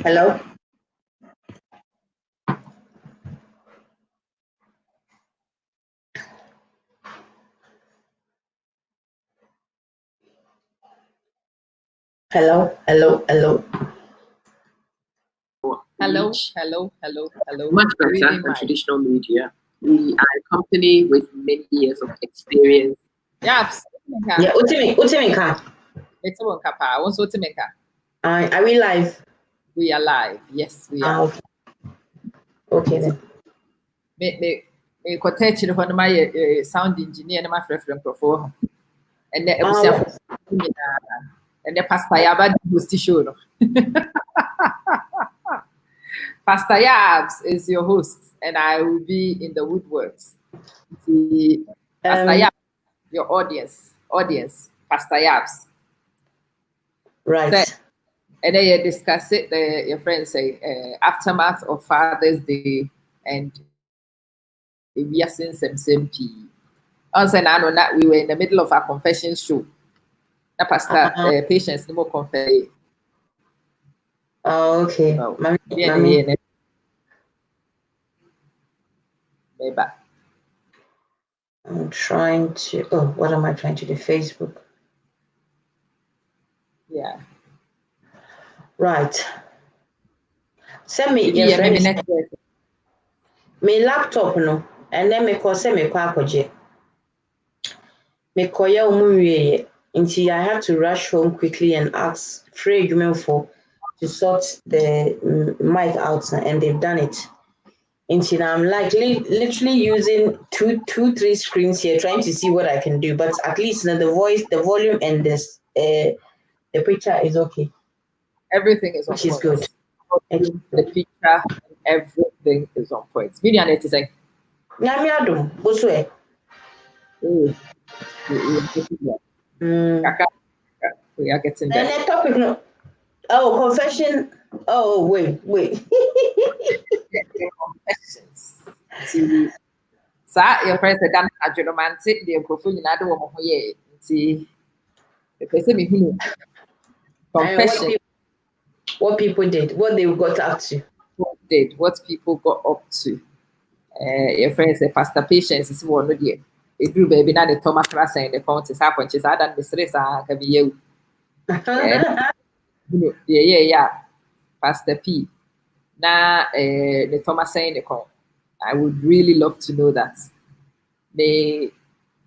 Hello? Hello, hello, hello. Hello, hello, hello, hello. Much better than traditional media. We are a company with many years of experience. Yeah, Yeah, Utiminka. it's a kapa. What's Utiminka? Are we live? We are live. Yes, we are. Okay then. Me cottage on my sound engineer and my friend before. And then and the pastor Yabba was to show. Pastor Yabs is your host, and I will be in the woodworks. Pastor Yabs, your audience, Pastor Yabs. Right. So, and then you discuss it, your friends say, aftermath of Father's Day and we are nsensem. Also, now that we were in the middle of our confession show. Now, Pastor Patience, no more confess. Oh, okay. Maybe. I'm trying to. Oh, what am I trying to do? Facebook. Yeah. Right. Send me your friends. My laptop no, and then me call send me kwakoje. Me call ya umuye. Until I had to rush home quickly and ask free for to sort the mic out, and they've done it. Until I'm like literally using three screens here, trying to see what I can do. But at least the voice, the volume, and this the picture is okay. Everything is on which point. Is good. The picture, everything is on point. Media net is like. Nyamiadum, Boswe. We are getting there. And that topic, no. Oh, confession. Oh, wait. Confessions. See, your friends are done at your romantic, the microphone, another woman here. See, the person who confession. What people did, what they got up to. What people got up to. Your friends say, Pastor Patience is one of you. It grew baby now the Thomas class and the countess happen. She's had the stress can be you. Yeah. Pastor P. Now the Thomas saying the call. I would really love to know that. The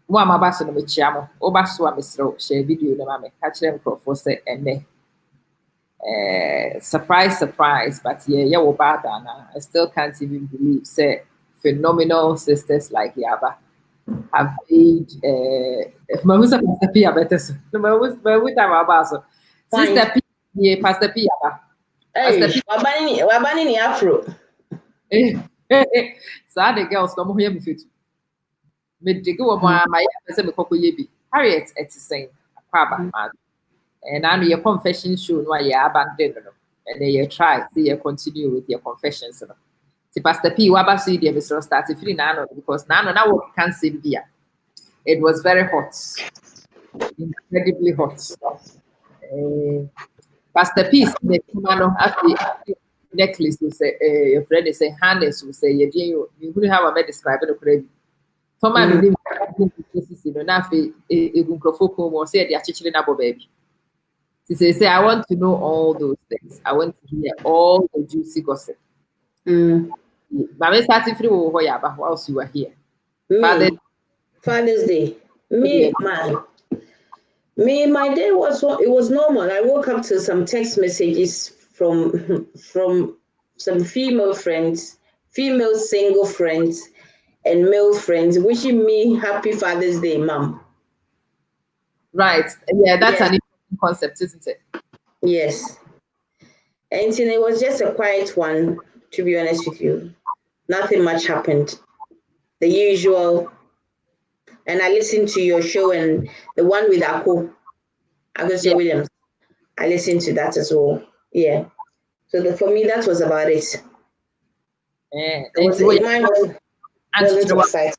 one my bass on the chamo, Obaso Mistro, share video the mammy, catch them for say and then. Surprise, but yeah, bad I still can't even believe say phenomenal sisters like Yaba have made Mahusa Pastor P better. Sister P, yeah, Pastor P Yaba. Hey, Wabani Afro. So the girls come here me fit. Me dig my person me koko yebi. Harriet it's saying Kwaba. And now your confession show why you abandoned them. And then you try, see you continue with your confessions. See, Pastor P, what about the episode started feeling now because now what can't see beer. It was very hot, incredibly hot. Pastor P, the man after necklace will say, your friend is say, harness will say, you wouldn't have a describe it already. Thomas, you know, nothing, a microphone or say, the chicken abo baby. Say, I want to know all those things. I want to hear all the juicy gossip. But we started through whilst you were here. Father's Day. My day was normal. I woke up to some text messages from some female single friends, and male friends wishing me happy Father's Day, Mom. Right. Yeah, that's an important concept, isn't it? Yes. And it was just a quiet one, to be honest with you. Nothing much happened. The usual. And I listened to your show and the one with Augustin Williams. I listened to that as well. Yeah. So for me, that was about it. Mine wasn't exciting.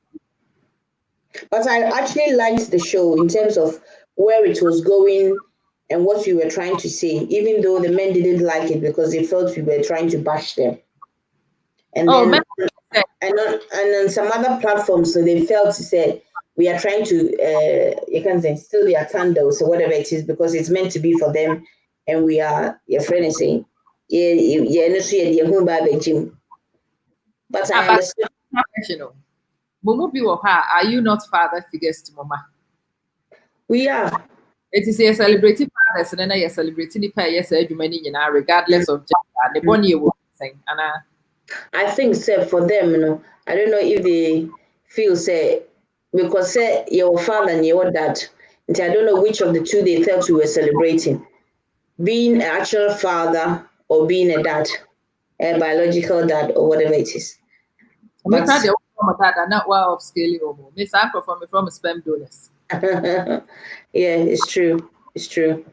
But I actually liked the show in terms of where it was going and what we were trying to say, even though the men didn't like it because they felt we were trying to bash them. And then, and on some other platforms, so they felt to say we are trying to, you can say, steal their candles or whatever it is, because it's meant to be for them, and we are, your friend is saying, but I understood. Are you not father figures to mama? We are. It is a celebrating fathers, and then I celebrating the pay, yes, regardless of gender. The bonnie will sing, and I think, say, for them, I don't know if they feel, say, because, say, your father and your dad, and I don't know which of the two they felt we were celebrating, being an actual father or being a dad, a biological dad or whatever it is. But dad are not well upscaling. Miss Uncle from sperm donors. Yeah, it's true. It's true.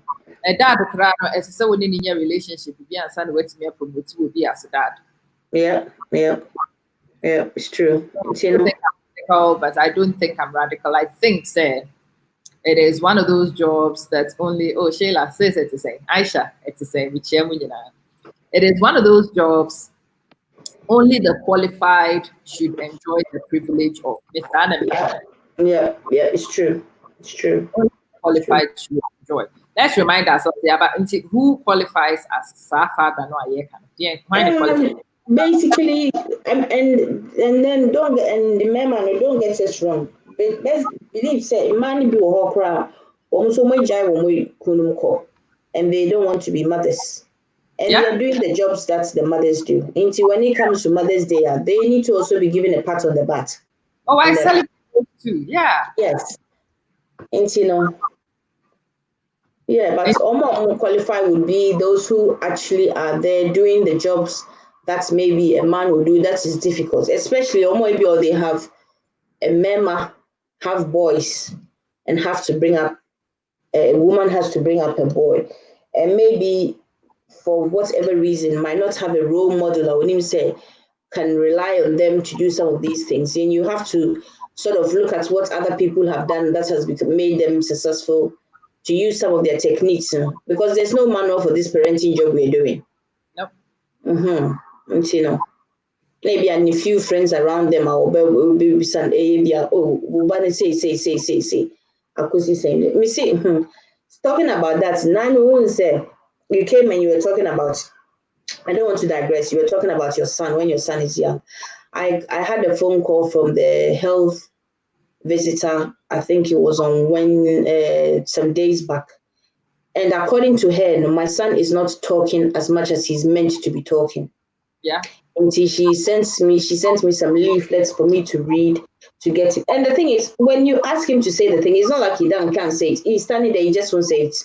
A dad, as so in your relationship, be and son wait me up with will be as a dad. Yeah, it's true. But I don't think I'm radical. I think, say, it is one of those jobs that only, Sheila says it to say, Aisha, it's to say, which it is one of those jobs only the qualified should enjoy the privilege of Mr. Anami. Yeah, it's true. It's true. Only qualified should enjoy. Let's remind ourselves about who qualifies as father, basically, and then don't get us wrong. But let's believe, say, man be almost and they don't want to be mothers. And they are doing the jobs that the mothers do. When it comes to Mother's Day, they need to also be given a pat on the back. Oh, I celebrate too. Yeah. Yes. Yeah, but almost qualified would be those who actually are there doing the jobs that maybe a man would do. That is difficult, especially maybe or they have a mema, have boys, and have to bring up a woman has to bring up a boy, and maybe for whatever reason might not have a role model. I wouldn't even say can rely on them to do some of these things. And you have to sort of look at what other people have done that has made them successful, to use some of their techniques, because there's no manual for this parenting job we're doing. Nope. And maybe a few friends around them will be some say. I could see saying, me see, talking about that, Nanu say you came and you were talking about, I don't want to digress, you were talking about your son when your son is young. I had a phone call from the health visitor, I think it was on some days back. And according to her, my son is not talking as much as he's meant to be talking. Yeah. Until she sent me some leaflets for me to read, to get it. And the thing is, when you ask him to say the thing, it's not like he can't say it. He's standing there, he just won't say it.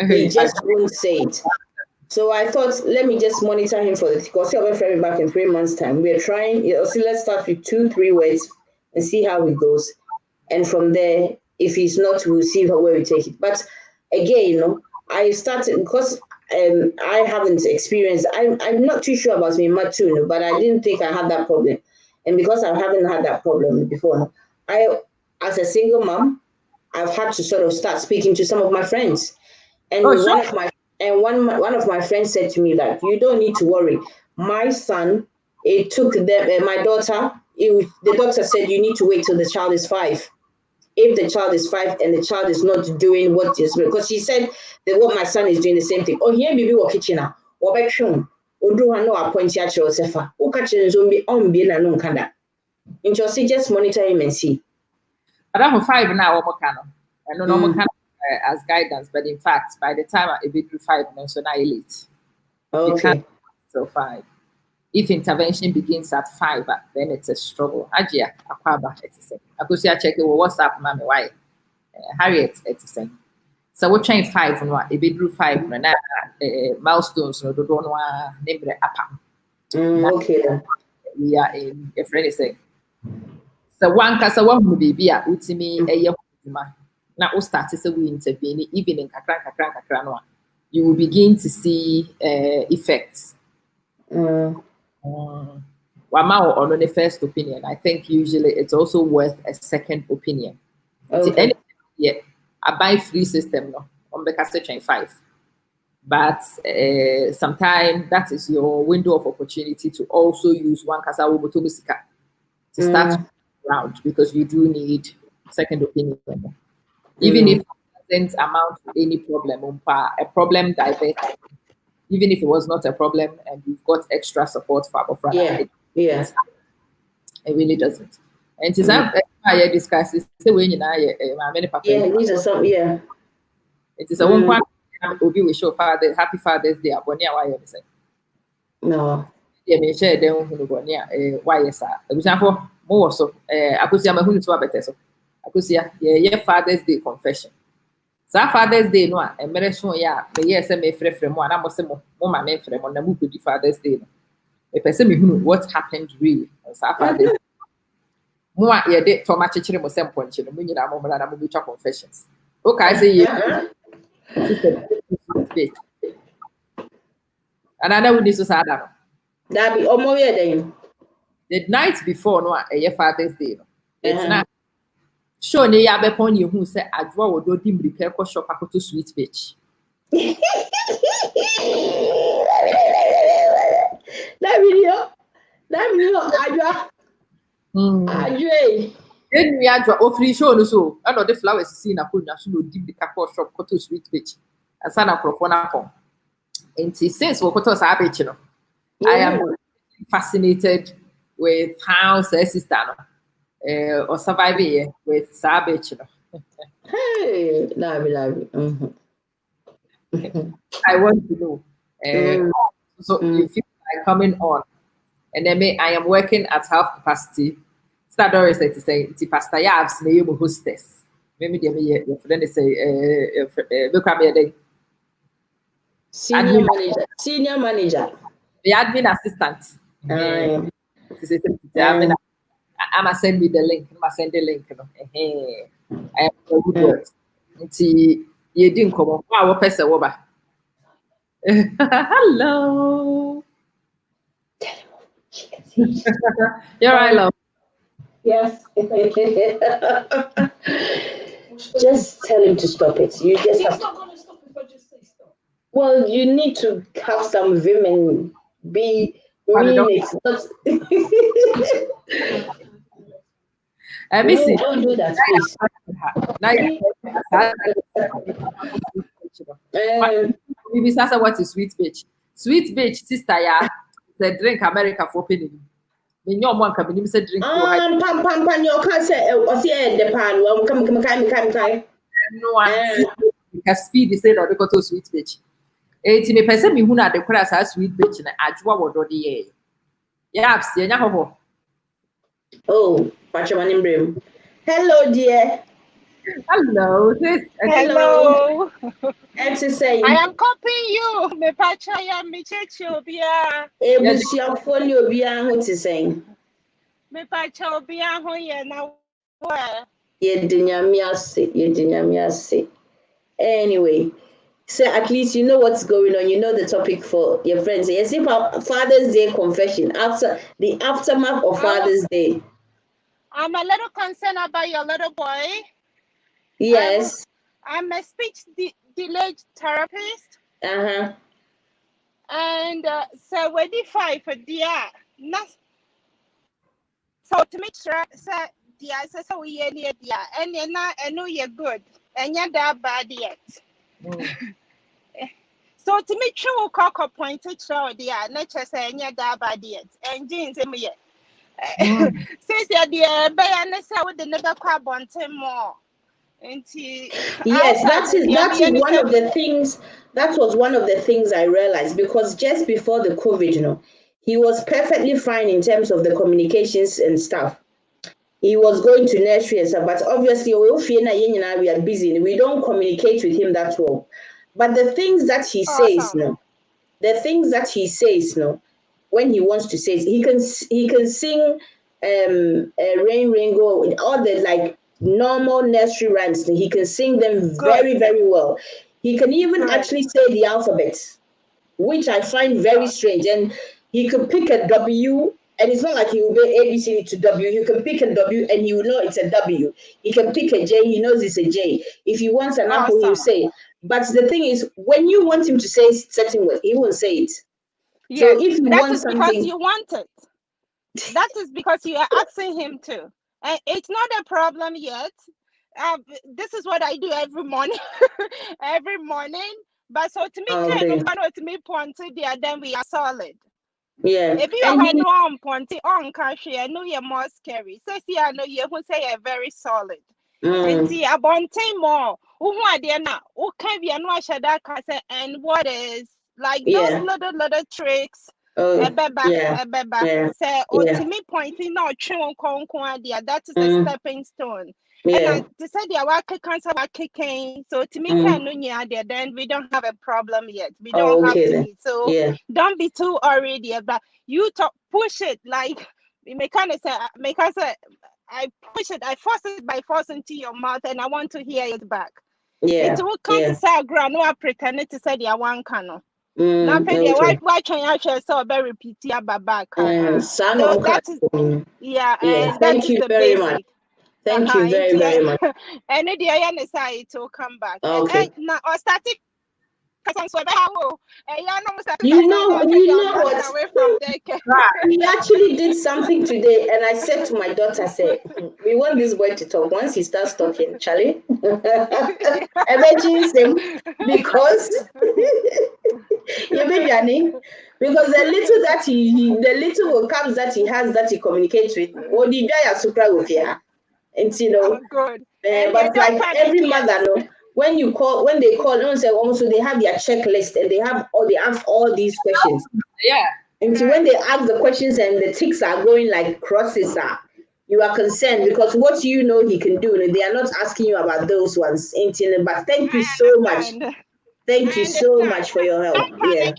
He just won't say it. So I thought, let me just monitor him for this, because he'll be back in 3 months' time. We're trying, so let's start with 2-3 words and see how it goes. And from there, if he's not, we'll see where we take it. But again, I started, because I haven't experienced, I'm not too sure about me much too, but I didn't think I had that problem. And because I haven't had that problem before, as a single mom, I've had to sort of start speaking to some of my friends. And one of my friends said to me that you don't need to worry. My son, it took them, my daughter, the doctor said you need to wait till the child is 5. If the child is 5 and the child is not doing what is, because she said that what my son is doing the same thing. Oh, here baby work kitchen now. Or back home. Or do I know a point at yourself? Who catching zombie on being a non canada? Interesting, just monitor him and see. I don't have 5 now, I don't know as guidance, but in fact, by the time I be through 5, so now late. Okay. So 5. If intervention begins at 5, then it's a struggle. Ajia, Akwaba, it's the same. Akusia check it. WhatsApp, mommy, why? Harriet, it's the same. So we're trying 5 and what? If we drew 5, milestones, no, don't want name the apa. Okay then. We are in a friend is saying. So one casa one baby at Utimi a year. Now, we start to say we intervene, even in kakran, you will begin to see effects. Wama or the first opinion. I think usually it's also worth a second opinion. Okay. a buy free system no on the cassette 25. But sometimes that is your window of opportunity to also use one kasa wobotomisika to start around, because you do need second opinion. Even if it doesn't amount to any problem, a problem diverted. Even if it was not a problem and you've got extra support for our friend, it really doesn't. And it's I discuss this way many papa. These are some it is a one part will be with show father happy Father's Day abonia why you say. No. Yeah, me share them who abonia why yes sir. Example more so akusia ma hunu to abete so. Akusia yeah Father's Day confession. So Father's Day no a mere so ya me yes me frefre mo na mo se mo ma me frefre mo na mu ko di Father's Day no. E pese me hunu what happened really on Father's Day. Mo a ye de to ma chechire mo se mponche no mo nyina mo mra na mo bi twa confessions. Okay, say yeah. And I know this was sad. That be almost then. The night before no a Father's Day. No. It's not sure ne ya be pon you who say adwa wo do dim repair ko shop akoto sweet bitch. That video adwa. Adwa. Then we adwa ofri show no so. And the flowers see na put na so no dim the shop akoto sweet bitch. Asana profona pon. And since we got us no, I am fascinated with how sister or surviving with Sabich. Hey, love. I want to know. So you feel like coming on, and then I am working at half capacity. Start always to say, Pastor Yabs, may you hostess. Maybe your friend say, look at me. Senior manager. The admin assistant. I'm a send me the link. I'm send the link. I have a good work. You didn't come on. Wow, person over. Hello. You're right, love. Yes. Just tell him to stop it. You just have to. Well, you need to have some vim and be mean. It's not. Missy, don't do that, please. What is sweet bitch? Sweet bitch, sister, yeah. The drink America for penny. When your mom can be said drink. Pam, you can't say, the pan. Well, come. No one can speed the state or the to sweet bitch. It's me person me who na the class as sweet bitch and ajwa wodo the ye. Yaps, yeah, oh, Pachaman Brim. Hello, dear. Hello, sis. Hello. And to say, I am copying you. Me pacha ya me chechi obia. Ebusia folio obia ho to say. Me pacha obia ho ye na wa. Ye dinyamia se. Anyway, so at least you know what's going on. You know the topic for your friends. Yes, if Father's Day confession after the aftermath of Father's Day. I'm a little concerned about your little boy. Yes. I'm a speech delayed therapist. And so we defy for dear. So to make sure, sir, dear, so we are near dear, and you're not, I know you're good, and you're that bad yet. So to make sure, cock appointed show dear, nature say, and you're that bad yet, and James, and me. Says you're dear, Bayan, with the never crab on 10 more. Yes, that is one of the things. That was one of the things I realized, because just before the COVID, he was perfectly fine in terms of the communications and stuff. He was going to nursery and stuff, but obviously we are busy. We don't communicate with him that well. But the things that he says, when he wants to say it, he can sing Rain Go, all the like normal nursery rhymes. He can sing them very, very well. He can even actually say the alphabet, which I find very strange. And he could pick a W And it's not like he will be ABCD to W. You can pick a W and he will know it's a W. He can pick a J, he knows it's a J. If he wants an apple, he'll say. But the thing is, when you want him to say certain words, he won't say it. Yes, so if you that want is something, because you want it. That is because you are asking him to. And it's not a problem yet. This is what I do every morning. Every morning. But so to me, then we are solid. Yeah. If you have no on pointy on country, I know you're more scary. So see, I know you who say you're very solid. And see about 10 more. Who are there now? Who can be no shada and what is like those little tricks. Say to me pointing out that is a stepping stone. And to say they are cancer kicking. So to me, then we don't have a problem yet. We don't have to be. So don't be too already. But you push it like we may kind of say I push it, I force it by force into your mouth, and I want to hear it back. It will come to say no pretend to say the one cano. Nothing why try so very repeat back. So that is and that is the very basic. much. Thank you very much. And the it will come back. Okay. Now or static you know what? away from there. We actually did something today, and I said to my daughter, we want this boy to talk. Once he starts talking, Charlie, imagine him because because the little vocabs that he has that he communicates with, or the guy super with here. And good. But like every mother, no. When they call, also they have their checklist and they ask all these questions. Yeah. And so when they ask the questions and the ticks are going like crosses you are concerned because what he can do. They are not asking you about those ones. But thank you so much. Thank you so much for your help. Don't panic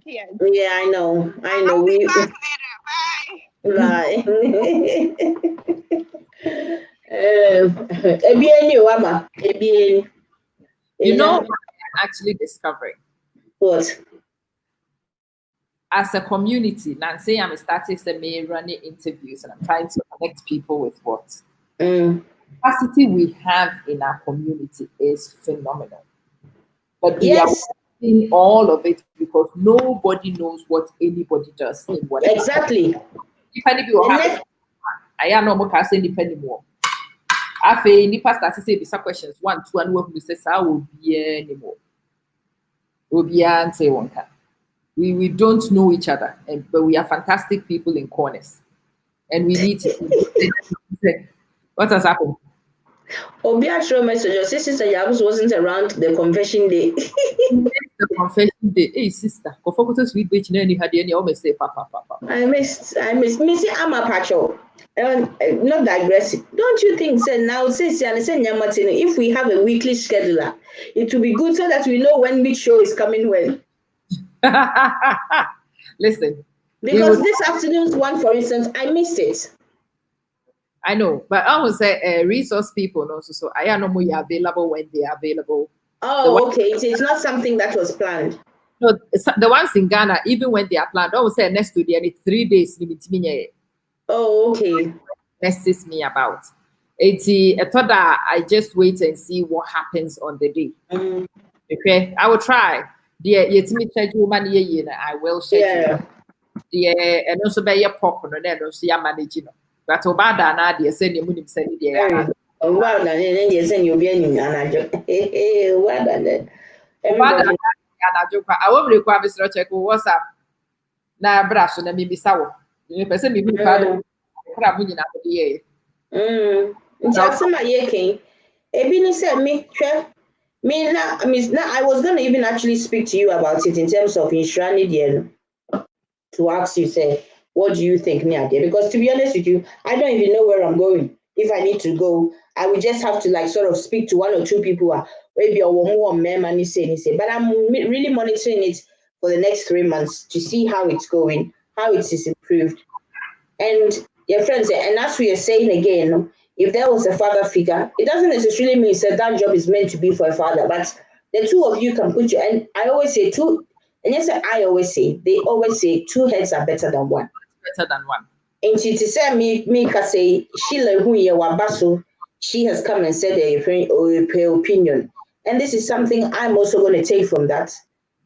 yet. Yeah, I know. I'll be back later. Bye. You know what I'm actually discovering? What? As a community, Nancy, I'm starting to running interviews and I'm trying to connect people with what? Capacity we have in our community is phenomenal. But we are in all of it because nobody knows what anybody does in whatever. Exactly. Depending on what I am not more depending more. I feel the pastor to say these questions 1, 2, and what we say I will be anymore. Will be answer one can. We don't know each other, but we are fantastic people in corners, and we need to. What has happened? Obiatro message. Your sister Yabus wasn't around the confession day. The confession day. Hey sister, go focus sweet bitch. No, you had any almost say papa. I missed. Missy, I'm a pacho. Not digressing. Don't you think, now, if we have a weekly scheduler, it will be good so that we know when which show is coming when. Listen. Because this afternoon's one, for instance, I missed it. I know, but I would say resource people also. So I know more available when they are available. Oh, okay. It's not something that was planned. No, the ones in Ghana, even when they are planned, I would say next to the 3 days limit. Oh, okay. Messes me about. I thought that I just wait and see what happens on the day. Okay, I will try. I will schedule. And also be a pop on the don't see managing. But Obada and I send you money send it. Oh, wow, then you send you being an I won't require Mr. Check what's up. Now, brush and maybe sour. You person me father. Ebini said I was going to even actually speak to you about it in terms of insurance to ask you, say, what do you think, Niadia? Because to be honest with you, I don't even know where I'm going. If I need to go, I would just have to sort of speak to 1 or 2 people, maybe a woman man say. But I'm really monitoring it for the next 3 months to see how it's going, how it is improved. And your friends, and as we are saying again, if there was a father figure, it doesn't necessarily mean that job is meant to be for a father, but the 2 of you can put and I always say 2, and yes, they always say 2 heads are better than 1. better than one. And she said me can say Sheila who ye wabaso, she has come and said her opinion. And this is something I'm also going to take from that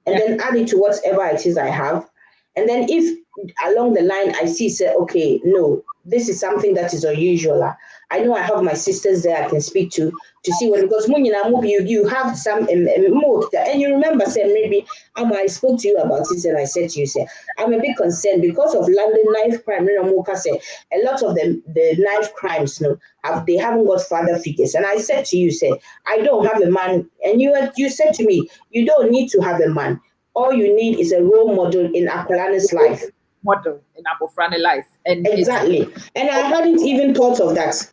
and then add it to whatever it is I have. And then if along the line I see, say, okay, no, this is something that is unusual. I know I have my sisters there I can speak to see what, because when you have some more, and you remember, say, maybe I spoke to you about it and I said to you, say, I'm a bit concerned because of London knife crime. A lot of the knife crimes, they haven't got father figures. And I said to you, say, I don't have a man, and you said to me, you don't need to have a man. All you need is a role model in Aquilana's life. Model in Abofrane life. And exactly. And I hadn't even thought of that.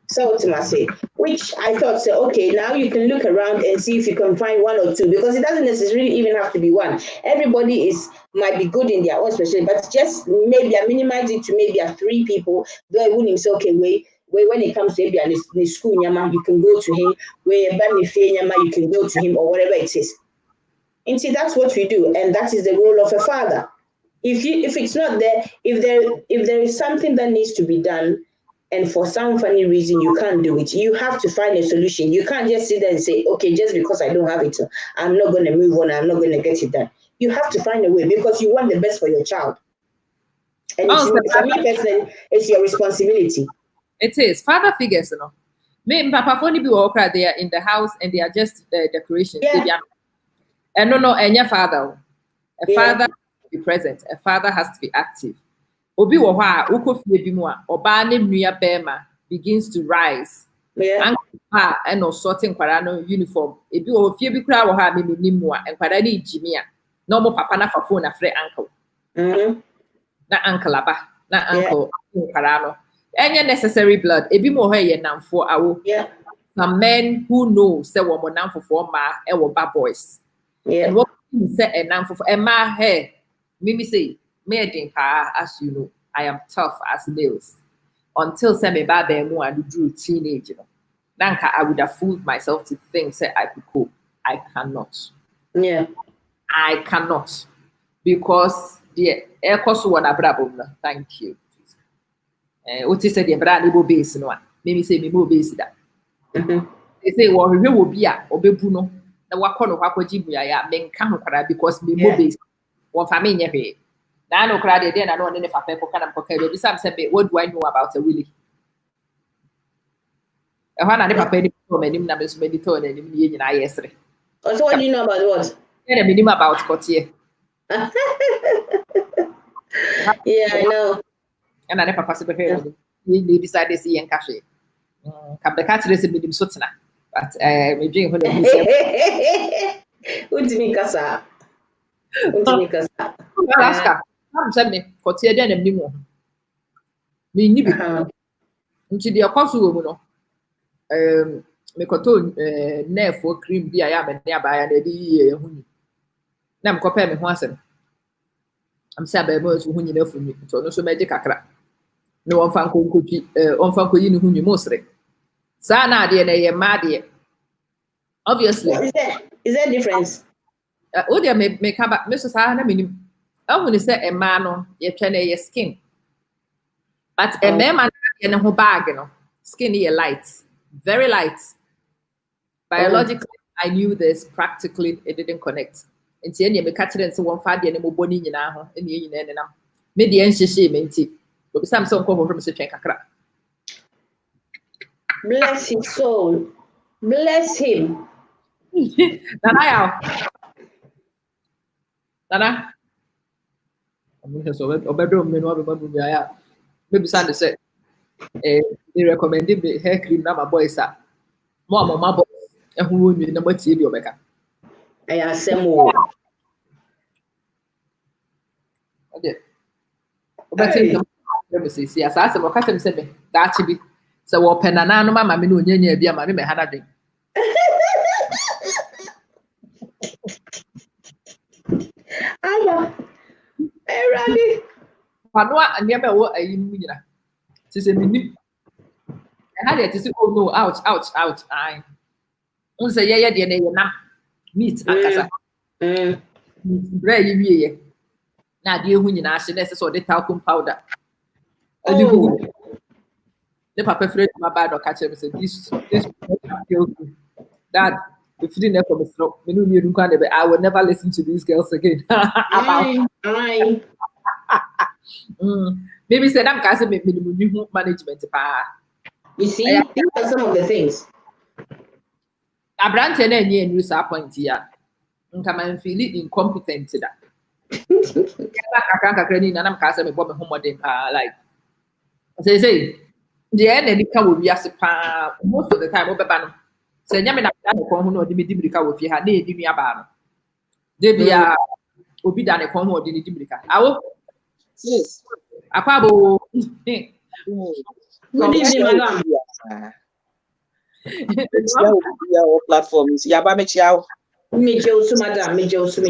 So Timothy, which I thought, say, okay, now you can look around and see if you can find one or two, because it doesn't necessarily even have to be one. Everybody might be good in their own specialty, but just maybe I minimize it to maybe 3 people. Though I wouldn't say, okay, wait, when it comes to maybe a school nyama, you can go to him. Where nyama, you can go to him, or whatever it is. And see, that's what we do, and that is the role of a father. If it's not there, if there is something that needs to be done, and for some funny reason you can't do it, you have to find a solution. You can't just sit there and say, okay, just because I don't have it, I'm not going to move on, I'm not going to get it done. You have to find a way, because you want the best for your child. And for me personally, it's your responsibility. It is. Father figures, you know. Me and Papa Foni be okra, they are in the house and they are just decorations. Yeah. And no, and your father. A father has to be present. A father has to be active. Obi wo hwa ukofie bi mu a oba ne nua bema begins to rise. Yeah. And no sorting kwara no uniform. Ebi wo fie bi kura wo ha me nimu a enkwara ni jimi a no mo papa na fa phone na frɛ uncle. Na uncle aba. Na uncle kwara no. Any necessary blood. Ebi mo ho ye namfo awo. Yeah. Some men who know say wo mo namfo for ma e wo ba boys. Yeah. And what say a namfo for ma hey. Mimi say as you know, I am tough as nails. Until me baba and drew teenage, you know. Nanka, I would have fooled myself to think say I could cope. I cannot. Yeah. I cannot. Because the air cost one abrabum. Thank you. What is the brand new base no? Maybe say me more base that. They say, well, we will be a obebuno. The wakono wakoji ya menka because me more base. One family here. Now no crowd then I don't know if I people can okay. Some say, what do I know about a Willie? I want to pay from any numbers meditor and in yesterday. So what do you know about what? Yeah, minimum about Cotier. Yeah, I know. And I never possible here. We decided to see and cash it. Come the catch this in Sutana. But we drink when he said, what do you mean, Casa? What do you mean, Casa? Alaska. I'm saying, Cotier then and Nimo. Me, into the apostle woman. Me koto nerve for cream be I am and nearby and the Nam compare me once. I'm saying, most who you know for me, so no so magic crack. No one fan could be on Fanco you whom you mostly. Sana dear, mad dear. Obviously, is there difference? Oh, dear, may come back, Mrs. Hannah. I want to say a man on your your skin. But a man in a whole bag, you know, skinny light, very light. Biologically, I knew this. Practically, it didn't connect. And see, any catching and so one father and more bony in our in the union and maybe and she meant but some song called from such a crack. Bless his soul. Bless him. Nana, I'm going to say, or bedroom, maybe Sunday said, they recommended me hair cream. Now my boys are more my boys, and who will be number 2 your maker. I asked them more. Okay. But let me see. Yes, I said, what can say? That should be so. What penana no mama me no nyanya bia ma me hana drink. Aya. Ready? Panwa and never wo ayi mu nyina. She say me nim. I had it to say, oh no, ouch. I. Un say yeah de na ye na. Meat akasa. Bread you ye. Now the who you so the talcum powder. Oh. The papa afraid my bad or catch him say this Dad, if you didn't come I will never listen to these girls again. Aye. Maybe said I'm casting minimum management. You see, these are some of the things. I brand and news point here. Come and feel it incompetent to that. I'm casting a woman home like say the end and it will be as a most of the time over. So nyame na da ne kon ho na odi medimrika wo fi ha na edi nua ba no de bia obi da ne kon ho odi ne dimrika awo yes akwabo Good evening, madam. Your platforms yaba me chiao Me Josu, madam, me Josu.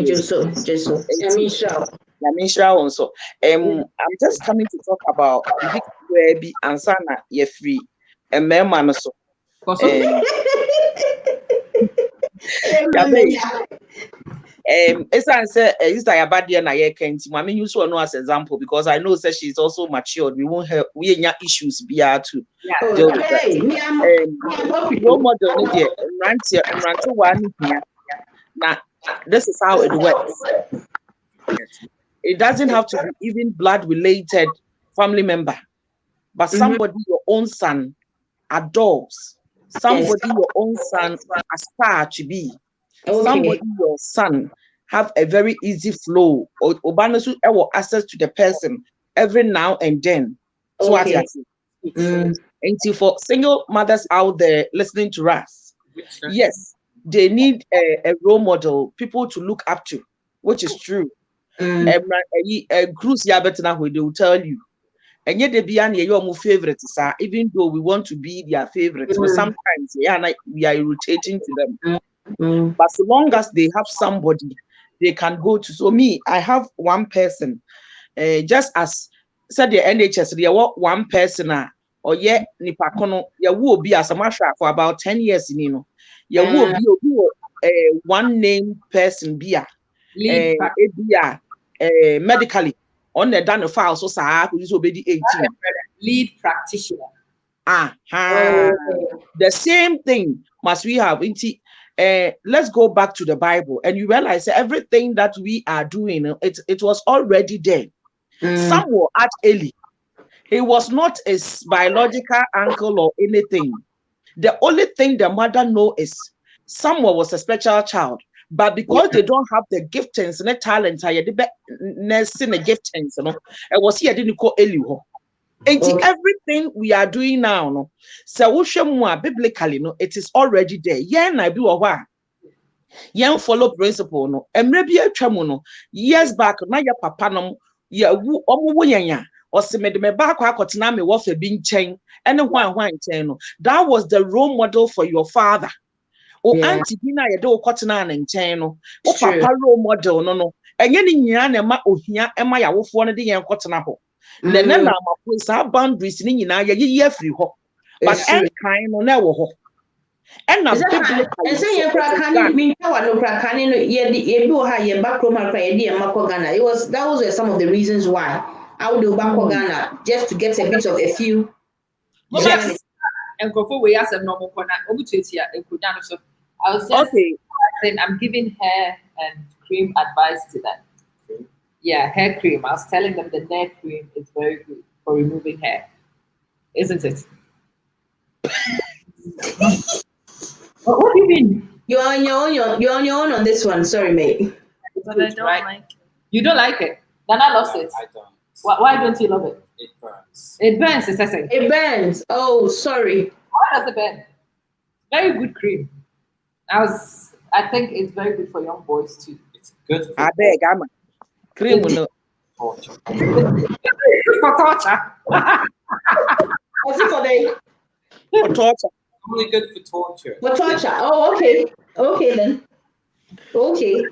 Yamisha also. I'm just coming to talk about big baby and sana ye free and man so. It's answer is that bad year na ye can I mean use one as example because I know that she's also matured. We won't have we any issues be to deal with that. Role model rant one here. Now this is how it works. It doesn't have to be even blood related family member, but somebody your own son adores, somebody your own son aspire to be, somebody your son have a very easy flow or access to the person every now and then. So what I say. And for single mothers out there listening to us, yes, they need a role model, people to look up to, which is true. Cruise yabetina who they will tell you. And yet they be your favorite, sir, even though we want to be their favorite. But sometimes we are irritating to them. But so long as they have somebody they can go to. So me, I have one person, just as said the NHS, they want one person or yet nipakono, ya will be as a masha for about 10 years in ya will be one name person beer. Medically on the done file so sir who is obedi 18 lead practitioner. The same thing must we have let's go back to the Bible and you realize everything that we are doing it was already there. Samuel at Eli, he was not a biological uncle or anything. The only thing the mother know is Samuel was a special child. But because they don't have the giftings and the talent, I did the giftings, you know. I was here didn't call Eliho. And everything we are doing now, no. So biblically, no, it is already there. Yeah, I do a while. Yeah, follow principle, no. And maybe a tremono years back, now your papa no, ya woo or se me back me was a being chain and a one chain. That was the role model for your father. Auntie Dina ya do cotton and chain, papa role model, no. And any yan ma ohia and my wolf one of the young cotton apple. Then my place our boundaries in ye free ho. But and kind on our ho. And now, and say you can mean no crackani no ye do ha ye back room Ghana. It was that was some of the reasons why I would do back Ghana just to get a bit of a few. Yes. And go for we as a normal corner. So I was just saying I'm giving hair and cream advice to them. Yeah, hair cream. I was telling them the hair cream is very good for removing hair, isn't it? What do you mean? You're on your own on this one. Sorry, mate. But I don't like it. You don't like it? Nana loves it. I don't. Why don't you love it? It burns. It burns, it's saying. It burns. Oh, sorry. Why does it burn? Very good cream. I think it's very good for young boys too. It's good for I beg, I'm cream no torture. For torture. What's it for torture. Only good for torture. For torture. Oh, okay. Okay then. Okay.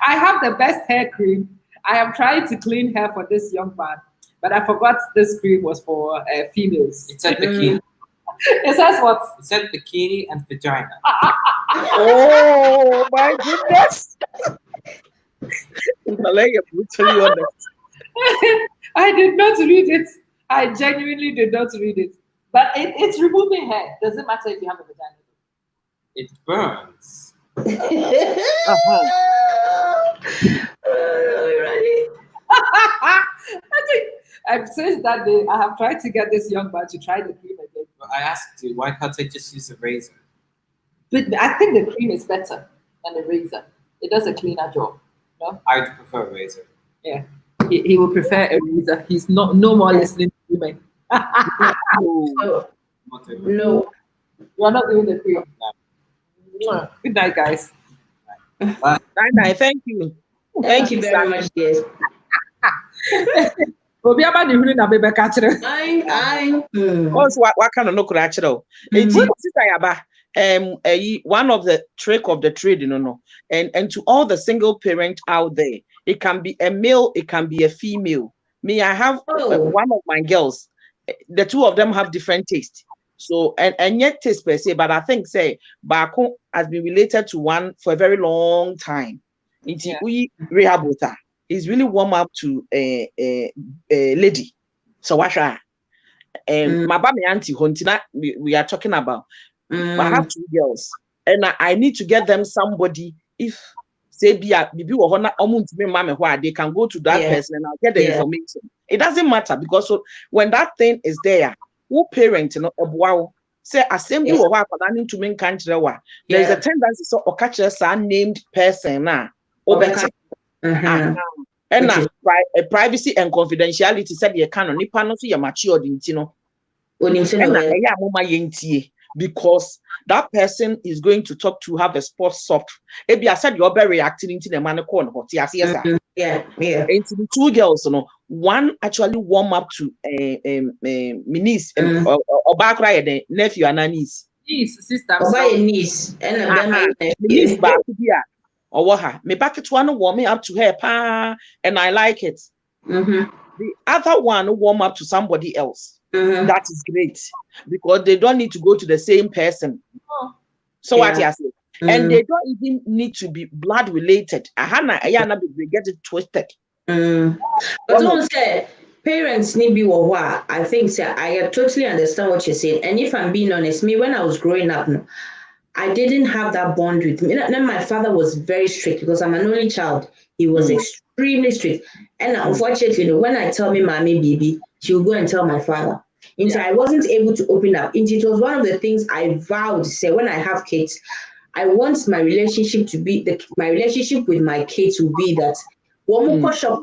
I have the best hair cream. I am trying to clean hair for this young man, but I forgot this cream was for females. It said bikini. It says what? It said bikini and vagina. Oh my goodness. Malaya, brutally honest. I did not read it. I genuinely did not read it. But it's removing hair. Doesn't matter if you have a vagina. It burns. Since that day, I have tried to get this young man to try the cream again. But I asked you, why can't I just use a razor? But I think the cream is better than the razor. It does a cleaner job. No? I'd prefer a razor. Yeah. He will prefer a razor. He's no more listening to women. No. You are not doing the cream. No. Good night, guys. Bye. Night. Thank you. Thank you very much, dear. Also, what kind of no could actually? One of the trick of the trade, and to all the single parent out there, it can be a male, it can be a female. Me, I have one of my girls. The two of them have different taste. So and yet taste per se, but I think say Bako has been related to one for a very long time. We rehab with her. He's really warm up to a lady. So what my baby auntie Hontina we are talking about. I have two girls, and I need to get them somebody. If say they can go to that person and I'll get the information. It doesn't matter because when that thing is there, who parent say assembly or to main country there is a tendency so or catch us named person and privacy and confidentiality said you can only panel to your matured because that person is going to talk to have a spot soft. Maybe I said you're very reacting into the man corner, but yes. Into the two girls, one actually warm up to my niece or back right the nephew and niece. Sister, niece and niece back here. Or her, me back it one warm me up to her, pa, and I like it. The other one warm up to somebody else. That is great because they don't need to go to the same person. So what you say, and they don't even need to be blood related. We get it twisted. But don't say parents need be what I think. I totally understand what you're saying, and if I'm being honest, me when I was growing up, I didn't have that bond with me. Then my father was very strict because I'm an only child. He was extremely strict. And unfortunately, when I tell me mommy baby, she will go and tell my father. And so I wasn't able to open up. And it was one of the things I vowed to say when I have kids, I want my relationship to be my relationship with my kids will be that one more shop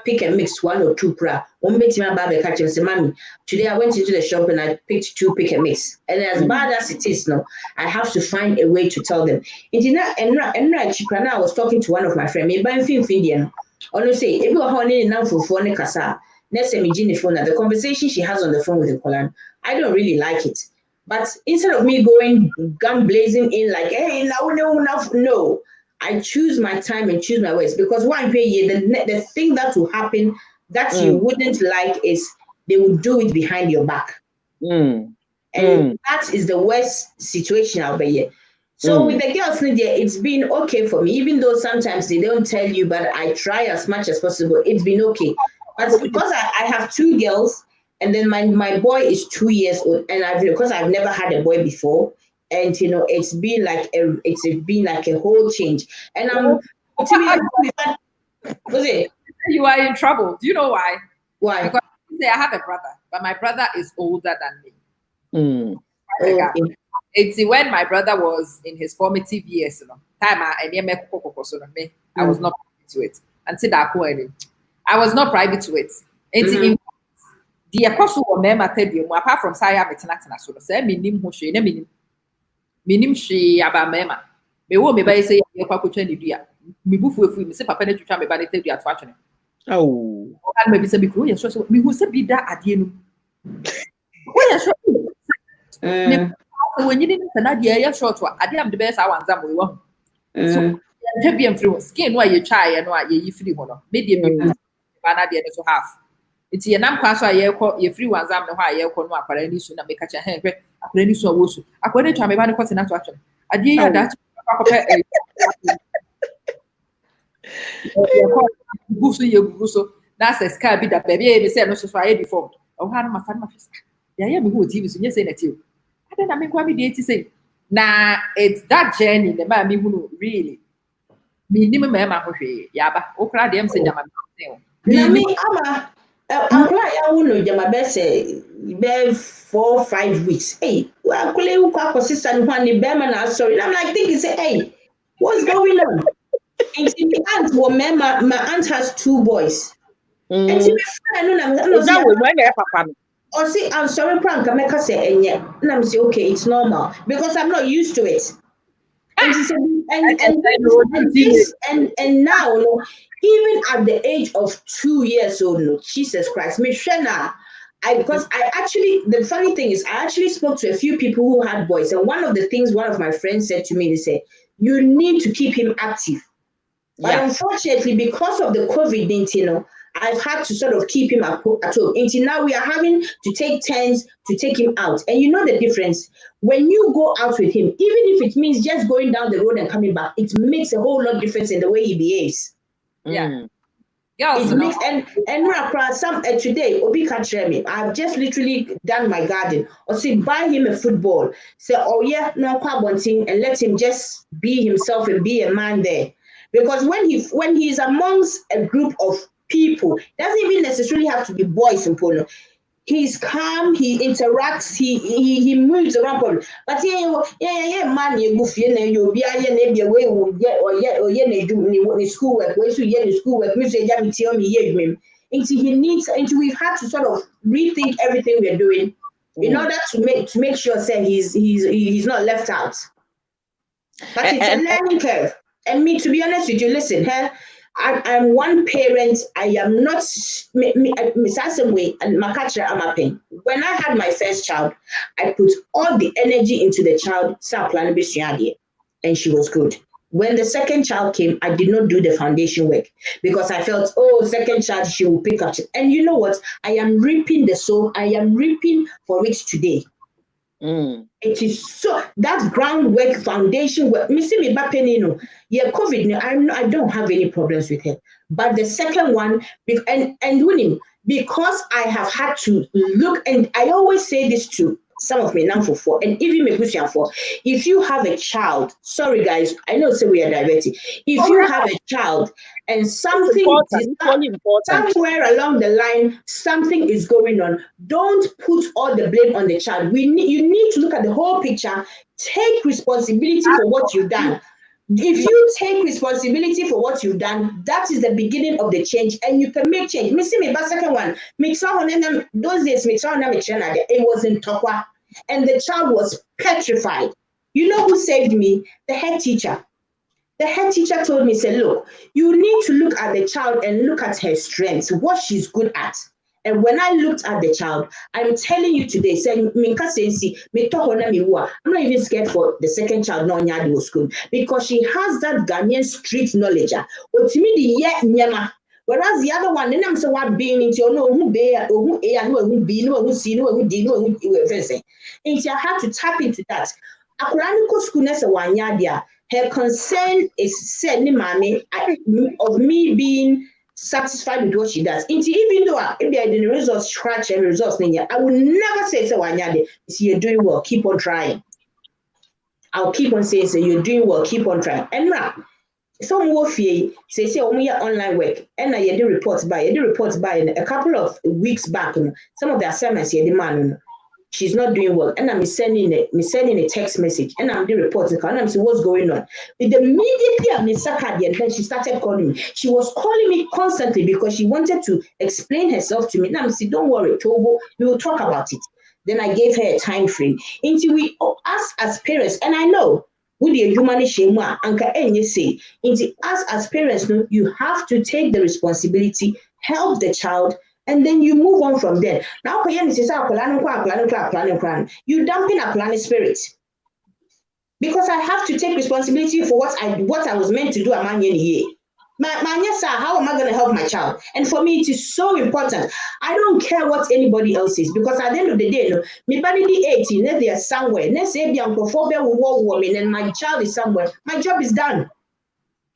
pick and mix 1 or 2 pra. One bit my baby catch and say, Mommy, today I went into the shop and I picked 2 pick and mix. And as bad as it is now, I have to find a way to tell them. And I was talking to one of my friends, maybe I'm Indian. Or say, if you're honey enough for phone casa, next time you phone the conversation she has on the phone with the Kolan, I don't really like it. But instead of me going gun blazing in like, hey, no. I choose my time and choose my words because the thing that will happen that you wouldn't like is they will do it behind your back. And that is the worst situation out there. So with the girls, it's been okay for me, even though sometimes they don't tell you, but I try as much as possible. It's been okay. But because I have 2 girls and then my boy is 2 years old and because I've never had a boy before. And it's been like a whole change. And you are in trouble. Do you know why? Why? Because I have a brother, but my brother is older than me. It's when my brother was in his formative years, I was not privy to it. Until that point, I was not privy to it. It's the apostle of Mema apart from Saya Metanatana, so say minim she abamema me wo me ba say ye kwa kwatwa ne dua me bufu efu me se papa na twitwa me ba ne tadua to atwene kan me bi se bi kro ye so me hu se bi da ade nu wo ye so me when you didn't na dia ye short wa ade am de be sa wanza mo wo so je bi am free skin no ye twa ye no ye yi free ho no me de me ba na de so half it's ye nam kwa so ye free wanza am no ha ye ko no akwara ni su na me ka cha he hwe akwara ni su awo su akwara ni twa me ba ne kwate na to atwene ade ya da Guso. That's a sky bit that baby say no so I before. Oh, how my fan yeah, me who TV so yes say that you. I don't mean kwami dey say. Nah, it's that journey the man me who really. Me ni me ma ko hwe yaba. Okra dem say jama na me ama akula ya wunu jama be say be 4-5 weeks. Hey, akula you kwa sister ni hwan ni be ma na sorry. I'm like thinking say hey, what's going on? And the aunt, my aunt has 2 boys. And she be friend, or say I'm sorry, prank. I make her say, and yeah, and I'm say okay, it's normal because I'm not used to it. And she said, and now, even at the age of 2 years old, no, Jesus Christ, me shena. Because I actually, the funny thing is, I actually spoke to a few people who had boys, and one of the things one of my friends said to me, they said, you need to keep him active. But unfortunately, because of the COVID-19, I've had to sort of keep him at home. Until now, we are having to take turns to take him out. And you know the difference. When you go out with him, even if it means just going down the road and coming back, it makes a whole lot of difference in the way he behaves. Yeah. It makes, and some today, Obi can't share me. I've just literally done my garden. Or say, buy him a football. Say, oh yeah, no quabonting, and let him just be himself and be a man there. Because when he's amongst a group of people, doesn't even necessarily have to be boys in Polo. He's calm, he interacts, he moves around. But man, you go you'll be away or schoolwork, schoolwork, we've had to sort of rethink everything we're doing in order to make sure say he's not left out. But it's a learning curve. And me, to be honest with you, listen, I'm one parent. I am not way and Makatra Amapin. When I had my first child, I put all the energy into the child, and she was good. When the second child came, I did not do the foundation work because I felt, second child, she will pick up. And you know what? I am reaping the soul. I am reaping for it today. It is so that groundwork, foundation work. Missy me bapenino. Yeah, COVID. I don't have any problems with her. But the second one, and winning because I have had to look, and I always say this to some of me now for and even me pushing for. If you have a child, sorry guys, I know say we are diverting. If you have a child and something somewhere along the line, something is going on, don't put all the blame on the child. You need to look at the whole picture, take responsibility for what you've done. If you take responsibility for what you've done, that is the beginning of the change, and you can make change. Me see me, but second one, those days, it was in Tokwa, and the child was petrified. You know who saved me? The head teacher. The head teacher told me, say, look, you need to look at the child and look at her strengths, what she's good at. And when I looked at the child, I'm telling you today, saying, I'm not even scared for the second child, no nyadi school, because she has that Ghanaian street knowledge. Whereas the other one, then I'm so what being into no who bear or who A and who B, no who C, no who D, no who everything. And she had to tap into that. Akuraniko schoolness one yadia. Her concern is said of me being satisfied with what she does. Even though if there are the results, scratch and results, I will never say so. See, you're doing well, keep on trying. I'll keep on saying so. You're doing well, keep on trying. And now, some warfare say online work, and I did reports by a couple of weeks back. Some of the assignments here demand. She's not doing well, and I'm sending a text message, and I'm doing reports, and I'm saying what's going on. Immediately, and then she started calling me. She was calling me constantly because she wanted to explain herself to me. And I'm saying, don't worry, Tobo, we will talk about it. Then I gave her a time frame. Until we us as parents, and I know with the human shame, Anka Enye say, into us as parents, you have to take the responsibility, help the child. And then you move on from there. Now, you dumping a planning spirit. Because I have to take responsibility for what I was meant to do a man year. How am I going to help my child? And for me, it is so important. I don't care what anybody else is, because at the end of the day, me body 18, they are somewhere. Let's say woman and my child is somewhere. My job is done.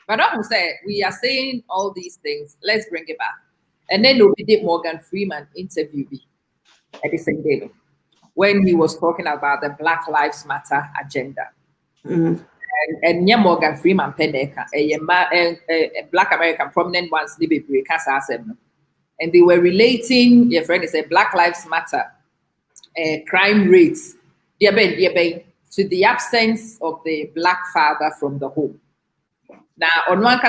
But I would say we are saying all these things. Let's bring it back. And then we did Morgan Freeman interview at the same day when he was talking about the Black Lives Matter agenda. And yeah, Morgan Freeman Peneka, a Black American prominent ones, and they were relating. Your friend is a Black Lives Matter crime rates, to the absence of the Black father from the home. Now, on one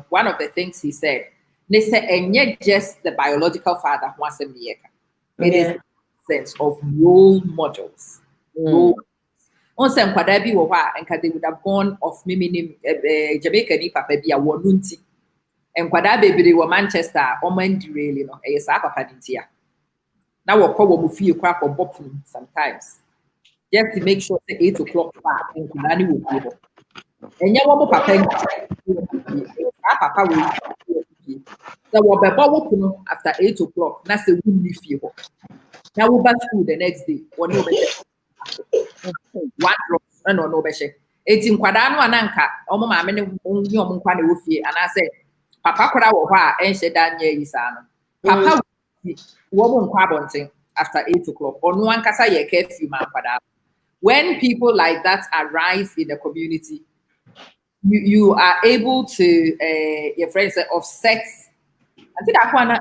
one of the things he said, they say, and yet just the biological father wants a it is the sense of role models. On some Quadabi or and they would have gone off Mimi Jamaica ni papa be a wonunti. And Quadabi they were Manchester or derailed, a sapa panitia. Now we'll call feel crack or bopping sometimes. Just to make sure the 8 o'clock back in Kudani will be able. And you want papa will be. So we'll be bubble after 8 o'clock. That's a windy feel. Now we'll back school the next day. One drop, no beshe. It's in Quadano and Anka, Oma many young Quani, and I said, Papa could have and said Daniel Isano. Papa won't carbon thing after 8 o'clock. Or no one can say a curfew man. When people like that arise in the community, you are able to, your friends say, offset. I think I want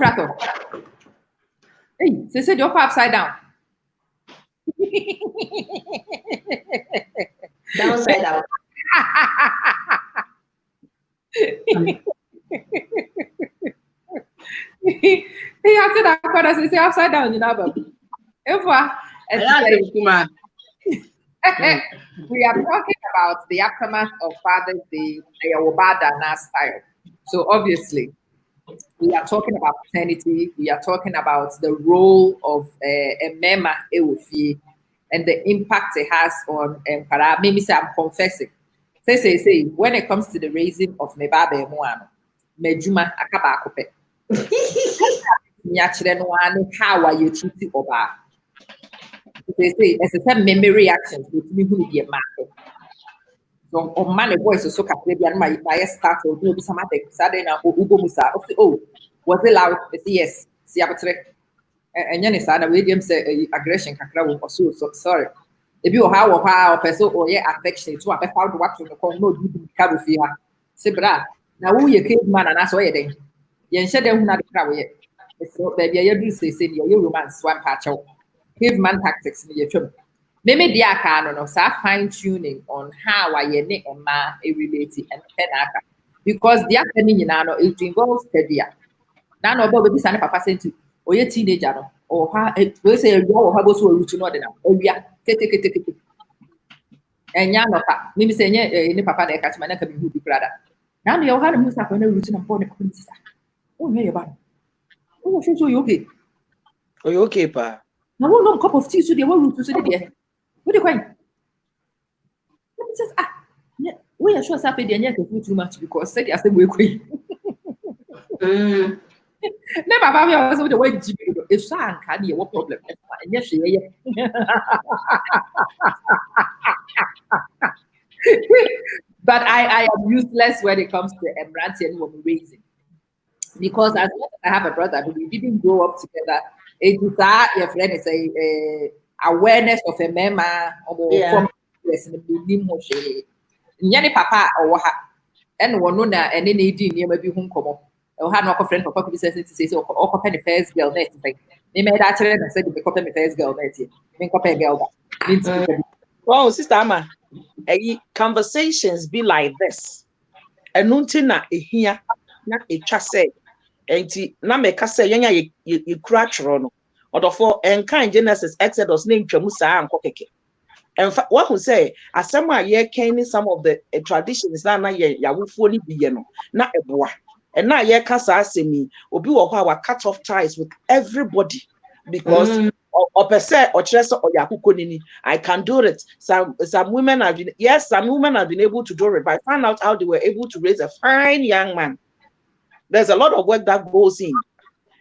to. Hey, they said you're upside down. Downside up. He had to that corner, so say upside down, you know. We are talking about the aftermath of Father's Day, Ayawabada style. So obviously, we are talking about paternity. We are talking about the role of a mema ewofi and the impact it has on para. Maybe say I'm confessing. Say when it comes to the raising of me baba emuano, mejuma akaba akope. Nyachire no ane how are you treating oba? They say as a memory reactions with me who be a man. So on man voice so capable and my start or do some other Saturday now Ugo Musa. Oh, was it loud? Yes, see and then it's other William say aggression kakra or so sorry. If you how person or yeah affection to a found what to call no do carry fear. Say bra. Now who you cave man and that's why then. You said them not the so baby you do say your romance one patch out. Cave man tactics in your trouble. Maybe the no fine tuning on how I ne and ma a related and penaka because the academy it involves pedia. Now no baby son papa sent to or your teenager or how it will say or how goes to know them. Oh yeah, take. And yana maybe say any papa that catch my neck and who be brother. Now you had a musa when a routine upon the princess. Oh, yeah, about. Oh, so you okay? Oh, you okay, pa? Now, no cup of tea, so they want to say, dear. What do you cry? Says, yeah, we are sure Saturday and yet too much because said yes, we're queen. Never have you also the way if San can hear what problem. And yes, but I am useless when it comes to Emrantian woman raising. Because as much as I have a brother, but we didn't grow up together. It is that your friend is a awareness of a mema or from Nyani papa or what and one and then they near maybe home come up. Or had no friend for public to say or copy the first girl net. They made that and said the copy the first girl net. Then copy a girl. Well, Sister Amma, conversations be like this. And nuntina here, not a chasse. And na make us say, you crash on. Or therefore, and kind Genesis, Exodus, name Chamusa and Kokeke. And what who say, as someone ye can some of the traditions, na ya will fully be not a boy. And now ye casa me, or be our cut off ties with everybody because or per se or chest or yakukonini. I can do it. Some women have been able to do it, but I found out how they were able to raise a fine young man. There's a lot of work that goes in.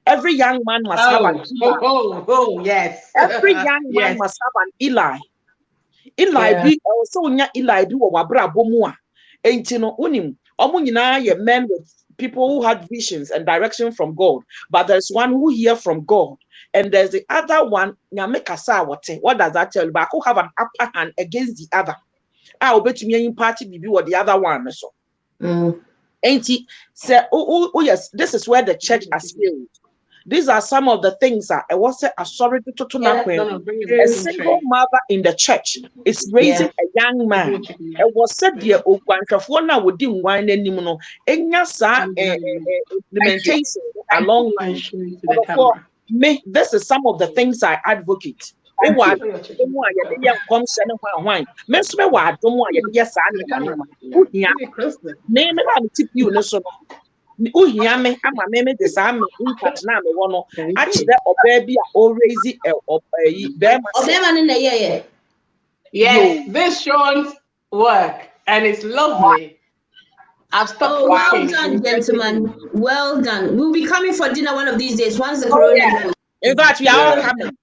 Every young man must have an Eli. Yes. Every young man must have an Eli. Eli be also Eli do wabra bomua. Ain't no unim. Omunyina men with people who had visions and direction from God, but there's one who hear from God, and there's the other one. What does that tell you? But who have an upper hand against the other? I'll bet me in party be what the other one so. Ain't it? Say, oh yes, this is where the church has failed. These are some of the things that I was sorry to a single mother in the church is raising a young man. It was said dear Okwanchafona would do wine anymore. Enyasa implementation along me. This is some of the things I advocate. Uhiyame ama meme de same impact na me wono achide oba bia o raise yes, this shows work and it's lovely. I've stopped well done, gentlemen. Well done. We'll be coming for dinner one of these days once the corona goes. In fact, we are all coming.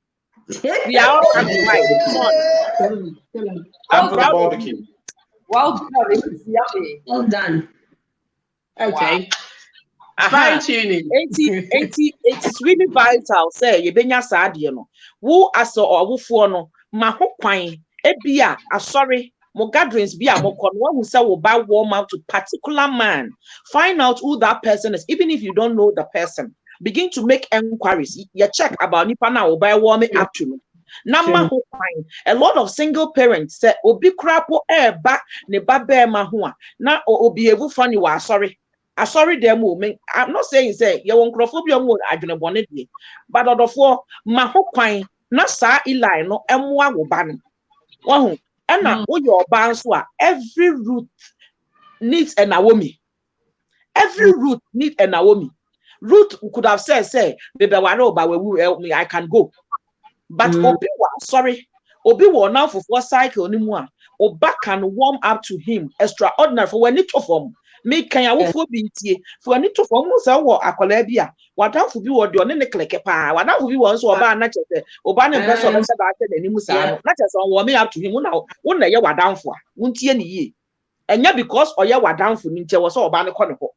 We are all coming, right? I'm proud of you. Well done. Well done. Okay. Fine tuning. It's really vital. Say you benya saadi no. Wo aso or wo no ma ho kwan ebia sorry mo gatherings bia mo kon wo say wo ba warm out to particular man. Find out who that person is, even if you don't know the person. Begin to make inquiries. You check about nipa na wo ba warming up to. Nama ho kwan. A lot of single parents say obi krapo ba ne ba be ma ho a na obi evu funny wa sorry. Sorry, them women. I'm not saying say you won't crophobia more adwene bone die, but odofo ma ho kwan na sa Eli no emwa wo ba no. Wahu na wo your ban so a every root needs a Naomi. Every root needs a Naomi. Ruth could have said, say, baby, we help me, I can go. But Obi wa sorry, Obi wa now for cycle ni mu a Oba can warm up to him extraordinary for when it of me kan ya wo fo bi ntie for ni to for mo say wo akola bia wadanfo bi wo de one ne kleke pa wadanfo bi wo so oba na chete oba ne person be say ba che na nimu sa no na chese on warm up to him na ye wadanfo a wontie ne yi enya because oye wadanfo ni ntie wo so oba ne ko ne ho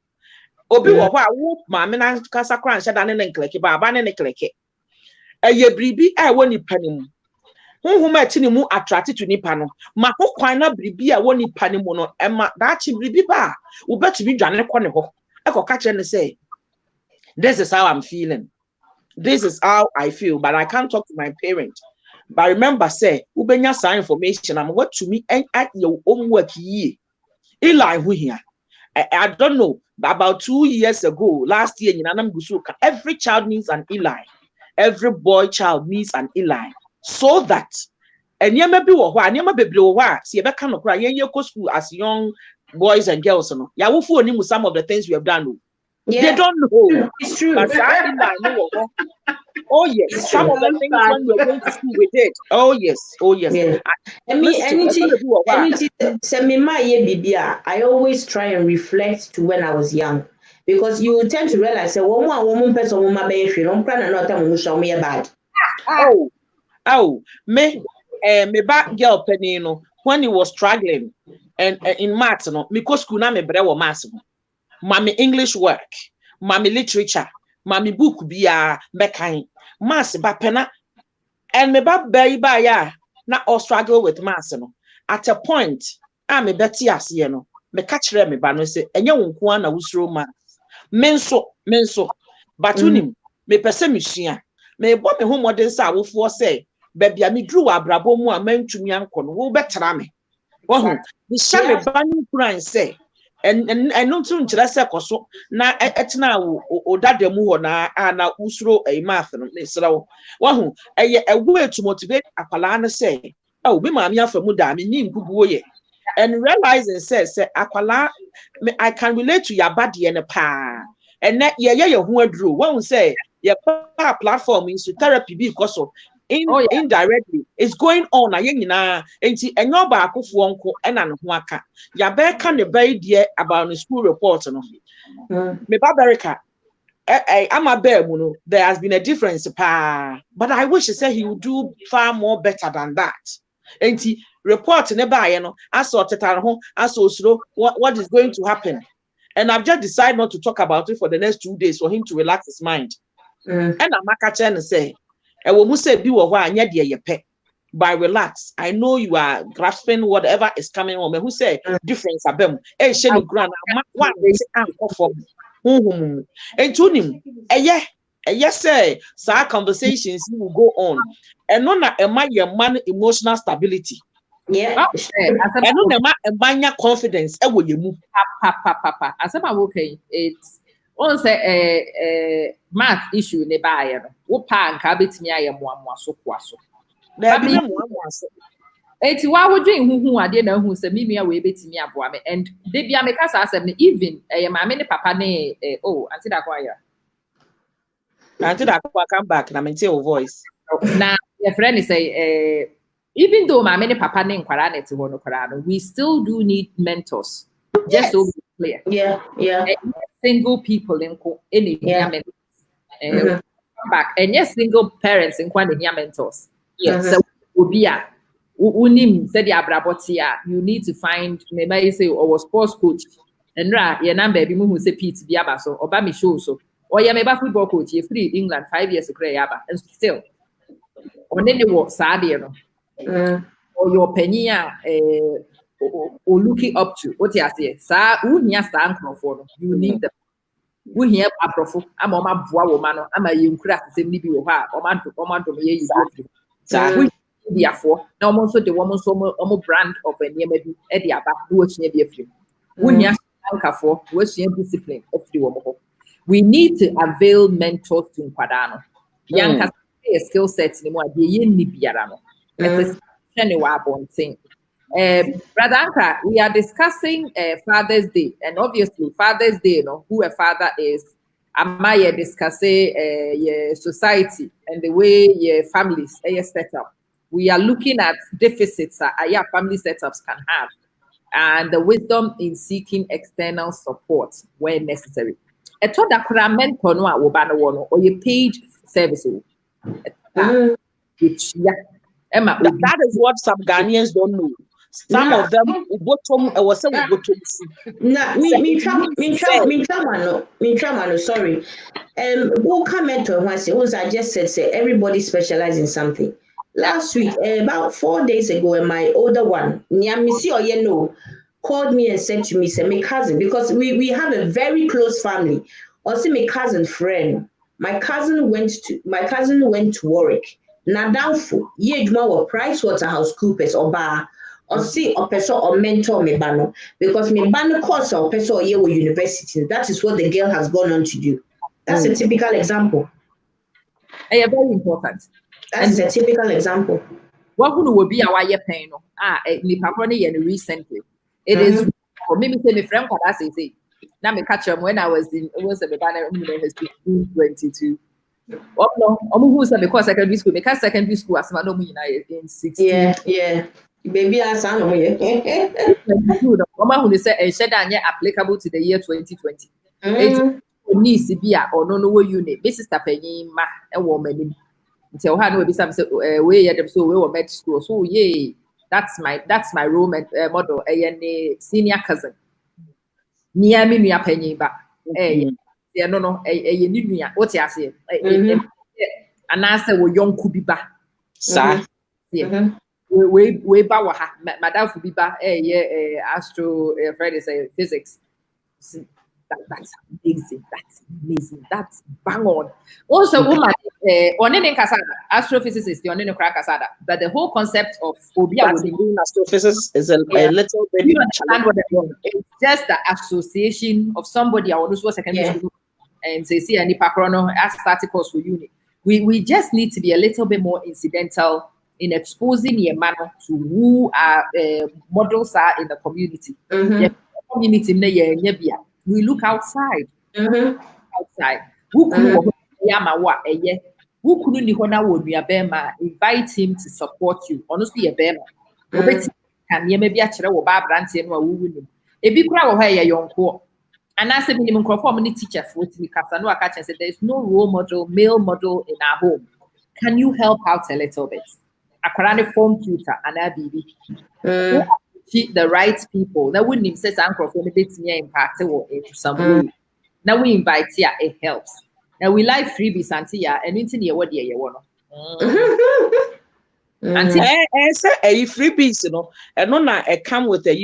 obi wo ho a wo ma me na kasa kran hye da ne kleke ba ba ne kleke eye bribi a wo ni panimu Huma tini mu attracted to nipa no ma ho kwan na bribi a woni pa ne mu no ema da chi bribi ba wo betu bi dwane ko ne ho e ko ka kire ne say this is how I'm feeling, this is how I feel, but I can't talk to my parent. But remember say wo benya sa information am what to me at your own work ye Eli hu here. I don't know, about 2 years ago last year nyinanam gusuka every child needs an Eli, every boy child needs an Eli. So that and you may be what you may be blue see a kind of cry you go school as young boys and girls no ya will phone him with some of the things we have done. They don't know. It's true. But oh yes, some of the things when we were going to school we did. Oh yes. Yeah. I always try and reflect to when I was young. Because you tend to realize that one person bad. Oh, me back girl penino when he was struggling and in maths no me go school na me bre wo maths mami English work mami literature mami book bia mekan maths ba pena and me ba ya na all struggle with maths no at a point me beti ase no me ka kire me ba no say enye wonko na wusuro maths menso but unim me pese me hia me bo me ho modern sa wofo say baby a me dru abrabo mu a mantumi anko no wo betara me wo the shame banu kran say and no tun nkira se koso na etena wo dada mu ho na usuro math no me sra wo eye ewo to motivate akwala na say be ma me afa mu da me ni nkubuo ye and realizing say akwala I can relate to your body and pa and that ye ho adru wo say your platform is therapy because of indirectly it's going on ayina enti enyo ba akofo nko ena ne ho aka ya be ka ne very dear about the school report no me baberica I'm a bear mu no there has been a difference but I wish he said he would do far more better than that Enti report ne ba no aso tetare ho aso osuro what is going to happen. And I've just decided not to talk about it for the next 2 days for him to relax his mind. And I'm a say, I will say be wa anya de ye pe. By relax, I know you are grasping whatever is coming on. Who say difference abem? Eh, shenu grand one for and tuning. Yes, say, so conversations will go on. And none a man emotional stability. Yeah. I know a man confidence. Papa. As I'm okay, it's on say math issue ne buyer. Whopa and cabit me I am one more so. It's why we're doing who I didn't know who said me away bit me up woman and they be a make us even my many papa ne until that choir. Until I come back and I'm in your voice. Now your friend is say even though my many papa name Kwarane to one we still do need mentors. Just so clear. Yeah. Single people in any back and yes, single parents in quite mentors. Yes, so Obia unim said abrabotia. You need to find maybe you say or sports coach and your number be who say Pete Biabaso or Bami show so or ya maybe football coach you free England 5 years to create and still or then you work sad or your penny or looking up to what you say sir you need them. We hear Aprofo, I'm on my boa woman, I'm a young craft, same be or man to me. So, therefore, now also the woman so brand of a near maybe Eddie Abba, which near be a few. We hear anchor for which discipline of the woman. We need to avail mentors to Padano. Young skill sets in what the yin Nibiarano. It's a born thing. Brother Anka, we are discussing Father's Day, and obviously Father's Day, who a father is. Amaya discussing your society and the way your families are set up. We are looking at deficits that your family setups can have, and the wisdom in seeking external support where necessary. I thought that could have meant or your paid service. Which Emma, that is what some Ghanaians don't know. Some of them bottom I was saying bottom. Sorry. Who comment on what I just said everybody specializes in something. Last week, about 4 days ago, my older one, Nyamisi Oyeno, called me and said to me, say, my cousin, because we have a very close family. Or say my cousin friend. My cousin went to Warwick. Nadamfo, ye juma wa PricewaterhouseCoopers or bar. Or see or person or mentor me bano because me bano course or person or year university. That is what the girl has gone on to do. That's a typical example. Very important. That's a typical example. What will be our year pain? Recently. It is for me say my friend what I say. Now me catch him when I was in university 22. Who's because secondary school, because secondary school as man in 16. Yeah. Baby, I sound who say and said applicable to the year 2020. It's needs to be or no unit. This is the ma a woman. Until how no be some way at so we were med school. So yay, that's my role model. A senior cousin. Near me near penny back. No, a new what you say. And answer we young Kubiba. Sir. We power madam Fubiba, astro Friday say physics. That's amazing. That's bang on. Also, woman, on any casada, astrophysicist, the only crack casada, but the whole concept of Obia doing astrophysicist is a little bit. You understand what I mean? It's just the association of somebody I was secondary school and say, see, any patrono as articles for uni. We just need to be a little bit more incidental in exposing your manner to who our models are in the community. We look outside. Outside. Who could invite him to support you? Honestly, a bema. Can you maybe actually or Barbara and woo? A big crowd of young poor. And I said, minimum conformity teacher for me, Casanova catch and said, there's no role model, male model in our home. Can you help out a little bit? akwara form tutor anaa bibi. The right people. That wouldn't even say uncle for the bit impact in some way. Now we invite here, it helps. Now we like freebies until and into the what you want. And say a freebies, and no na come with a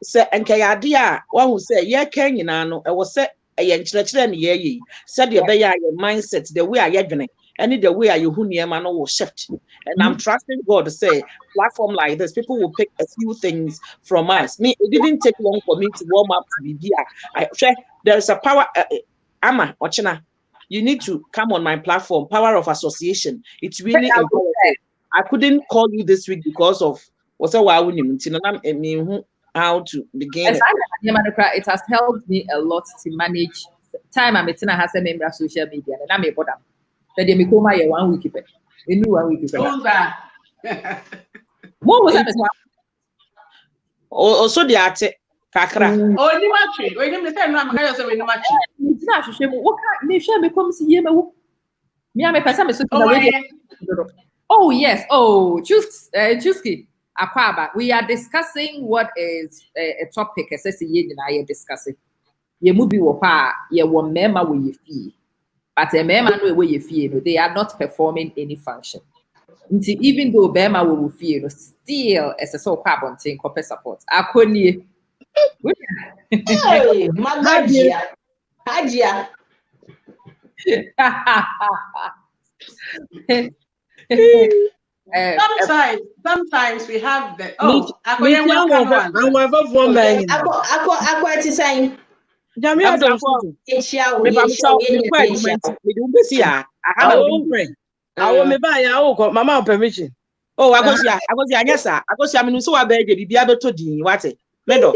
say and idea one who say yeah can I was say a young children ye said your mindset the way I yagane. And the way you man will shift. And I'm trusting God to say platform like this, people will pick a few things from us. Me, it didn't take long for me to warm up to be here. There's a power Ama Ochina. You need to come on my platform, Power of Association. It's really important. I couldn't call you this week because of what's how to begin. It has helped me a lot to manage time. I'm has a member of social media and I'm a bottom. That they call my 1 week. A new 1 week. What was that? Also, the art kakra. Oh, ni match. Wait, let me say, no, I'm going to say, no match. What can me share becomes here? Me, I'm a person. Oh, yes. Oh, Chuski, Akwaba. We are discussing what is a topic. As I say, you and I are discussing. You movie wapa, you will member with your fee. But a member where you feel they are not performing any function. Even though Bema will feel still as a so carbon thing copper support. I couldn't. Hey, Hajia. Sometimes we have the mama permission. Oh, I go see Anyasa. I go see I so I beg you be able to do what it. Medo.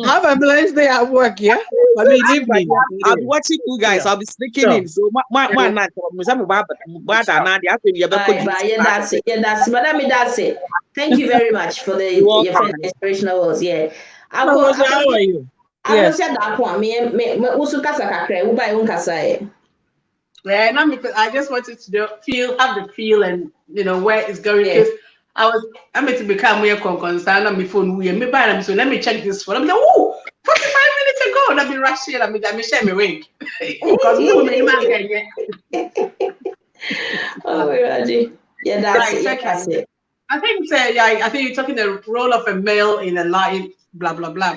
Have a blessed day at work, yeah? I mean, evening. I'll be watching you guys. I'll be sneaking in. So, my night, that's it. Thank you very much for your inspirational words. Yeah. How are you? I was at that point. Me, Usukasa Kakre, Uba Unkasa. Yeah, not because I just wanted to have the feel and where it's going. Because I'm meant to become more concerned on my phone. So let me check this phone. I'm like, oh, 45 minutes ago. Let me rush here. Let me share my wing. Oh, Raji. Yeah, that's it. I think you're talking the role of a male in a life, blah blah blah.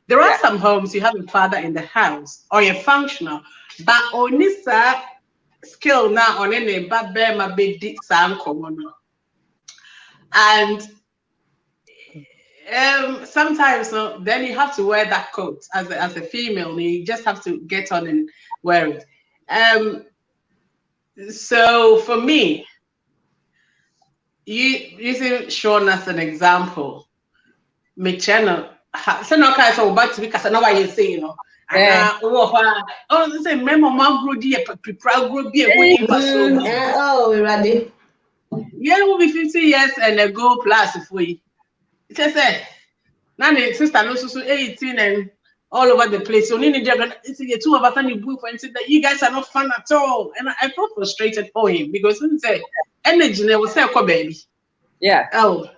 There are some homes you have a father in the house or a functional, but onisa skill now on any babema bedi sam common. And sometimes then you have to wear that coat as a female. You just have to get on and wear it. So for me, using Sean as an example, my channel. So no kind of about to because I know what you say, oh, say memo man grow dear, prepare grow be waiting for so. Oh, we're ready. Yeah, will be 50 years and a go plus if we. It says, now the sister also 18 and all over the place. So it's the two of us and you book and said that you guys are not fun at all. And I felt frustrated for him because he said energy never say baby. Yeah. Oh,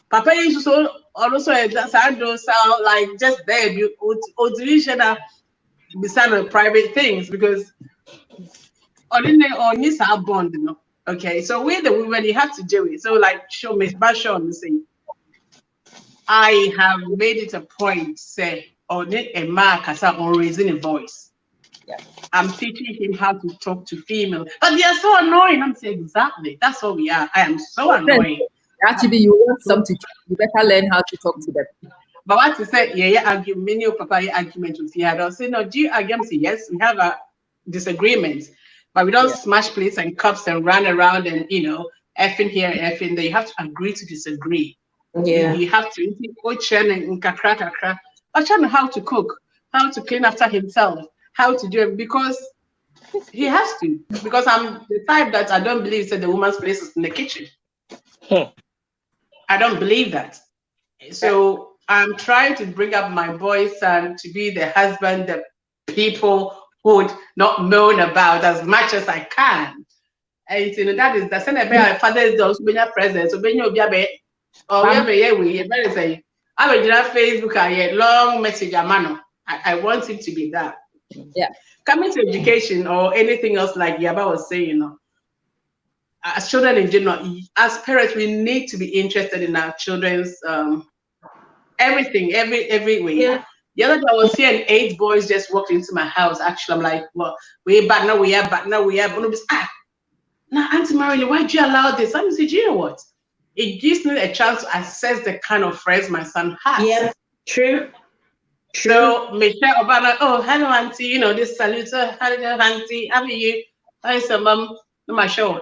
Papa used to also sound like just there you beside private things because on this our bond, Okay, so we're the women you have to do it. So like show Miss Bashon say, I have made it a point say on it a mark as on raising a voice. Yeah. I'm teaching him how to talk to female, but they are so annoying. I'm saying exactly that's what we are. I am so annoying. Actually, you want something, you better learn how to talk to them. But what you say, argument, many of Papa argument with you. I don't say no. Do you argue? Say yes. We have a disagreement, but we don't smash plates and cups and run around and effing here, effing there. You have to agree to disagree. Yeah. You have to how to cook, how to clean after himself, how to do it because he has to. Because I'm the type that I don't believe that the woman's place is in the kitchen. I don't believe that. So I'm trying to bring up my boy son to be the husband that people would not moan about as much as I can. And you know, that is the same about Father's Day, so many presents, so many of your bed, or we have a year we very say, I will just Facebook, I long message, I want it to be that. Yeah. Coming to education or anything else like Yaba was saying, you know, as children in general, as parents, we need to be interested in our children's everything, every way. Yeah. The other day I was here and 8 boys just walked into my house. Actually, I'm like, well, we're back now, we are back now, we are. Now, Auntie Marilyn, why did you allow this? I said, you know what? It gives me a chance to assess the kind of friends my son has. Yeah, true. So, Michelle Obama, oh, hello, Auntie, you know, this salute, hello, Auntie, how are you? I said, Mom, no, my show.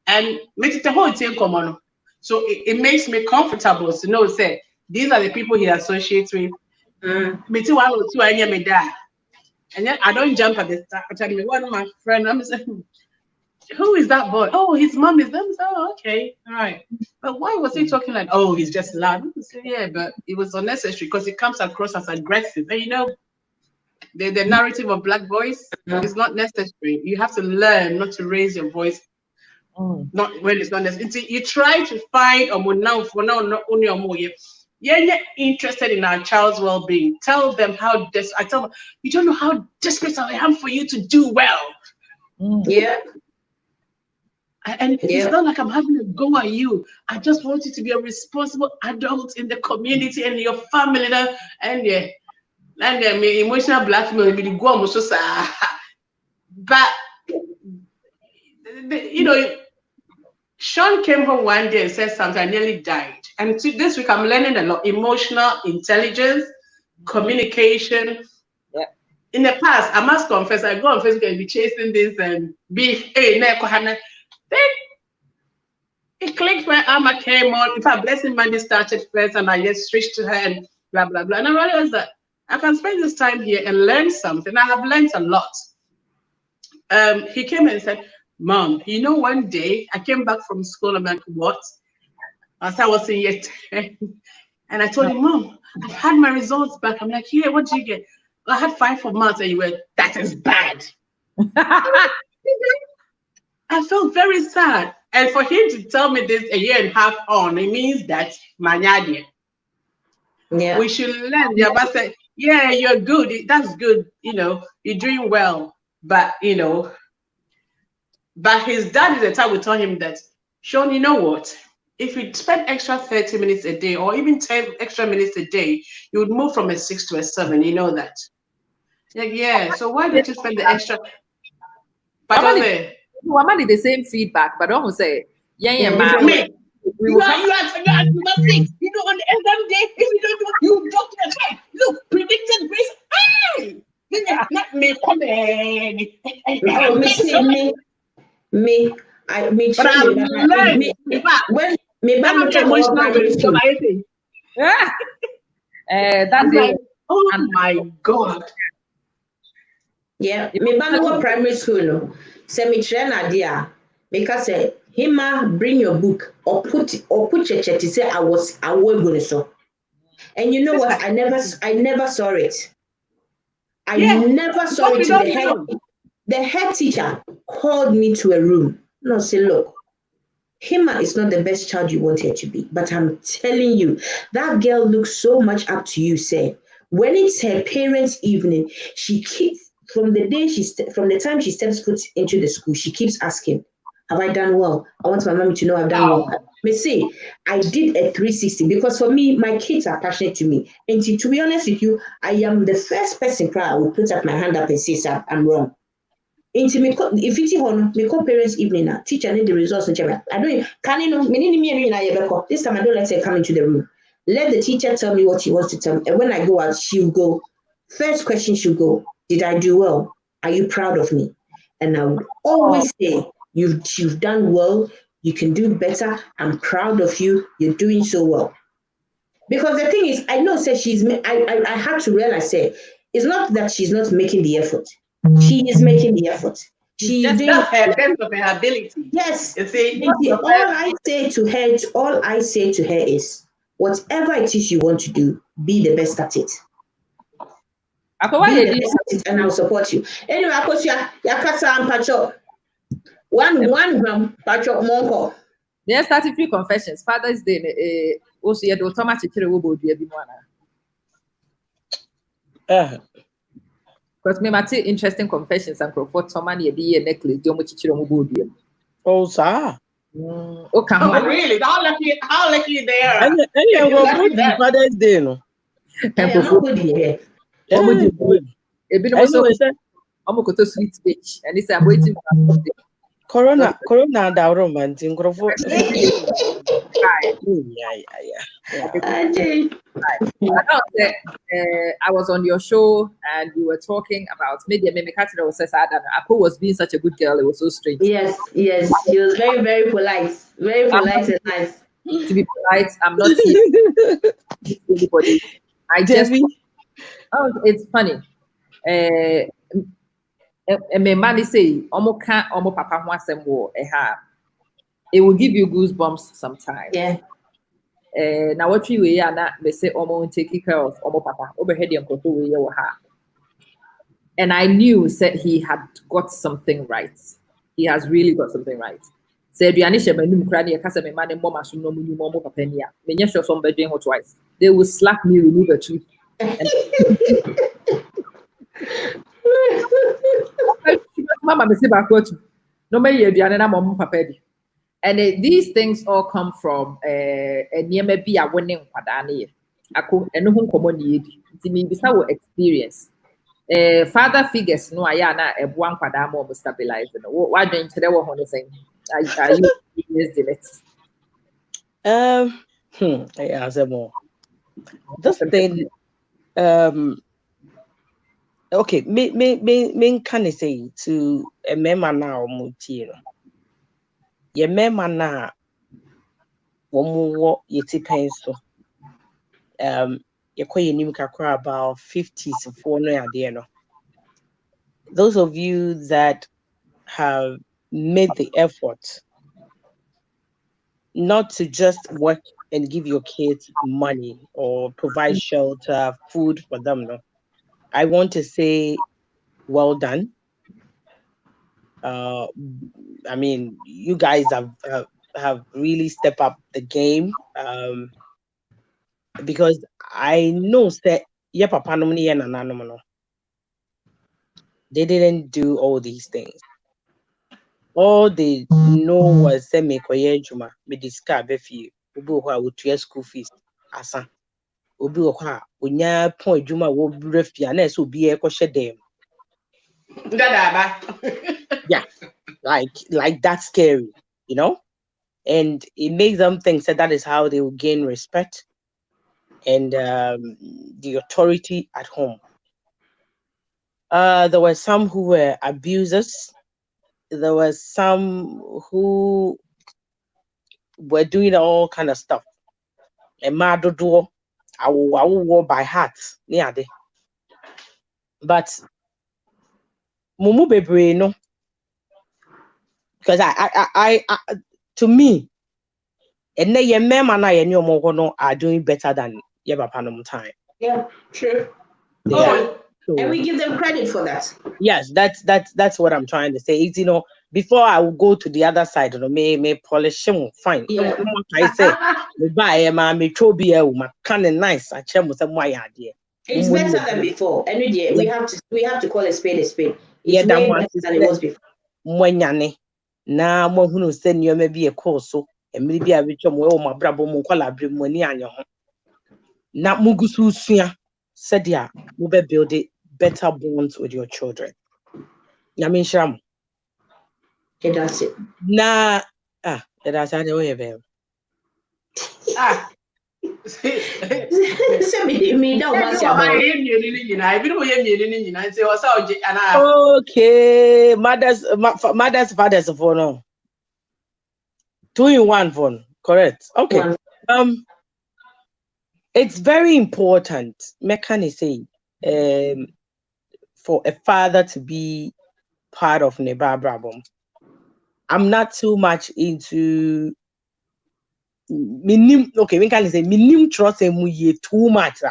And make it the whole thing come on. So, it makes me comfortable to know, say, these are the people he associates with. Me too, 1 or 2, I me die. And then I don't jump at the start. I tell me, one of my friends, I'm saying, who is that boy? Oh, his mom is them. Oh, okay, all right. But why was he talking like, oh, he's just loud? Say, yeah, but it was unnecessary because it comes across as aggressive. And you know, the narrative of Black boys is not necessary. You have to learn not to raise your voice. Not when it's not necessary. You try to find you're interested in our child's well-being. Tell them how I tell them, you don't know how desperate I am for you to do well. Yeah. And it's not like I'm having a go at you. I just want you to be a responsible adult in the community and your family. And emotional blackmail will be the go. But you know, Sean came home one day and said something. I nearly died. And this week I'm learning a lot: emotional intelligence, communication. Yeah. In the past, I must confess, I go on Facebook and be chasing this and beef. Then it clicked, my armor came on. In fact, Blessing Monday started first, and I just switched to her and blah blah blah. And I realized that I can spend this time here and learn something. I have learned a lot. He came and said, Mom, you know, one day I came back from school. I'm like, what? As I was in year 10, and I told him, Mom, I've had my results back. I'm like, yeah, what did you get? I had 5 for maths, and you were, that is bad. I felt very sad. And for him to tell me this a year and a half on, it means that we should learn. Yaba said, yeah, you're good. That's good. You know, you're doing well. But, you know, but his dad is the time we told him that, Sean, you know what? If you spend extra 30 minutes a day or even 10 extra minutes a day, you would move from a 6 to a 7. You know that. Like, yeah, so why don't you spend the extra? But I'm the same feedback, but don't say, yeah, man. You know, on the exam day, if you don't do it, you drop to the side. Look, predicted grace. Hey! Not me, come in. Oh my God. Yeah, me back primary school, no. Say me train idea because Hima bring your book or put your chat to say I was going so. And you know what? I never saw it. I never saw it. The head teacher called me to a room. No, say, look, Hima is not the best child you want her to be, but I'm telling you, that girl looks so much up to you. Say, when it's her parents' evening, she keeps from the time she steps foot into the school, she keeps asking, have I done well? I want my mommy to know I've done well. Me say, I did a 360 because for me, my kids are passionate to me. And to be honest with you, I am the first person I will put up my hand up and say, I'm wrong. If it's on me call parents' evening now, teacher need the results. I don't can you know this time I don't let her come into the room. Let the teacher tell me what she wants to tell me. And when I go out, she'll go. First question she'll go, did I do well? Are you proud of me? And I would always say, you've done well, you can do better, I'm proud of you, you're doing so well. Because the thing is, I know I had to realize it's not that she's not making the effort. She is making the effort. She is doing her best of her ability. Yes. You see, all I say to her is, whatever it is you want to do, be the best at it. And I'll support you. Anyway, One gram, Patrick Monko. There's 33 confessions. Father's Day, also, you do automatic would be a because me might interesting confessions and for somebody a necklace, do much chichiromo. Oh, sir. Okay. Oh, really? How lucky they are. And you go put the Father's Day, no? I'm going to sweet speech, and it's I'm waiting for Corona da room in Grofo. I was on your show and we were talking about maybe was says Apple was being such a good girl, it was so strange. Yes, she was very, very polite. Very polite and nice. To be polite, I'm not here. Anybody. It's funny. My man say, papa it will give you goosebumps sometimes. Yeah. Now what we are not they say taking care of papa overhead and I knew that he had got something right. He has really got something right. Said twice. They will slap me, remove a tooth. Mama, and these things all come from a winning experience. Father figures no ayana a one quadamo stabilize. Why don't you know what saying? Are you Yeah, more. This thing, okay, me can say to a member now, Mutino. Ye member now, one more yeti pencil. You call your name about 50s for no idea. Those of you that have made the effort not to just work and give your kids money or provide shelter, food for them, no, I want to say, well done. I mean, you guys have really stepped up the game. Because I know that they didn't do all these things. All they know was say me koye juma me discard be fi obi wo ha wo tua school fees asa obi wo ha onya point juma wo brefia na so obi e ko hye dem. Yeah, like that's scary, you know, and it makes them think that is how they will gain respect and the authority at home. There were some who were abusers. There were some who were doing all kind of stuff. And I will war by heart. But Mumu Bebre, no, because I to me, and your mem and I and your mono are doing better than your papanum time. Yeah, true. And we give them credit for that. Yes, that's what I'm trying to say. It's, you know, before I will go to the other side, you know, may polish him fine. Yeah. I say, buy me trobia, my kind of nice. I check with some idea. It's better than before. And we have to call a spade a spade. It's way better than it was before. Mwanyane na mo hunu se nneoma bi course so emiri bi a betwam we o mabrabo mo kwala abre mo ni anya ho na mugusu sua said ya mo be build better bonds with your children. Nyame nhram. That's it. Na that's how they way be. Okay, mothers, fathers for no. 2-in-1 phone, correct? Okay. It's very important, mechanically, for a father to be part of Neba Brabum. I'm not too much into minim. Okay, we can say minim trust emu ye too much.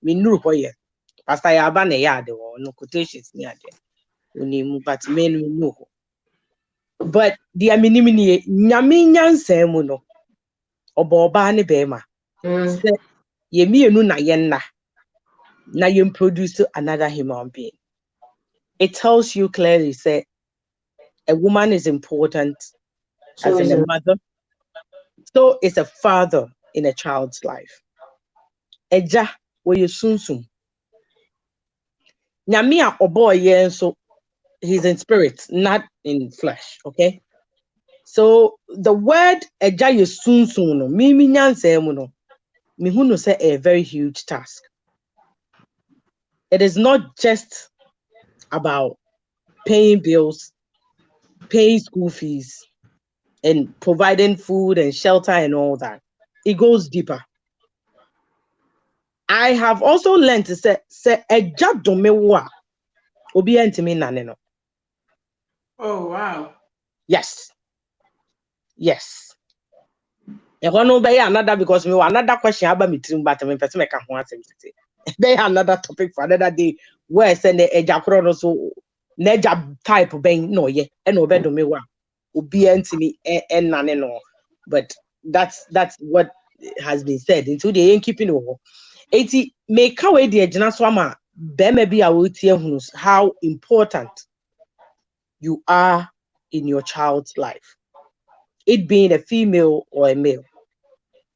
Minuru boye. Pastor Yabane yade or no quotations near there. Unimu but men know. But the aminimini nyame nyansem mu no oba ne bema say ye mienu na yenna na you produce another human being. It tells you clearly say a woman is important as in a mother. So is a father in a child's life. Eja wo ye sunsum. Nyame a obo ye so he's in spirit, not in flesh, okay? So the word eja ye sunsum no mimi nyansem no me hu no say a very huge task. It is not just about paying bills, paying school fees, and providing food and shelter and all that. It goes deeper. I have also learned to say eja domewa obi entimi nane no. Oh wow. Yes. Another because me another question about me trim but me person make ho asem tete. Be another topic for another day where say the eja kro no so neja type ben no ye e no be domewa obi entimi nane no. But that's what has been said until they ain't keeping over. 80 make away the ejina so ama be maybe I will tie hunus how important you are in your child's life, it being a female or a male.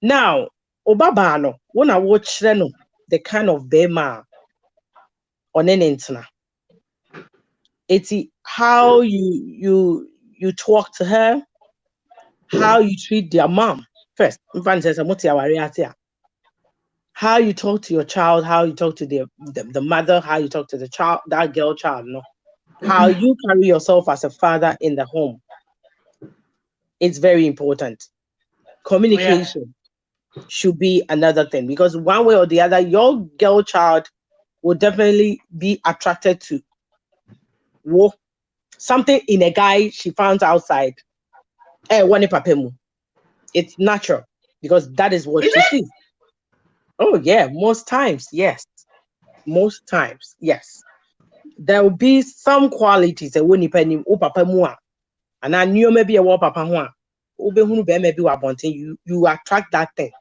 Now obaba no wanna watch no the kind of bema on an internet. It's how you talk to her, how you treat their mom first. How you talk to your child, how you talk to the mother, how you talk to the child, that girl child, no. How you carry yourself as a father in the home. It's very important. Communication should be another thing because one way or the other, your girl child will definitely be attracted to something in a guy she found outside. It's natural because that is what she sees. Oh yeah, most times, yes. Most times, yes. There will be some qualities that when you papa mua and I knew maybe a war papa hua you attract that thing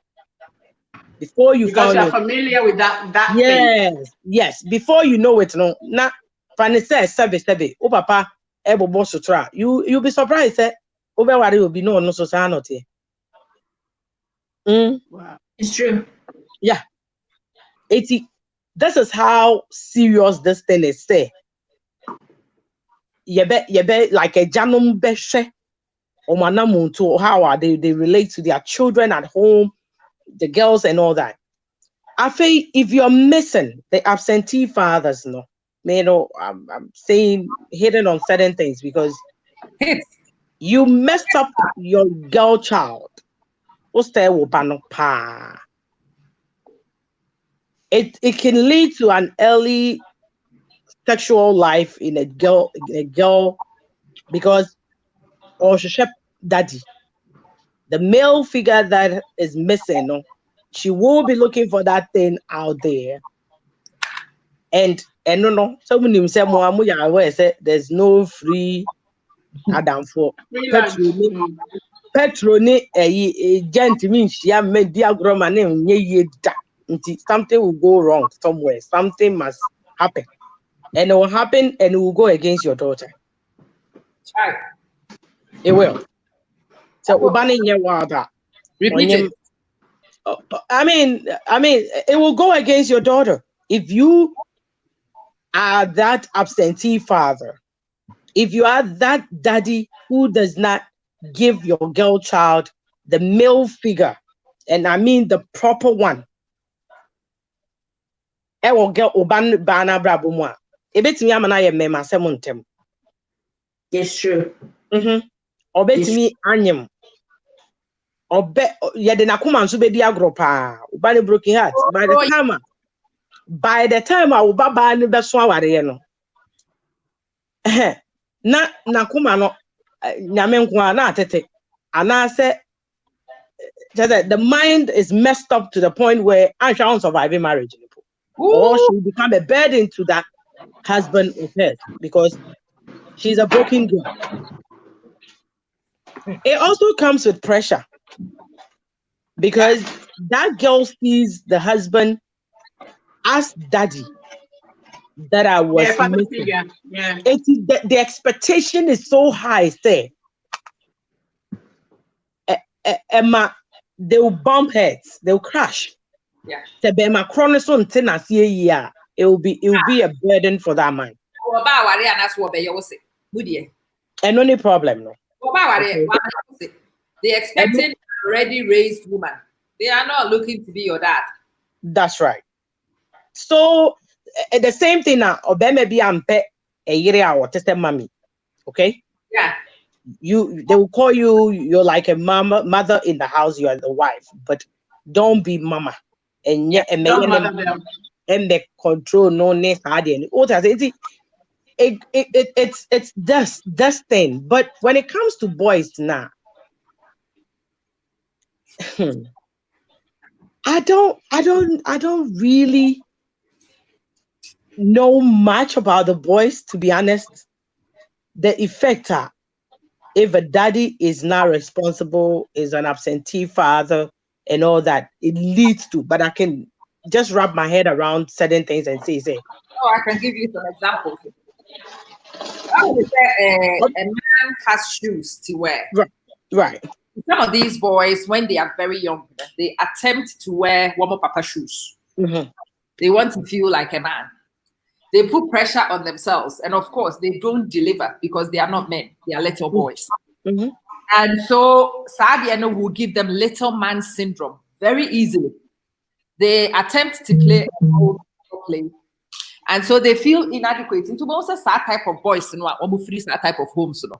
before you because found you're it. familiar with that thing. Yes. Before you know it, no. Na Fanny says, "Sebe, oh papa, ebo boss sutra." You'll be surprised. Over what it will be no society. Wow. It's true. Yeah. This is how serious this thing is. Say, you bet like a janum beshe or manamuntu. How are they relate to their children at home, the girls and all that. I feel if you're missing the absentee fathers, no, I'm saying hitting on certain things because you messed up your girl child. It can lead to an early sexual life in a girl because or daddy, the male figure that is missing, no, she will be looking for that thing out there. And no, someone himself aware said there's no free Adam for petroni gent means something will go wrong somewhere. Something must happen. And it will happen and it will go against your daughter. Right. It will. So Ubani Nyawada. Repeat it. I mean, it will go against your daughter. If you are that absentee father, if you are that daddy who does not give your girl child the male figure, and I mean the proper one, I will get Oban Bana Brabumwa. Ebetimi amana ye mema semuntem. It's true. Obetimi anyem. Yede nakuma nso bedi agropa. Ubani broken heart. By the time I will baba ni beso aware no. Na nakuma no nyame nko na atete. Ana say the mind is messed up to the point where I shall survive marriage. Or she will become a burden to that husband of hers because she's a broken girl. It also comes with pressure because that girl sees the husband as daddy that I was missing. Yeah. It is the expectation is so high, say. Emma, they will bump heads, they'll crash. Yeah. It will be a burden for that man. And only problem, no. Okay. They expecting already raised woman. They are not looking to be your dad. That's right. So the same thing now, obey be ampe a year or test mommy. Okay? Yeah. They will call you, you're like a mother in the house, you are the wife, but don't be mama. And yet and the control no next hard and it's this thing. But when it comes to boys now, I don't really know much about the boys, to be honest. The effect if a daddy is not responsible, is an absentee father, and all that, it leads to. But I can just wrap my head around certain things and say. Oh, I can give you some examples. I would say a man has shoes to wear. Right. Some of these boys, when they are very young, they attempt to wear Womo Papa shoes. Mm-hmm. They want to feel like a man. They put pressure on themselves. And of course, they don't deliver because they are not men. They are little boys. Mm-hmm. And so Sabiano will give them little man syndrome very easily. They attempt to play a role play. And so they feel inadequate. Into most of that type of boys, you know, free that type of homes, you know.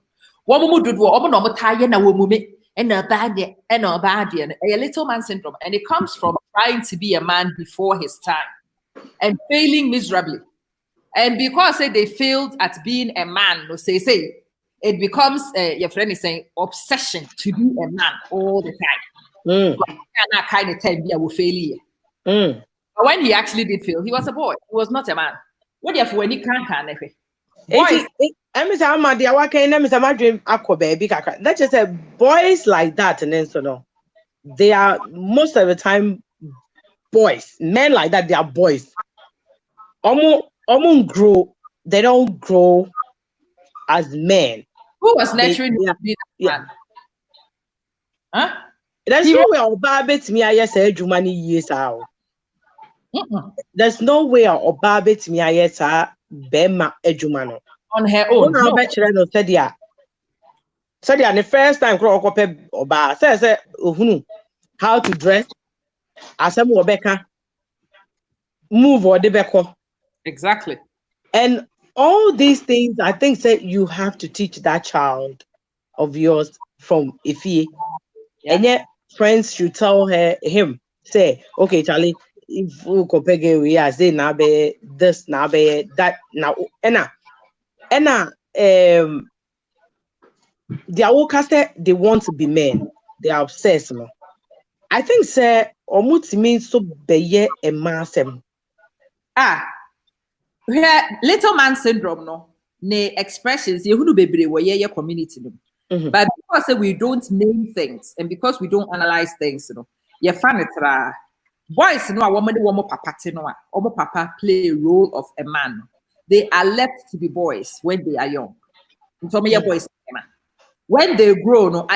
And a little man syndrome. And it comes from trying to be a man before his time and failing miserably. And because they failed at being a man, it becomes, your friend is saying, obsession to be a man all the time. That kind of time I will fail. But when he actually did fail, he was a boy. He was not a man. What if when he can't boys, that's just a boys like that, and then so no, they are most of the time boys. Men like that, they are boys. Grow. They don't grow as men. Who was naturally man? Huh? There's no way Oba betimi ayesa adwuma ni yie saa. There's no way Oba betimi ayesa bema adwuma no on her own. No no said the first time crow okope Oba say ohunu how to dress asem obeka move or debeko. Exactly. And all these things, I think that you have to teach that child of yours from Ify. Yeah. And yet friends should tell him, say, okay, Charlie, if you compare we are say now be this now be that now they are they want to be men. They are obsessed. No? I think say omuti means so be a massem. Little man syndrome, no, ne expressions, you who be your community. But because we don't name things and because we don't analyze things, you know, you find it boys, no, woman, papa, no, papa play a role of a man. They are left to be boys when they are young. So me boys, when they grow, no,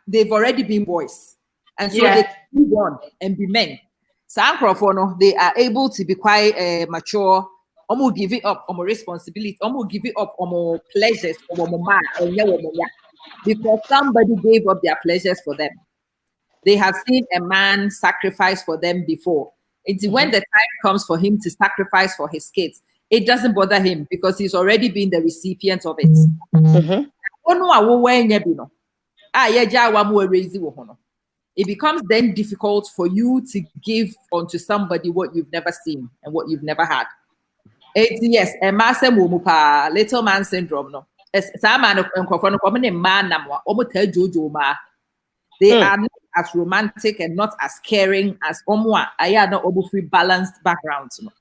they've already been boys, and so they move on and be men. Some no, they are able to be quite mature. Almost give it up on my responsibility, almost give it up on my pleasures, because somebody gave up their pleasures for them. They have seen a man sacrifice for them before. It's when the time comes for him to sacrifice for his kids, it doesn't bother him because he's already been the recipient of it. It becomes then difficult for you to give onto somebody what you've never seen and what you've never had. Yes, a massive little man syndrome. No, they are not as romantic and not as caring as Omwa. I are not free balanced backgrounds. No,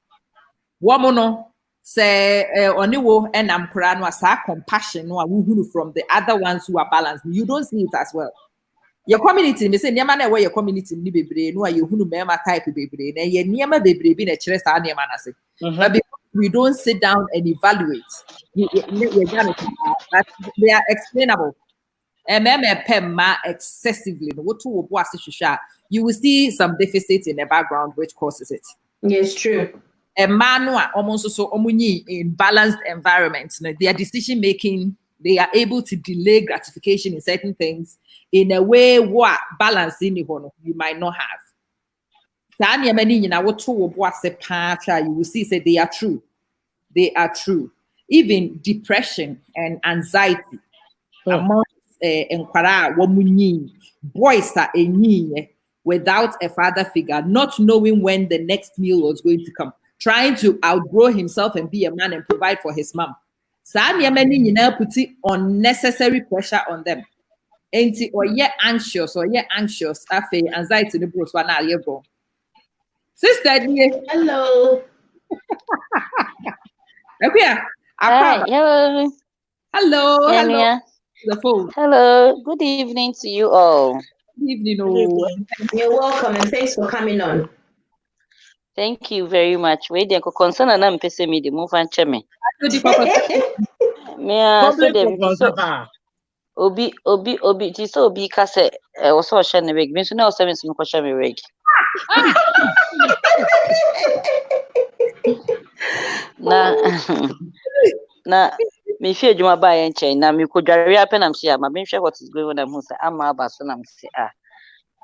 woman, say oniwo and amkura no asa compassion no we from the other ones who are balanced. You don't see it as well. Your community, me say niema na your community ni bebre no you hunu mema type bebre na ye niema bebre bi na kire sa niema na say. But because we don't sit down and evaluate, that they are explainable. Excessively, you will see some deficits in the background which causes it. Yes, true. A man almost so in balanced environments, their decision making, they are able to delay gratification in certain things in a way what balance in you might not have. You will see say they are true. They are true. Even depression and anxiety among boys are without a father figure, not knowing when the next meal was going to come, trying to outgrow himself and be a man and provide for his mom. Put unnecessary pressure on them. Or anxious, anxiety Sister, hello. Hi, hello. Hello. Hello. The phone. Hello. Good evening to you all. Good evening. You're welcome and thanks for coming on. Thank you very much. Wait, the concern and I'm pissing me the move and cheme. Obi. Just Obi kase. Was so shiny wig. Me so now 7 some shiny wig. Na me fear you buy and chain. Now me could dware up and I'm saying, my sure what is going on. I'm about so I'm say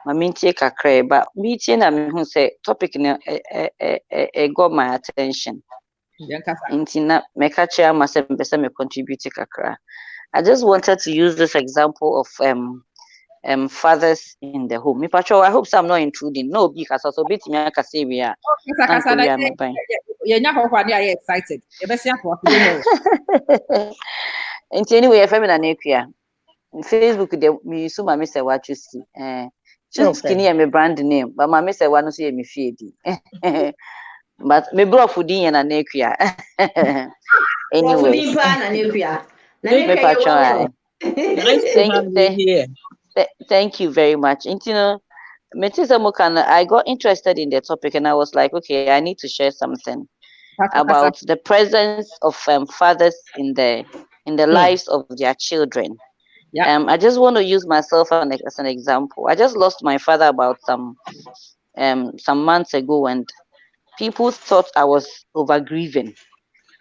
my mean take a cray, but meeting and who say topic got my attention. Intina make a chair myself me contribute a cry. I just wanted to use this example of fathers in the home. Me patrol, I hope I'm not intruding. No, because also bit me I can say we are. You're excited. And anyway, a feminine aquia. Facebook, me so my mister what you see. Just skinny and my brand name, but my mister one see me feedy. But me bro foodie and an aquia. Anyway, thank you very much. And you know, I got interested in the topic and I was like, okay, I need to share something about the presence of fathers in the lives of their children. I just want to use myself as an example. I just lost my father about some months ago, and people thought I was over grieving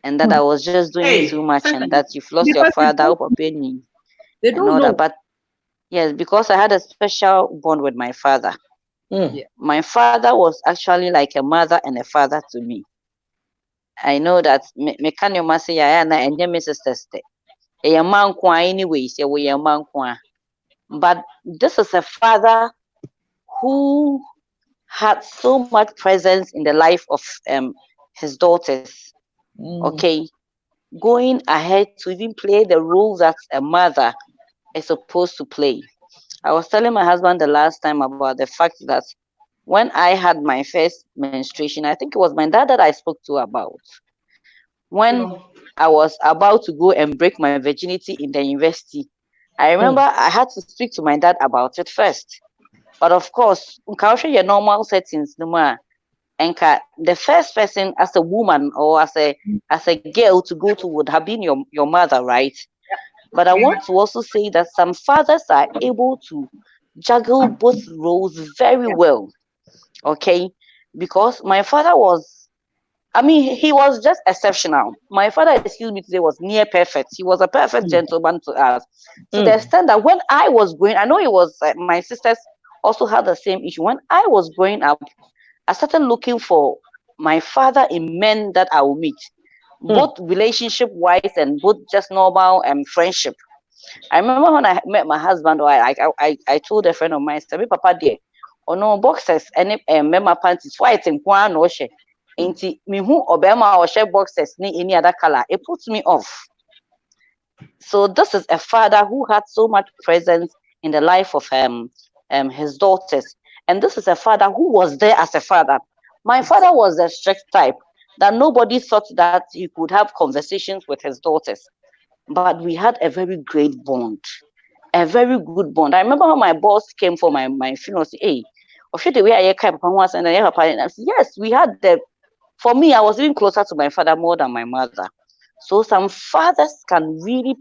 and that I was just doing too much and that you've lost your father and all that. But yes, because I had a special bond with my father. My father was actually like a mother and a father to me. I know that me can you say and Mrs. Teste. A man anyway, say we a man. But this is a father who had so much presence in the life of his daughters. Okay, going ahead to even play the role that a mother is supposed to play. I was telling my husband the last time about the fact that when I had my first menstruation, I think it was my dad that I spoke to about. When I was about to go and break my virginity in the university, I remember I had to speak to my dad about it first. But of course, in your normal settings, no more. And the first person as a woman or as a girl to go to would have been your mother, right? But I want to also say that some fathers are able to juggle both roles very well. Okay, because my father was, he was just exceptional. My father, excuse me today, was near perfect. He was a perfect gentleman to us. To the extent that when I was growing, I know it was my sisters also had the same issue. When I was growing up, I started looking for my father in men that I will meet, both relationship-wise and both just normal friendship. I remember when I met my husband, or I told a friend of mine, "Say, Papa, dear, or no boxers, any member panties, white and one or she, ain't me who Obama or share boxers ni any other color." It puts me off. So this is a father who had so much presence in the life of his daughters. And this is a father who was there as a father. My father was a strict type. that nobody thought that he could have conversations with his daughters. But we had a very great bond, a very good bond. I remember when my boss came for my funeral, say, hey, the way I papa was, and I said, yes, we had the. For me, I was even closer to my father more than my mother. So some fathers can really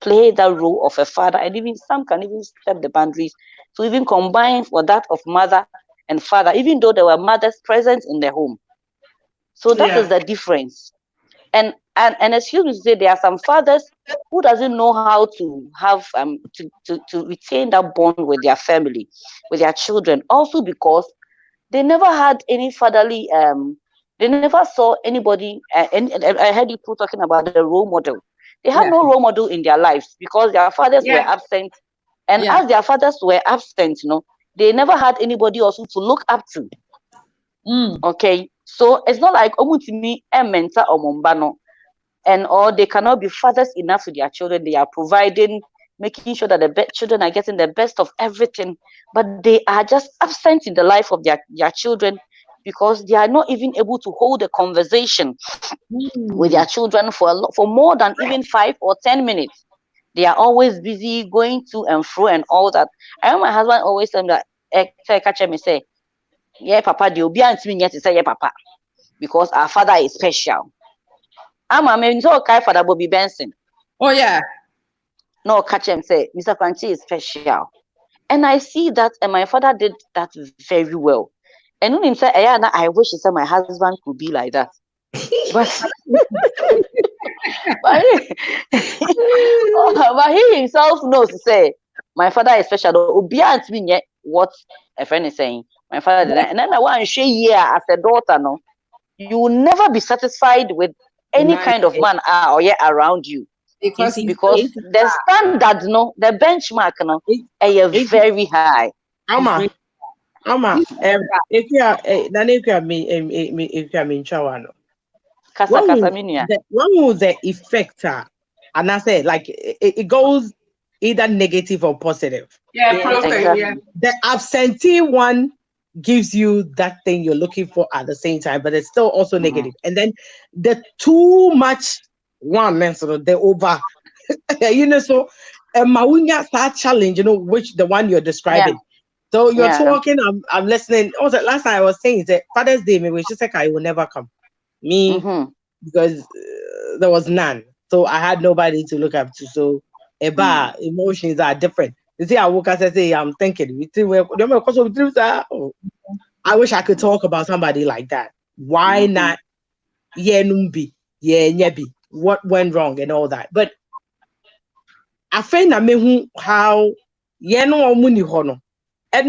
play that role of a father, and even some can even step the boundaries to even combine for that of mother and father, even though there were mothers present in the home. So that is the difference. And excuse me to say, there are some fathers who doesn't know how to have to retain that bond with their family, with their children, also because they never had any fatherly they never saw anybody. And I heard you two talking about the role model. They had no role model in their lives because their fathers were absent. And as their fathers were absent, they never had anybody also to look up to. Okay, so it's not like omutimi mentor or mombano, or they cannot be fathers enough to their children. They are providing, making sure that the children are getting the best of everything, but they are just absent in the life of their children because they are not even able to hold a conversation with their children for more than even 5 or 10 minutes. They are always busy going to and fro and all that. I know my husband always said that, say, yeah, papa, the obiant me to say, yeah, papa, because our father is special. I'm a so okay for Bobby Benson. Oh yeah. No, catch him say, Mr. Kwanchi is special. And I see that, and my father did that very well. And when he said, I wish he said my husband could be like that. But, but he himself knows to say, my father is special. Obiant me yet what a friend is saying. My father did that. And then I want to share as a daughter, no, you will never be satisfied with any kind of man around you. Because the standard, the benchmark, is very high. Ama, if you are the effect, and I say like it goes either negative or positive. Exactly. The absentee one gives you that thing you're looking for at the same time, but it's still also negative. And then the too much one, the over, so Mawunya start challenge, which the one you're describing. So you're talking, I'm listening. Also, last time I was saying that Father's Day, maybe she said I will never come. Me, because there was none. So I had nobody to look up to. So emotions are different. You see, I woke up and say, I'm thinking, I wish I could talk about somebody like that. Why not? Yeah, numbi, yeah, nyebi. What went wrong and all that. But I find how muni hono. I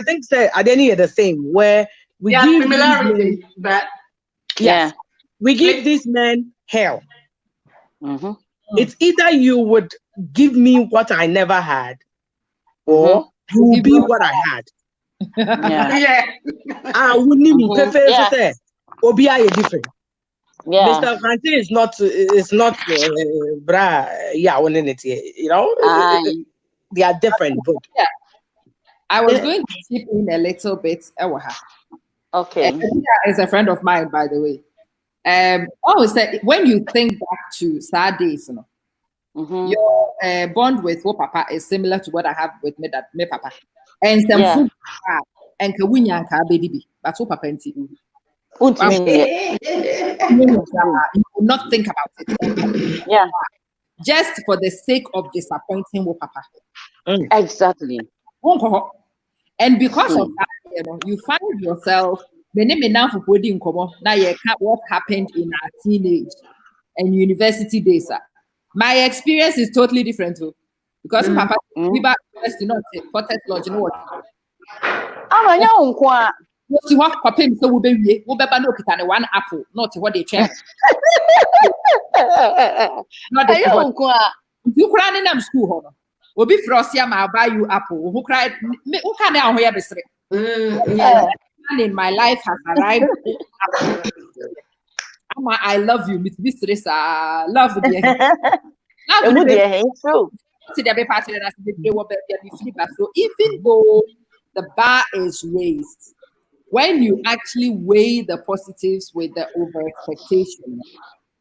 think say at any of the same where we give similarity, but we give these men hell. It's either you would give me what I never had, or you will be what I had. I wouldn't say Obia is different. Mr. Kwanchi is not they are different, but I was going to chip in a little bit. Okay. Is a friend of mine, by the way. Always said when you think back to sad days, your bond with what papa is similar to what I have with me papa. And some food and kawinya ka baby, but what papa and you will not think about it. Just for the sake of disappointing what papa. Exactly. And because of that, you find yourself what happened in our teenage and university days. My experience is totally different too. Because papa university not Portet Lodge, you know what? See what papa so will be no one apple, not what they change. Not you crying in school honor. Will be frosty, I'll buy you apple. Who cried? Who can now hear this? In my life has arrived. I love you, Miss Mistress. Love you. So even though the bar is raised, when you actually weigh the positives with the over expectation,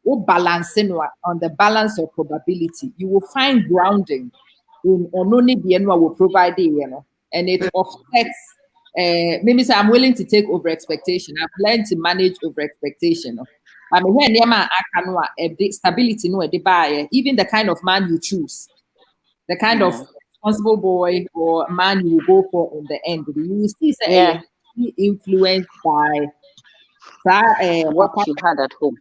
or balancing on the balance of probability, you will find grounding in only the will provide and it offsets. Maybe say I'm willing to take over expectation. I've learned to manage over expectation. I mean, when stability, even the kind of man you choose, the kind of responsible boy or man you go for in the end, you see, say, influenced by what you had at home.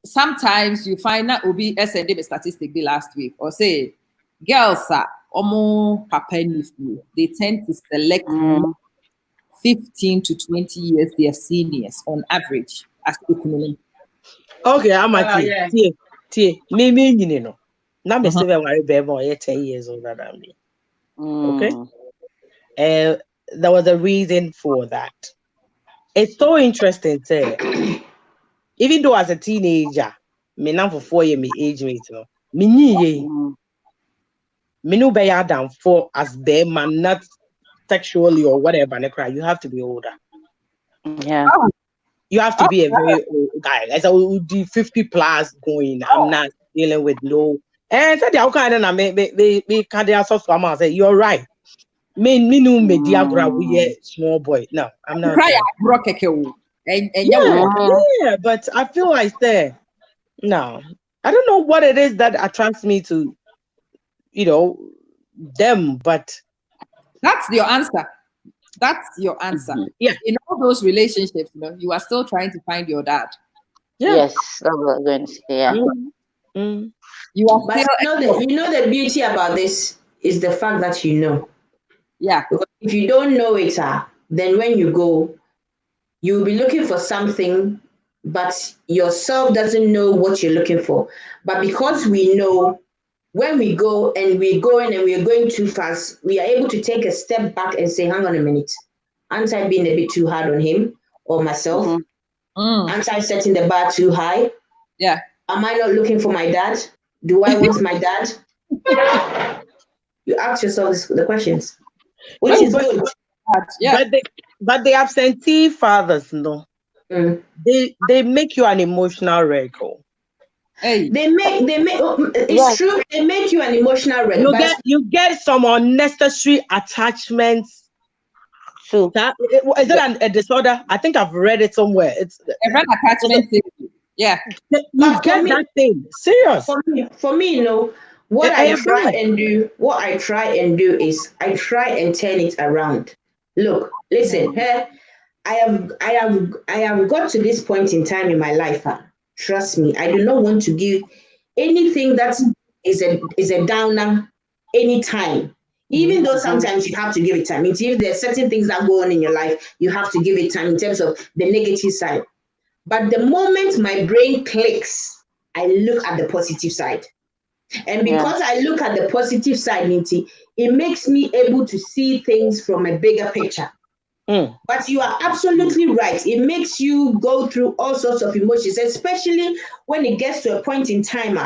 Sometimes you find that will be SND statistic be last week or say girls are almost papa they tend to select 15 to 20 years their seniors on average as economy. Okay, I'm at me, you know. Now, me still very baby, 10 years older than me. Okay. There was a reason for that. It's so interesting, say, even though as a teenager, me now for 4 years, me age mate, me no be down for as them man, not sexually or whatever. You have to be older. Yeah. You have to be a very old guy. As I would do 50 plus going. I'm not dealing with no. And so the kind of me can't answer for my say you're right. Me no media we small boy. No, I'm not. Yeah, but I feel like no. I don't know what it is that attracts me to, them, but that's your answer. That's your answer. Yeah. In all those relationships, you are still trying to find your dad. Yeah. Yes, that's what I'm going to say. Yeah. You are but you know the beauty about this is the fact that you know. Yeah. Because if you don't know it, then when you go, you'll be looking for something, but yourself doesn't know what you're looking for. But because we know, when we go and we're going and we're going too fast, we are able to take a step back and say, hang on a minute. Aren't I being a bit too hard on him or myself? Aren't I setting the bar too high? Yeah. Am I not looking for my dad? Do I want my dad? You ask yourself the questions, which is good. Yeah. But the absentee fathers, they make you an emotional wreck. Hey. They make it's true. They make you an emotional wreck. You get some unnecessary attachments. True. Is it a disorder? I think I've read it somewhere. It's attachment. Yeah. You get that thing. Serious. For me, what I try and do is I try and turn it around. Look, listen, I have got to this point in time in my life. Trust me, I do not want to give anything that is a downer anytime. Even though sometimes you have to give it time. If there's certain things that go on in your life, you have to give it time in terms of the negative side. But the moment my brain clicks, I look at the positive side. And because I look at the positive side, Ninti, it makes me able to see things from a bigger picture. But you are absolutely right. It makes you go through all sorts of emotions, especially when it gets to a point in time,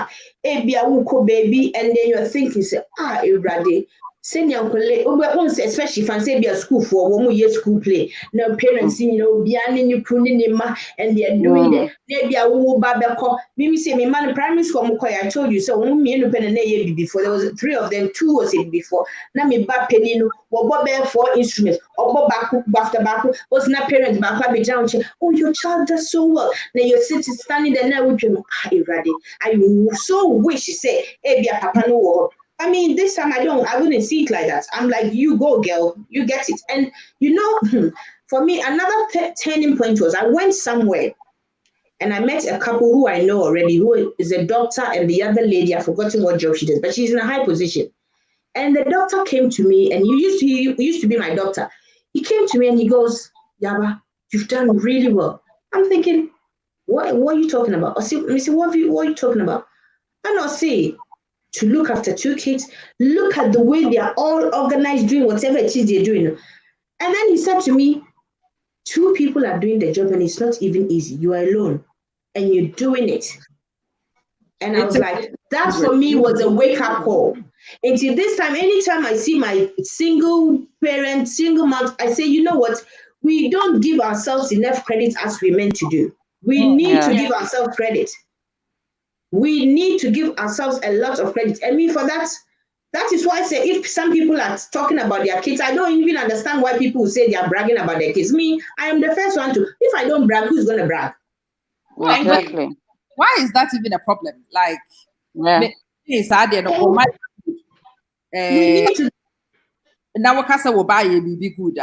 baby, and then you're thinking, Irade, especially if I say be a school for 1 year school play. Now parents, behind you pruning ma and they're doing it. Maybe I will babako. Maybe say me man primary school. I told you so. Before there was 3 of them, 2 was it before. Now me ba penino. What 4 instruments? Or back was not parents back be down. Oh, your child does so well. Now you're sitting standing there now with you. I so wish you say, hey, be a papa no. I mean, this time I wouldn't see it like that. I'm like, you go, girl, you get it. And for me, another turning point was I went somewhere and I met a couple who I know already, who is a doctor, and the other lady, I've forgotten what job she does, but she's in a high position. And the doctor came to me, and he used to be my doctor. He came to me and he goes, Yaba, you've done really well. I'm thinking, what are you talking about? I said, what are you talking about? And I'll say, to look after 2 kids, look at the way they are all organized, doing whatever it is they're doing. And then he said to me, 2 people are doing the job and it's not even easy. You are alone and you're doing it. And I was like, that for me was a wake-up call. Until this time, anytime I see my single parent, single mom, I say, you know what? We don't give ourselves enough credit as we meant to do. We need to give ourselves credit. We need to give ourselves a lot of credit. I mean, for that, that is why I say if some people are talking about their kids, I don't even understand why people say they are bragging about their kids. Me, I am the first one to. If I don't brag, who's going to brag? Exactly. Why is that even a problem? Like, we need to. Now, what can will buy a be good?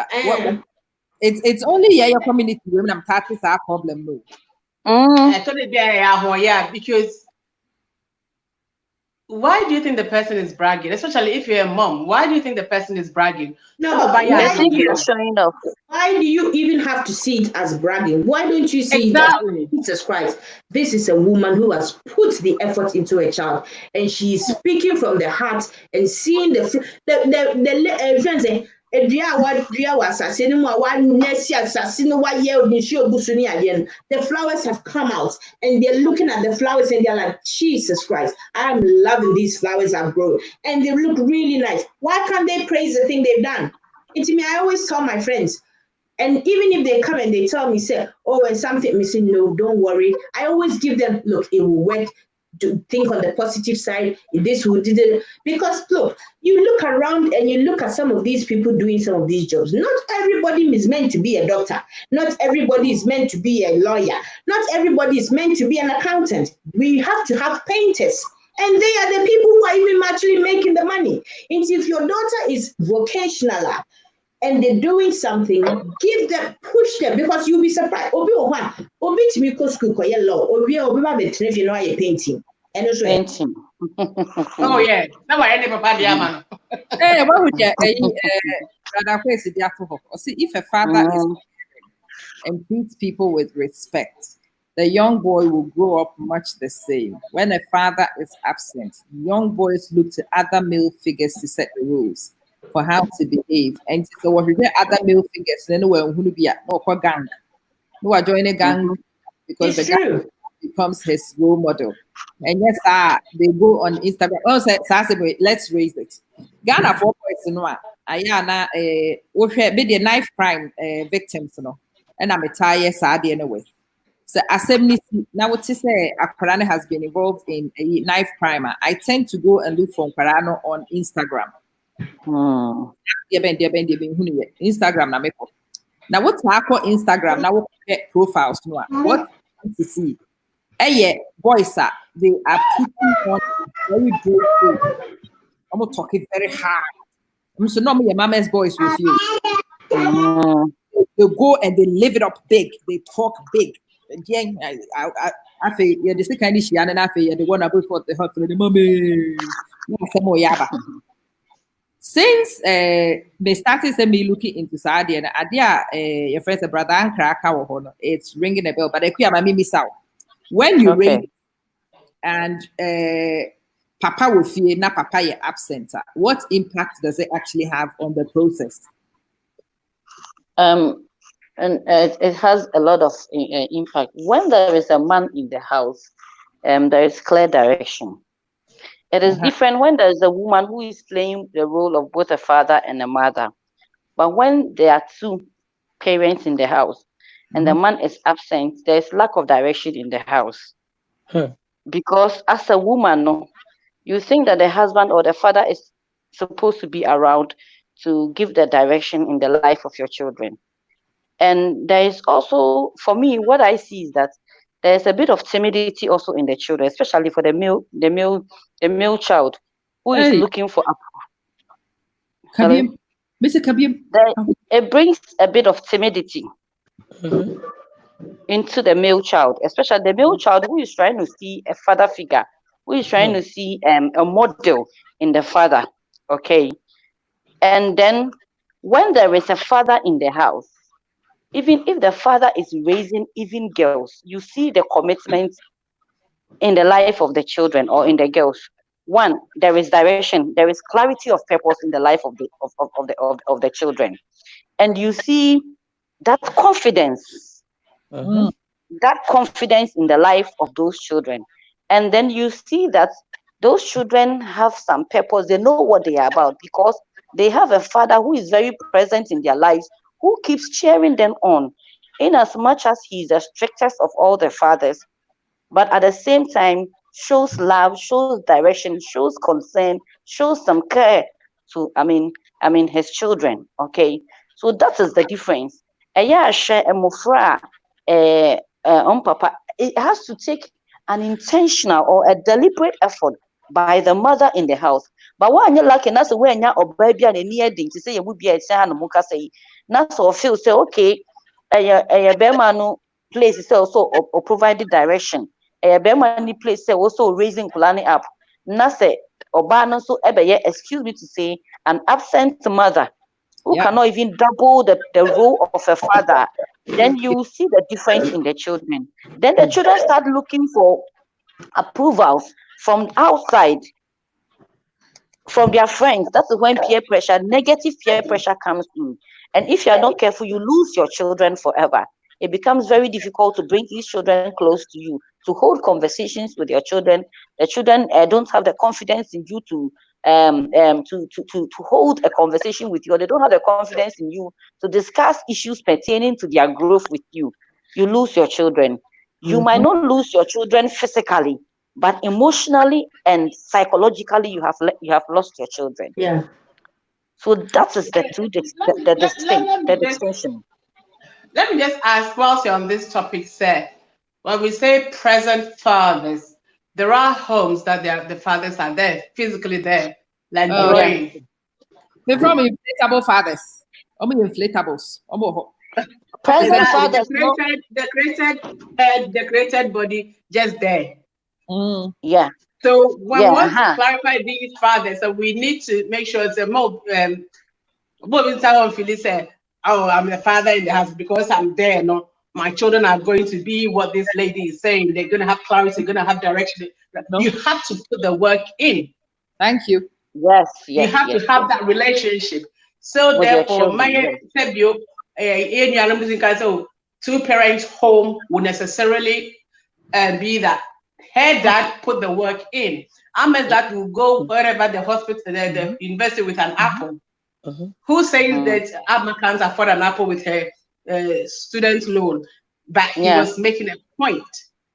It's only your community women. I'm taking that problem. No. I told you there, because why do you think the person is bragging? Especially if you're a mom, why do you think the person is bragging? No, but I think you're showing off. Why do you even have to see it as bragging? Why don't you see it as Jesus Christ? This is a woman who has put the effort into a child, and she is speaking from the heart and seeing the friends say, the flowers have come out, and they're looking at the flowers and they're like, Jesus Christ, I'm loving these flowers I've grown, and they look really nice. Why can't they praise the thing they've done? It's me. I always tell my friends, and even if they come and they tell me, say, oh, when something missing, no, don't worry. I always give them, look, it will work. To think on the positive side, this will do it. Because look, you look around and you look at some of these people doing some of these jobs. Not everybody is meant to be a doctor. Not everybody is meant to be a lawyer. Not everybody is meant to be an accountant. We have to have painters. And they are the people who are even actually making the money. And if your daughter is vocational and they're doing something, give them, push them, because you'll be surprised. Obi to me go school law. Obi if you know you're painting. And also Painting. Oh yeah. Now I never bad man. Hey, what would you see if a father is and treats people with respect, the young boy will grow up much the same. When a father is absent, young boys look to other male figures to set the rules for how to behave. And so what we get other male figures, then we're going to be at no gang. No, I join a gang because the gang becomes his role model. And yes, they go on Instagram. Oh, let's raise it. Ghana 4 boys in one. Ayana, be the knife crime victims, you know. And I'm a tired sad anyway. So assembly now what to say Aquarana has been involved in a knife primer. I tend to go and look for Aquarana on Instagram. Instagram na make up. Now what's happening on Instagram? Now what get profiles no? What you to see? Yeah, boys they are putting on very brave things. I'm not talking very hard. I'm so normally your mama's boys with you. They go and they live it up big. They talk big. Again, I feel yeah, the second issue, and I feel the one about for the hot for the mommy. Since they started me looking into Saudi and Adia, your friend's a brother and cracker, it's ringing a bell, but I can't miss out. When you ring and Papa will fear, not Papa you're absent, what impact does it actually have on the process? And it has a lot of impact. When there is a man in the house, there is clear direction. It is different when there is a woman who is playing the role of both a father and a mother. But when there are two parents in the house and the man is absent, there is lack of direction in the house. Because as a woman, no, you think that the husband or the father is supposed to be around to give the direction in the life of your children. And there is also, for me, what I see is that there's a bit of timidity also in the children, especially for the male child who is looking for Mr. Kabim. It brings a bit of timidity into the male child, especially the male child who is trying to see a father figure, who is trying to see a model in the father. Okay. And then when there is a father in the house, even if the father is raising even girls, you see the commitment in the life of the children or in the girls. One, there is direction, there is clarity of purpose in the life of the children, and you see that confidence, that confidence in the life of those children, and then you see that those children have some purpose. They know what they are about because they have a father who is very present in their lives, who keeps cheering them on, in as much as he is the strictest of all the fathers, but at the same time shows love, shows direction, shows concern, shows some care to his children. Okay, so that is the difference. Papa, it has to take an intentional or a deliberate effort by the mother in the house. But when you're lucky, that's when you're a baby and near thing to say you would be a son of Muka say, that's all feel say okay, a Bermanu place is also or provided direction. A Bermani place say also raising Kulani up. Nase Obano so excuse me to say, an absent mother who cannot even double the role of a father, then you see the difference in the children. Then the children start looking for approvals from outside, from their friends. That's when peer pressure, negative peer pressure comes in. And if you are not careful, you lose your children forever. It becomes very difficult to bring these children close to you, to hold conversations with your children. The children don't have the confidence in you to hold a conversation with you, or they don't have the confidence in you to discuss issues pertaining to their growth with you. You lose your children. You might not lose your children physically, but emotionally and psychologically, you have lost your children. Yeah. So that is the distinction. Let me just ask, whilst you're on this topic, sir, when we say present fathers, there are homes that the fathers are there, physically there, like growing. They're from inflatable fathers. Inflatables. Present fathers. The created body just there. Yeah. So when we want to clarify these fathers, so we need to make sure it's a more say, oh, I'm the father in the house because I'm there. No, my children are going to be what this lady is saying. They're going to have clarity, they're going to have direction. No. You have to put the work in. Thank you. Yes. You have to have that relationship. So with therefore, my two-parent home will necessarily be that her dad put the work in. Ahmed that will go wherever the hospital, the university with an apple. Who says that Ahmed can't afford an apple with her student loan? But he was making a point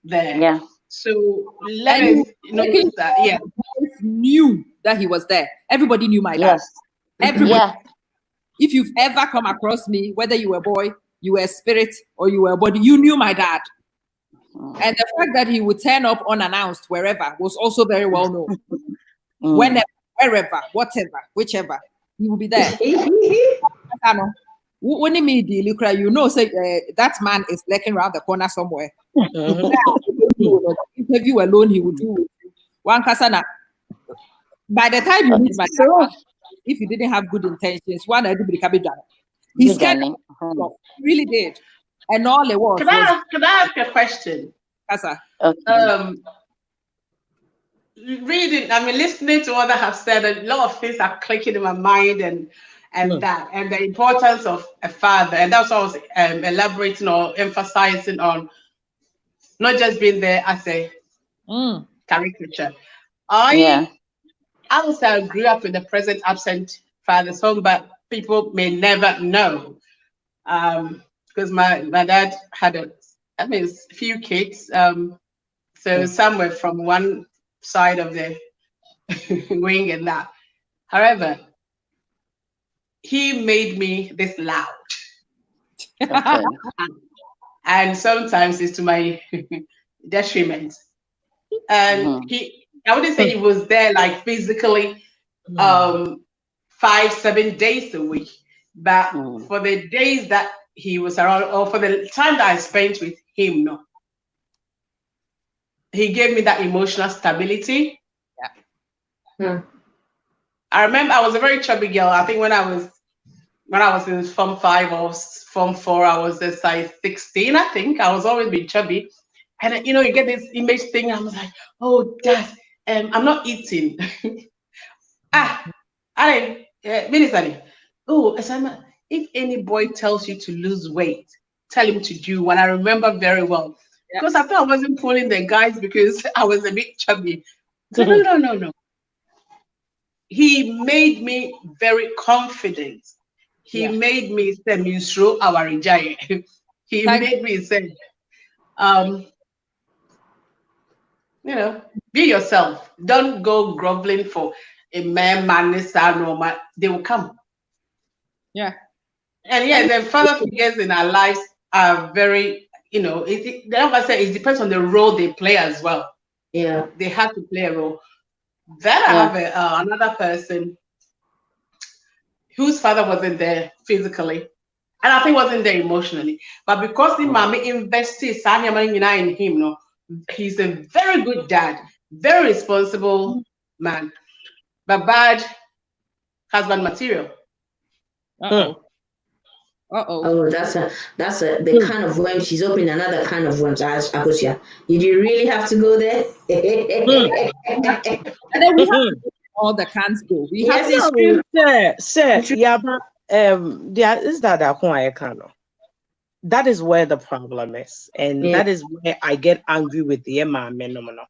there. Yeah. So let us notice that. Yeah. Knew that he was there. Everybody knew my dad. Yes. Everybody. Yeah. If you've ever come across me, whether you were a boy, you were a spirit, or you were a body, you knew my dad. And the fact that he would turn up unannounced wherever was also very well known. Whenever, wherever, whatever, whichever, he will be there. When you know, say that man is lurking around the corner somewhere. Interview alone, he would do one kasana. By the time you meet my dad, if you didn't have good intentions, one I do be the He's kind of really did. And all it was. Can I ask a question? Kasa. Okay. Reading, listening to what I have said, a lot of things are clicking in my mind and the importance of a father. And that's what I was elaborating or emphasizing on, not just being there as a caricature. I also grew up in the present absent father's home, but people may never know. Because my dad had a few kids. So some were from one side of the wing and that. However, he made me this loud. Okay. And sometimes it's to my detriment. And I wouldn't say he was there like physically 5-7 days a week, but for the days that he was around, or for the time that I spent with him, he gave me that emotional stability. I remember I was a very chubby girl. I think when I was in Form 5 or Form 4, I was a size 16. I think I was always being chubby, and you get this image thing. I was like, oh, Dad, I'm not eating. Minister, if any boy tells you to lose weight, tell him to do what I remember very well. Because I thought I wasn't pulling the guys because I was a bit chubby. No. He made me very confident. He made me say, "Misro our giant." He made me say, be yourself. Don't go groveling for a man, they will come. Yeah. And the father figures in our lives are very, it depends on the role they play as well. Yeah. They have to play a role. Then I have another person whose father wasn't there physically, and I think wasn't there emotionally. But because the mommy invested in him, he's a very good dad, very responsible man, but bad husband material. Oh, that's the kind of worm. She's opening another kind of worms. Akosia, did you really have to go there? And then we have to all the cans go. We have to that is where the problem is, and that is where I get angry with the phenomenon.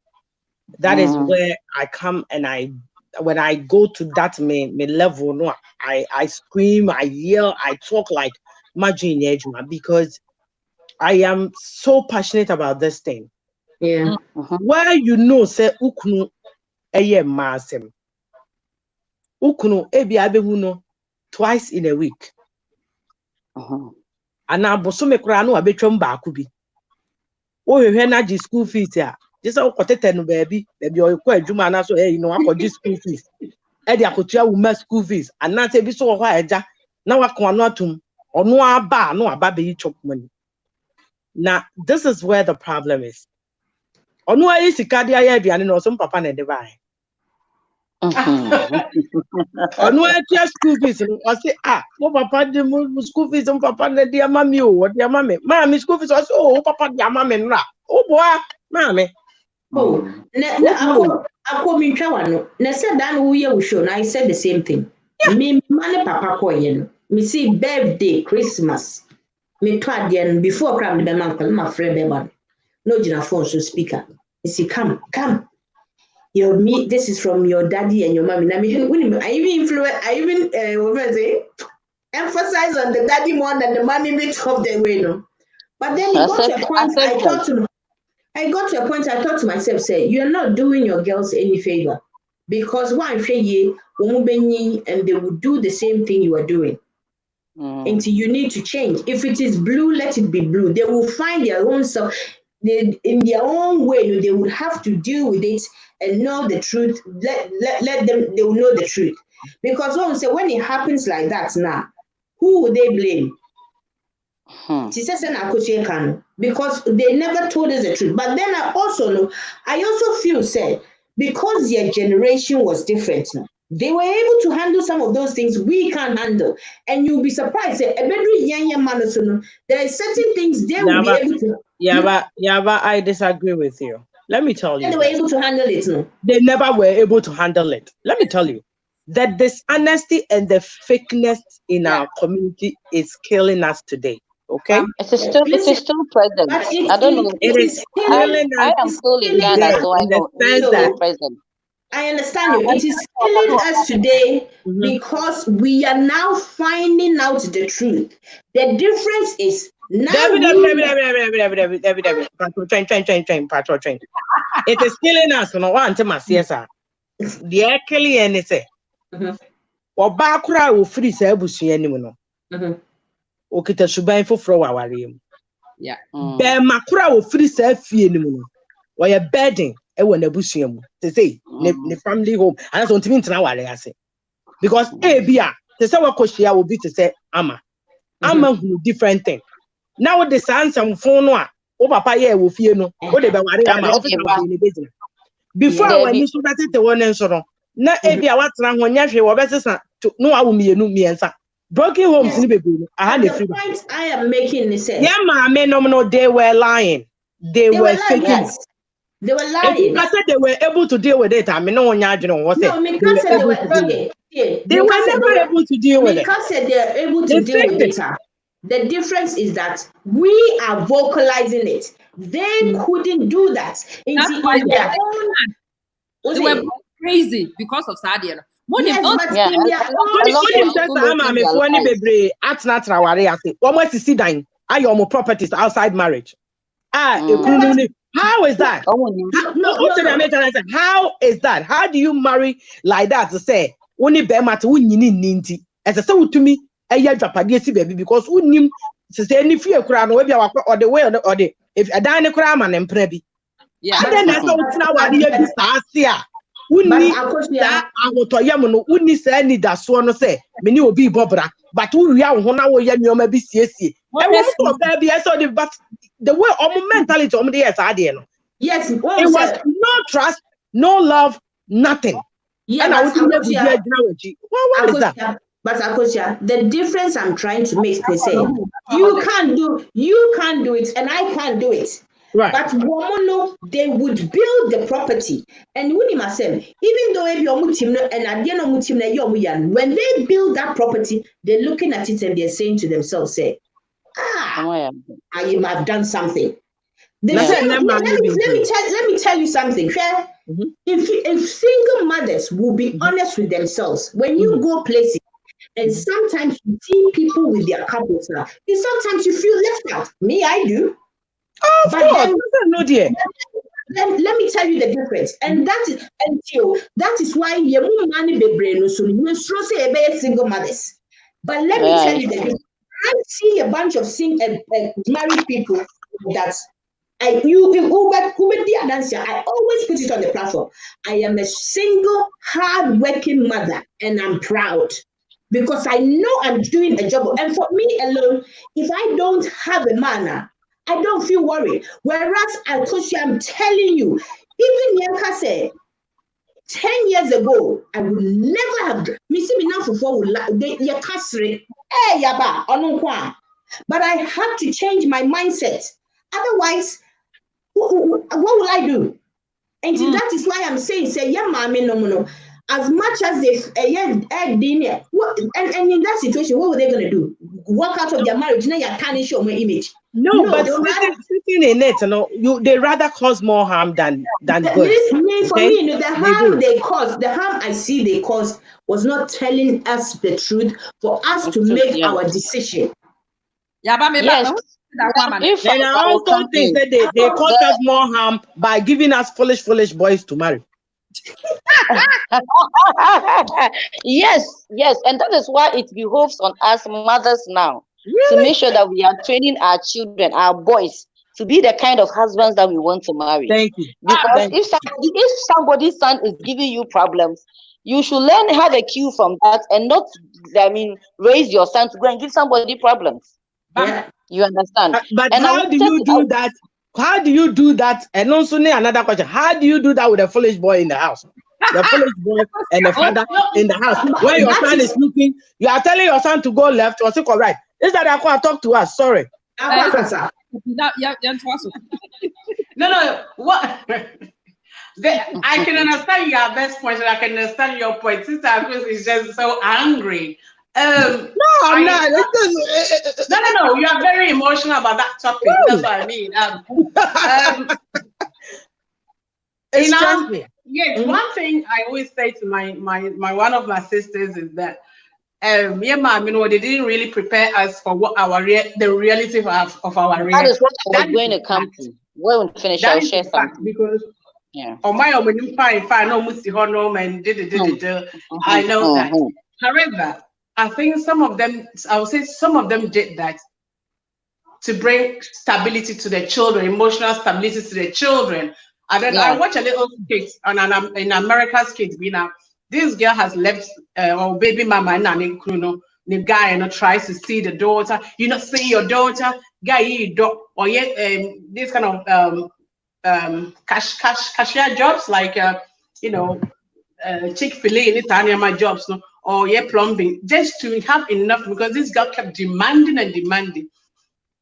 That is where I come and when I go to that me level, no, I scream, I yell, I talk like Majin Ejuma, because I am so passionate about this thing. Yeah. Where say ukunu eye masem. Ukunu ebi abehuno twice in a week. And now bosome kura no abetwam baako bi. O hwehwe na ji school fees a. Just okotete no baby o kwa adwuma na so akodi school fees. E de akotua wo school fees. And na say bi so ho aja na wako ano atum. Ono aba no aba be chop money. Now this is where the problem is. Ono ayi sika de aye aduane no so papa na de bai. Ono ayi school fees o say mo papa de school fees mo papa na de amami o de amame. Ma school fees o say papa de amame nra. O boy mame. Ako mi twa wano. Na said dan wo ye wo show na I said the same thing. Me mane papa ko ye no. Me see birthday, Christmas. Me twa de before cram the man call my friend be no jina phone so speaker. Me see come. This is from your daddy and your mommy. Now I even emphasize on the daddy more than the mommy bit of the way, no. But then it got to a point I thought to myself, say, you're not doing your girls any favor. Because one ye and they will do the same thing you are doing. Until you need to change. If it is blue, let it be blue. They will find their own self. In their own way, they would have to deal with it and know the truth. Let them, they will know the truth. Because when it happens like that now, who would they blame? Because they never told us the truth. But then I also feel said because their generation was different now, they were able to handle some of those things we can't handle. And you'll be surprised. There are certain things they will be able to. But I disagree with you. Let me tell you. They were able to handle it. No? They never were able to handle it. Let me tell you. The dishonesty and the fakeness in our community is killing us today. Okay? It is still present. I don't know. I am still in Ghana, so I know it's still present. I understand you. It is killing us today because we are now finding out the truth. The difference is now it is killing us. No one to my CSR. The actually anything. Or bakura will free Sabusi anymore. Okita Subai for Fro. Yeah. Bear Makura will free Safi anymore. Or you're bedding. When a bushim to say the family home, and that's what means now. I say because Abia, the Sawa Koshia will be to say Ama who different thing. Now the sons and phone over Papa will fear no, what they were business. Before when you should have the one and so on. Now Abia what's wrong when you were better to know how me me answer. Broken homes in the baby. I had the point I am making is yeah, my no, they were lying. They were faking. They were lying. I said they were able to deal with it. I mean, no one was it. They were never able to deal with it. Because they are able to deal with it. The difference is that we are vocalizing it. They couldn't do that. They were crazy because of Sadia. Yes, but yeah, in their own properties outside marriage. How is that? How is that? How do you marry like that to say only bema to ninti? As a so to me, a year baby because unim to say any fear crown or the way or the if a dine cram and prebi. Yeah, And then that's how Uni say any that swan say, many will be bobra, but who we are when I was young, maybe CSC. But the way of mentality of the yes, I didn't. Yes, it was no trust, no love, nothing. Yeah, and what is that? But Akosha, the difference I'm trying to make is say you can't do it, and I can't do it. Right. But woman, they would build the property, and even though if you're mutim and at the end of mutim when they build that property, they're looking at it and they're saying to themselves, say, I have done something. Let me tell you something. If single mothers will be honest with themselves, when you go places and sometimes you see people with their couples now, and sometimes you feel left out. Me, I do. But then, let me tell you the difference, and that is why you money be brain so you say about single mothers. But let me tell you the difference. I see a bunch of married people that I always put it on the platform. I am a single, hard-working mother, and I'm proud because I know I'm doing a job. And for me alone, if I don't have a man, I don't feel worried. Whereas I'm telling you, even Yanka said, 10 years ago, I would never have. Me see me now for but I had to change my mindset. Otherwise, what will I do? And that is why I'm saying, say, yeah, mommy, no. As much as they and in that situation, what were they going to do? Walk out of their marriage? Now you can't show my image. No, but sitting in it, they rather cause more harm than good. For me, the harm they caused, the harm I see they caused was not telling us the truth for us to make our decision. Yeah, but yes. And I also think that they caused us more harm by giving us foolish boys to marry. Yes, and that is why it behoves on us mothers now to make sure that we are training our children, our boys, to be the kind of husbands that we want to marry. Thank you. Because if somebody's son is giving you problems, you should learn how to cue from that and not, raise your son to go and give somebody problems. Yeah. You understand? But how do you do that? How do you do that? And also another question: how do you do that with a foolish boy in the house? The foolish boy and the father in the house. When your son is looking, you are telling your son to go left or to go right. Is that I can't talk to us? Sorry. No. What? I can understand your best point, and I can understand your point. Sister Chris is just so angry. No, I'm not. No. You are very emotional about that topic. That's what I mean. Yes, one thing I always say to my one of my sisters is that they didn't really prepare us for what the reality of our reality. That is what I was going to come to. When we finish, I'll share something. Because yeah. I know that. However, I think some of them did that to bring stability to their children, emotional stability to their children. And then I watch a little kid in America's Kids. This girl has left or baby mama and the guy tries to see the daughter. You not see your daughter, guy or this kind of cashier jobs like Chick-fil-A in my jobs, no, or plumbing, just to have enough, because this girl kept demanding and demanding.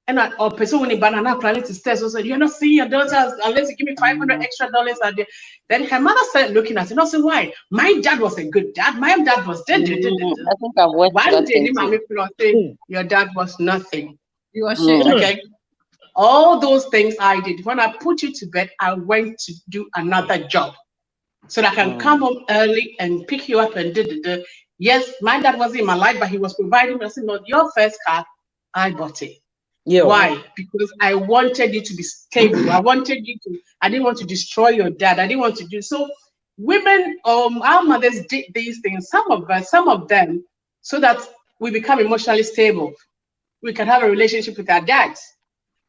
And or person when banana planning to stairs also, you're not seeing your daughter unless you give me $500 extra a day. Then her mother started looking at it. And I said, why? My dad was a good dad. My dad was dead. I think I've watched one day mommy say your dad was nothing. You are shit. Okay. All those things I did. When I put you to bed, I went to do another job. so that I can come home early and pick you up and do. Yes, my dad wasn't in my life, but he was providing me. I said, no, your first car, I bought it. Yeah. Why? Because I wanted you to be stable. I didn't want to destroy your dad. I didn't want to do so. Women, our mothers did these things, some of them, so that we become emotionally stable. We can have a relationship with our dads.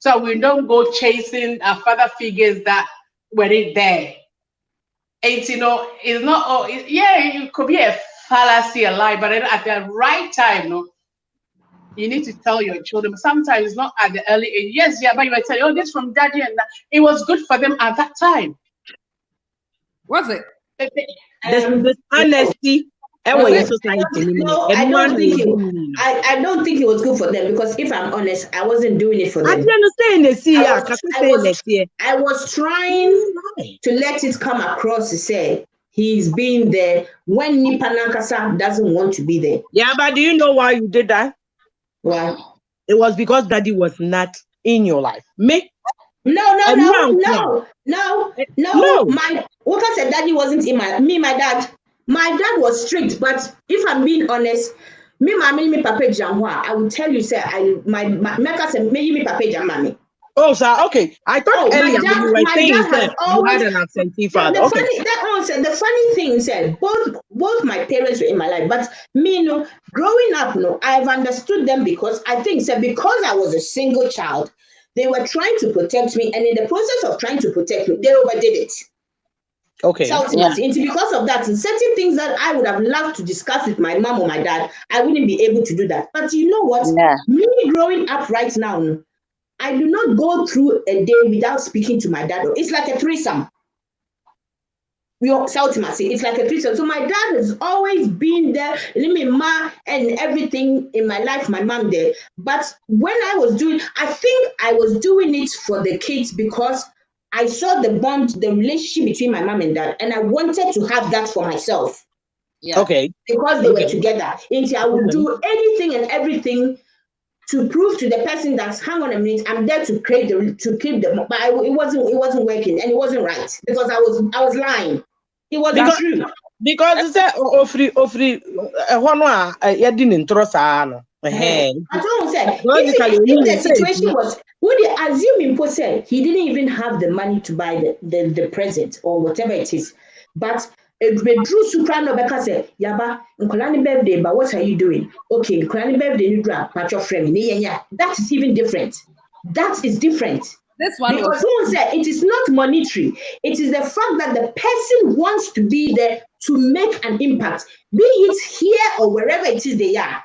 So we don't go chasing our father figures that weren't there. It's, it's not, it could be a fallacy, a lie, but at the right time, you need to tell your children. Sometimes not at the early age. Yes, yeah, but you might tell, this from daddy and that. It was good for them at that time. Was it? This honesty. No, I don't think it was good for them, because if I'm honest, I wasn't doing it for them. I was trying to let it come across to say he's being there when Nipa Nankasa doesn't want to be there. Yeah, but do you know why you did that? Why? It was because daddy was not in your life. No. My what I said, daddy wasn't in my dad. My dad was strict, but if I'm being honest, me papa jamwa, I will tell you, say my Mecca said me papa jamani. Oh, sir, okay. I thought earlier when you were saying that you had an absentee father. The funny thing said, both my parents were in my life, but me, growing up, I've understood them, because I think because I was a single child, they were trying to protect me, and in the process of trying to protect me, they overdid it. Okay. So because of that, certain things that I would have loved to discuss with my mom or my dad, I wouldn't be able to do that. But you know what? Yeah. Me growing up right now, I do not go through a day without speaking to my dad. It's like a threesome. It's like a threesome. So my dad has always been there, ma and everything in my life, my mom there. But when I was doing it for the kids, because I saw the bond, the relationship between my mom and dad, and I wanted to have that for myself. Yeah. Okay. Because they were together. And I would do anything and everything to prove to the person that, hang on a minute, I'm there to keep them, but it wasn't working, and it wasn't right, because I was lying. It wasn't true. Because it's offri you didn't trust her. I don't say if the situation was, would they assume him said he didn't even have the money to buy the present or whatever it is, but Drew Sukrano Becca said, Yaba, Nkolani birthday, but what are you doing? Okay, Nkolani birthday, you drop, patch your friend. That is even different. That is different. This one because someone said it is not monetary. It is the fact that the person wants to be there to make an impact, be it here or wherever it is they are.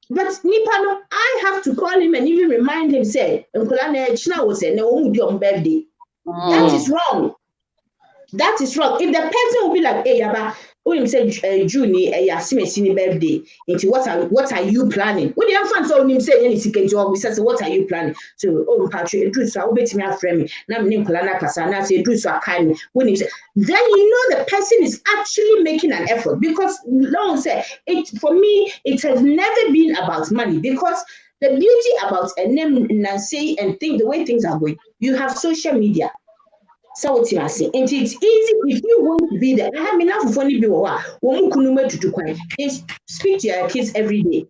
But Nipano, I have to call him and even remind him, say, Nkolani China was saying, no, your birthday. That is wrong. That is wrong. If the person will be like, hey, Yaba, when you say June, Yasimesini birthday, into what are you planning? When you have so him say any second job, we say, what are you planning? So, Patrick, Drew, so I'll bet me a friend. Now, name Kolana Kasana, say, Drew, so I when you say, then you know the person is actually making an effort, because long say it for me, it has never been about money, because the beauty about a name Nancy and think the way things are going, you have social media. So what you say, and it's easy if you want to be there. I have enough funny people speak to your kids every day.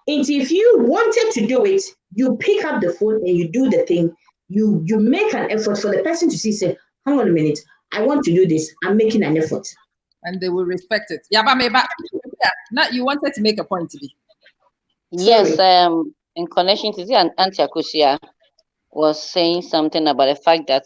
And if you wanted to do it, you pick up the phone and you do the thing. You make an effort for the person to see, say, hang on a minute, I want to do this. I'm making an effort. And they will respect it. Yeah, but now you wanted to make a point to be. Yes, in connection to the Auntie Akusia was saying something about the fact that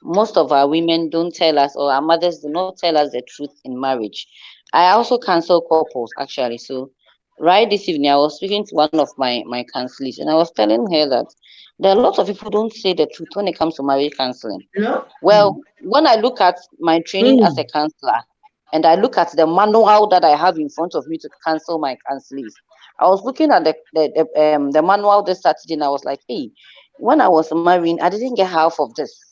most of our women don't tell us, or our mothers do not tell us the truth in marriage. I also counsel couples, actually. So right this evening, I was speaking to one of my counselors, and I was telling her that there are lots of people who don't say the truth when it comes to marriage counseling. No? Well, when I look at my training as a counselor, and I look at the manual that I have in front of me to counsel my counselors, I was looking at the manual this Saturday, and I was like, hey, when I was marrying, I didn't get half of this.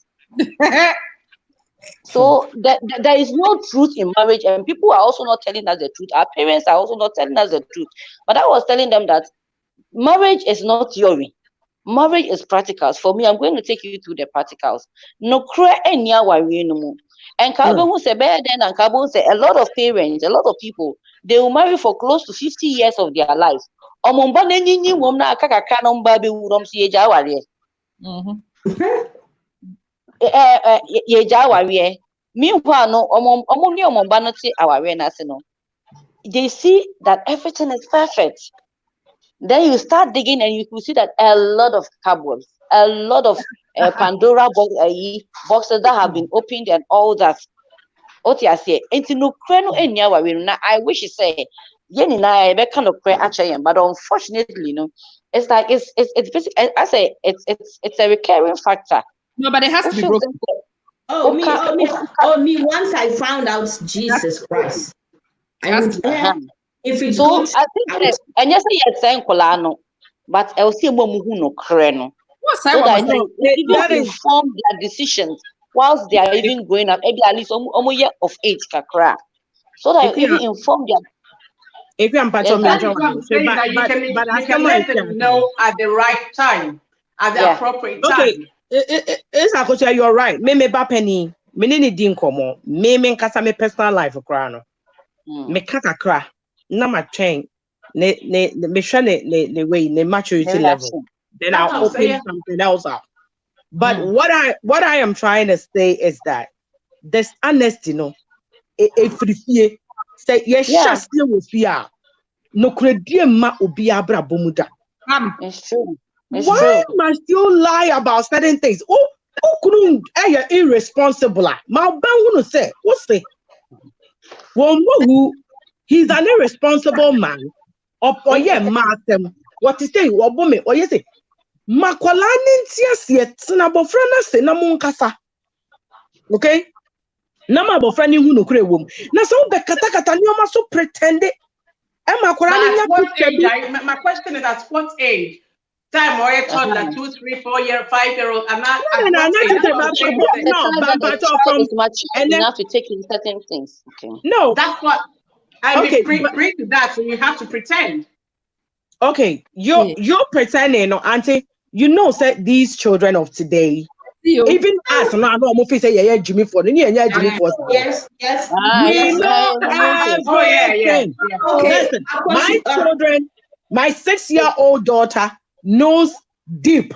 So there is no truth in marriage, and people are also not telling us the truth. Our parents are also not telling us the truth. But I was telling them that marriage is not theory. Marriage is practicals. For me, I'm going to take you through the practicals. No cry any worry no more. And Kabo who say better than and Kabo say a lot of parents, a lot of people, they will marry for close to 50 years of their life. Omomba nenyi womna kaka kanomba be udom si eja wari. Yeja wari. Meanwhile, no omoni omomba no ti awari na se no. They see that everything is perfect. Then you start digging and you will see that a lot of cupboards, a lot of Pandora boxes that have been opened and all that. What you say? I wish you say, but unfortunately, you know, it's like it's basically, I say it's a recurring factor. No, but it has to be broken. Me. Once I found out Jesus Christ. If it's so good, I think that, and yes, saying kolano, but I'll see more no kreno. So that they inform their decisions whilst they are even growing up, maybe at least almost year of age kakra. So that you even inform them. If I'm but you can let them know at the right time, at the appropriate time. Okay, it's a you're right. Me penny, me need dinkomo, me kasa me personal life krano. Me kakakra. Na my chain, me share the way the maturity level. Then I'll open something else up. But what I am trying to say is that this honesty, no, if you say yes, still with fear, no credit ma ubia bra bomuda. It's true. Why must you lie about certain things? Oh, couldn't irresponsible. Ma ban say what's the one who. He's an irresponsible man. Or Martin. What is saying? What woman? Or you say, Makwalanin tiasie, Snabo Frana se namunkasa. Okay? Nama bofrani who no cray womb. Na so be katakata nyoma so pretend it. My question is at what age? Time or told that 2, 3, 4 year, 5-year-old. I'm not. No, but and enough to take in certain things. Okay. No, that's what. I bring to that, so you have to pretend. Okay, you're pretending, no, auntie. You know, say these children of today, even us, no, say Jimmy Ford, Jimmy Ford. Yes. We know everything. Okay, listen, my children, my 6-year-old daughter knows deep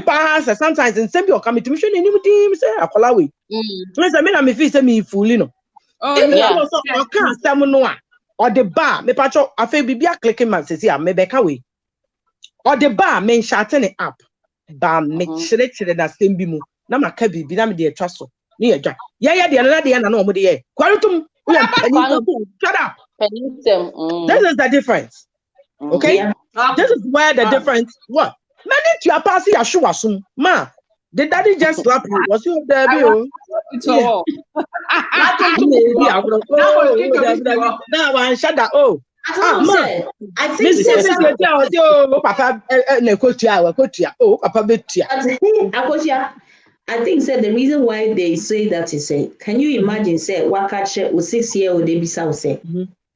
answer. Sometimes in some coming to me, say, "Akolawe." Listen, me feel say me fool, you know. If or the bar, me patcho, I feel be clicking man says, yeah, me back away. Or the bar, men shutting it up. Bam, make sure that same bimu. Nama kabi, binam dear trust. Near Jack. Yeah, the other day, and no more the Quantum, shut up. This is the difference. Okay? This is where the difference. What? Man, you are passing a shoe soon. Ma, did daddy just slap you? Was you there? Now one shut that. Oh, I think Papa I think said the reason why they say that is say, can you imagine say Wakache or 6-year-old they be say,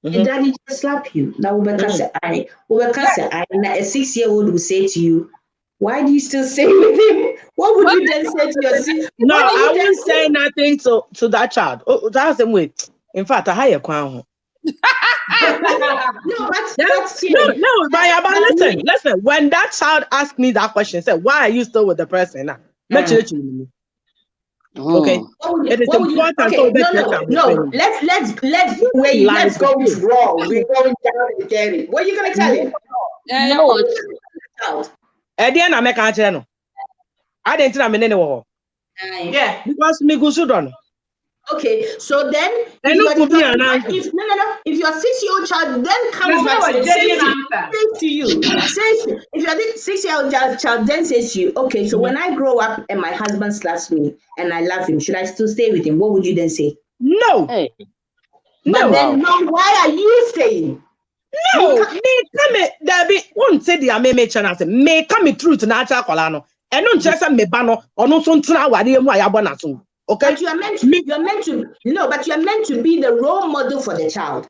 and daddy just slap you. Now a 6-year-old will say to you, why do you still stay with him? What would you then say to your sister? No, I won't say nothing to that child. Oh, that's the way. In fact, I hire crown. No, listen. When that child asked me that question, said, "Why are you still with the person?" Now, okay, it is important. Let's go wrong. We're going down and getting. What are you gonna tell him? Ediana make a channel. I didn't tell me anymore. Yeah, because me go Sudan. Okay, so then if your 6-year-old child then comes back and says to you, if your 6-year-old child then says to you, okay, so when I grow up and my husband slaps me and I love him, should I still stay with him? What would you then say? No. But then why are you staying? No, me come Debbie won't say the Ame channel. May come through to Nacha Colano. And don't just me bano or no son to our okay. But you're meant to be the role model for the child.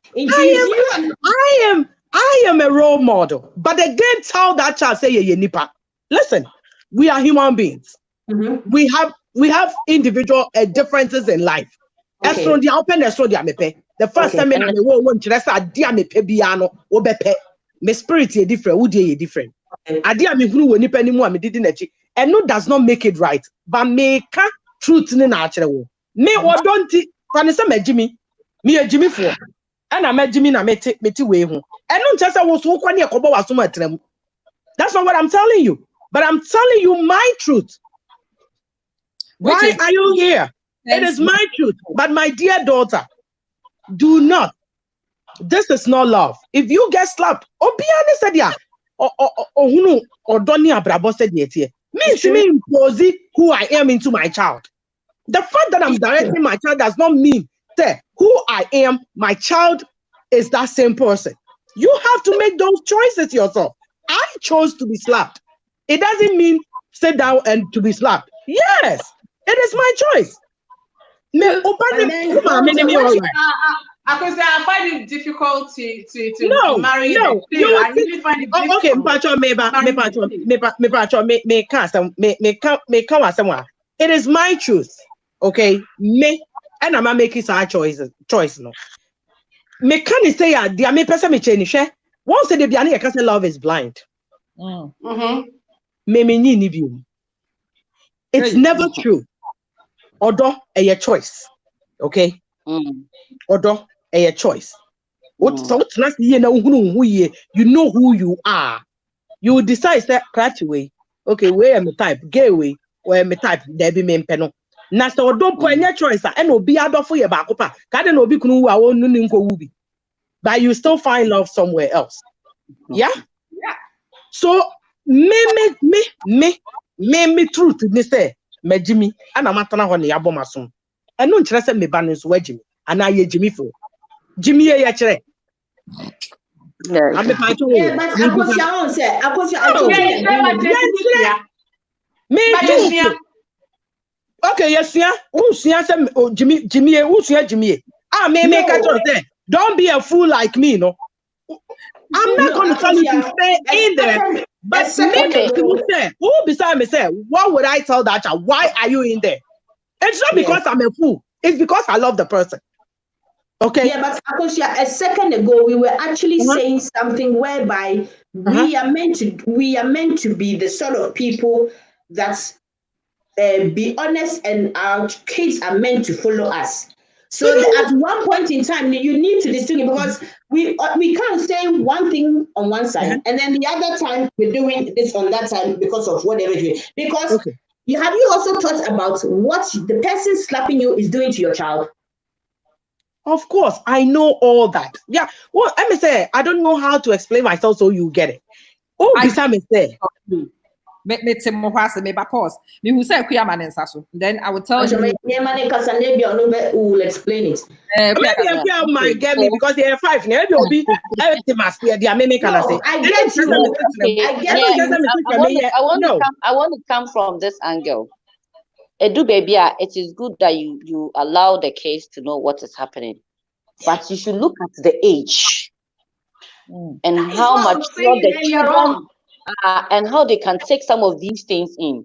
I am a role model. But again, tell that child say ye nipa. listen, we are human beings. We have individual differences in life. Okay. The first time I won't interest idea me pe biano obepe. My spirit is different, would ye different. Idea me who ni penny more me didn't and no does not make it right. But make truth in natural. Me what don't Vanessa me Jimmy. Me a Jimmy for. And I met Jimmy na meti way home. And no just I was so quite near was so much. That's not what I'm telling you. But I'm telling you my truth. Why are you here? It is my truth. But my dear daughter, do not. This is not love. If you get slapped, Obiane said ya, or Donny Abrabo said yet, means me impose who I am into my child. The fact that I'm directing my child does not mean that who I am, my child is that same person. You have to make those choices yourself. I chose to be slapped. It doesn't mean sit down and to be slapped. Yes, it is my choice. I find it difficult to marry. No, I really find it difficult. Okay, it is my choice. Okay, me and I'm making some choice. No, me can say the me person me change. Once the biani, I can say love is blind. It's never true. Odo a choice. Okay. Odo a choice. What's not you know who you are. You will decide that crash away. Okay, where am I type? Gay away, or am I type Debbie men penal. Nasta odo point your choice and no be out for your bacopa. Kada no be kunu I won't ubi. But you still find love somewhere else. Yeah? Yeah. So me truth ni say me Jimmy and I'm atana ho ne yabomasum. And no interest me ban so Jimmy. And I Jimmy for Jimmy ye chere. I'm my to. Yeah, but Akosia on say me okay, yes, yeah. Jimmy. Ah, me catch on say. Don't be a fool like me, no. I'm not going to tell you to stay in there. But who beside me say, what would I tell that child? Why are you in there? It's not because I'm a fool. It's because I love the person. Okay. Yeah, but Akosia, a second ago we were actually saying something whereby we are meant to be the sort of people that be honest, and our kids are meant to follow us. So at one point in time, you need to distinguish, because we can't say one thing on one side and then the other time we're doing this on that side because of whatever it is. Because have you also thought about what the person slapping you is doing to your child? Of course, I know all that. Yeah. Well, let me say, I don't know how to explain myself so you get it. Oh, beside me say. Then I will tell you. Will explain it. Might get me because they are 5. Now you'll be I want to come from this angle. Edu baby, it is good that you allow the case to know what is happening, but you should look at the age and how much the children and how they can take some of these things in.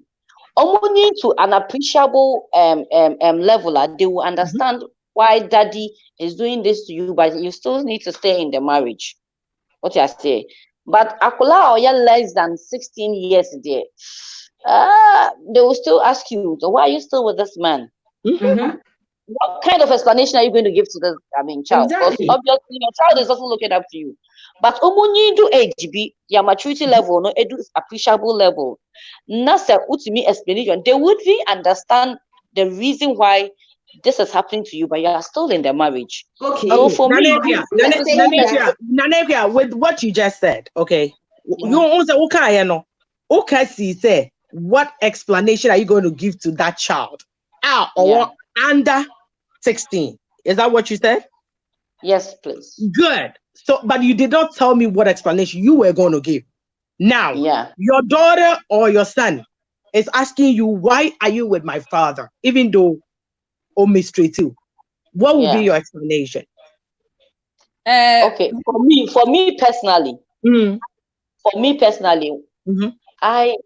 Only to an appreciable level, they will understand why daddy is doing this to you, but you still need to stay in the marriage. What you say? But Akula or less than 16 years there, they will still ask you, so why are you still with this man? What kind of explanation are you going to give to this child? Exactly. Because obviously your child is also looking up to you. But do age your maturity level, no appreciable level. Nasa utimi explanation, they would really understand the reason why this is happening to you, but you are still in the marriage. Okay. So for Nanevia, with what you just said, okay. You also okay, say what explanation are you going to give to that child? Or under 16. Is that what you said? Yes, please. Good. So, but you did not tell me what explanation you were going to give. Now, your daughter or your son is asking you, why are you with my father? Even though mystery too. What would be your explanation? Okay, for me personally, I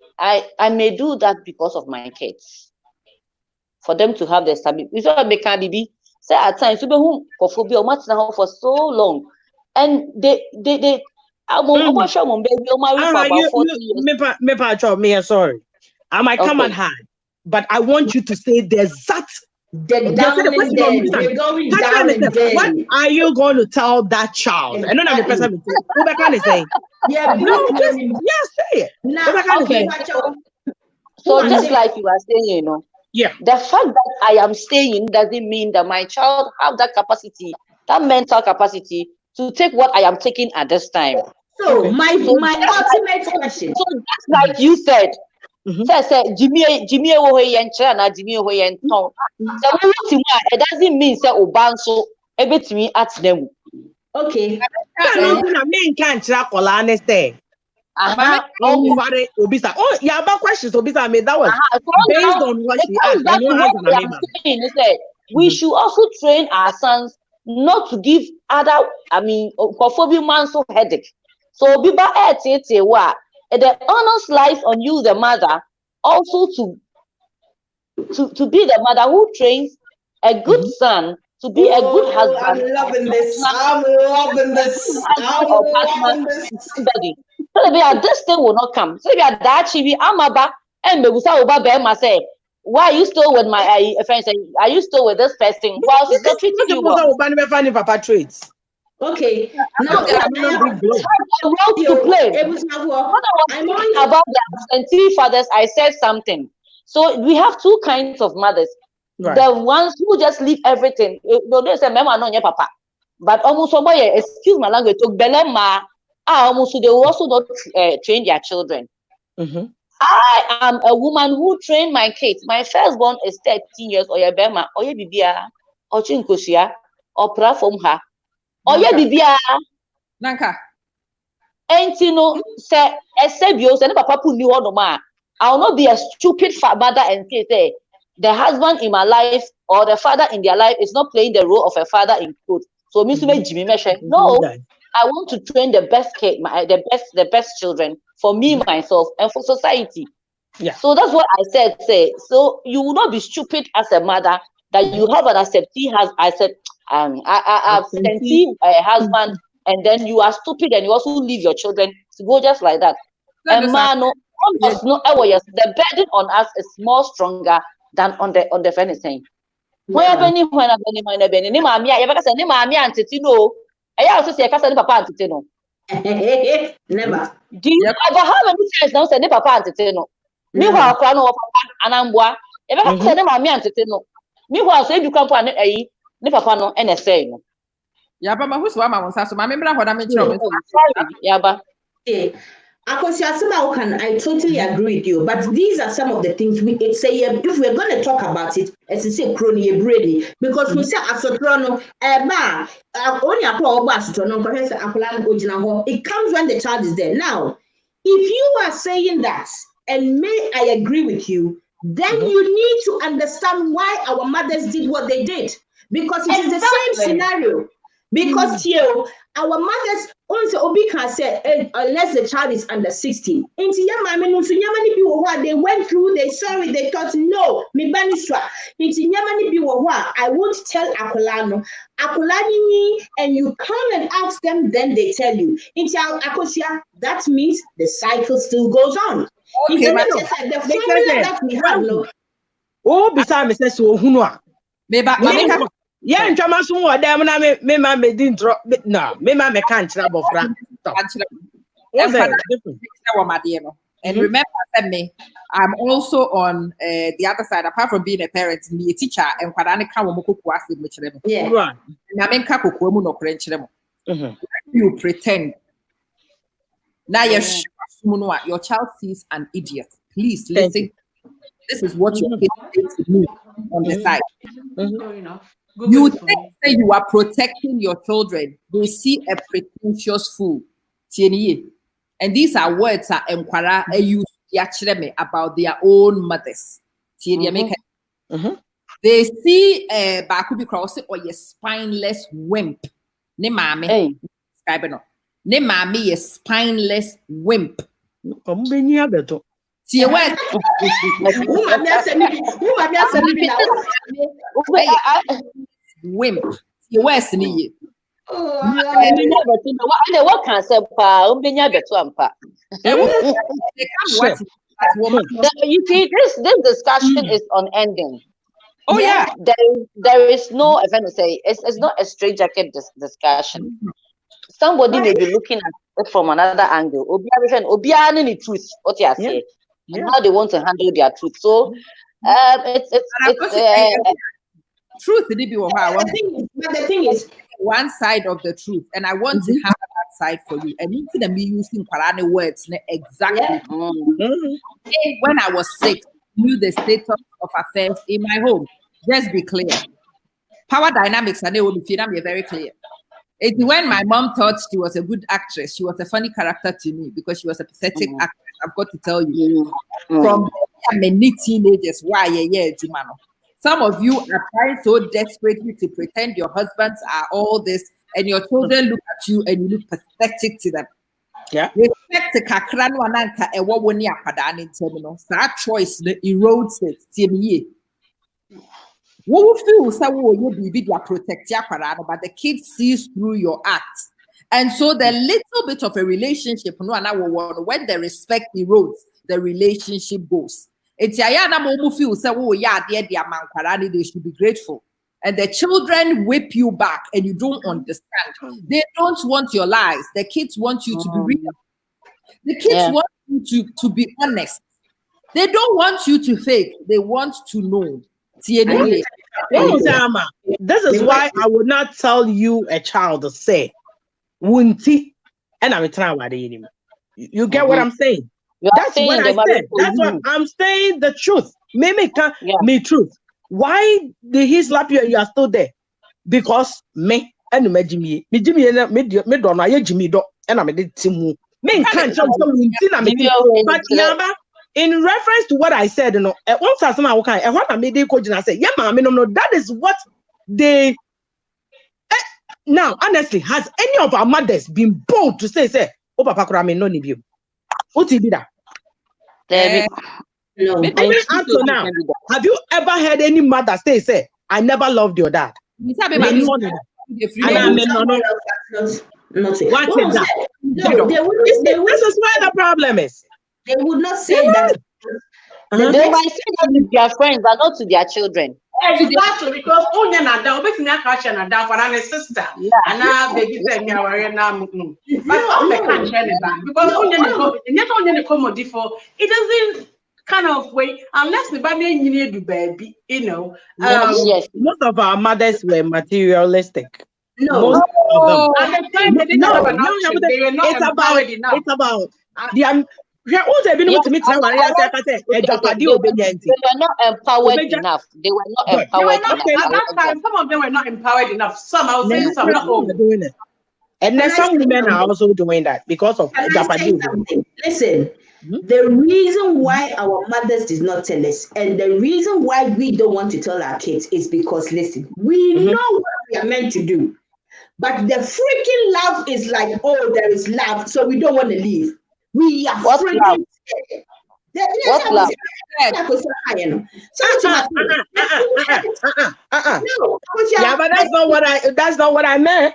may do that because of my kids, for them to have the stability. We saw me can be say at times we who for so long, and they I'm sure my baby married for about 40 years. Me sorry, I might come and hide, but I want you to say the exact. We're going down and then. What are you going to tell that child? I don't know the person. What can I say? Yeah, no, say it. Okay. So just like you are saying, the fact that I am staying doesn't mean that my child have that capacity, that mental capacity to take what I am taking at this time. So my ultimate question. So just like you said, Jimmy Jimmy it doesn't mean say Obanso everything at them. Okay. Oh, yeah, about questions. Obisa made that was based on what she asked. We should also train our sons not to give other, cophobia man so headache. So biba the onus lies on you, the mother, also to be the mother who trains a good son to be a good husband. I'm loving this. So this thing will not come. So that chibi amaba and say, why are you still with my friend? Are you still with this person? While she's not treating you well. Okay. Now I have a role to play. When I was talking about the absentee fathers, I said something. So we have two kinds of mothers. Right. The ones who just leave everything. They say, "Mama, no, your papa." But almost excuse my language, belema. Almost they will also not train their children. I am a woman who trained my kids. My firstborn is 13 years. Oya bema, oya bibia, or chinkosia, or pra from her. Oya bibia. Nanka. And say, Esebio, say, papa put me on ma. I will not be a stupid mother and say, the husband in my life or the father in their life is not playing the role of a father in quote. So Jimmy no, I want to train the best kid, the best children for me, myself, and for society. Yeah. So that's what I said. So you will not be stupid as a mother that you have an absentee husband, and then you are stupid and you also leave your children to go just like that. And man, the burden on us is more stronger than on the anything. Never. Do you ever have any chance now? Say papa antiteno. Meanwhile, kwano papa anambwa. Ever say mama antiteno. Meanwhile, so you come for ne papa no ene say no. Yaba ma who's mama won so mama mbra hoda me chiro. Yaba. I totally agree with you, but these are some of the things if we're going to talk about it, as you say, crony brady, because we say asotrono, it comes when the child is there. Now, if you are saying that, and may I agree with you, then you need to understand why our mothers did what they did, because it is the same scenario. Because our mothers also Obi can say unless the child is under 16. They went through, they saw it, they thought no, me baniswa. I won't tell Akolano. And you come and ask them, then they tell you. That means the cycle still goes on. Okay, the formula that we have no. Oh, besides me says so yeah, and Jamasu, me didn't drop. No, me can't trouble for and remember, I'm also on the other side. Apart from being a parent, me a teacher, and yeah, right. You pretend. Now your child sees an idiot. Please listen. This is what your kids say to me on the side. You think that you are protecting your children. They see a pretentious fool. And these are words that Enquara use about their own mothers. They see a Bakubi cross or a spineless wimp. Ne mami. Ne mami a spineless wimp. Ombenya beto. See where wimp. See where sneeze. What can say pa umbenya beto ampa. You see, this discussion is unending. Oh yeah. There is no, if I may say, it's not a straitjacket discussion. Somebody may be looking at it from another angle. Obia any truth, what you are saying, and how they want to handle their truth. So it's truth. But the thing is one side of the truth, and I want to have that side for you. And you can be using Parani words exactly. When I was sick, knew the status of affairs in my home. Just be clear. Power dynamics and they will be very clear. It's when my mom thought she was a good actress, she was a funny character to me because she was a pathetic actress. I've got to tell you. From many teenagers, some of you are trying so desperately to pretend your husbands are all this, and your children look at you and you look pathetic to them. Yeah. Respect the kakran wananka e wawoni apadane terminal. That choice erodes it. What will feel so you be protect your parada, but the kid sees through your acts. And so the little bit of a relationship, when the respect erodes, the relationship goes. It's Ayana feel so they should be grateful. And the children whip you back and you don't understand. They don't want your lies. The kids want you to be real. The kids want you to be honest. They don't want you to fake. They want to know. This is why I would not tell you a child to say, Wunti, and I'm trying. You get what I'm saying? That's what I said. That's what I'm saying. The truth. Me truth. Why did he slap you and you are still there? Because me and me Jimmy don't know Jimmy do and I did Timu. Me can't tell you but in reference to what I said, you know, once I somehow okay, and what I made the coach and I said, yeah, ma'am, no, that is what they now honestly, has any of our mothers been bold to say, oh Papa Kurame no need you? What did that? No. Up to now, have you ever heard any mother say, I never loved your dad? This is why the problem is. They would not say that. They might say that to their friends, but not to their children. Exactly, because Onya na da obeti na kacha na da for an sister. And now baby say me aware na mu. But I can't share that because Onya ne comedy for it doesn't kind of way unless the baby need do baby, you know. Yes. Most of our mothers were materialistic. No. Most of them. It's They about were not empowered enough. They were not empowered enough. At that time, some of them were not empowered enough. Some, I was saying some not all. Doing it. And then some women are also doing that because of Listen, the reason why our mothers did not tell us, and the reason why we don't want to tell our kids is because, listen, we know what we are meant to do. But the freaking love is like, oh, there is love, so we don't want to leave. We are freaking scared. What love? Yeah, but that's not what I meant.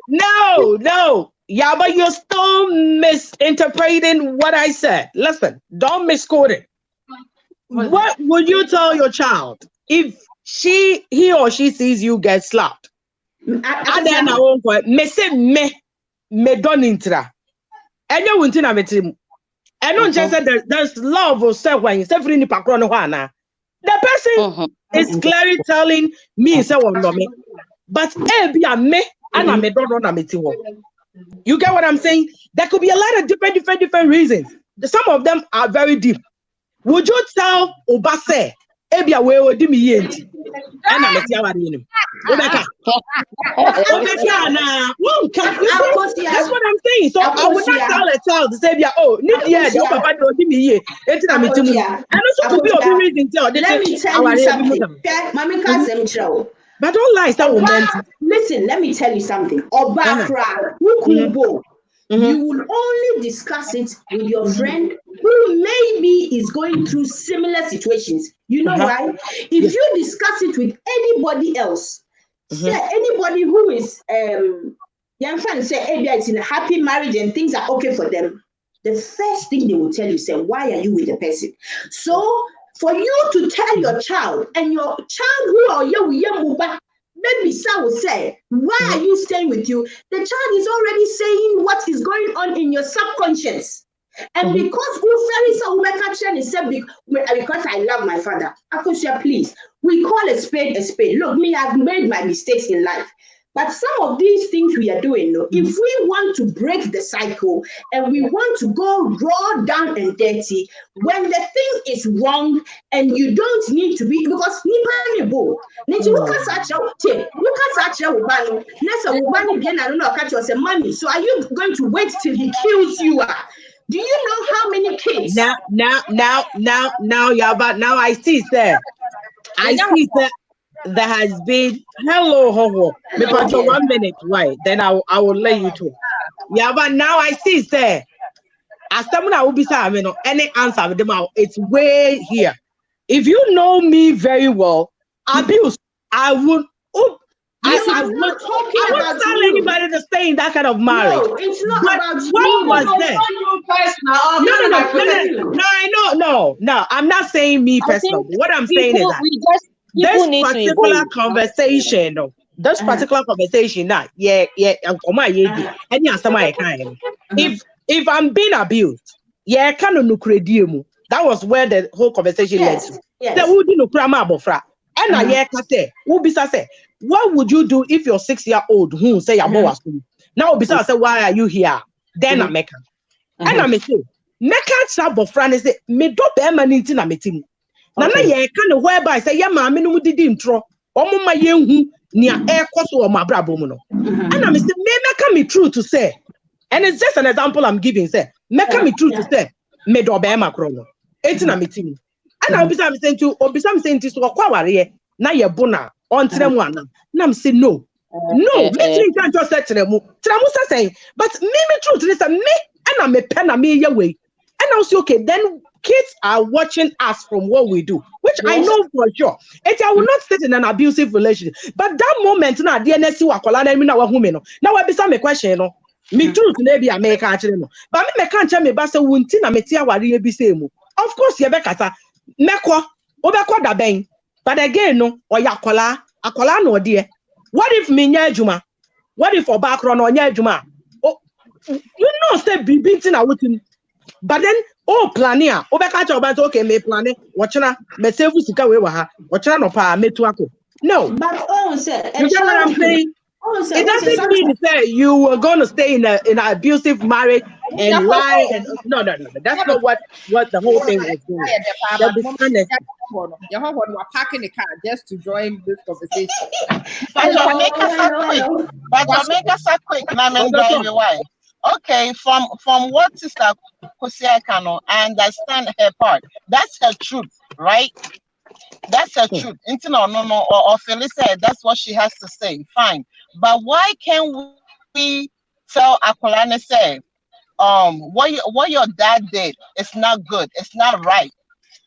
No. Yeah, but you're still misinterpreting what I said. Listen, don't misquote it. What would you tell your child if he or she sees you get slapped? And then I won't go. Me say me don't intra. And you won't know me. And don't just say there's love or say when you say free ni pakro no the person is clearly telling me say one no me, but be a me and I me don't run a meeting. You get what I'm saying? There could be a lot of different reasons. Some of them are very deep. Would you tell Obase, Ebia we would do me yenti? And I'm a tiawari. That's what I'm saying. So I would not tell a child to say, oh, the papa don't do me here. And also to be a reason. Let me tell you something. Mommy can't say But don't lie, that woman. Listen, let me tell you something. You will only discuss it with your friend who maybe is going through similar situations. You know why? If you discuss it with anybody else, say anybody who is young friend say maybe it's in a happy marriage and things are okay for them, the first thing they will tell you, say, why are you with the person? So for you to tell your child and your child who are young, maybe Sa will say, why are you staying with you? The child is already saying what is going on in your subconscious. And because I love my father, Akosia, please, we call a spade a spade. Look, me, I've made my mistakes in life. But some of these things we are doing, if we want to break the cycle and we want to go raw, down and dirty, when the thing is wrong and you don't need to be, because money. So are you going to wait till he kills you? Do you know how many kids? Now, Yaba, now I see, sir. I see, sir. There has been hello. Maybe for 1 minute, why? Then I will let you talk. Yeah, but now I see, sir. As someone I will be saying, any answer with them out, it's way here. If you know me very well, abuse, I would. I'm not talking about tell anybody to stay in that kind of marriage. No, it's not about you. What was there? No. I'm not saying me personally. What I'm saying is that this particular conversation, this particular conversation, if I'm being abused, that was where the whole conversation led to. What would you do if your 6-year-old who say now besides say, why are you here? Then I make and I say Meka friend say me do be maniti na meeting. Nana ye kind of whereby say ya ma me no didi intro omo ma ye hu nia e koso o ma brabo mu no. And I say Meka me true to say, and it's just an example I'm giving, say Meka me true to say me do be ma kro no. Enti na meeting. And I be saying to obisa me saying to so kwa ware na ye bona on Tremwana. Nam say no. Me can't just say Tremu. Tremu saying, but me truth is me and I'm a pen a me way. And I was okay. Then kids are watching us from what we do, which I know for sure. I will not sit in an abusive relationship. But that moment now, DNS wakola na me na woman. Now I be some question no. Me truth maybe I make actually no. But me can't tell me ba say wunti na metia wari be say mu. Of course ye be kata. Mekwa obekwa da ben. But again no oyakola akola no dear. What if me juma? What if for background or juma? Oh, you know, say be beating out with him. But then, plania. Catch about okay, me planning. Watchana, me say we sika we waha. Watchana no pa me tuako. No. But sir, you get what I'm saying? It doesn't mean to say you were going to stay in an abusive marriage and lie. And no. That's not what the whole thing is doing. You're parking the car just to join this conversation. But Jamaica so quick. Why? Okay, from what Sister Kosia Kano, I understand her part. That's her truth, right? That's her truth. No, or Phyllis said that's what she has to say. Fine. But why can't we tell Akolane say, what your dad did is not good, it's not right,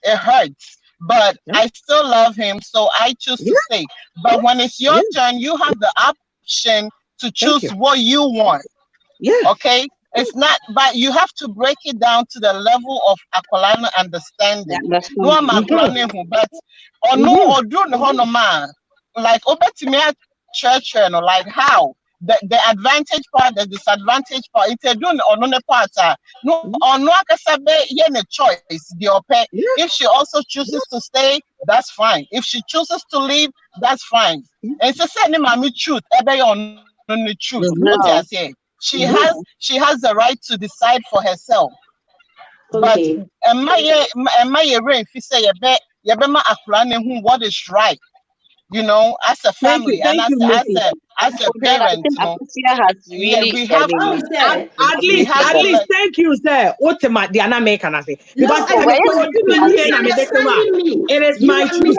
it hurts, but I still love him, so I choose to stay. But when it's your turn, you have the option to choose what you want. Okay? It's not, but you have to break it down to the level of Akolane understanding. But like church, like how the advantage part, the disadvantage part, it's doing on the part. No, choice. If she also chooses to stay, that's fine. If she chooses to leave, that's fine. And it's a certain truth. On the truth. What I say. She has the right to decide for herself. Okay. But if you say what is right, you know, as a family and as a parent, you know, we have at least thank you, sir. Ultimate the anaa can I say because it is my truth.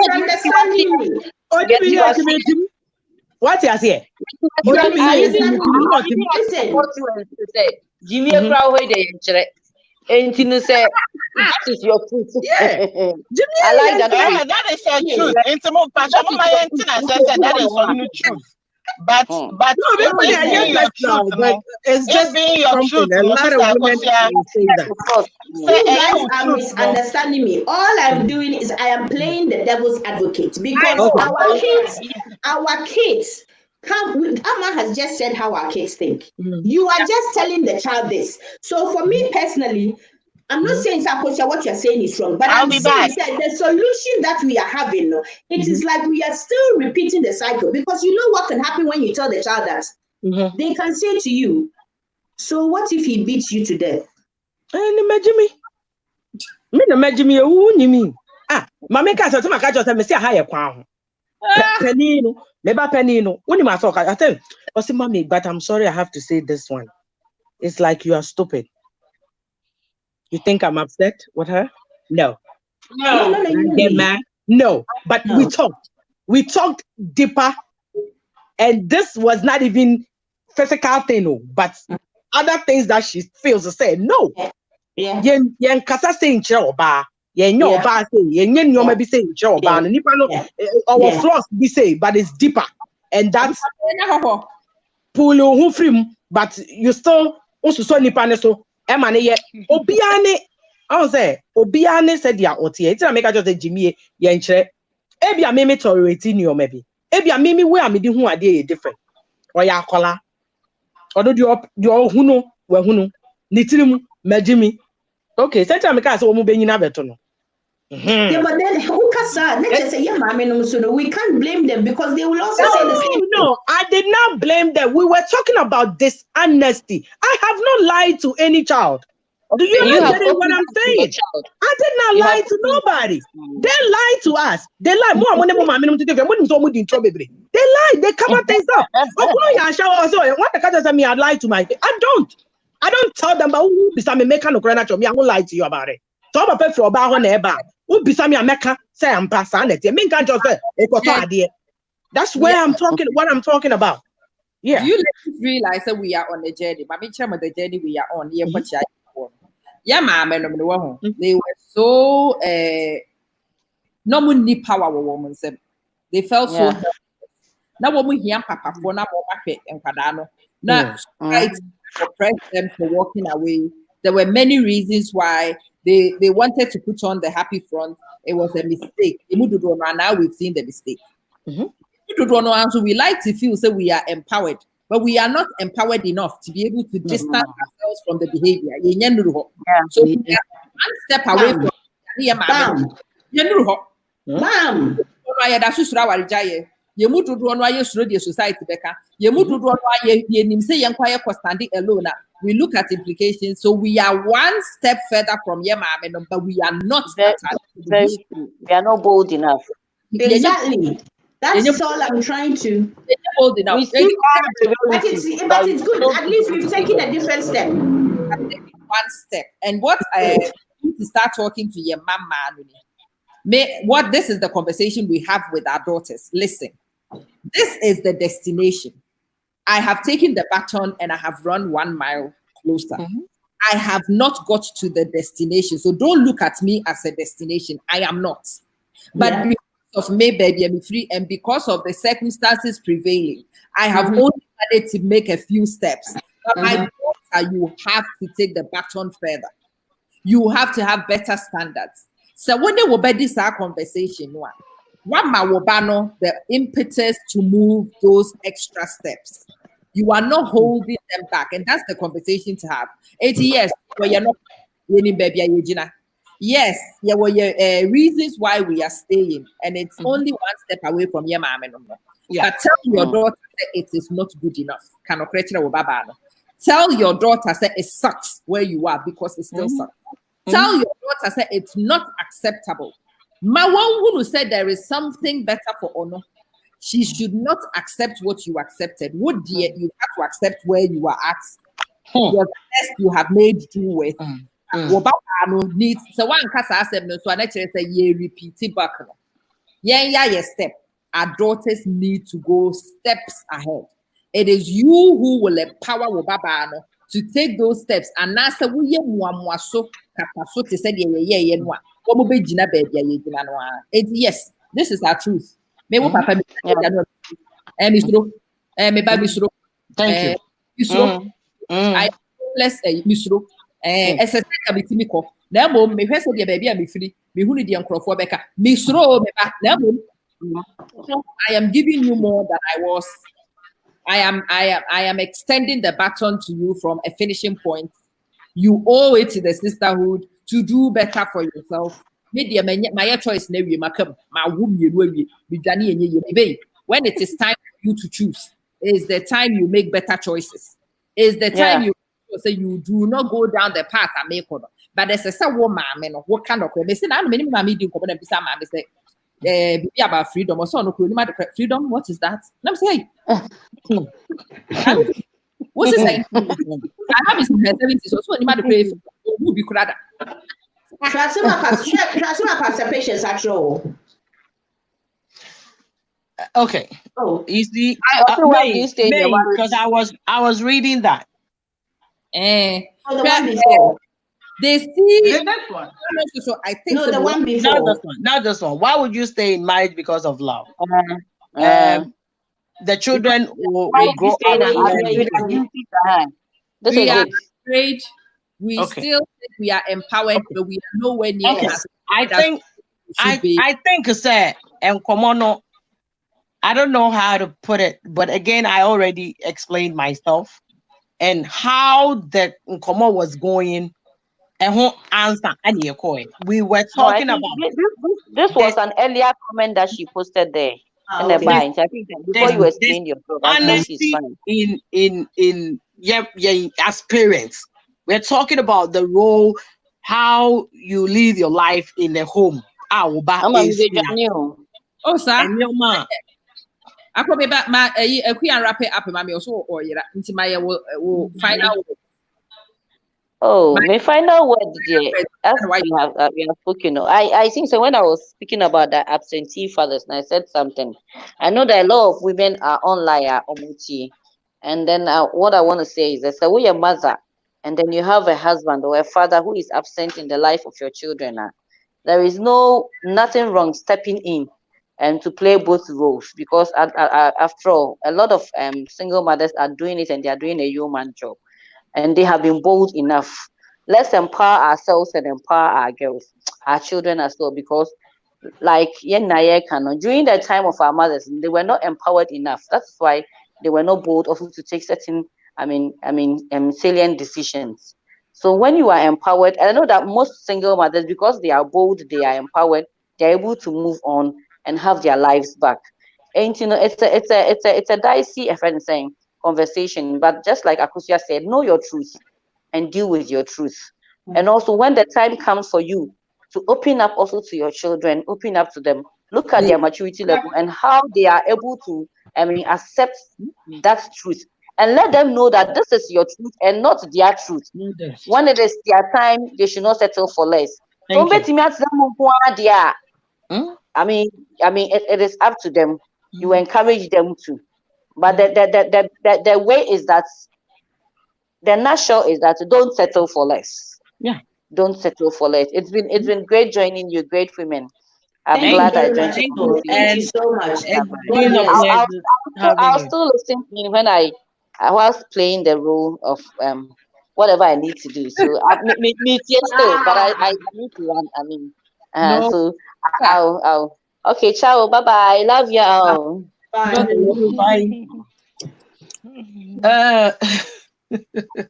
What you say? Jimmy Crow, and you say that is your truth. Yeah. I like that. That is the truth. That is the truth. But no, it being your truth, it's just being your truth. A lot of women say that. You guys are misunderstanding me. All I'm doing is I am playing the devil's advocate because our kids Amma has just said how our kids think. You are just telling the child this. So for me personally, I'm not saying Sakosia, what you're saying is wrong, but I'm saying that the solution that we are having, it is like we are still repeating the cycle, because you know what can happen when you tell the child that they can say to you, so what if he beats you to death? And imagine me, who you mean? Mamma Casa, to my catch me say a higher crown. Penino, maybe Penino, when you must talk, I tell you, Mommy, but I'm sorry, I have to say this one. It's like you are stupid. You think I'm upset with her? No. Get mad? No. But we talked deeper, and this was not even physical thing, but other things that she feels to say. No. Yeah. Yen kasa saying choba. Yen no ba say. Yen no maybe saying choba. Nipa no our flaws be say, but it's deeper, and that's pull you from. But you still also so nipa ne so. Emane ye obiane. I say obiane said ya otie. It's na make I just say Jimmy ye nkyere. Ebia me tolerating you maybe. Ebia me where am di hu ade different. Or ya akola. Odo di hunu we hunu. Nitirim majimi. Okay, sometimes make us omo benyina beto no. Yeah, but then who can say we can't blame them because they will also say the same thing. No, I did not blame them. We were talking about dishonesty. I have not lied to any child. Do you understand what I'm saying? I did not lie to nobody. They lied to us. They lied. They lie. They cover things up. I lied to my. I don't tell them about who be some make no credit to me. I won't lie to you about it. So I'm a pay for about one neighbor. Who be some America say I'm passing it. Me can't just say that's where I'm talking. What I'm talking about. Yeah. Do you realize that we are on a journey? But me chama the journey we are on. Yeah, ma'am, they were so no money power woman. They felt so. Now when we hear Papa for now, and Padano, now oppress them for walking away. There were many reasons why they wanted to put on the happy front. It was a mistake. Now we've seen the mistake. So we like to feel so we are empowered, but we are not empowered enough to be able to distance ourselves from the behavior. So we are one step away from society. We look at implications. So we are one step further from but we are not. We are not bold enough. Exactly. That's all I'm trying to. Bold enough. But it's good. At least we've taken a different step. One step. And what I need to start talking to your mama. This is the conversation we have with our daughters. Listen, this is the destination. I have taken the baton and I have run 1 mile closer. I have not got to the destination. So don't look at me as a destination. I am not. But because of me, baby, I'm free, and because of the circumstances prevailing, I have only managed to make a few steps. But my daughter, you have to take the baton further. You have to have better standards. So when they will be this conversation, the impetus to move those extra steps. You are not holding them back, and that's the conversation to have. 80 years, well, you're not baby. Yes, there were reasons why we are staying, and it's only one step away from your mom. But tell your daughter that it is not good enough. Tell your daughter that it sucks where you are because it still sucks. Tell your daughter that it's not acceptable. My one who said there is something better for honor. She should not accept what you accepted. What dear, you have to accept where you are at. Your best you have made do with. Needs so one cast ask them so I say repeat it back. Yeah, step. our daughters need to go steps ahead. It is you who will empower Obaba to take those steps. And now, say we so to say yes, this is our truth. Me wo papa me suro Thank you. I bless misro ese ka bitimi ko na mom me hwese de baby a me firi me hu ne de nkrofo beka misro me ba na mom I am giving you more than I was. I am extending the baton to you from a finishing point. You owe it to the sisterhood to do better for yourself. My choice na wie makam ma wo mienu awie bidwane enye ye. When it is time for you to choose, is the time you make better choices. Is the time you say you do not go down the path I make on. But there's a say woman, what kind of they say now many mammy do come and say be about freedom or so no freedom. What is that? Let me say what is it? I have is in her 70s or so you might pray who be crada. Patience actually. Okay. Oh, you see, because I was reading that. The one before. They see that one. So I think no, the one before. Not this one. Why would you stay in marriage because of love? The children will grow up. We are afraid. We still think we are empowered, but we are nowhere near as I think say and Komono. I don't know how to put it, but again, I already explained myself and how the Nkomo was going and who answer any coin. We were talking about this was an earlier comment that she posted there in the bind. I think that before you explained your program, honesty in as parents. We're talking about the role, how you live your life in the home. Oh, sir. And your mom. I probably back my a queer wrap it up in my meal so or into my will find out. Oh, my final word, dear. That's why you have spoken. I think so. When I was speaking about the absentee fathers, and I said something. I know that a lot of women are online omuti, and then what I want to say is that so we a mother, and then you have a husband or a father who is absent in the life of your children. There is nothing wrong stepping in and to play both roles, because after all, a lot of single mothers are doing it and they are doing a human job, and they have been bold enough. Let's empower ourselves and empower our girls, our children as well, because like during the time of our mothers, they were not empowered enough. That's why they were not bold also to take certain salient decisions. So when you are empowered, and I know that most single mothers, because they are bold, they are empowered, they're able to move on and have their lives back. And it's a dicey, a friend saying, conversation. But just like Akusia said, know your truth and deal with your truth. And also when the time comes for you to open up also to your children, open up to them, look at their maturity level and how they are able to accept that truth. And let them know that this is your truth and not their truth. When it is their time, they should not settle for less. It is up to them. You encourage them to. But the way is that the natural is that don't settle for less. Yeah. Don't settle for less. It's been great joining you, great women. I'm glad I joined you. Thank you so much. I'll still listen to you when I was playing the role of whatever I need to do. So me still, but I need to run. So I'll okay, ciao, bye bye. Love you all. Bye.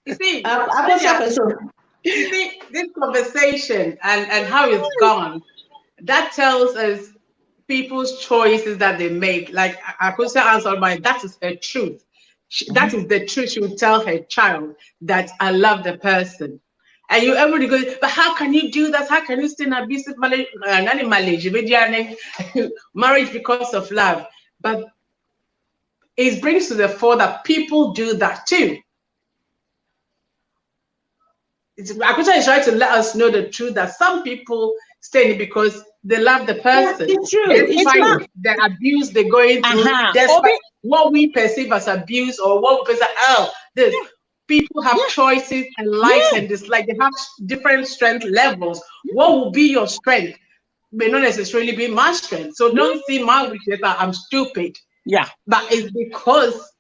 You see, this conversation and how it's gone, that tells us people's choices that they make. Like Akusa answered by, that is her truth. That is the truth she would tell her child, that I love the person. And you everybody goes, but how can you do that? How can you stay in abusive marriage because of love? But it brings to the fore that people do that too. Akusa is trying to let us know the truth that some people stay in it because they love the person. It's true. Despite the abuse they're going through, despite what we perceive as abuse or what we perceive, this. People have choices and likes and dislikes. They have different strength levels. What will be your strength may not necessarily be my strength. So don't see my weakness that I'm stupid. Yeah. But it's because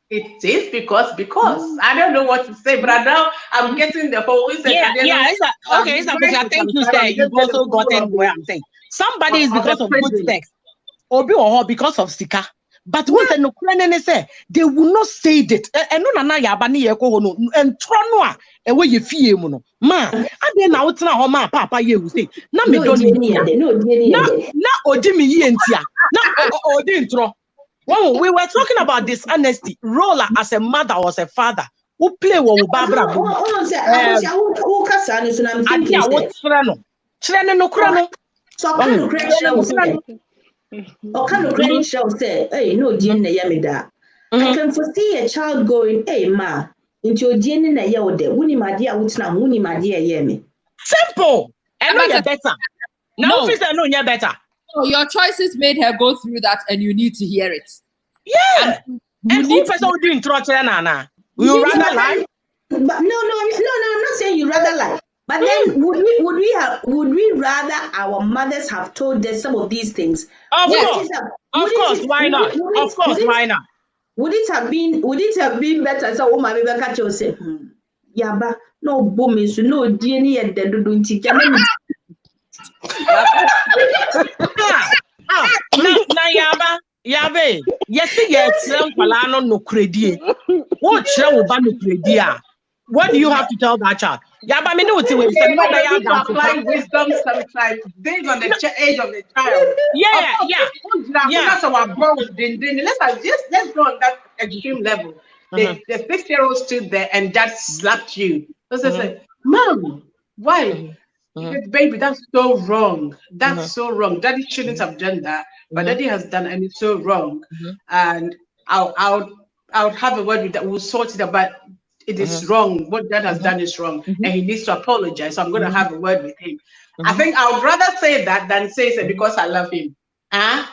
it is because I don't know what to say, but now I'm getting the whole okay. Thank you, sir. You've also gotten where I'm saying. Somebody is because of good sex, or because of sika. But once they will not say it. And no na yabani yeko no and trono e we ye fie mu no ma ade na wotena ho ma papa ye wu say na me don na odi me ye ntia na odi ntro. When we were talking about dishonesty, role as a mother or as a father, who play with Barbara. Or kind of granny shall say, hey, no, dear Yamida. I can foresee a child going, hey, ma, into your dear in a year, Winnie, my dear, which now, Winnie, my dear, Yemi. Simple. And no, you're better. No, I know you're better. So your choices made her go through that, and you need to hear it. Yeah. And who person doing torture, Nana? You rather lie? But no, I'm not saying you rather lie. But then would we rather our mothers have told us some of these things? Of course, why not? Of course, why not? Would it have been better? So my baby catch you say, yeah, but no boom is no DNA and then doing teacher. Yabe, yes, no credit. What shall we ban no credit? What do you have to tell that child? Yaba, me know to apply wisdom sometimes based on the age of the child. Yeah. That's our bro. Let's go on that extreme level. The 6-year-old stood there and dad slapped you. So say, Mom, why? Said, baby, that's so wrong. That's so wrong. Daddy shouldn't have done that, but Daddy has done it, and it's so wrong. And I'll have a word with that. We'll sort it out. But it is wrong. What Dad has done is wrong, and he needs to apologize. So I'm going to have a word with him. I think I would rather say that than say it because I love him. I'm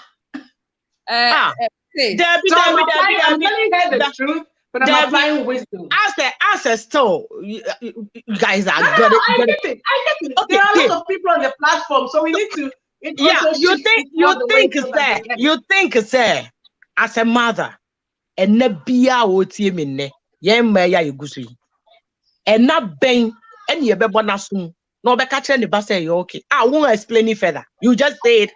telling her the truth. But I'm applying wisdom. As still, you guys are good. I get it. Okay, there are a lot of people on the platform, so we need to. You think, sir, as a mother, and nebia oti minne, yemaya yugusi, and not bang any bebonasum, no be catching the bus. Say okay. I won't explain it further. You just say it,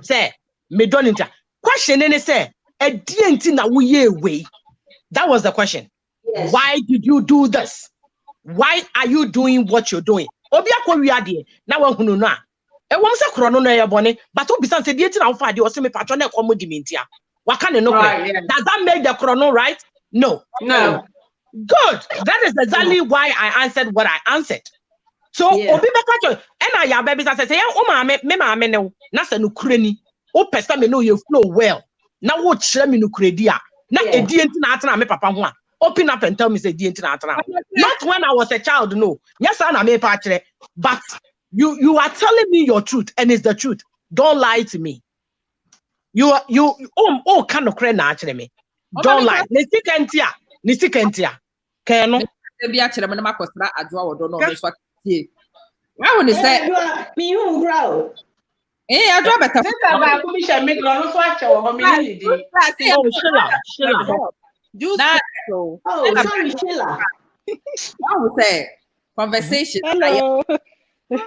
sir. Me don't inter. Question any say a DNT na we way. That was the question. Yes. Why did you do this? Why are you doing what you're doing? Obia ko wi ade na wa hunu no a e won se kro no na ye bone but obi san se die ti na wo fa ade o se me patcho na ekomo dimentia waka ne no. Does that make the chrono right? No. Good. That is exactly why I answered what I answered. So obi be patcho e na ya baby say say o ma me ne na se no kurani o pesa me no ye flow well na wo kire me no kuredi a na edienti na atena me papa ho a open up and tell me say edienti na atena. Not when I was a child, no. Yes, na me pa kire, but you are telling me your truth and it's the truth. Don't lie to me. You kind of credit na kire me. Don't lie. Ni sikentia. Keno. E bia kire me na makosra adwa wodo no me so tie. Why when they say me you grow. Adwa better. Ba ko mi she make no so ache wo me ni di. Sheila. Sorry, Sheila. I would say conversation. Hello. We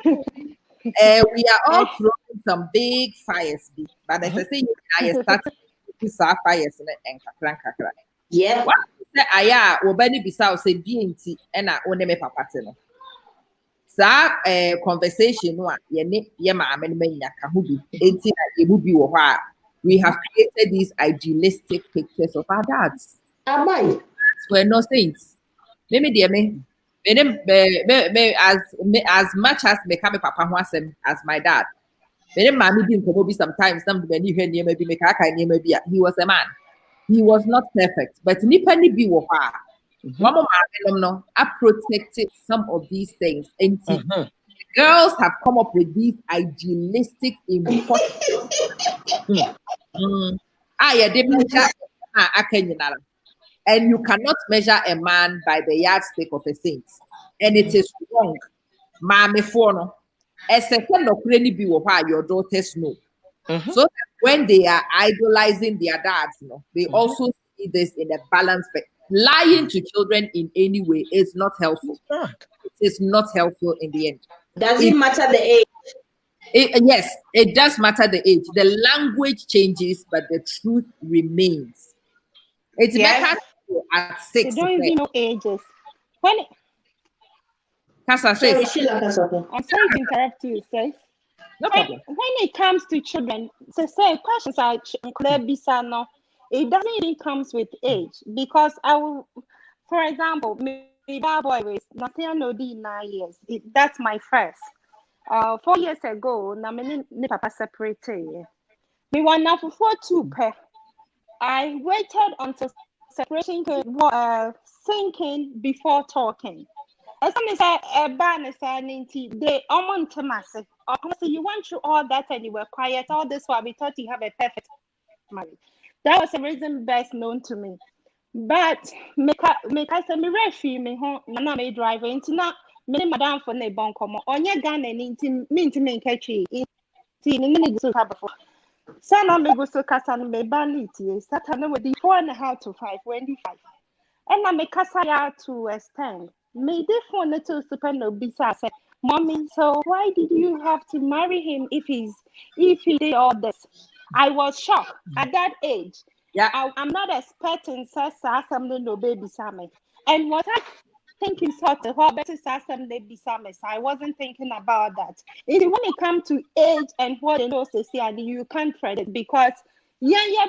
are all throwing some big fires, but as I say, I started to start fires and kakra. Yeah. What say aya obani bisa say DNT and I own me papa no. Sa conversation no ye ma amenmenya ka hu bi enti na ye bu bi wo ha. We have created these idealistic pictures of our dads. We're not saints. Maybe as much as me come papa as my dad. Sometimes he was a man. He was not perfect, but I protected some of these things. girls have come up with these idealistic, impossible. And you cannot measure a man by the yardstick of a saint. And it is wrong. Mame fono. A second of be your daughters know. So that when they are idolizing their dads, they also see this in a balanced way. Lying to children in any way is not helpful. It is not helpful in the end. Does it matter the age? Yes, it does matter the age. The language changes, but the truth remains. It's better at 6. They don't even know ages. When Kasa says, I'm sorry to interrupt you, sis. No problem. When it comes to children, say questions are it doesn't even comes with age, because I will, for example, my boy was nothing no 9 years. That's my first. 4 years ago, na me papa separated. Me one now for 2 pair. I waited until separation thinking before talking. As soon as I ban they almost massive. You went through all that and you were quiet. All this while we thought you have a perfect marriage. That was the reason best known to me. But make I say me refi me home na me driver into na me madam for ne bon komo. Onye Ghana ni me catchy. Ti ni go so before. Sana me go so kasa no me ban it. Satan with the 4.5 to 5 25. And I make kasa to extend. Me the phone to super no bisa say, Mommy, so why did you have to marry him if he did all this? I was shocked at that age. Yeah, I'm not expecting such something no baby Sammy. And what I thinking sort of how better some baby Sammy. I wasn't thinking about that. When it comes to age and what they know to say, and you can't credit it because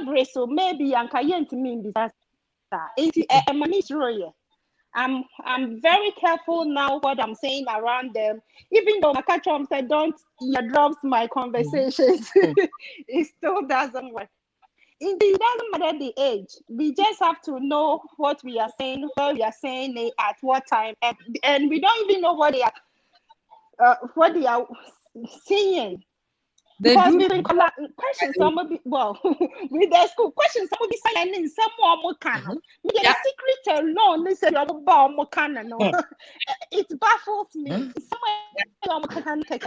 brace so maybe Yanka to me disaster. It's I'm very careful now what I'm saying around them. Even though Makachom said don't drops my conversations, it still doesn't work. It doesn't matter the age. We just have to know what we are saying, where we are saying it, at what time, and we don't even know what they are seeing. Because we been questions somebody with their school questions somebody saying in some more can. We get a secret alone. They say more can it baffles me. Some can take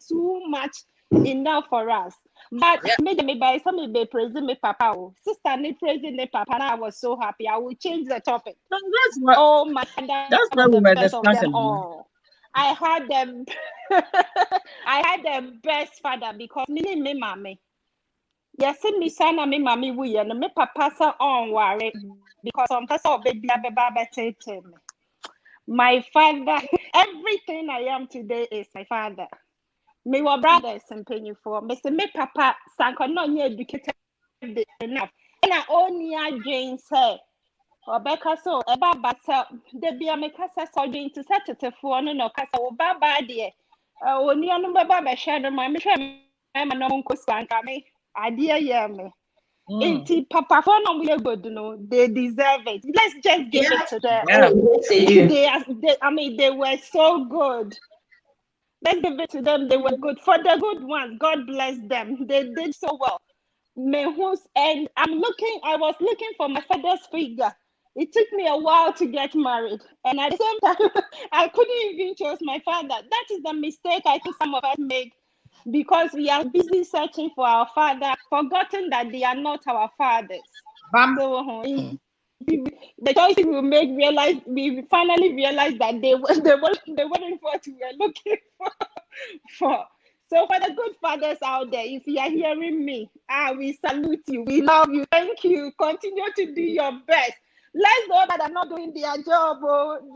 too much enough for us. But me by some be praising me papa. Sister me praising me papa. And I was so happy. I will change the topic. That's what, oh my God, that's what we were discussing. I had them. I had the best father because me mommy. Yes, me son and me mommy we and me papa sa on worry because some person baby me. My father, everything I am today is my father. Me were brothers and penny for me say me papa sanko no educated enough. And I only Jane say. Rebecca so about basa de bia me kasa so doing to set it for no kasa o baba de oni anu baba be share no me hwe me no nko swanka me ade ya me enti papa for no we good no they deserve it. Let's just give it to them. They were so good. Let's give it to them. They were good. For the good ones, God bless them. They did so well. And I was looking for my father's figure. It took me a while to get married. And at the same time, I couldn't even choose my father. That is the mistake I think some of us make because we are busy searching for our father, forgotten that they are not our fathers. So, the choices we make we finally realized that they weren't what we were looking for. So for the good fathers out there, if you are hearing me, we salute you. We love you. Thank you. Continue to do your best. Let's know that they're not doing their job.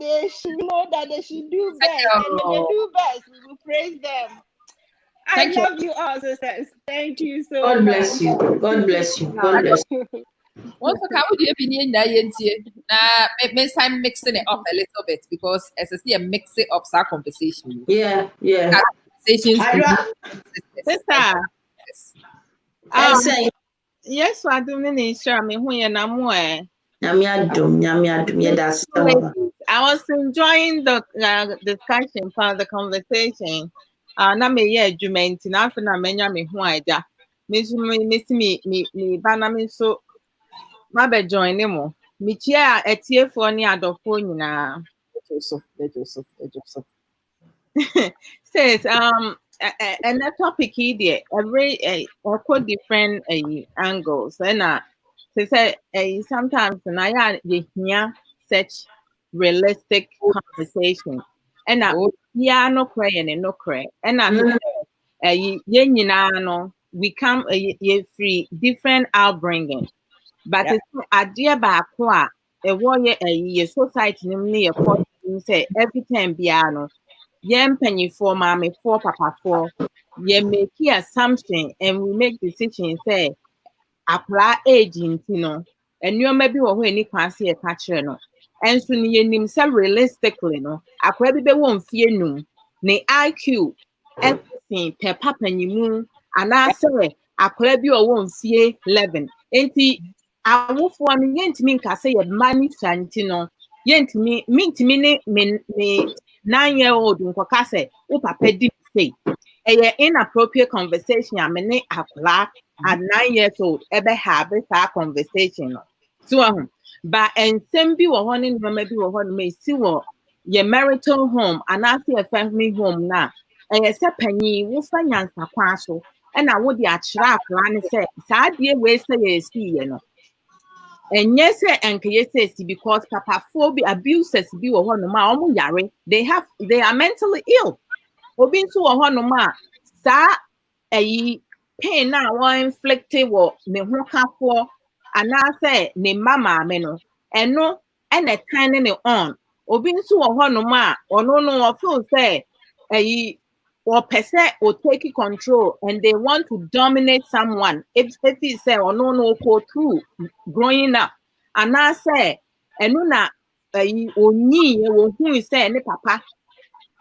They should know that they should do best. And when they do best, we will praise them. I love you all, sisters. Thank you so much. God bless you. God bless you. God bless you. Also, can we do I'm mixing it up a little bit because as I see, I'm mixing up our conversation. Yeah. Conversations. Sister, yes, I do mean sure me who you know more. I I was enjoying the discussion part of the conversation. Na me ye adwuma na afa na menya me ho aja. Me bana me so ma be join mo. Me chia etiefo ne adofo nyina. So. Says and that topic here every different angles and they say sometimes na ya such realistic conversation and yeah no cry and no cry and no we come free different outbringing but it's idea back a warrior society say every time piano for mommy for papa for make assumption and we make decisions say apply age and you maybe or any quasi a catcher no and soon you say realistically no akwa bi be won fie num ne IQ everything per papa ni mu ana say akwa bi o won fie 11 enti awofo no yentimi nka say ye mani chanti no yentimi mintimi me 9-year-old nkoka say o papa di say inappropriate conversation amene akwa at 9 years old ever have that conversation so but and some be wo honin maybe wo hon may see wo your marital home and after a family home na say panyi wo fa nyansa kwa so and I would ya chira akwa ne say saa die we say ye see no and yes and yes because papa phobia abusers be wo hon ma omo yare they are mentally ill obi nso wo hon ma saa pain na one inflicted wo ne ho kafo ana say ne mama me no eno and a tiny ne on obi nso wo ho no ma ono no feel say or person or take control and they want to dominate someone if he say ono no go through growing up ana say eno na onyi wo hu say ne papa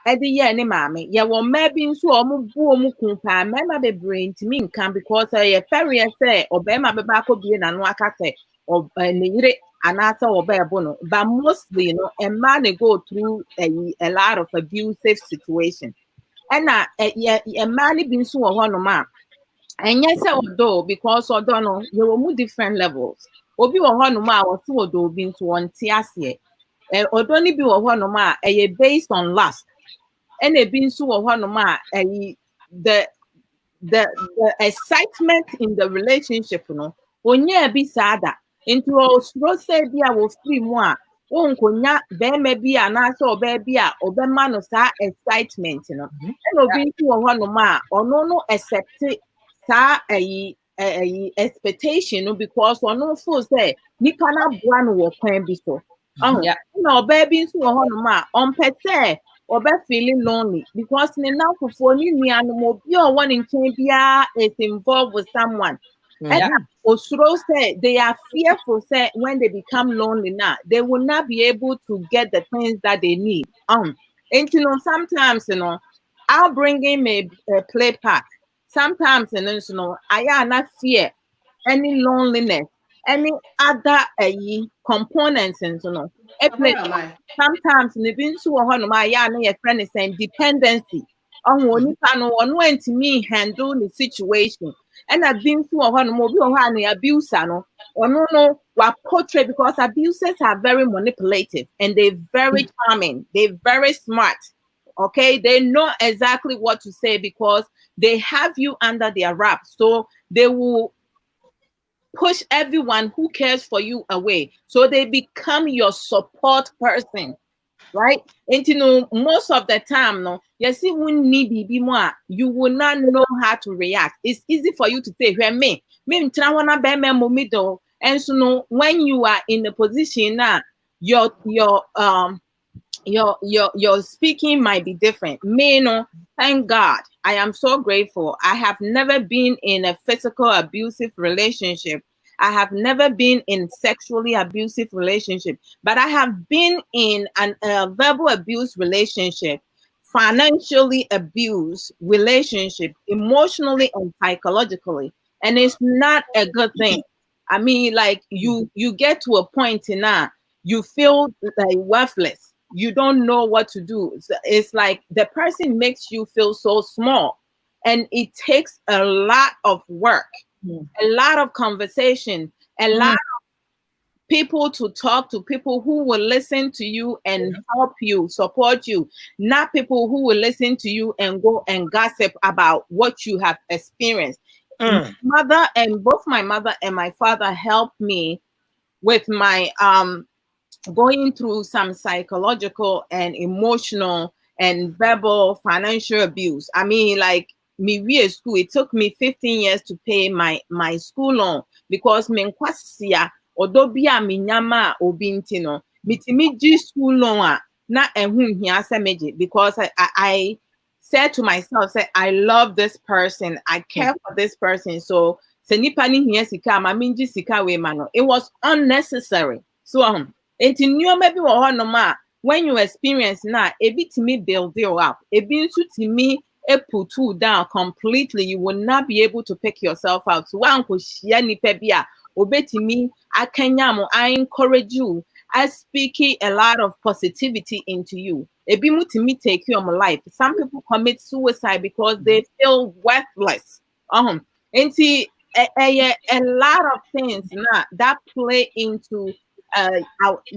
edi ye ne maame ye wo maybe nso omo bu omo kunpa mema be brain to me nkan because ye ferry say obema be ba ko bie na no aka say ne yire anasa obebo no but mostly you know a man go through a lot of abusive situation and a man be nso wo ho no ma enye say odo because odo no ye wo mu different levels obi wo ho no ma wo so odo obi nso won ti ase odo ni bi wo ho no ma based on lust and a been so the excitement in the relationship no onye be sada into o say bia wo free mu a wonkonya be ma bia na so be bia obema no sa excitement no and obi so wo no ma ono no accept sa expectation no because ono feel say ni kana bua no wo kwan bi so no baby so wo no ma on pete or be feeling lonely because now for ni animal be or one in bia is involved with someone. And Osuro say they are fearful say when they become lonely now, they will not be able to get the things that they need. And sometimes I'll bring in a play part. Sometimes I am not fear any loneliness, any other components sometimes in the binsu no ma ya na your friend is saying dependency on one to me handle the situation and I've been to no mo bi o ha na abuser no no wa portray because abusers are very manipulative and they're very charming, they're very smart. Okay, they know exactly what to say because they have you under their wrap, so they will push everyone who cares for you away. So they become your support person, right? And most of the time, no, you see, when need be more, you will not know how to react. It's easy for you to say, me, and so no, when you are in the position now, your speaking might be different. Me, no, thank God. I am so grateful. I have never been in a physical abusive relationship. I have never been in sexually abusive relationship, but I have been in a verbal abuse relationship, financially abused relationship, emotionally and psychologically. And it's not a good thing. I mean, like you get to a point in now, you feel like worthless. you don't know what to do. It's like the person makes you feel so small, and it takes a lot of work, a lot of conversation, a lot of people to talk to, people who will listen to you and help you, support you, not people who will listen to you and go and gossip about what you have experienced. Both my mother and my father helped me with my going through some psychological and emotional and verbal financial abuse. I mean, like me at school, it took me 15 years to pay my school loan because menkwasia odobia minyama obintino mitimi ji school loan na ehun hia semeji, because I said to myself, say, I love this person, I care for this person, so se nipa ni hia sika ma minji sika we mano. It was unnecessary. So enti nneoma bi wo hono ma when you experience na ebi timi build you up, ebi nsu timi put you down completely, you will not be able to pick yourself out. So wanko hia nipa bi a obetimi akanyamo, I encourage you, I speak a lot of positivity into you. Ebi mutimi take your life. Some people commit suicide because they feel worthless. Enti a lot of things now that play into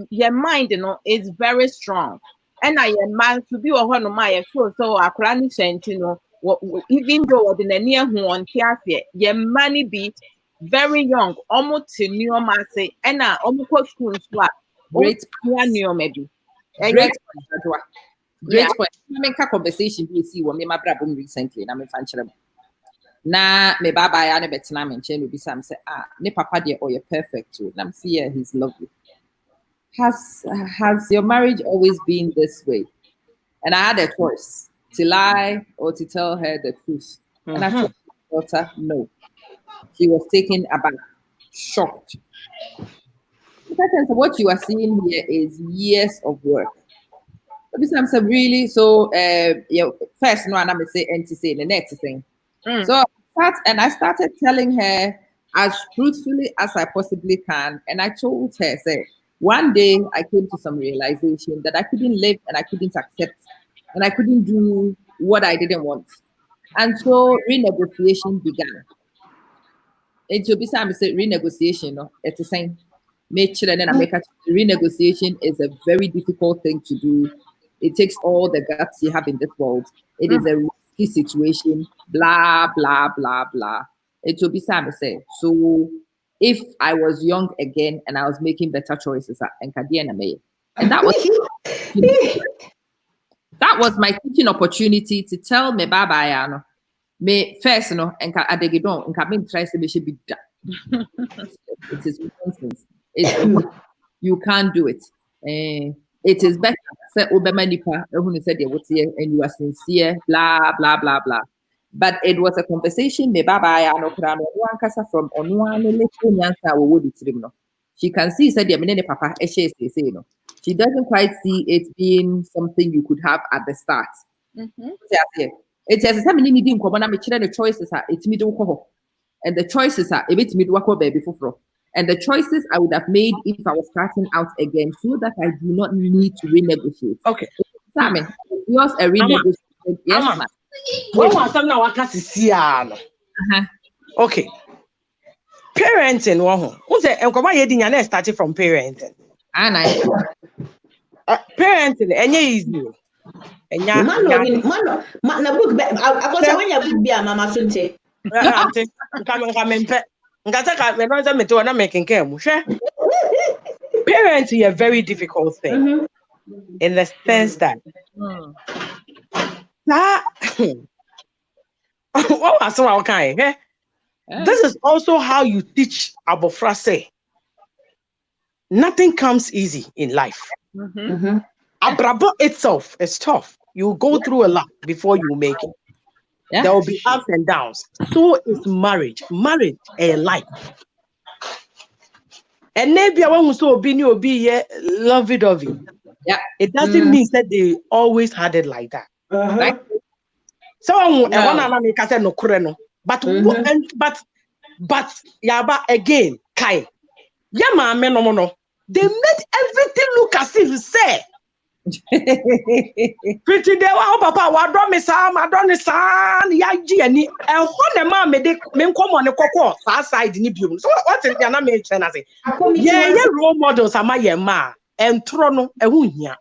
your mind, you know, is very strong. And I am man to be one of my feel so akrani sent, you know, even though the near who on your money be very young, almost to new masse, and I almost school great new maybe. Great point. I make a conversation we see when me my brother recently, and I'm a fan. Na me baba ya ne betina me nche no bisa am say ne papa de oh you're perfect too. Na see yeah, he's lovely. Has your marriage always been this way? And I had a choice to lie or to tell her the truth. And I told my daughter no. She was taken aback, shocked. Because what you are seeing here is years of work. I'm saying really so first no, and I'm say and to say the next thing. So I started telling her as truthfully as I possibly can. And I told her, say, one day I came to some realization that I couldn't live and I couldn't accept and I couldn't do what I didn't want. And so renegotiation began. It will be some say renegotiation, no, it's the same. Make sure and make renegotiation is a very difficult thing to do. It takes all the guts you have in this world. It is a risky situation, blah, blah, blah, blah. It will be Sam say. So if I was young again and I was making better choices and that was my teaching opportunity to tell me baba me first no and adegidon and come try to be should be done. It is nonsense. You can't do it. It is better say obemanipa who said they would say and you are sincere, blah blah blah blah. But it was a conversation me baba no from onwane. She can see said the papa say no. She doesn't quite see it being something you could have at the start. It says the choices are it's middle and the choices are a bit midwako baby for. And the choices I would have made if I was starting out again, so that I do not need to renegotiate. Okay. Simon, yours a renegotiation. Yes, ma'am. Okay. Parenting, who started from parenting. Parenting, any easy. Parenting is a very difficult thing in the sense that this is also how you teach abofrase. Nothing comes easy in life. Abrabo itself is tough. You go through a lot before you make it. Yeah. There will be ups and downs. So is marriage. Marriage a life. And maybe I want to be love it of you. Yeah. It doesn't mean that they always had it like that. Right? So I want to make us no kureno. But yaba again, Kai. Yama no. They made everything look as if say Pretty day, papa, what draw me some, I don't understand. Yaji and one man made it, men come on the cocoa, side in the So what's it? Yana made sense. Yeah, role models are my ma and Trono, a wunya.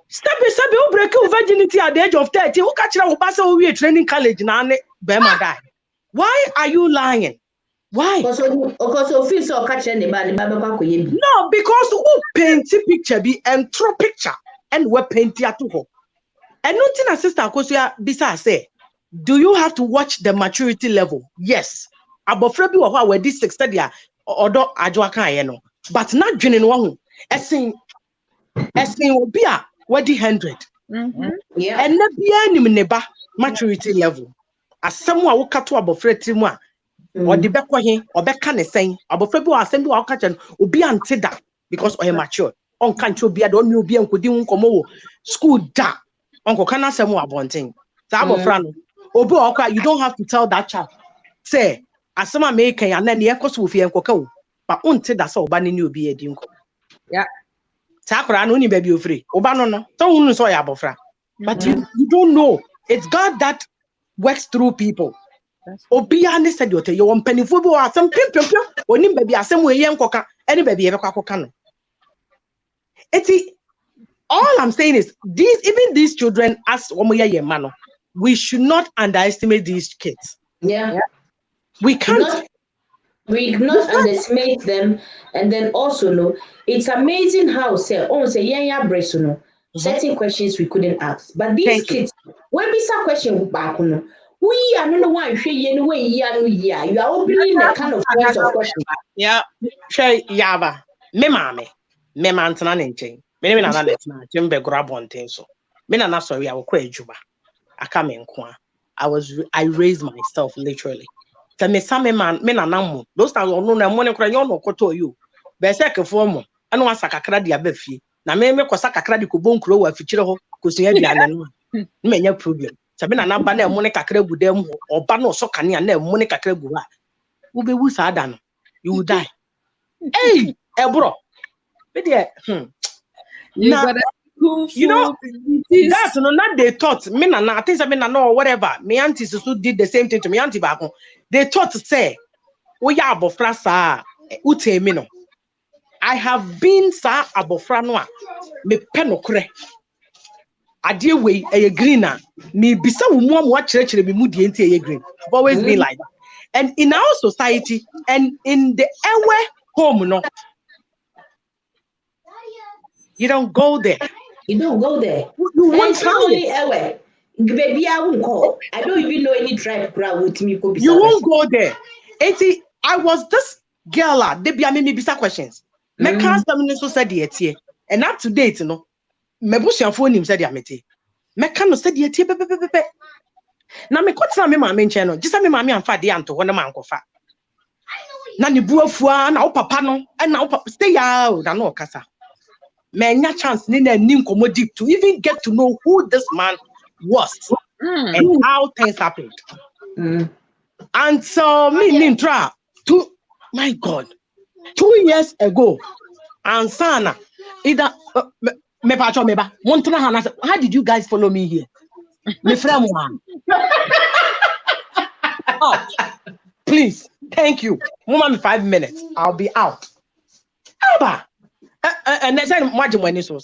Step who break your virginity at the age of 30. Who catch you pass over training college now? Bema die. Why are you lying? Why? Because of feel so catch anybody. No, because who paint picture be and throw picture and we paint ya to her. And nothing sister Kosia Bisa say, do you have to watch the maturity level? Yes. About Frebi or where this 60 or do Ajwaka, but not Jinin one. As in will be a 100. Yeah. And not be any neighbor maturity level. As someone who cut to about Fretimwa. Or the back or back can saying about February assembly or catch and will be until that because I am mature. On country be a don't you be uncle Dimu school da Uncle Kana Samu abonting. Sabo Frano. Obo you don't have to tell that child. Say, as some American and then the echoes will fear cocoa, but until that's all banning you be a dinko. Yeah. Sakura only baby free. Obano, don't so abofra. But you don't know. It's God that works through people. Obiane said you want penny football or some pimp or nim baby as some way young coca, any baby ever coca. It's all I'm saying is these children as mano, we should not underestimate these kids. Yeah. We can't underestimate them, and then also no, it's amazing how certain questions we couldn't ask. But these kids, when we start question back we are not the one you are opening the kind of points of question. Yeah. Shay Yaba, me mammy, me mantan and chain. Maybe not Jimbe grab one thing so. Me not sorry, I will quit Juba. I come in Kwa. I raised myself literally. Tell me some man, men are namu. Those are no money crayon or koto you. Besek a form. I know a sacradi abefi. Na me kosaka cradi kubon crow a future ho, because you have no problem. Sabina na bana money kakra gu dem or bano so can na money kakra gu ha. Ube wu sa dan. You will die. Hey, bro. You know, that's not they thought. Me na I think I know whatever. Me aunties who did the same thing to me auntie back. They thought to say, "Oh yeah, abofra sa ute me no." I have been sa abofra no a me penokre. Adie way a greener. Me bisa umu wa chere me mu die nti green. I've always been like that. And in our society and in the Ewe home, no, you don't go there. You don't go there. You won't try only Ewe. Baby, I won't call. I don't even know any tribe crowd with me. You won't go there. I was this girl. They be me bisa questions. Me can't so said the and up to date, you know. Me bush phone him said the amete. Me can't say the pepe. Na me kwatna me ma me nche no. Gisa me ma me amfa de anto ho na ma nkofa. Na ne buafua na wo papa no na wo papa stay out na no kasa. Me nya chance ni na nim komo deep to even get to know who this man was and how things happened. And so me nintra my God 2 years ago and sana either me pacho me ba montuna hana how did you guys follow me here? Me friend one. Oh, please, thank you. Mama, 5 minutes. I'll be out. Aba. And then imagine when so.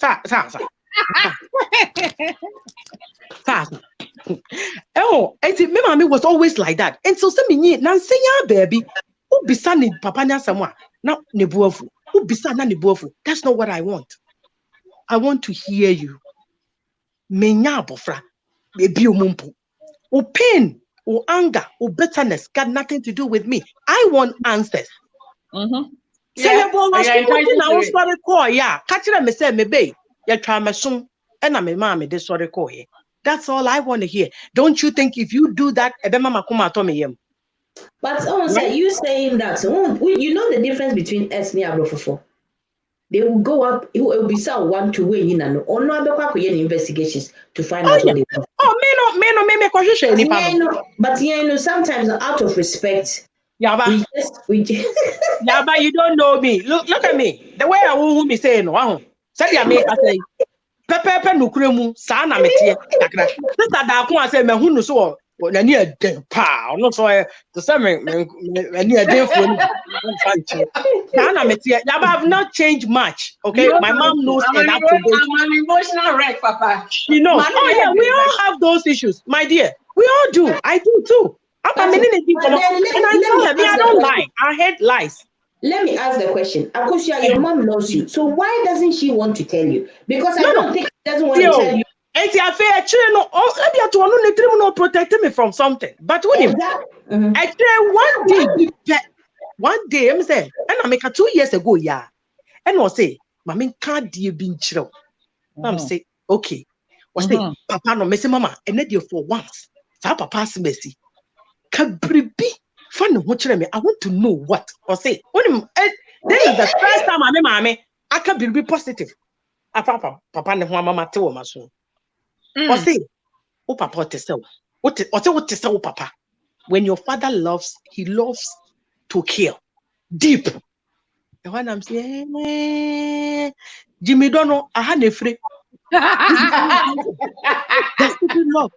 Oh, me mommy was always like that. And so some me nancy ya baby. Who bisa ni papa nya samwa. Na ne buafu. Who bisa na ne buafu. That's not what I want. I want to hear you. Me nya abofra. Baby umumpu. O pain, o anger, o bitterness got nothing to do with me. I want answers. Say I was sorry call, yeah. Catch them me say me bay. You try my son and I'm a mommy this sorry call here. That's all I want to hear. Don't you think if you do that, mama come out to me? But say you saying that you know the difference between us and Abrofofo. They will go up, it will be so one to win in and or not the investigations to find out what they do. Oh, me question. But you know, sometimes out of respect. We just yeah, but you don't know me. Look at me. The way I will be saying, wow. Said ya me say pepe no kuremu sa na mete kakra. Sister da ko say me hunu so na ni eden pa no so to say me ni eden fo ni na mete. I've not changed much. Okay, my mom knows and up to date. I'm an emotional wreck, Papa. You know. Oh yeah, we all have those issues, my dear. We all do. I do too. And I don't lie. I hate lies. Let me ask the question. Akosia, your mom knows you. So why doesn't she want to tell you? Because I don't think she doesn't want to tell you. Let me protect me from something. But when one day, I'm saying, and I make 2 years ago, yeah. And I say, Mammy can't dear being chill. I'm say, okay. Was say, Papa no messy mama, and let you for once. Papa's messy. Kabribi fun me. I want to know what or say. This is the first time I can be positive. Papa ne mama tell my son. Or say, oh papa to sell. What to sell, papa? When your father loves, he loves to kill. Deep. The one I'm saying, Jimmy don't know, I had a free. That's stupid love.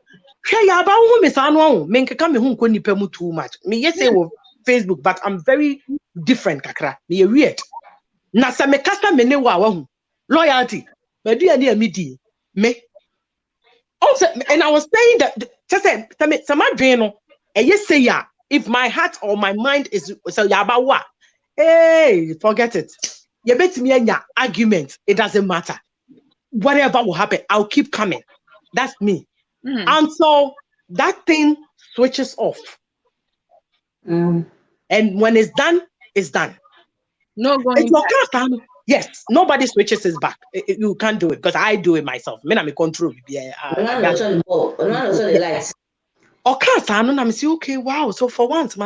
Hey, about women, I know. Men can come home too much. Me yes say Facebook, but I'm very different. Kakra, me weird. Na sa me kasta me ne wa loyalty. Me do me. Also, and I was saying that just say some adreno. And yes say ya. If my heart or my mind is so ya about what? Hey, forget it. You bet me any argument. It doesn't matter. Whatever will happen, I'll keep coming. That's me. And so that thing switches off. And when it's done, it's done. No going back. Yes, nobody switches his back. You can't do it because I do it myself. I'm control. Okay, wow. So for once,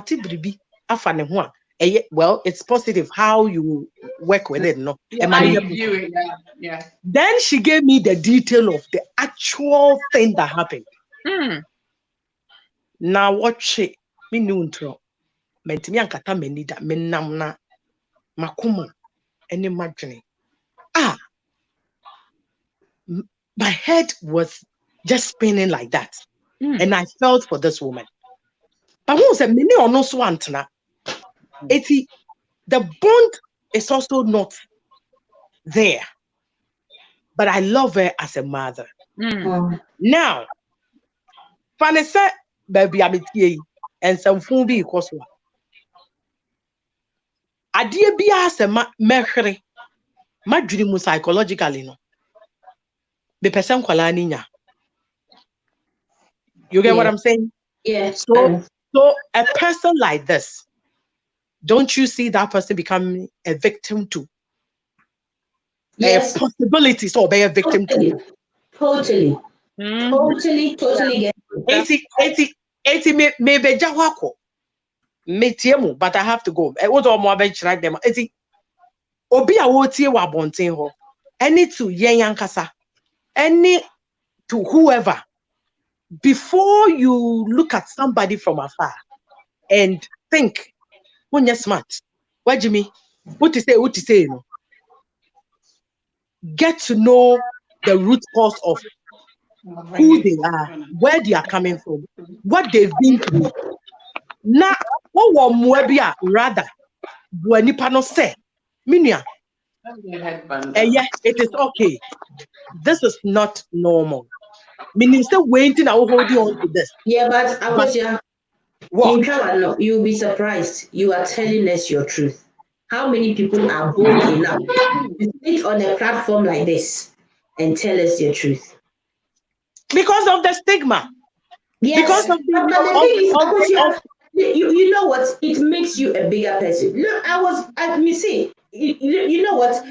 well, it's positive how you work with it, no? Yeah. Then she gave me the detail of the actual thing that happened. Now watch it. Me nuntro. Mentimi ankata menida menamna makuma any imagining. My head was just spinning like that. And I felt for this woman. But who said many or no swantna? The bond is also not there. But I love her as a mother. Now, Vanessa, baby, I'm here, and some food be because what? I dear be as a mercury, my dream was psychologically no. The person kwalaninya. You get what I'm saying? Yes. So a person like this, don't you see that person becoming a victim too? Yes. A possibility so be a victim too. Totally get it. 80 maybe jawako. Metiemu, but I have to go. I want to more bench right them. Eti obi a wotie wa bonten ho. Any to yen yankasa. Any to whoever. Before you look at somebody from afar and think, when you're smart, what Jimmy? What to say, you know? Get to know the root cause of who they are, where they are coming from, what they've been through. Now, what will Muebia rather? Buenipano say, Minia. Yeah, it is okay. This is not normal. Meaning, still waiting, I will hold you on to this. Yeah, but I was you'll be surprised. You are telling us your truth. How many people are bold enough to sit on a platform like this and tell us your truth? Because of the stigma. Yes. Because of you know what? It makes you a bigger person. Look, you see, you know what?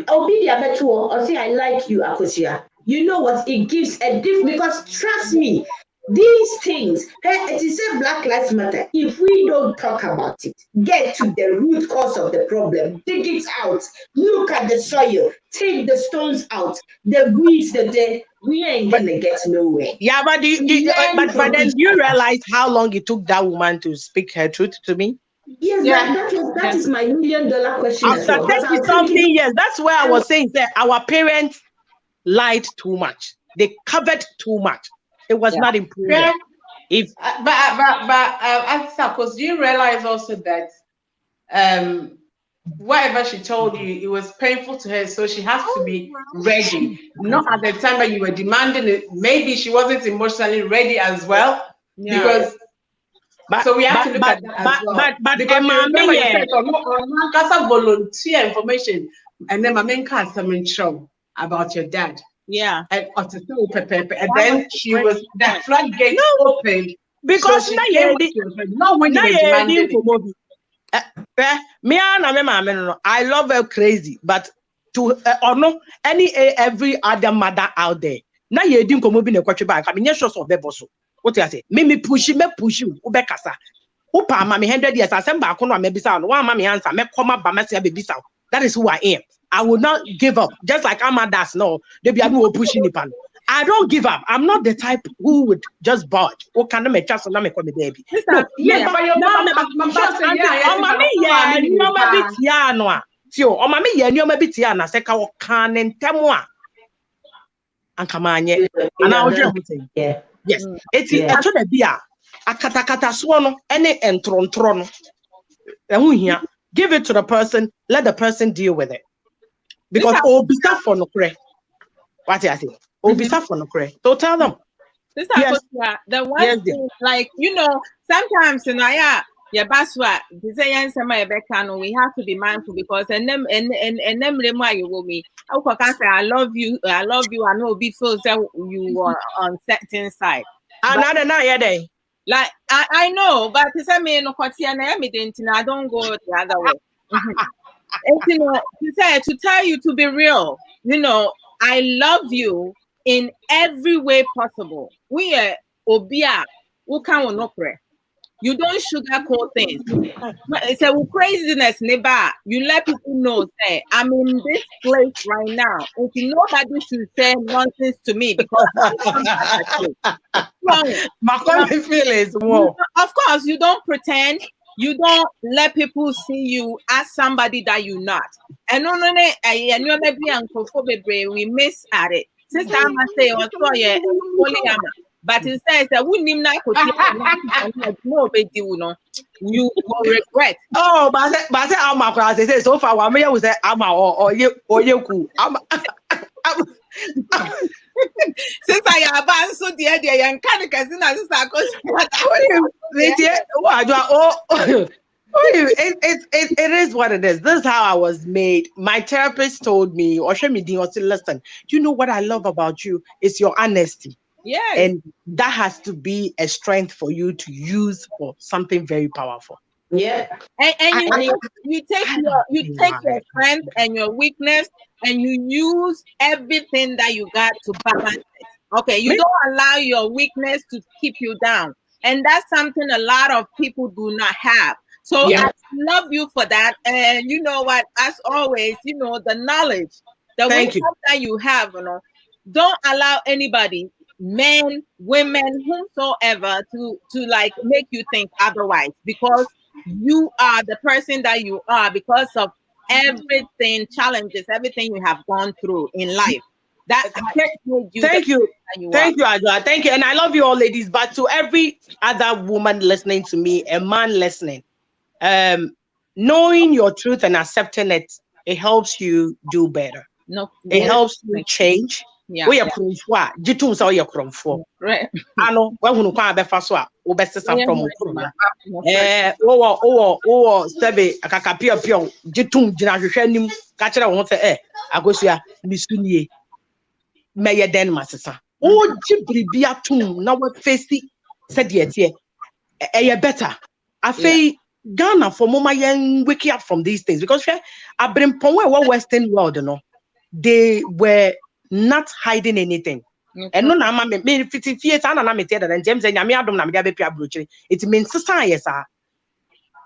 I'll be the better one. I'll say I like you, Akosia. You know what? It gives a difference because trust me, these things, it is a Black Lives Matter. If we don't talk about it, get to the root cause of the problem, dig it out, look at the soil, take the stones out, the weeds, we ain't gonna get nowhere. Yeah, but then you realize how long it took that woman to speak her truth to me? Yes, that is my $1 million question. After 30-something years, that's where I was saying that our parents lied too much. They covered too much. It was not improving. Yeah. Because do you realize also that whatever she told you, it was painful to her, so she has to be ready. Not at the time that you were demanding it. Maybe she wasn't emotionally ready as well. Because so we have to look at that as well. But because you remember you said on volunteer information, and then my main cast some show about your dad. Yeah. And then she was that floodgate opened because so not when you were demanding it. I love her crazy, but to or no every other mother out there. Now you didn't come in a question back. I mean, yes, of Beboso. What I say? Me push you, Ubekasa. Upa, mammy 100 years. I send back on maybe sound. One mammy answer, me come up by myself, baby sound. That is who I am. I will not give up. Just like Amadas, no, they be no pushing it. I don't give up. I'm not the type who would just budge. What can I make chance on me call me baby? No, yes, it's a toda bia. Akatakata swono, any entron. Give it to the person, let the person deal with it. Because obisa for no cre. What I say? Obisa for no cre. So tell them. This the one thing, like, you know, sometimes in baswa, we have to be mindful because and them you will me. I love you, I know be feels that you are on certain side. Another day. Like I know, but I mean, I don't go the other way. And, you know, to tell you to be real, you know, I love you in every way possible. We are obia, who can no pray. You don't sugarcoat things. It's a craziness, neighbor. You let people know, say, I'm in this place right now. And nobody should say nonsense to me because of course, you don't pretend. You don't let people see you as somebody that you're not. And we miss at it. Sister, I must say, but it says that we need not you will regret. Oh, but I say so far. One me was or you Since I have so dear young canikas in our it is what it is. This is how I was made. My therapist told me, or show me, listen, you know what I love about you? It's your honesty. Yes. And that has to be a strength for you to use for something very powerful. Yeah. And you take your strength and your weakness and you use everything that you got to balance it. Okay, you don't allow your weakness to keep you down. And that's something a lot of people do not have. So I love you for that. And you know what, as always, you know, the knowledge, the wisdom that you have, you know, don't allow anybody, men, women, whomsoever, to like make you think otherwise, because you are the person that you are because of everything, challenges, everything you have gone through in life. Thank you, Adjoa. Thank you. And I love you all, ladies. But to every other woman listening to me, a man listening, knowing your truth and accepting it, it helps you do better. It helps you change. We are jitum sa we kromfo. Right. Ano we hunu kwa be fa so a wo be sesa from kroma. Sebe akaka pia jitum gina hwehwe anim ka kire wo se agosua misunie meye den masesa. O jibribi atum na we face said ye better. Afei Ghana for mama yen wake up from these things because I've been ponwe Western world, you know. They were not hiding anything. And no na me 50 years na me tell and James nyame adom na me dia be pia brochire. It means sister yes ah.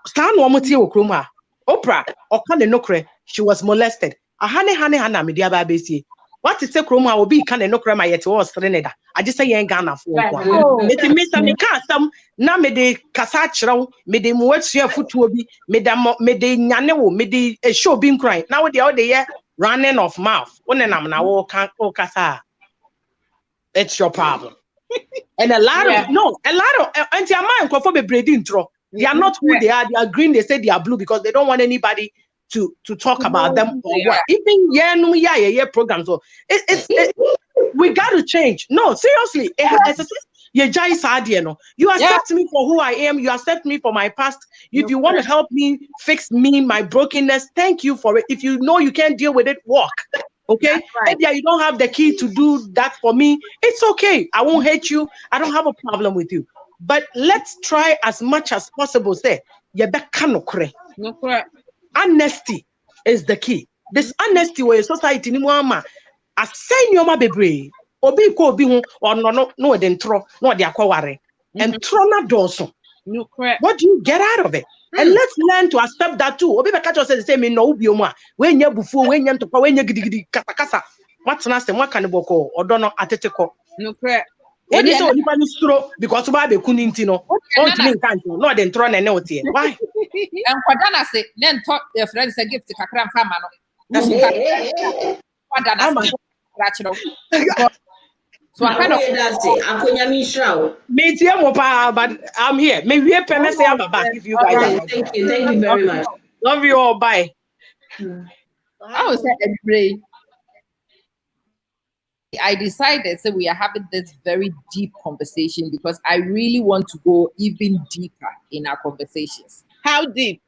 Stan wo motie okrom ha. Oprah oka ne nokre, she was molested. Ahane hana me dia ba be sie. What is a chroma will be can no crema yet was Trinidad. I just say yen Ghana for one. It means I can't some na me de casachro, me de muetsia foot will be me de nyanewo, me de a show being crying. Now the other year running off mouth. When I'm now can't casa. It's your problem. And a lot of anti-American for be breed intro. They are not who they are. They are green. They say they are blue because they don't want anybody to talk about them or what. Even programs. So we got to change. No, seriously. You accept me for who I am. You accept me for my past. If you want to help me fix me, my brokenness, thank you for it. If you know you can't deal with it, walk. Okay, maybe you don't have the key to do that for me. It's okay. I won't hate you. I don't have a problem with you. But let's try as much as possible. Say, honesty is the key. This honesty where society ni mwama assign your baby. Obi ko obi hu or no den tro no de akware. And tro na doso. What do you get out of it? And let's learn to accept that too. Obi beka just say the same no obi omo a we nya bufu we nya ntokwa we nya gidigidi kasa watna se mwaka ne boko odono ateteko no correct oni so onipa ni stro because ba be kuni ntino on to me kan no den tro na ne otie why and kwadana say then talk your friend say gift kakra mfa ma no kwadana say so I kind of but I'm here. Maybe I say I'm back if you guys. Thank you very much. Love you all. Bye. I was saying, I decided so we are having this very deep conversation because I really want to go even deeper in our conversations. How deep?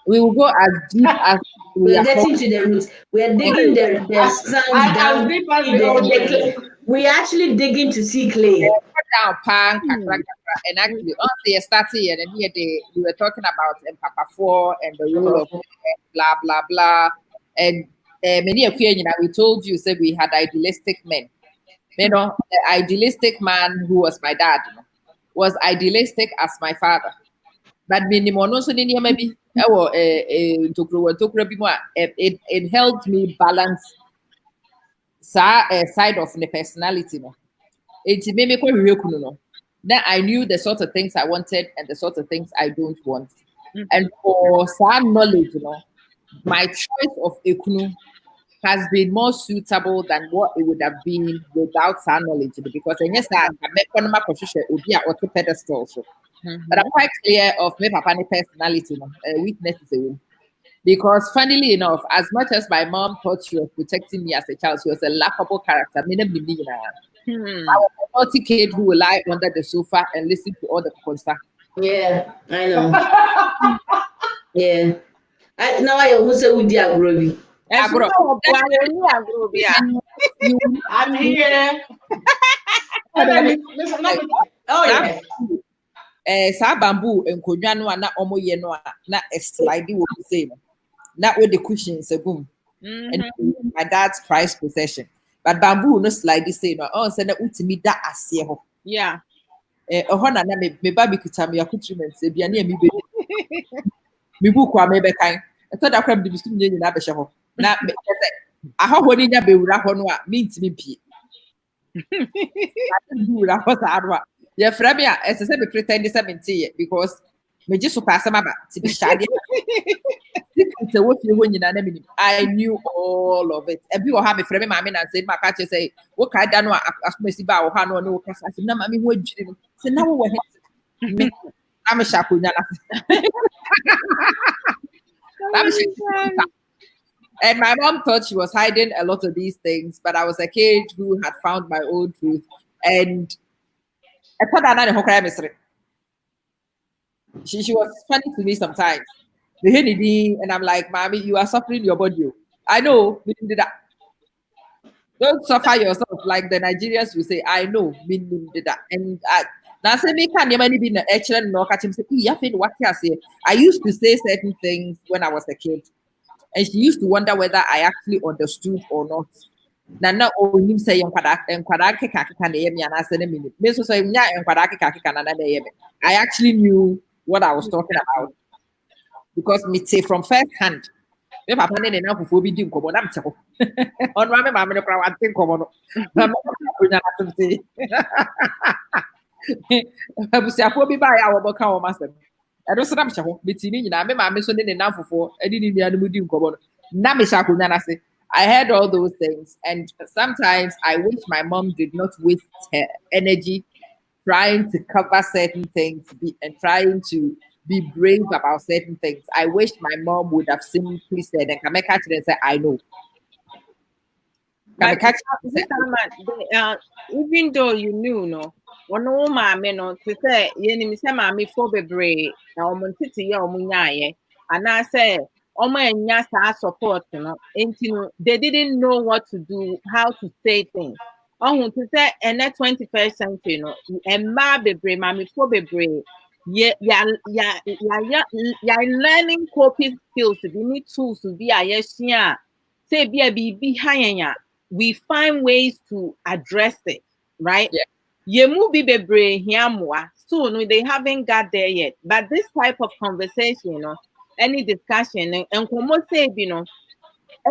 We will go as deep as we are getting to the roots. We are digging the sand down. We are actually digging to see clay. And actually, on the starting and here we were talking about Papa 4 and the role of blah blah blah. And many of you know, we told you said we had idealistic men. You know, the idealistic man who was my dad, you know, was idealistic as my father. But maybe it helped me balance side of the personality. It made me then I knew the sort of things I wanted and the sort of things I don't want. And for some knowledge, you know, my choice of ekunu has been more suitable than what it would have been without some knowledge. Because yes, I met one of my position would be at the pedestal. So. But I'm quite clear of my papa's personality, weaknesses. Because funnily enough, as much as my mom thought she was protecting me as a child, she was a laughable character. I was a naughty kid who would lie under the sofa and listen to all the concert. Yeah, I know. Yeah. Now I almost say with the agrobi. I'm here. Oh yeah. Sa bamboo and konwa na omo ye no na slide wo say no na with the cushions a boom and my dad's prized possession but bamboo no slide say no on say na utimi da ase ho yeah ho na me baby kuta me accoutrements e bia na mi be mi bu kwa me be kan e to da kwam de bisu nye nyina be hye ho na me say ahoho ni nya be wura ho no a me ntimi pie wura ho sa adwa yeah, Framia, as I said, we pretend 70 because we just surpass my back to be shady. I knew all of it. And people have a frame, I mean, I said, my catcher say, what I done, I asked me about how no, I said, no, I mean, what you do? So now we're I'm a shakuna. And my mom thought she was hiding a lot of these things, but I was a kid who had found my own truth. And I thought that she was funny to me sometimes. And I'm like, Mommy, you are suffering your body. I know, we did that. Don't suffer yourself like the Nigerians will say, I know, we did that. And now say me can never be an excellent no catch him say, what I say. I used to say certain things when I was a kid. And she used to wonder whether I actually understood or not. Nana o nim say enkwada keka na yemi anase na minute. Me so say nya enkwada keka na yemi. I actually knew what I was talking about because me say from first hand Me papa ne na fufu bi di nkomo na mcheko. Ono me ma me kra wa tin nkomo no. Na me ko nya asem abusiafo bi ba ya wo boka wo masem. Edo so na mcheko. Beti ni nyina me ma me so ne na fufu edi ni nua no mu di nkomo no. Na me sha ko nya na se. I heard all those things, and sometimes I wish my mom did not waste her energy trying to cover certain things and trying to be brave about certain things. I wish my mom would have simply said, and Kameka catch and say, I know. But even though you knew, no, one mommy, no, to say, you say, mammy, for the brave, now, Montiti, or Munyaye, and I say, oh, my, yes, I support, you know, and you know, they didn't know what to do, how to say things. Oh, to say, and that 21st century, no, and my baby, mammy, for the brave. Yeah, learning coping skills. We need tools to be a yes, yeah. Say, be higher. We find ways to address it, right? Yeah. So no, they haven't got there yet. But this type of conversation, you know, any discussion, and como say, you know,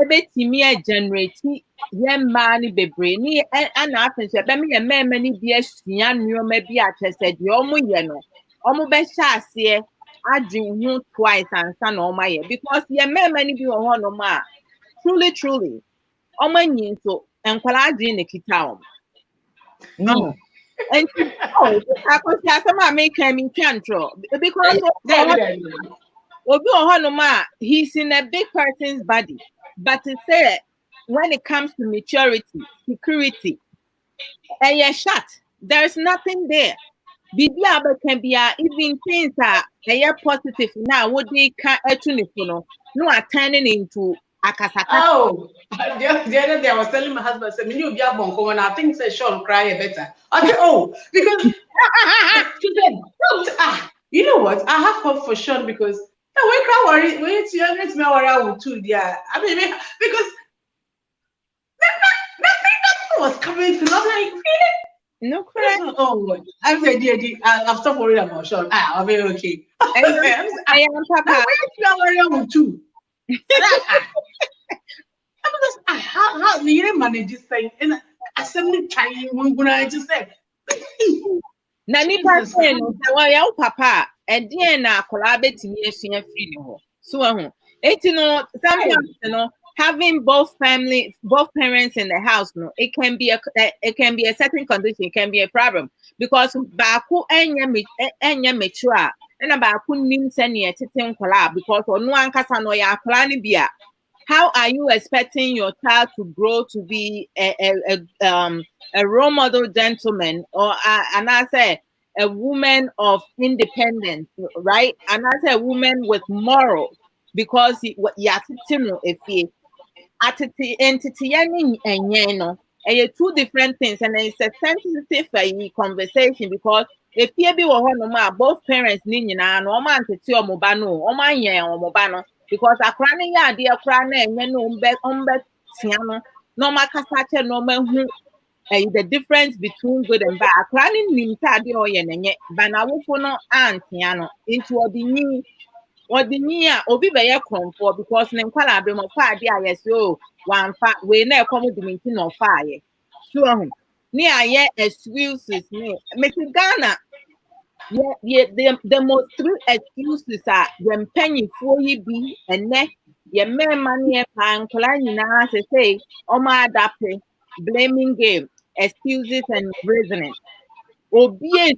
every team generate money be brainy and happen to be a man many beers, maybe I said, you know, be shy, I drink you twice and son on my because many be on no ma. Truly. Omanyin so enkwala adwin ne kita om. And I could say some make him in control because obi ohonoma he's in a big person's body, but to say when it comes to maturity, security, and you're shut, there's nothing there. Bibia can be even things are positive now. What they can no are turning into akasaka. Oh, the other day I was telling my husband, I said, "You be a bonko," and I think say Sean cry better. I said, "Oh, because she said, you know what? I have hope for Sean because we can't worry. It's me worry too. Yeah, I mean because nothing was coming through. I'm like, really? No correct. Oh, I'm ready. I'm stopped worrying about Sean. I'll be okay. I am Papa. We worry too. How do you manage this thing? And assembly time when I just said, Nani person, so Papa, and then na collaborate me free no. So you know, sometimes you know, having both parents in the house, no, it can be a certain condition, it can be a problem because baku enya mature and baku nim send collab because no one no ya planning bia. How are you expecting your child to grow to be a role model gentleman or and I say a woman of independence, right? And I say a woman with morals because two different things and it's a sensitive conversation because if both parents because a cranny idea cranny and no the difference between good and bad. Cranny means but now no auntiano into what the near obi be comfort because Nenkwala be mo fa dia yes o wan fa we na come with no fire. So near excuses me Ghana. Yeah, the most true excuses are when penny for you be and neck your man money and colina say my adapt blaming game, excuses and reasoning. Or be a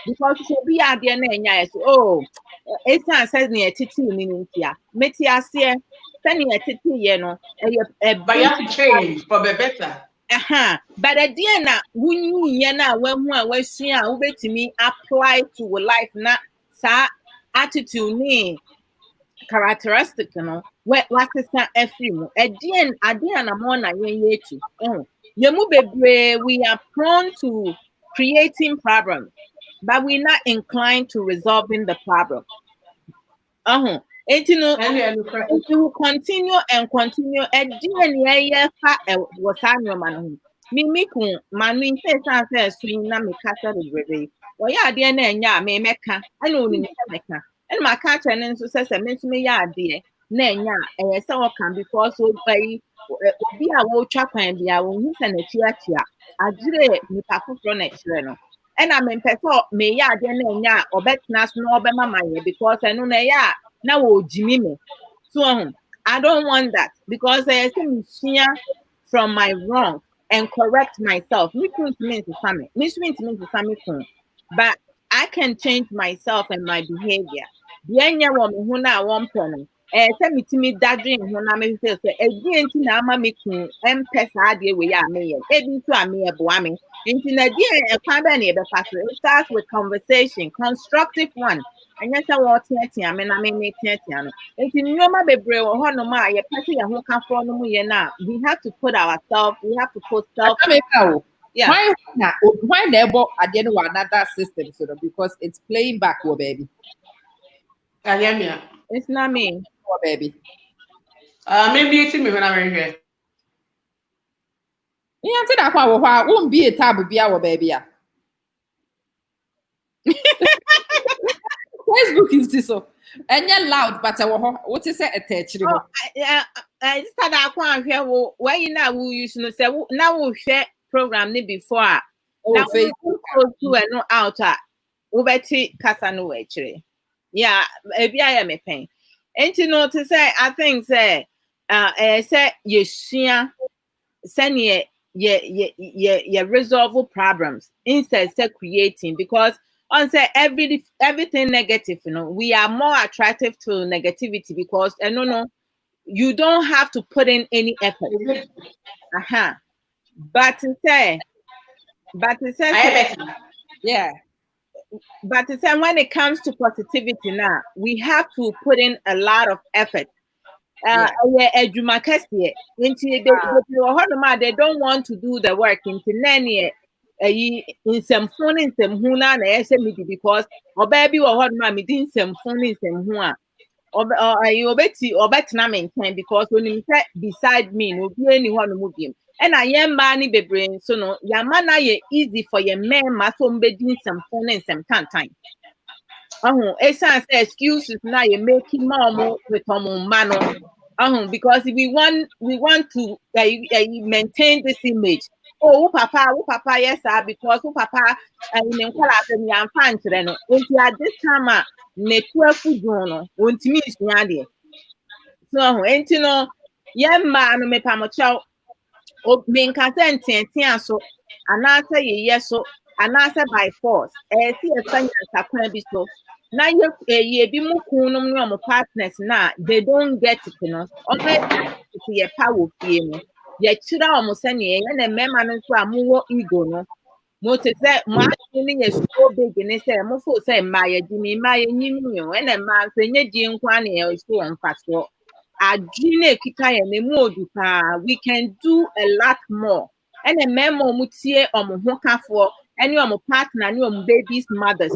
because so be at the end oh it's not says near titi meaning here. Metia say sending a titi no but you have to change for the better. But at the end, when to me apply to life, not sa attitude ni characteristic, you know, what is that every at the end, I'm on a we are prone to creating problems, but we're not inclined to resolving the problem. It will continue and continue. And was man. Mimiku, Manu says, swing me castle the brave. Well, yeah, dear, me mecca. I know in Mecca. And my catcher and so says, I mention me, yeah, dear. Nenya, so can because so by be a wo chap and be a won and a chia. Ajire ni pafu from a no. And I mean, person me ya de nenya or bet nas no be mama because I know ya now wo Jimmy me. So I don't want that because I see from my wrong and correct myself. Me means to family. Me means to family. But I can change myself and my behavior. Bienya wo me hu na wo mpɛ say me timi dadwen hu na me say edi enti na ama me kun empɛ saa de we ya me ye ebi so ame e boa me enti na die e kwa ba na e be fa so. It starts with conversation, constructive one. And yes, I want to me na me no enti nyoma bebre wo ho no ma ye pɛ se ye ho ka fo no mu ye na we have to put ourselves, we have to put self. Yeah. Why never at the end of another system, so because it's playing back, oh baby. It's not me. Oh baby. Maybe it's me when I'm here. Yeah, I said that won't be a tab be our baby. Facebook is so. And you're loud, but what is it attached? I started out here where you now we used to say now we share program before. Now we go to and no outer. Ubeti kasanu actually. Yeah, maybe I am a pain. And you know to say I think say say you share send ye resolve problems instead of creating because on say everything negative, you know, we are more attractive to negativity because no, you don't have to put in any effort. But to say, yeah. But to say when it comes to positivity now, we have to put in a lot of effort. They don't want to do the work in some phone in some huna na because or baby or hot mammy din some phone in some hua or na maintain because when you sit beside me no be anyone move him and I am money be brain so no yamana ye easy for your man maso bedin some phone in some time. It's excuses now you're making more with mano. Because we want to maintain this image. Oh, papa, yes, sir, because papa, and then call out and young fan to them. At this time, network food, won't me is so, ain't you know, young man, me pamochow, oh, being consent, so, and answer yes, so, and answer by force. See a friend as so. Now you be more partners now they don't get it, you know. Already your power feeling. Your children almost any and a man to a more ego no. Motor say my feeling is so big and they say most say my Jimmy my you and a man when you Jim Quani is so on pastor. A gene kita and we can do a lot more. And a memo mutie or for any partner and your baby's mothers.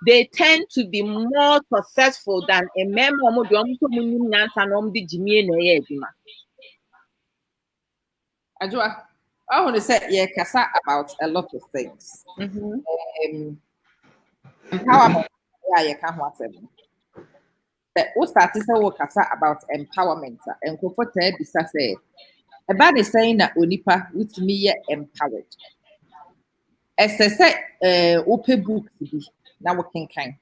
They tend to be more successful than a member of the Jimmy. I want to say, yeah, Kasa about a lot of things. Empowerment, yeah, you can't whatever. What started to Kasa about empowerment and comfort bisa say. About the saying that Onipa with me empowered. As I said, open book to be. Now we can kind.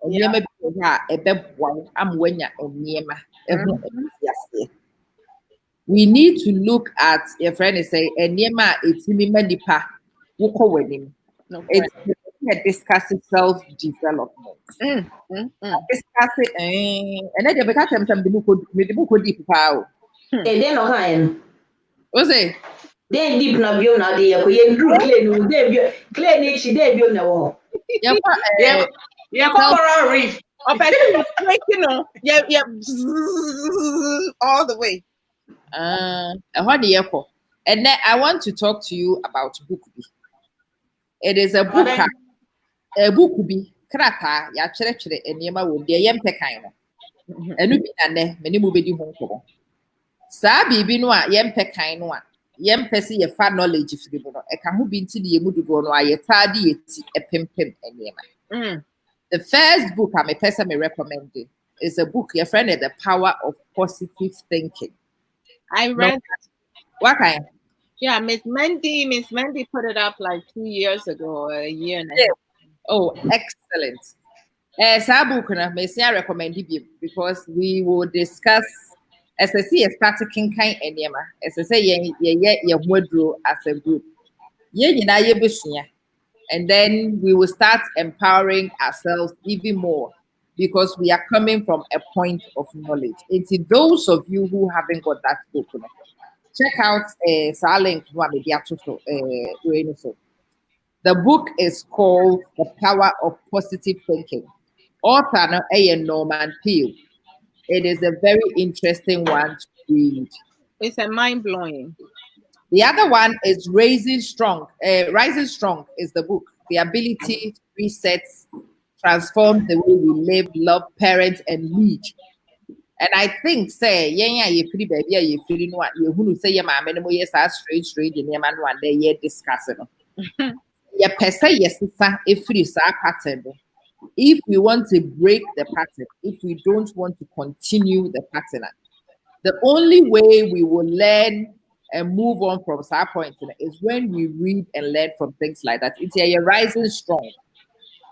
We need to look at your friend and say, and Yema, it's me nipa, woko wedding. It's discussing self-development. Discuss it, and then you become some the book deep power. They no kind. What's it? They deep na bio na they clean clean each day bio na wo. Yeah, coral reef. You know, yeah, all the way. And then I want to talk to you about Bukubi. It is a book. A Bukubi, Krata, ya chere and Yema would be a yempe kind. And we be many movie home. Sabi binwa yempe kind one. Yempesi a far knowledge if you know. A can be into the Mudugo, a tardy a pim and Yema. The first book I'm a person may recommend it. is a book. Your friend is The Power of Positive Thinking. I read what kind? Yeah, Miss Mandy put it up like 2 years ago, or a year and a half. Oh, excellent. Saa book na me say recommend it because we will discuss as I see a starting kinkan enema. As I say ye modro as a group. Ye nyina ye besua. And then we will start empowering ourselves even more because we are coming from a point of knowledge. It's those of you who haven't got that book, check out link. The book is called The Power of Positive Thinking. Author Norman Peele. It is a very interesting one to read. It's a mind-blowing. The other one is Rising Strong. Rising Strong is the book. The ability to reset, transform the way we live, love, parent, and lead. And I think, say, you pretty baby, you feeling what you who say your mama, and yes, I straight, and your man one day, you're discussing. Yeah, per se, yes, if we pattern. If we want to break the pattern, if we don't want to continue the pattern, the only way we will learn and move on from that point is when we read and learn from things like that. It's a rising strong.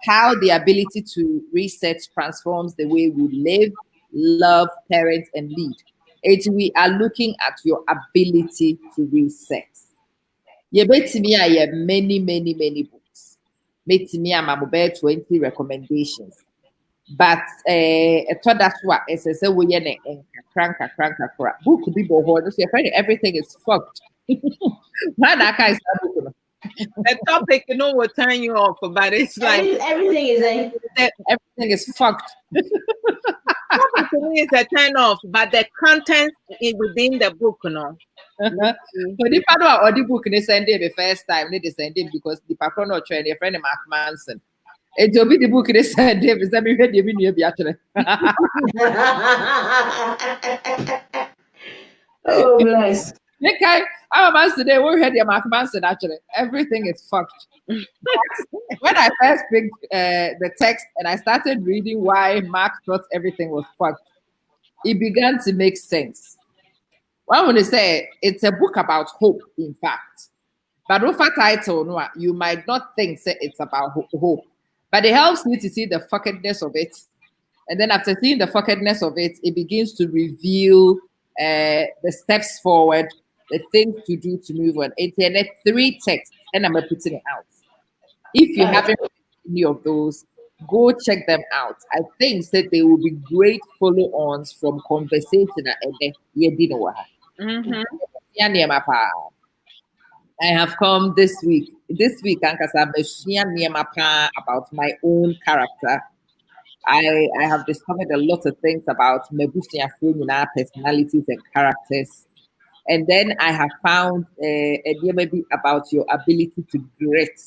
How the ability to reset transforms the way we live, love, parent, and lead. We are looking at your ability to reset. You bet me I have many books. Bet me I'm about 20 recommendations. But that's what it's a way and crank. Book could be bored. So everything is fucked. The topic, will turn you off, but it's like everything is fucked. To me, it's a turn off, but the content is within the book, But if I know the book, they send it the first time, they send it because the patron or train your friend Mark Manson. It will be the book they send it. Is that we read the actually? Oh, bless. Okay, I'm a today. We heard your Mark Manson actually. Everything is fucked. When I first picked the text and I started reading why Mark thought everything was fucked, it began to make sense. Well, I want to say it's a book about hope, in fact. But with a title, you might not think it's about hope. But it helps you to see the fuckedness of it. And then after seeing the fuckedness of it, it begins to reveal the steps forward, the things to do to move on. It's 3 texts, and I'm putting it out. If you haven't read any of those, go check them out. I think that they will be great follow-ons from conversation and I have come this week. This week, about my own character. I have discovered a lot of things about Mebusia personalities and characters. And then I have found a maybe about your ability to grit.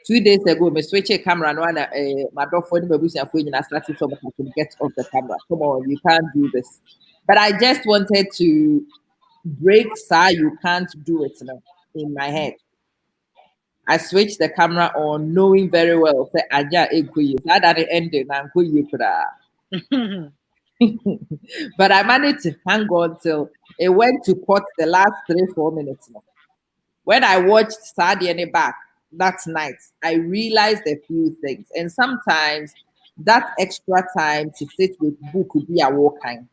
2 days ago, I switched a camera and my dog phone and I started to get off the camera. Come on, you can't do this. But I just wanted to break you can't do it now in my head. I switched the camera on, knowing very well that that ended and but I managed to hang on till it went to pot the last 3-4 minutes. When I watched Sadiane back that night, I realized a few things. And sometimes that extra time to sit with book could be a walk time,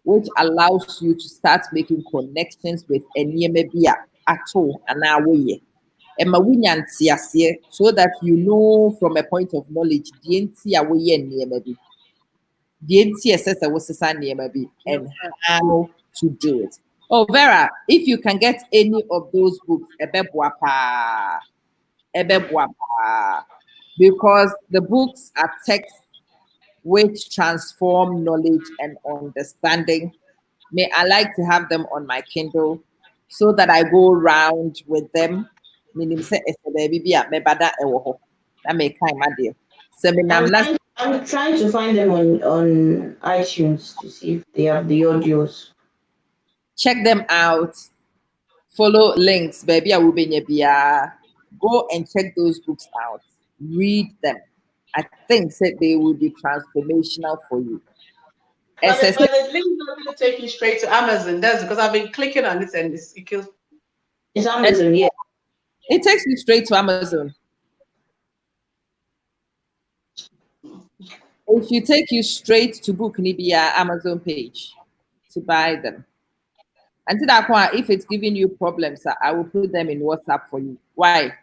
which allows you to start making connections with any maybe at all an way. So that you know from a point of knowledge, and how to do it. Oh, Vera, if you can get any of those books, because the books are texts which transform knowledge and understanding. May I like to have them on my Kindle so that I go around with them. I'm trying to find them on iTunes to see if they have the audios. Check them out. Follow links, baby. I will be go and check those books out. Read them. I think that they will be transformational for you. But the link doesn't take you straight to Amazon, does it? Because I've been clicking on it and it kills. It's Amazon, yeah. It takes you straight to Amazon. It should take you straight to book Nibia Amazon page to buy them. Until that point, if it's giving you problems, I will put them in WhatsApp for you. Why?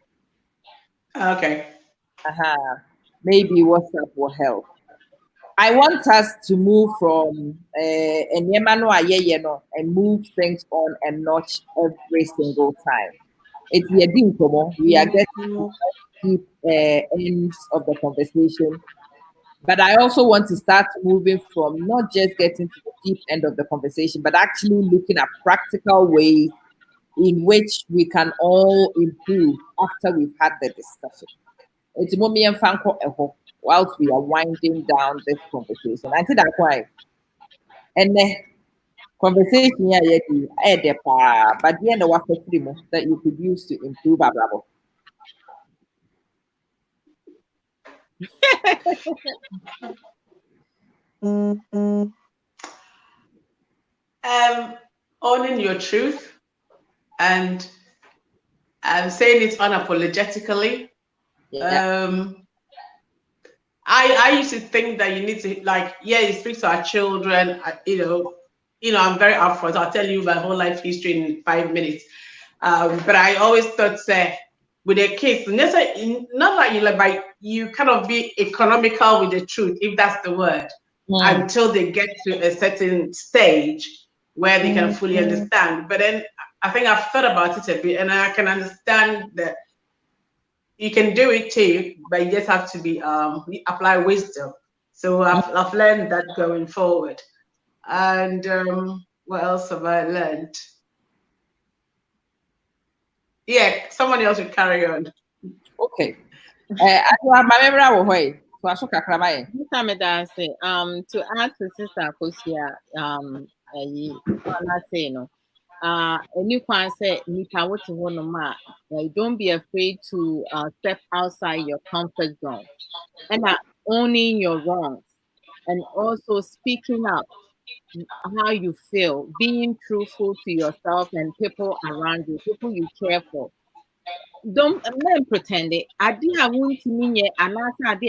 Okay. Maybe WhatsApp will help. I want us to move from and move things on a notch every single time. It's we are getting to deep ends of the conversation. But I also want to start moving from not just getting to the deep end of the conversation, but actually looking at practical ways in which we can all improve after we've had the discussion. It's mommy and Fanko eho whilst we are winding down this conversation. I think that's why. And the conversation but the end of what that you could use to improve our bravo. Owning your truth and saying it unapologetically. Yeah. I used to think that you need to you speak to our children. I'm very upfront. I'll tell you my whole life history in 5 minutes. But I always thought, with a kids, not like you kind of be economical with the truth, if that's the word, until they get to a certain stage where they can fully understand. But then I think I've thought about it a bit, and I can understand that you can do it too, but you just have to be apply wisdom. So I've learned that going forward. And what else have I learned? Yeah, someone else will carry on. Okay. My memory to add to Sister Kosia, don't be afraid to step outside your comfort zone and owning your wrongs and also speaking up how you feel, being truthful to yourself and people around you, people you care for. Don't pretend it. I won't mean and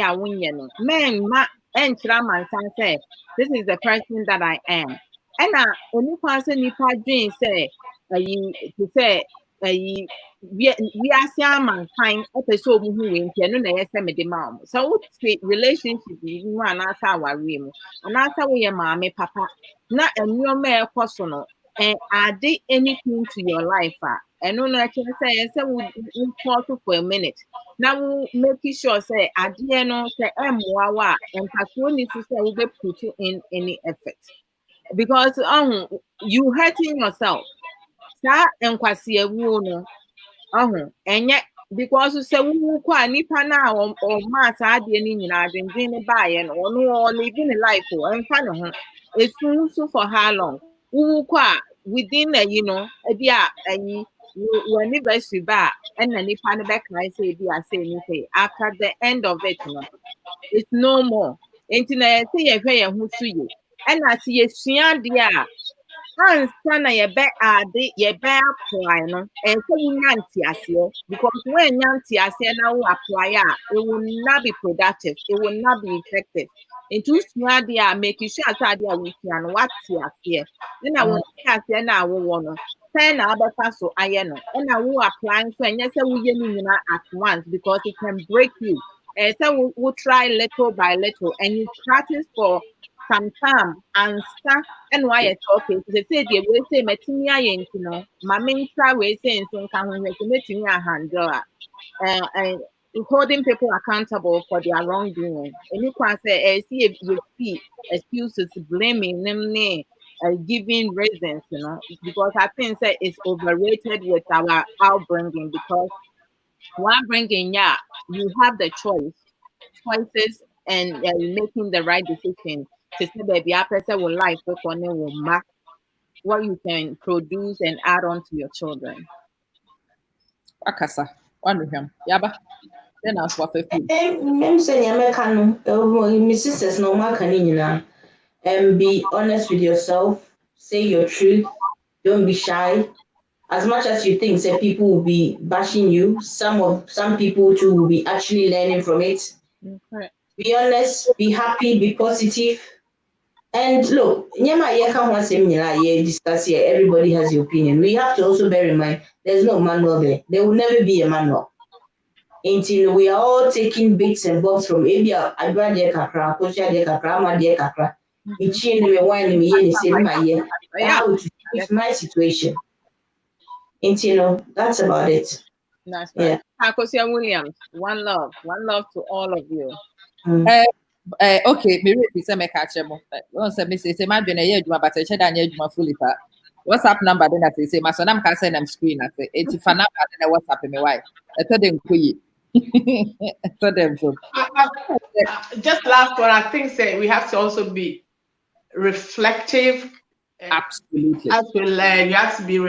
I win men and say this is the person that I am. And only person if I dream say to say we are some mankind episode who went here no mom. So relationship you and answer our room and answer we mommy papa not a new male personal and add anything to your life and no I can say we'll pause for a minute. Now we'll make sure say I didn't know say wawa and patrol needs to say we'll be put in any effort. Because you hurting yourself. Sa enkwasi ewu no. Enye because say wu kwa nipa na o ma sa ade ni nyina adwendwen ne baaye no no living life o enfa ne ho. It's so for how long? Wu kwa within your anniversary ba and na nipa ne back na say bi say ni after the end of it no. It's no more. Enti na say ye hwe ye ho su ye. And as ye sua de a ansana ye be ade ye be apply no and so you nyanti because when nyanti ase na wo apply it will not be productive, it will not be effective. Into sua de a make sure say ade a we sua no what ase then I want ase na wo no say na abefa so aye no and I will apply so and say we ye ni at once because it can break you. And so we'll try little by little and you practice for some time and start and why it's okay. They say they will say Metinia no, my main try we say so can we handle and holding people accountable for their wrongdoing. And you can say see if you see excuses blaming them giving reasons, because I think that it's overrated with our outbringing because while bringing you have the choices and making the right decision to say baby our person will life will mark what you can produce and add on to your children. Akasa yaba then as what I'm saying American my sisters no mark nyina and be honest with yourself. Say your truth. Don't be shy. As much as you think that people will be bashing you, some people too will be actually learning from it. Okay. Be honest, be happy, be positive. And look, discuss here, everybody has your opinion. We have to also bear in mind there's no manual there. There will never be a manual. Until we are all taking bits and bobs from India, I grab their kakra, Kosha their kakra, ma their kakra. Each in the wine me the same my year. How to fix my situation. And that's about it. That's right. Akosia Williams, one love to all of you. Okay, me ready say me catch them. Once me say my dwene ye adwuma but I check that adwuma fully pa. WhatsApp number then I say my son am can send them screen I say if number then WhatsApp me why. I told them kuyi. I told them so. Just last one, I think say we have to also be reflective. Absolutely. As we learn, you have to be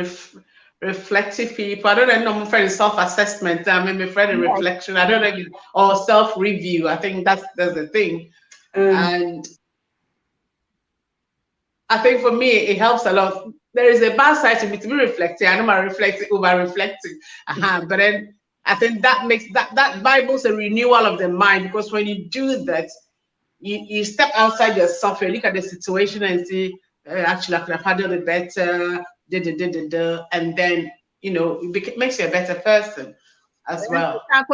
reflective people. I don't know, I'm afraid of self-assessment. I mean, I'm afraid of reflection. I don't know, or self-review. I think that's the thing. And I think for me, it helps a lot. There is a bad side to me to be reflecting. I know I'm reflecting, over-reflecting. But then I think that makes that Bible's a renewal of the mind, because when you do that, you step outside yourself, you look at the situation and see, actually, I could have handled it better, and then, it makes you a better person as well. But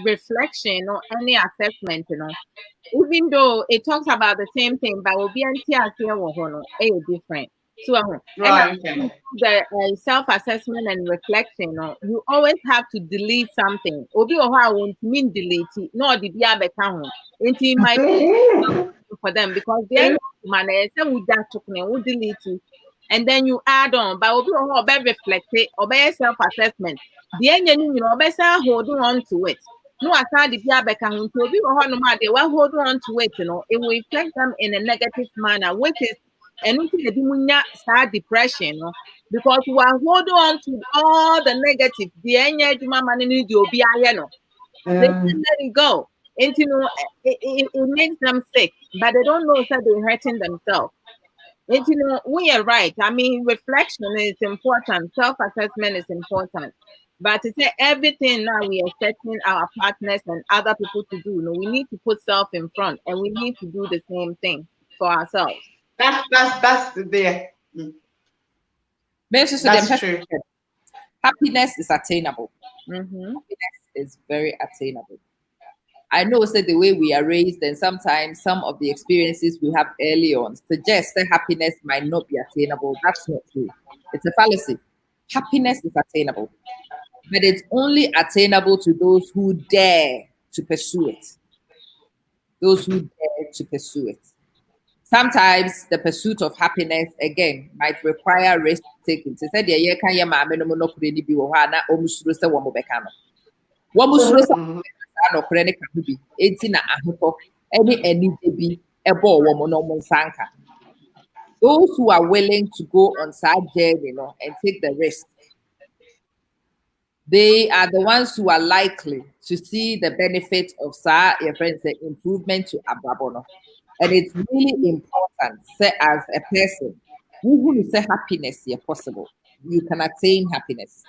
reflection or any assessment, even though it talks about the same thing, but will be different. So, right. The self-assessment and reflection, you always have to delete something. Obi won't mean delete it, nor the account. It might be for them because they would delete it, and then you add on. But Obi reflect it or self-assessment. The end, holding on to it. No, I can't be a back and to be they will hold on to it, it will reflect them in a negative manner, which is anything that start depression, because we are holding on to all the negative. The end, let it go. And it makes them sick, but they don't know that they're hurting themselves. And we are right. I mean, reflection is important, self-assessment is important. But to say everything now we are expecting our partners and other people to do, we need to put self in front, and we need to do the same thing for ourselves. That's there. That's true. Happiness is attainable. Happiness is very attainable. I know that the way we are raised and sometimes some of the experiences we have early on suggest that happiness might not be attainable. That's not true. It's a fallacy. Happiness is attainable, but it's only attainable to those who dare to pursue it. Those who dare to pursue it. Sometimes the pursuit of happiness, again, might require risk taking. To say, "Yeah, can you mama no no kure ni bi wo ha na omusuro se wo mo beka no." Wo musuro se no kure ne ka bi. Enti na ahotọ any bi ebo wo mo no mo nsanka. Those who are willing to go on side journey, and take the risk, they are the ones who are likely to see the benefit of your friends, the improvement to ababono. And it's really important, say, as a person, who say happiness is possible. You can attain happiness.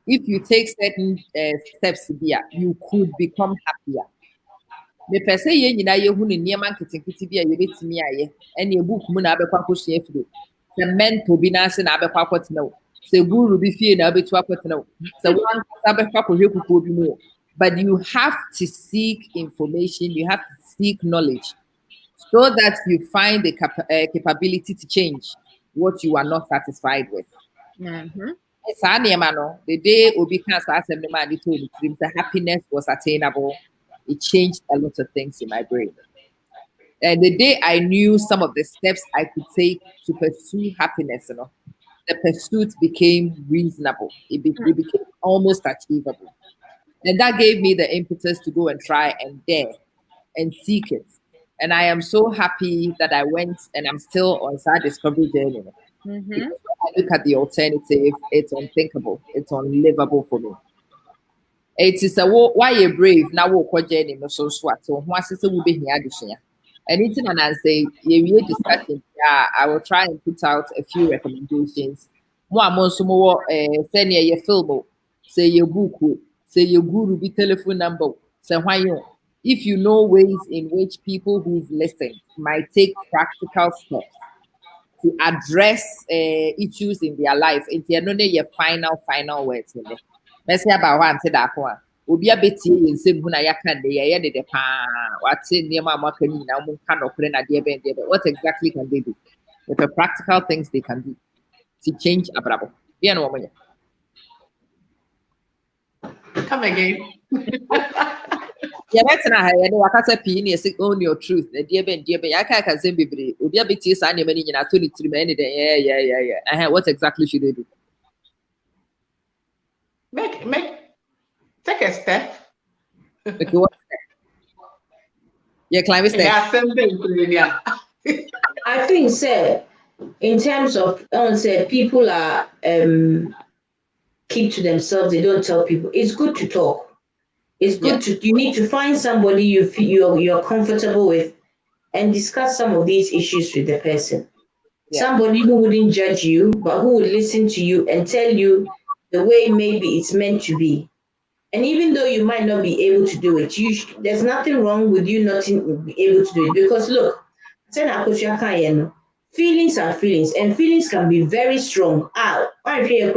If you take certain steps here, you could become happier. The person you know who near man kitty be a bit me and your book muna be kwakush yefu. The mental be nasin abe kwakot no. Se guru be fear na be twakot no. So one abe kwako heku be more. But you have to seek information, you have to seek knowledge, so that you find the capability to change what you are not satisfied with. The day Obi cancer told me the happiness was attainable, it changed a lot of things in my brain. And the day I knew some of the steps I could take to pursue happiness, the pursuit became reasonable. It became almost achievable. And that gave me the impetus to go and try and dare and seek it. And I am so happy that I went, and I'm still on that discovery journey. Because when I look at the alternative, it's unthinkable. It's unlivable for me. It is a why you brave now walk or journey no so swat so once it's a will be here. And it's an say you discussion. Yeah, I will try and put out a few recommendations. More send your film, say your book, say your guru be telephone number. Say why you if you know ways in which people who've listened might take practical steps to address issues in their life. It's your final words. Let's say about one to that one. Obi a beti yin se bu na yaka de ye de pa wate niema amaka ni na mu kan okre na de ben de what exactly can they do? With the practical things they can do to change abrabo. Bien wo manya. Come again. Yeah, that's na ha ye de wakasa pi ni say own your truth. De ben yaka kan say bebre. Obi a beti sa niema ni nyina to ni tiri me ni de yeah. What exactly should they do? Take a step. Okay, what step? Yeah, climb step. Yeah, same thing. Yeah. I think, sir, in terms of say people are keep to themselves, they don't tell people. It's good to talk. It's good to you need to find somebody you feel you're comfortable with and discuss some of these issues with the person. Somebody who wouldn't judge you, but who would listen to you and tell you the way maybe it's meant to be. And even though you might not be able to do it, there's nothing wrong with you not being able to do it. Because look, feelings are feelings, and feelings can be very strong. You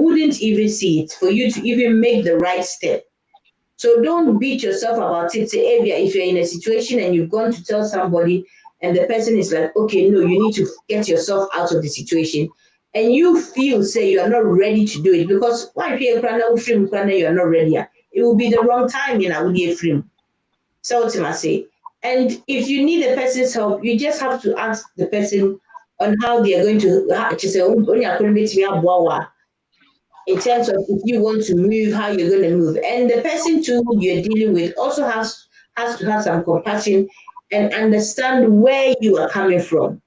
wouldn't even see it for you to even make the right step. So don't beat yourself about it. Say, if you're in a situation and you've gone to tell somebody, and the person is like, okay, no, you need to get yourself out of the situation. And you feel, say, you are not ready to do it because why if you're not ready, it will be the wrong time in a frame. So what I say. And if you need the person's help, you just have to ask the person on how they are going to say, in terms of if you want to move, how you're going to move. And the person too you're dealing with also has to have some compassion and understand where you are coming from.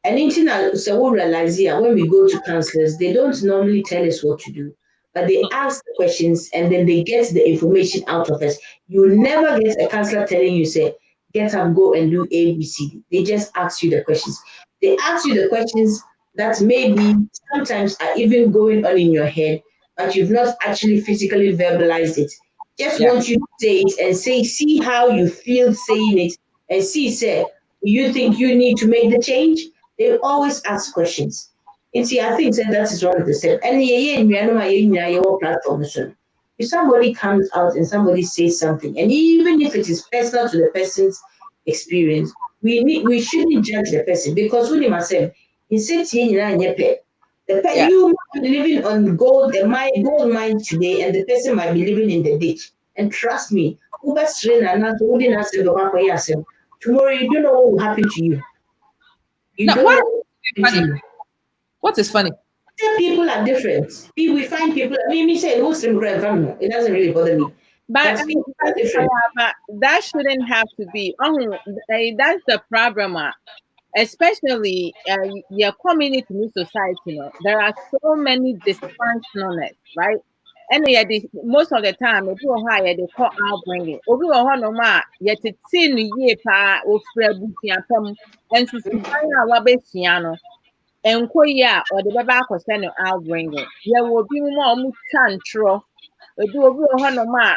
And so we realize here when we go to counselors, they don't normally tell us what to do, but they ask the questions and then they get the information out of us. You never get a counselor telling you, say, get up, go and do A, B, C, D. They just ask you the questions. They ask you the questions that maybe sometimes are even going on in your head, but you've not actually physically verbalized it. Just want you to say it and see how you feel saying it and say, you think you need to make the change? They always ask questions. And see, I think that is one of the steps. And your platform. If somebody comes out and somebody says something, and even if it is personal to the person's experience, we shouldn't judge the person because when myself, you might be living on gold mine today, and the person might be living in the ditch. And trust me, tomorrow you don't know what will happen to you. What is funny? People are different. We find people. Me say Muslim family. It doesn't really bother me. But that shouldn't have to be. That's the problem. Especially your community in society. There are so many dysfunctionalness, right? And most of the time, they do higher they call outbringing. Obi no ma yet it's in ye pa or frebusiatum and to find and koya or the baba send outbringing. There will be more chantro. Do a no ma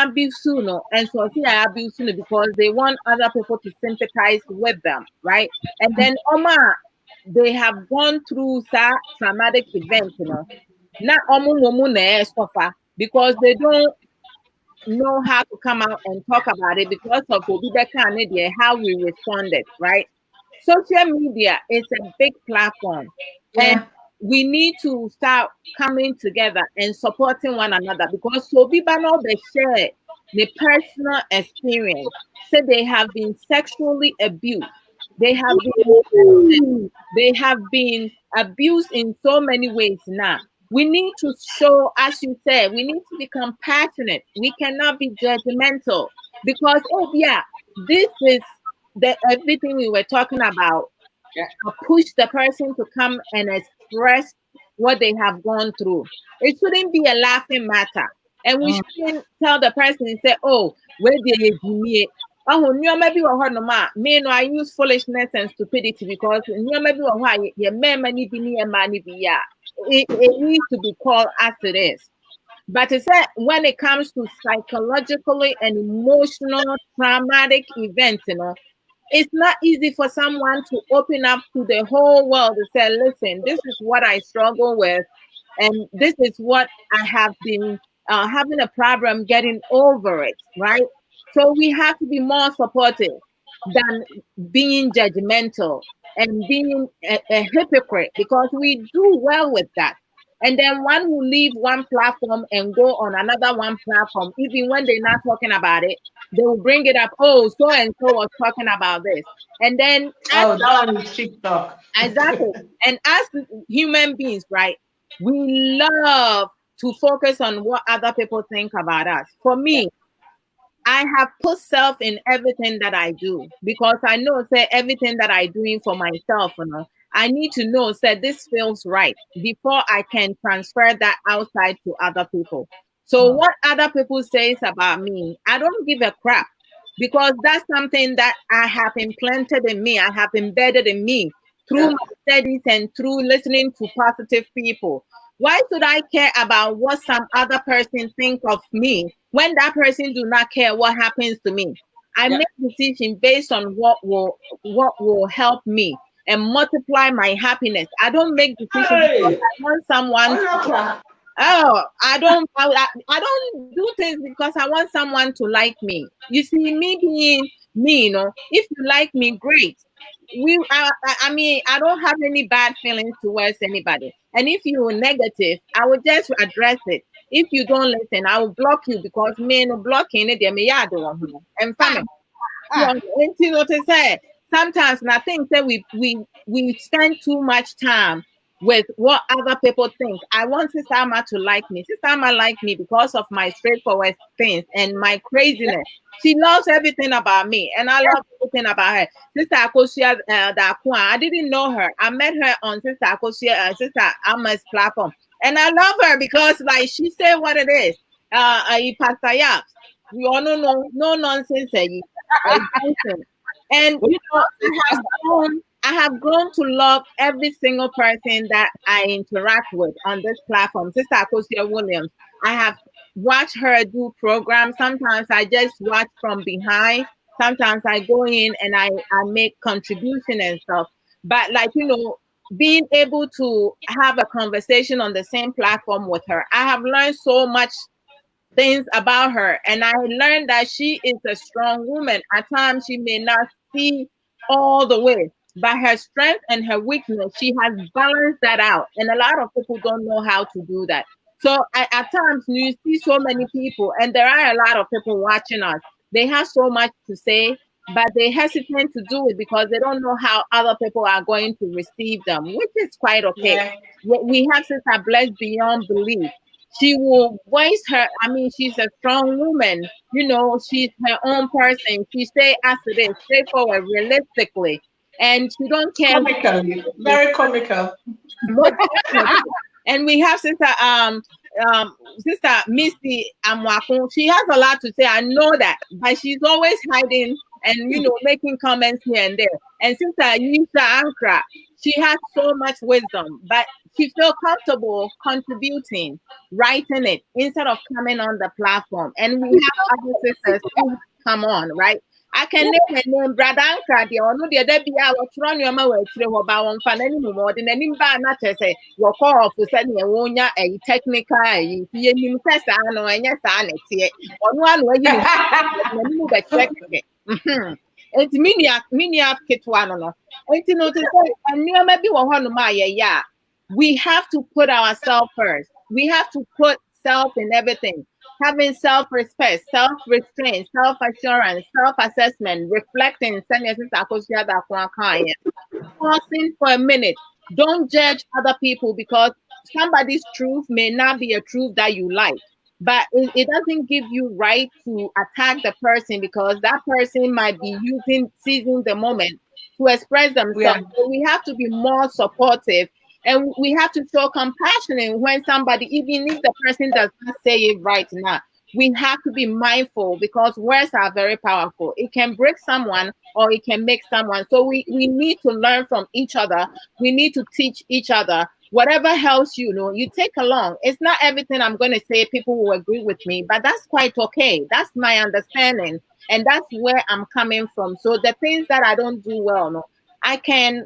abuse sooner and so I abuse sooner because they want other people to sympathize with them, right? And then they have gone through that traumatic event, not suffer because they don't know how to come out and talk about it because of how we responded, right? Social media is a big platform, and we need to start coming together and supporting one another because so people know they share the personal experience. So they have been sexually abused. They have been abused in so many ways now. We need to show, as you said, we need to be compassionate. We cannot be judgmental because, this is everything we were talking about. Push the person to come and express what they have gone through. It shouldn't be a laughing matter. And we shouldn't tell the person and say, oh, where did you oh, maybe I use foolishness and stupidity because maybe your man money be near money be it needs to be called as it is. But it's when it comes to psychologically and emotional traumatic events, it's not easy for someone to open up to the whole world and say, listen, this is what I struggle with, and this is what I have been having a problem getting over it, right? So we have to be more supportive than being judgmental and being a hypocrite, because we do well with that. And then one will leave one platform and go on another one platform, even when they're not talking about it, they will bring it up. Oh, so and so was talking about this. And then that one is TikTok. Exactly. And as human beings, right, we love to focus on what other people think about us. For me, I have put self in everything that I do, because I know, say, everything that I doing for myself, I need to know, say, this feels right before I can transfer that outside to other people. So what other people says about me, I don't give a crap, because that's something that I have implanted in me. I have embedded in me through my studies and through listening to positive people. Why should I care about what some other person think of me when that person do not care what happens to me? I make decisions based on what will help me and multiply my happiness. I don't make decisions because I want someone. I don't do things because I want someone to like me. You see, me being me, if you like me, great. I mean, I don't have any bad feelings towards anybody. And if you're negative, I will just address it. If you don't listen, I will block you, because men blocking it, and family. Sometimes I think that we spend too much time with what other people think. I want Sister Amma to like me. Sister Amma like me because of my straightforward things and my craziness. She loves everything about me, and I love everything about her. Sister Akosia Dakwa, I didn't know her. I met her on Sister Akosia, Sister Amma's platform, and I love her because, like, she said what it is. Pastor Yaps, we all know no nonsense. And I have grown to love every single person that I interact with on this platform. Sister Akosia Williams, I have watched her do programs. Sometimes I just watch from behind. Sometimes I go in and I make contribution and stuff. But being able to have a conversation on the same platform with her, I have learned so much things about her. And I learned that she is a strong woman. At times she may not see all the way, but her strength and her weakness, she has balanced that out. And a lot of people don't know how to do that. So at times you see so many people, and there are a lot of people watching us. They have so much to say, but they hesitate to do it because they don't know how other people are going to receive them, which is quite okay. Yeah. We have Sister Blessed beyond belief. She will voice her. I mean, she's a strong woman. She's her own person. She say as it is, straightforward, realistically, and she don't care. Comically, very comical. And we have Sister Misty Amwakun. She has a lot to say. I know that, but she's always hiding and making comments here and there. And Sister Yisha Ankra, she has so much wisdom, but she feels comfortable contributing, writing it instead of coming on the platform. And we have other sisters who come on, right? I can name her name, Brother Ankra. The only the other be our Tronoma were through about one fan anymore than any bad not to say, walk off with sending a technical, you first, I know, and yes, I know, on one way you check it. It's mini up kit one. And and maybe one we have to put ourselves first. We have to put self in everything. Having self-respect, self-restraint, self-assurance, self-assessment, reflecting, pausing for a minute. Don't judge other people because somebody's truth may not be a truth that you like. But it doesn't give you right to attack the person because that person might be seizing the moment to express themselves. So we have to be more supportive And we have to show compassion when somebody, even if the person does not say it right now, we have to be mindful because words are very powerful. It can break someone or it can make someone. So we need to learn from each other. We need to teach each other. Whatever helps you, you take along. It's not everything I'm going to say people will agree with me, but that's quite okay. That's my understanding. And that's where I'm coming from. So the things that I don't do well, I can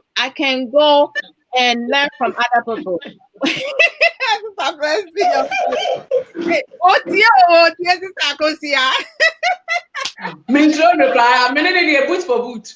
go and learn from other people. Oh dear, Sister Kosia. Boot for boot.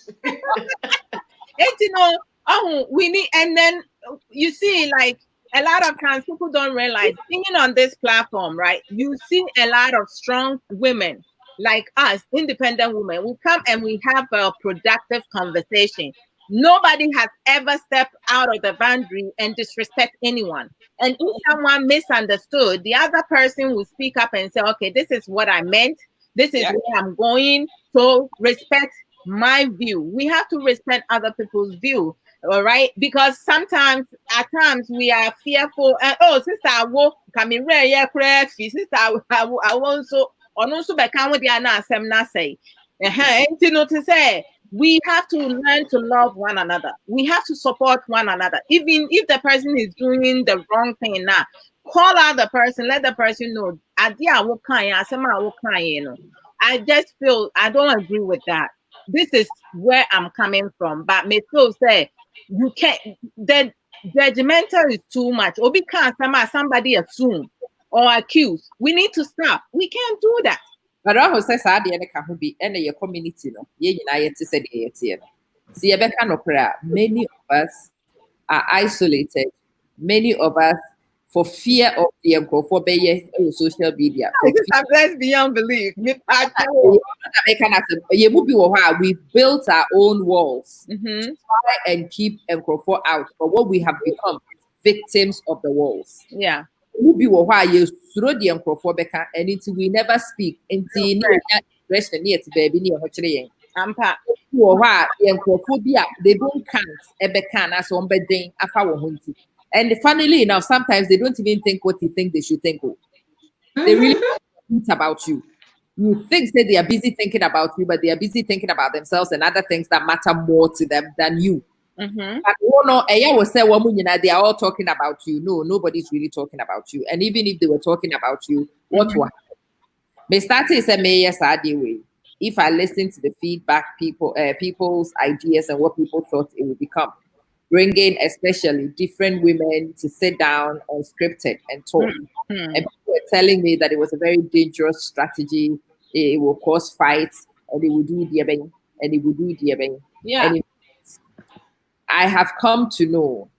We need, and then you see, like a lot of times people don't realize being on this platform, right? You see a lot of strong women like us, independent women. We come and we have a productive conversation. Nobody has ever stepped out of the boundary and disrespect anyone. And if someone misunderstood, the other person will speak up and say, okay, this is what I meant. This is where I'm going. So respect my view. We have to respect other people's view. All right, because sometimes at times we are fearful. Oh, sister, I will come in rare, yeah, crafty. Sister, I want so on also back with the nsensem na say. To say we have to learn to love one another. We have to support one another, even if the person is doing the wrong thing now. Call out the person, let the person know. I just feel I don't agree with that. This is where I'm coming from. But me still say you can't, the judgmental is too much. Obi can't somebody assume or accuse. We need to stop. We can't do that. But I says I didn't come be any your community, See, many of us are isolated. Many of us, for fear of the uncrophobia social media. Sometimes beyond belief. We've built our own walls to try and keep uncropho out. But what we have become is victims of the walls. Yeah. You throw the uncrophobia and until we never speak until expression near to baby near Hochray. They don't count as on bedding and funnily enough, sometimes they don't even think what you think they should think. They really think about you. You think that they are busy thinking about you, but they are busy thinking about themselves and other things that matter more to them than you. But they are all talking about you. No, nobody's really talking about you. And even if they were talking about you, what will happen? If I listen to the feedback, people's ideas and what people thought it would become, bringing especially different women to sit down unscripted and talk. And people were telling me that it was a very dangerous strategy. It will cause fights, and it will do the and it will do the Yeah. I have come to know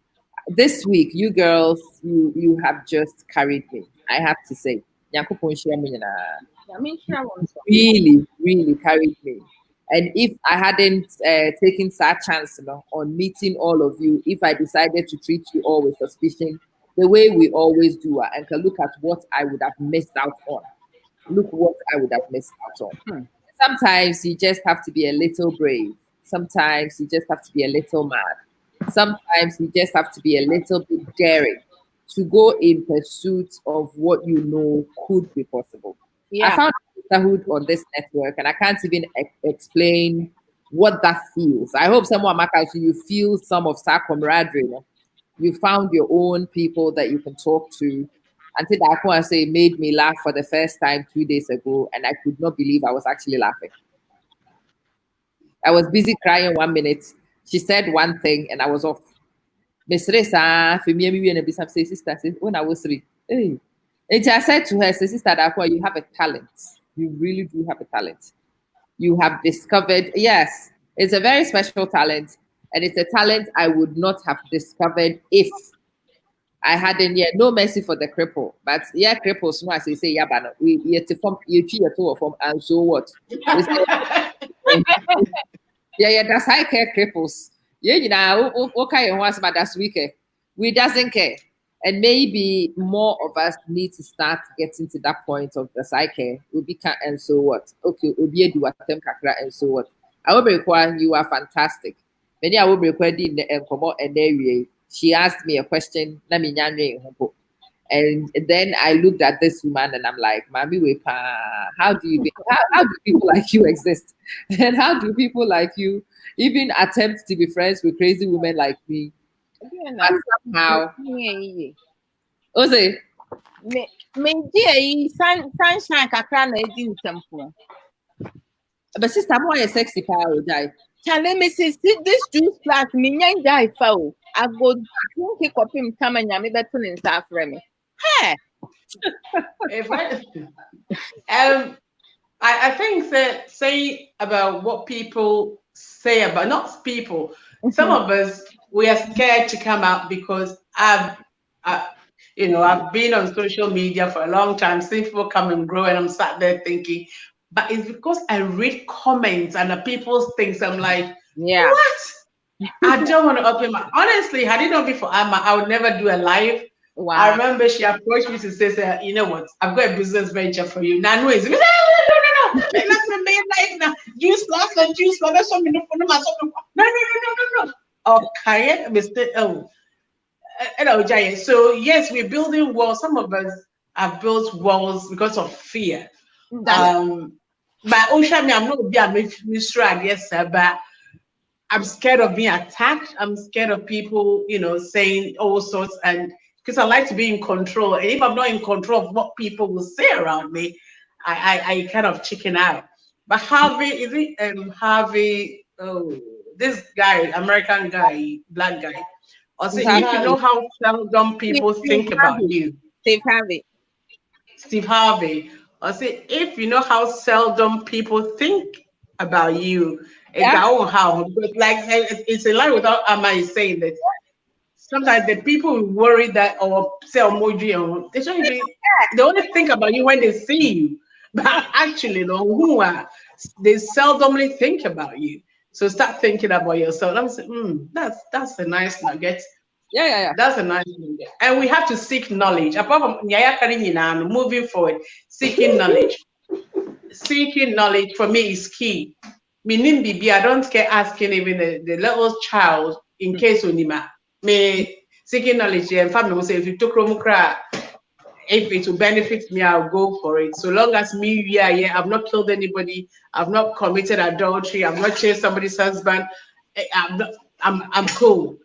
this week, you girls, you have just carried me. I have to say, really, really carried me. And if I hadn't taken such chance on meeting all of you, if I decided to treat you all with suspicion, the way we always do, and can look at what I would have missed out on. Look what I would have missed out on. Sometimes you just have to be a little brave. Sometimes you just have to be a little mad. Sometimes you just have to be a little bit daring to go in pursuit of what you know could be possible. Yeah. I found sisterhood on this network, and I can't even explain what that feels. I hope someone, you feel some of that camaraderie. You found your own people that you can talk to. Until that one say made me laugh for the first time 2 days ago, and I could not believe I was actually laughing. I was busy crying 1 minute. She said one thing, and I was off. Miss Resa, sister, when I was 3. Hey. And I said to her, sister, you have a talent. You really do have a talent. You have discovered, yes, it's a very special talent. And it's a talent I would not have discovered if I hadn't yet. No mercy for the cripple. But yeah, cripples, no, as they say, yeah, but we to form, you form, and so what? Yeah, that's I care cripples. Yeah, okay, once about that weekend. We doesn't care. And maybe more of us need to start getting to that point of the psyche. And so what? Okay, and so what? I will require you are fantastic. Many I will require in the and area. she asked me a question. And then I looked at this woman and I'm like, Mami Wepa, how do people like you exist? And how do people like you even attempt to be friends with crazy women like me? But somehow, Ose, sunshine kakra na edi nsemfo. But sister, more a sexy power, die. Tell me, sis, this juice plus me nyang die foul. I go drink it up him time and yami better in South Remy. Hey. If I think that say about what people say about not people. Some of us we are scared to come out because I've been on social media for a long time, seeing people come and grow, and I'm sat there thinking, but it's because I read comments and the people's things. I'm like, yeah, what? I don't want to open my. Honestly, had it not been for Amma, I would never do a live. Wow. I remember she approached me to say, you know what? I've got a business venture for you. Now, no, no. Let's remain live now. Juice plus and juice plus. That's something. No. Okay, Mr. Oh. Hello, Giant. So yes, we're building walls. Some of us have built walls because of fear. But Ocean, I'm not be a mystery, yes, sir, but I'm scared of being attacked. I'm scared of people, saying all sorts, and because I like to be in control. And if I'm not in control of what people will say around me, I kind of chicken out. But Harvey, this guy, American guy, black guy, also, if you know how seldom people think about you. Steve Harvey. I say, if you know how seldom people think about you, because like it's a lie without Amma is saying that sometimes the people worry that or say emoji or they only think about you when they see you. But actually, they seldomly think about you. So start thinking about yourself. I'm saying, that's a nice nugget. Yeah. That's a nice thing. And we have to seek knowledge. Apart from moving forward, seeking knowledge. Seeking knowledge for me is key. Meaning, I don't care asking even the little child in case Unima. Me seeking knowledge and family will say if you took Romukra, if it will benefit me, I'll go for it. So long as me, I've not killed anybody, I've not committed adultery, I've not chased somebody's husband, I'm cool.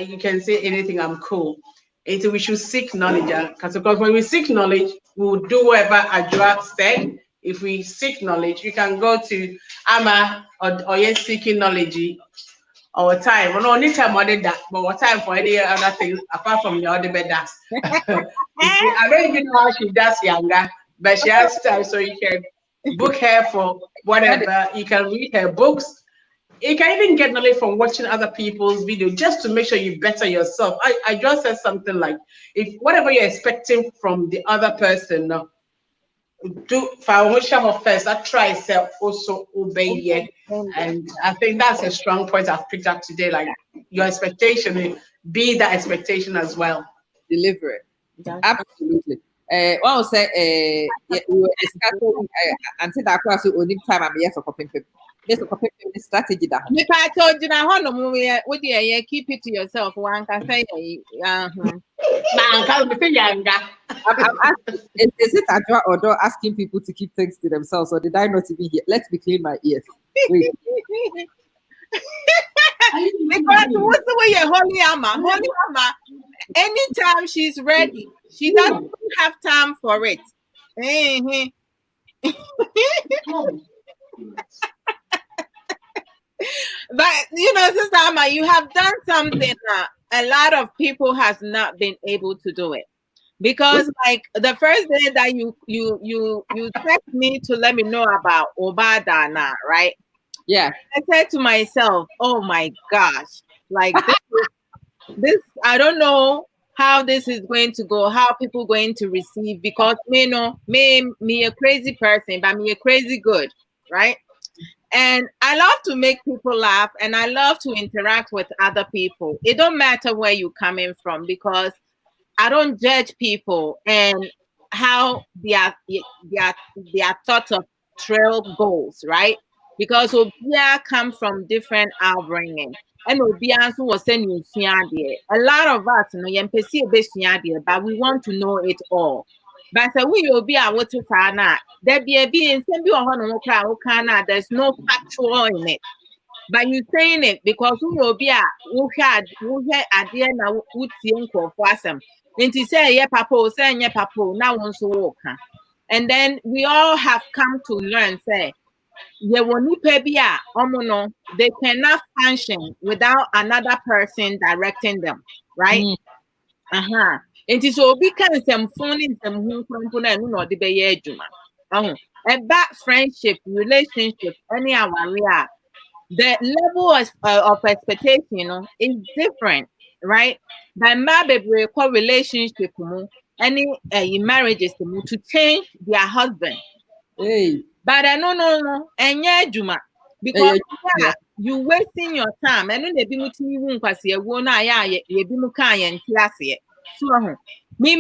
You can say anything, I'm cool. And so we should seek knowledge. Because when we seek knowledge, we will do whatever Adjoa said. If we seek knowledge, you can go to Amma or yes, seeking knowledge or time. No, only time I did that, but what time for any other thing apart from the other bed does. I don't even know how she does younger, but she has time, so you can book her for whatever. You can read her books. You can even get knowledge from watching other people's videos just to make sure you better yourself. I just said something like, if whatever you're expecting from the other person, do foundation of first, I try self also obey it. And I think that's a strong point I've picked up today. Like your expectation, be that expectation as well. Deliver it. Absolutely. Well, say, we were discussing until that class only time I'm here for copying paper. This is strategy that. If I told you now, would you keep it to yourself? One can say, is it Adjoa or asking people to keep things to themselves, or did I not even hear? Let me clean my ears. Wait. Because what's the way Holy Amma, anytime she's ready, she doesn't have time for it. But Sister Amma, you have done something that a lot of people has not been able to do it. Because like the first day that you text me to let me know about Obadana, right? Yeah. I said to myself, oh my gosh, like this I don't know how this is going to go, how people going to receive, because me a crazy person, but me a crazy good, right? And I love to make people laugh, and I love to interact with other people. It don't matter where you're coming from, because I don't judge people and how their thoughts of trail goals, right? because obia come from different upbringing. And obia also was saying you a lot of us no yempesi ebesua but we want to know it all. But we will be able to find out there be in there's no factual in it. But you saying it because we will be who had at the end of Woodson. And to say, yeah, papa, say, yeah, papa, now wants to walk. And then we all have come to learn, say, yeah, when you pay they cannot function without another person directing them, right? It is so because some phone in some home component, no, the bay and that friendship, relationship, any our the level of expectation, is different, right? But my baby relationship, any marriages to change their husband. Hey. But no, and yeah, Juma, because you wasting your time, and then they be muting you because you won't. You be mukai and classy. So, me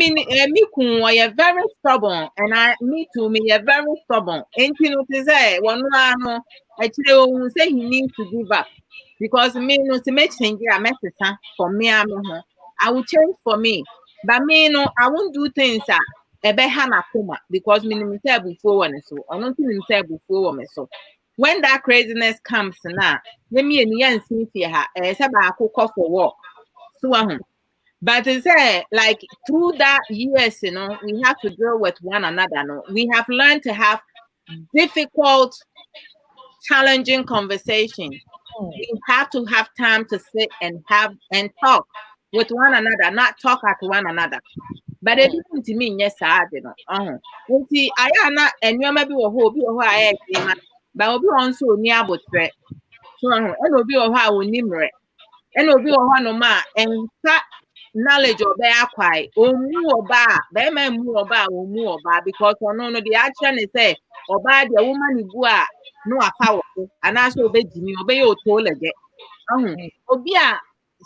very stubborn, and me too, me very stubborn. Ain't you know to say one no. Actually, we say he needs to give up because me no to make change a message for me. I will change for me, but me no, I won't do things because me say before one so. I don't think say before one so. When that craziness comes now, let me and see here. For work. So but it's like through that years, we have to deal with one another. No, we have learned to have difficult, challenging conversation. We have to have time to sit and talk with one another, not talk at one another. But it didn't to me, yes, I didn't. See, I am not, and you maybe will hope you are, but will be also near but threat. So, and will be a how we nimmer, and will be a one of my and that knowledge of bear quiet, or more bar, bear man more bar, because no, the action is say, or by the woman you are no powerful, and also obey Jimmy, obey your toll again. Obia,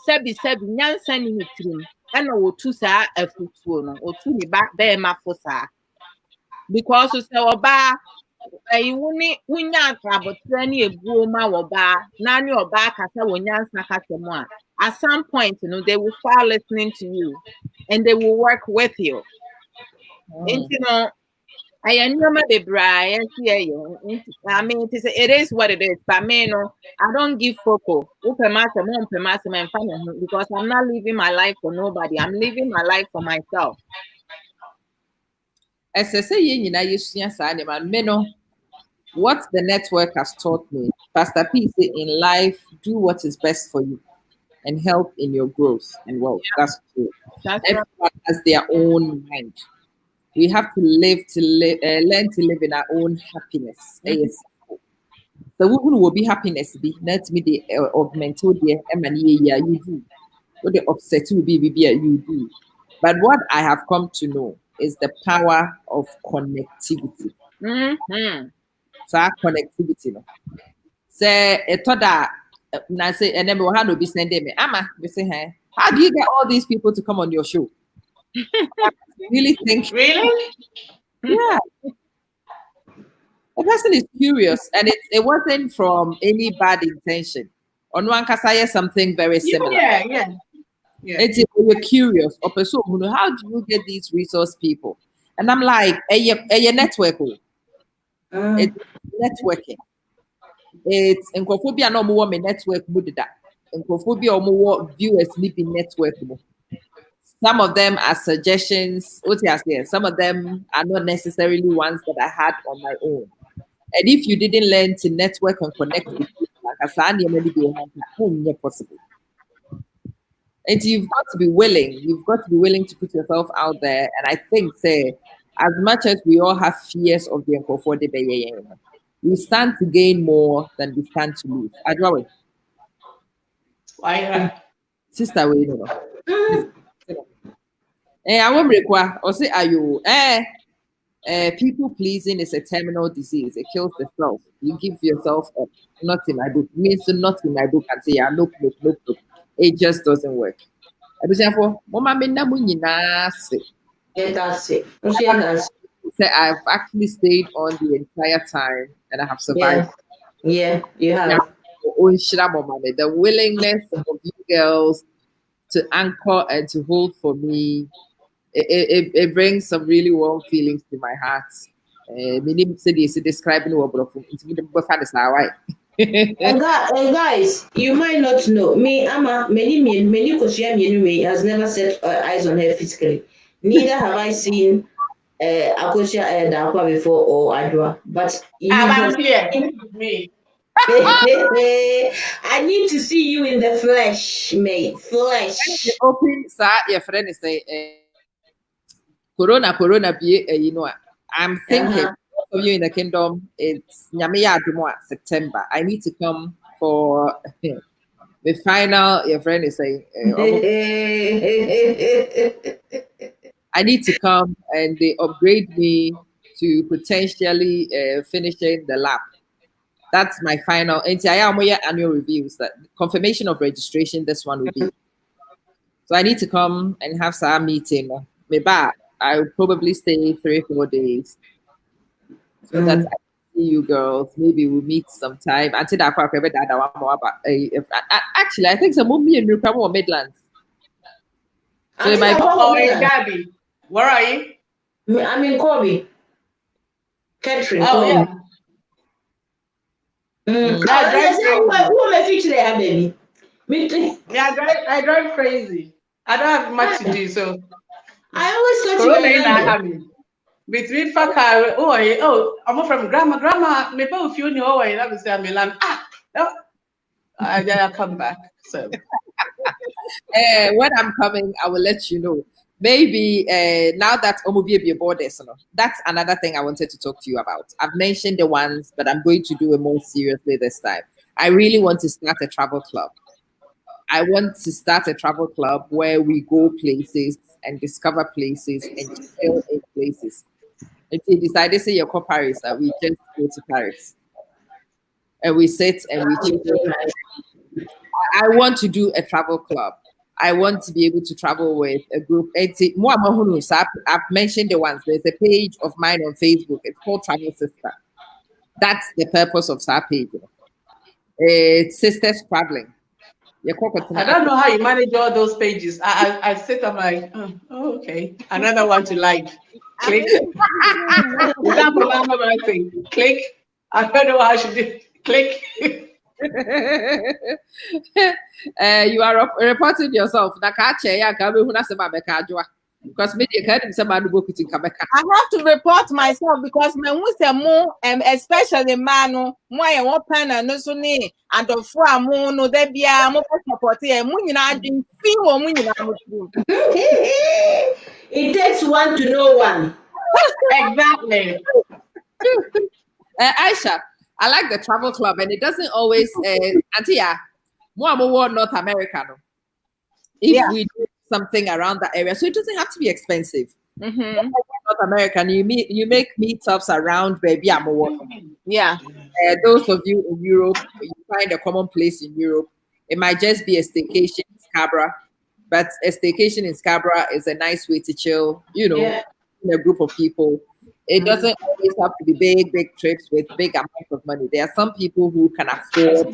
Sebi, Nyansan in the team. And o two sa a foot or two back there my fossa. Because you say oba you won't about 20 a boma or bar, none your back as I will answer. At some point, they will start listening to you and they will work with you. And I am the Brian. I mean, it is what it is. But me, I don't give foco. Because I'm not living my life for nobody. I'm living my life for myself. As I say, what the network has taught me, Pastor P said, in life, do what is best for you and help in your growth and wealth. That's true. Everyone has their own mind. We have to learn to live in our own happiness. So who will be happiness be not me the augmented you do. What the upset will be you do. But what I have come to know is the power of connectivity. So connectivity. Say a toda na say and then we'll be sending me. Ama, we say, hey, how do you get all these people to come on your show? Really think yeah. The person is curious and it wasn't from any bad intention. On one case something very similar. Yeah. We're curious or pursue how do you get these resource people? And I'm like, a network. It's networking. It's encophobia no more me network budida. Encophobia or more viewers sleeping network. Some of them are suggestions. Some of them are not necessarily ones that I had on my own. And if you didn't learn to network and connect with people, like I said, it's possible. And you've got to be willing. You've got to be willing to put yourself out there. And I think, as much as we all have fears of the uncomfortable, we stand to gain more than we stand to lose. I'd rather. Why? Sister, we know. I won't require or say, are you? People pleasing is a terminal disease. It kills the self. You give yourself up. Not in my book. Means not in my book and say, look. It just doesn't work. I've actually stayed on the entire time and I have survived. Yeah, you have. The willingness of you girls to anchor and to hold for me, it brings some really warm feelings to my heart. Meaning, describing what And guys, you might not know me. Many has never set eyes on her physically. Neither have I seen Akosia Dakwa before or Adwa. But you I'm here. Me. I need to see you in the flesh, mate. Flesh. Open, sir, your friend is say, Corona, be I'm thinking of you in the kingdom. It's Nyamiya Dumwa, September. I need to come for the final. Your friend is saying, I need to come, and they upgrade me to potentially finishing the lab. That's my final. Annual reviews. That confirmation of registration. This one will be. So I need to come and have some meeting. Maybe I will probably stay 3-4 days. So that I see you girls. Maybe we'll meet sometime. Until that actually, I think some movie in Newcastle or Midlands. So it might be in Gabby. Where are you? I'm in Corby. Catherine. Oh, Corby. Yeah. I drive crazy. Who am I featuring there, baby? Yeah, I drive crazy. I don't have much to do, so I always thought you were having. Between Faka, I'm from grandma, me both you know, I love to say Milan. I come back. So when I'm coming, I will let you know. Maybe now that Omobie borders, that's another thing I wanted to talk to you about. I've mentioned the ones, but I'm going to do it more seriously this time. I really want to start a travel club. I want to start a travel club where we go places and discover places and chill in places. If you decide to say you're called Paris, that we just go to Paris and we sit and we chill. I want to do a travel club. I want to be able to travel with a group. I've mentioned the ones. There's a page of mine on Facebook. It's called Travel Sister. That's the purpose of that page. It's sisters traveling. I don't know how you manage all those pages. I sit, I'm like, oh, okay. Another one to like. Click. Click. I don't know how I should do it. Click. You are reporting yourself. Because I have to report myself because especially man, my open and no sunny and of no there be a more support here. It takes one to know one. Exactly. Aisha, I like the travel club, and it doesn't always Antia, more North America. If we do something around that area, so it doesn't have to be expensive. North American, you make meetups around baby. Yeah. Those of you in Europe, you find a common place in Europe. It might just be a staycation in Scarborough, but a staycation in Scarborough is a nice way to chill. In a group of people. It doesn't always have to be big trips with big amounts of money. There are some people who can afford.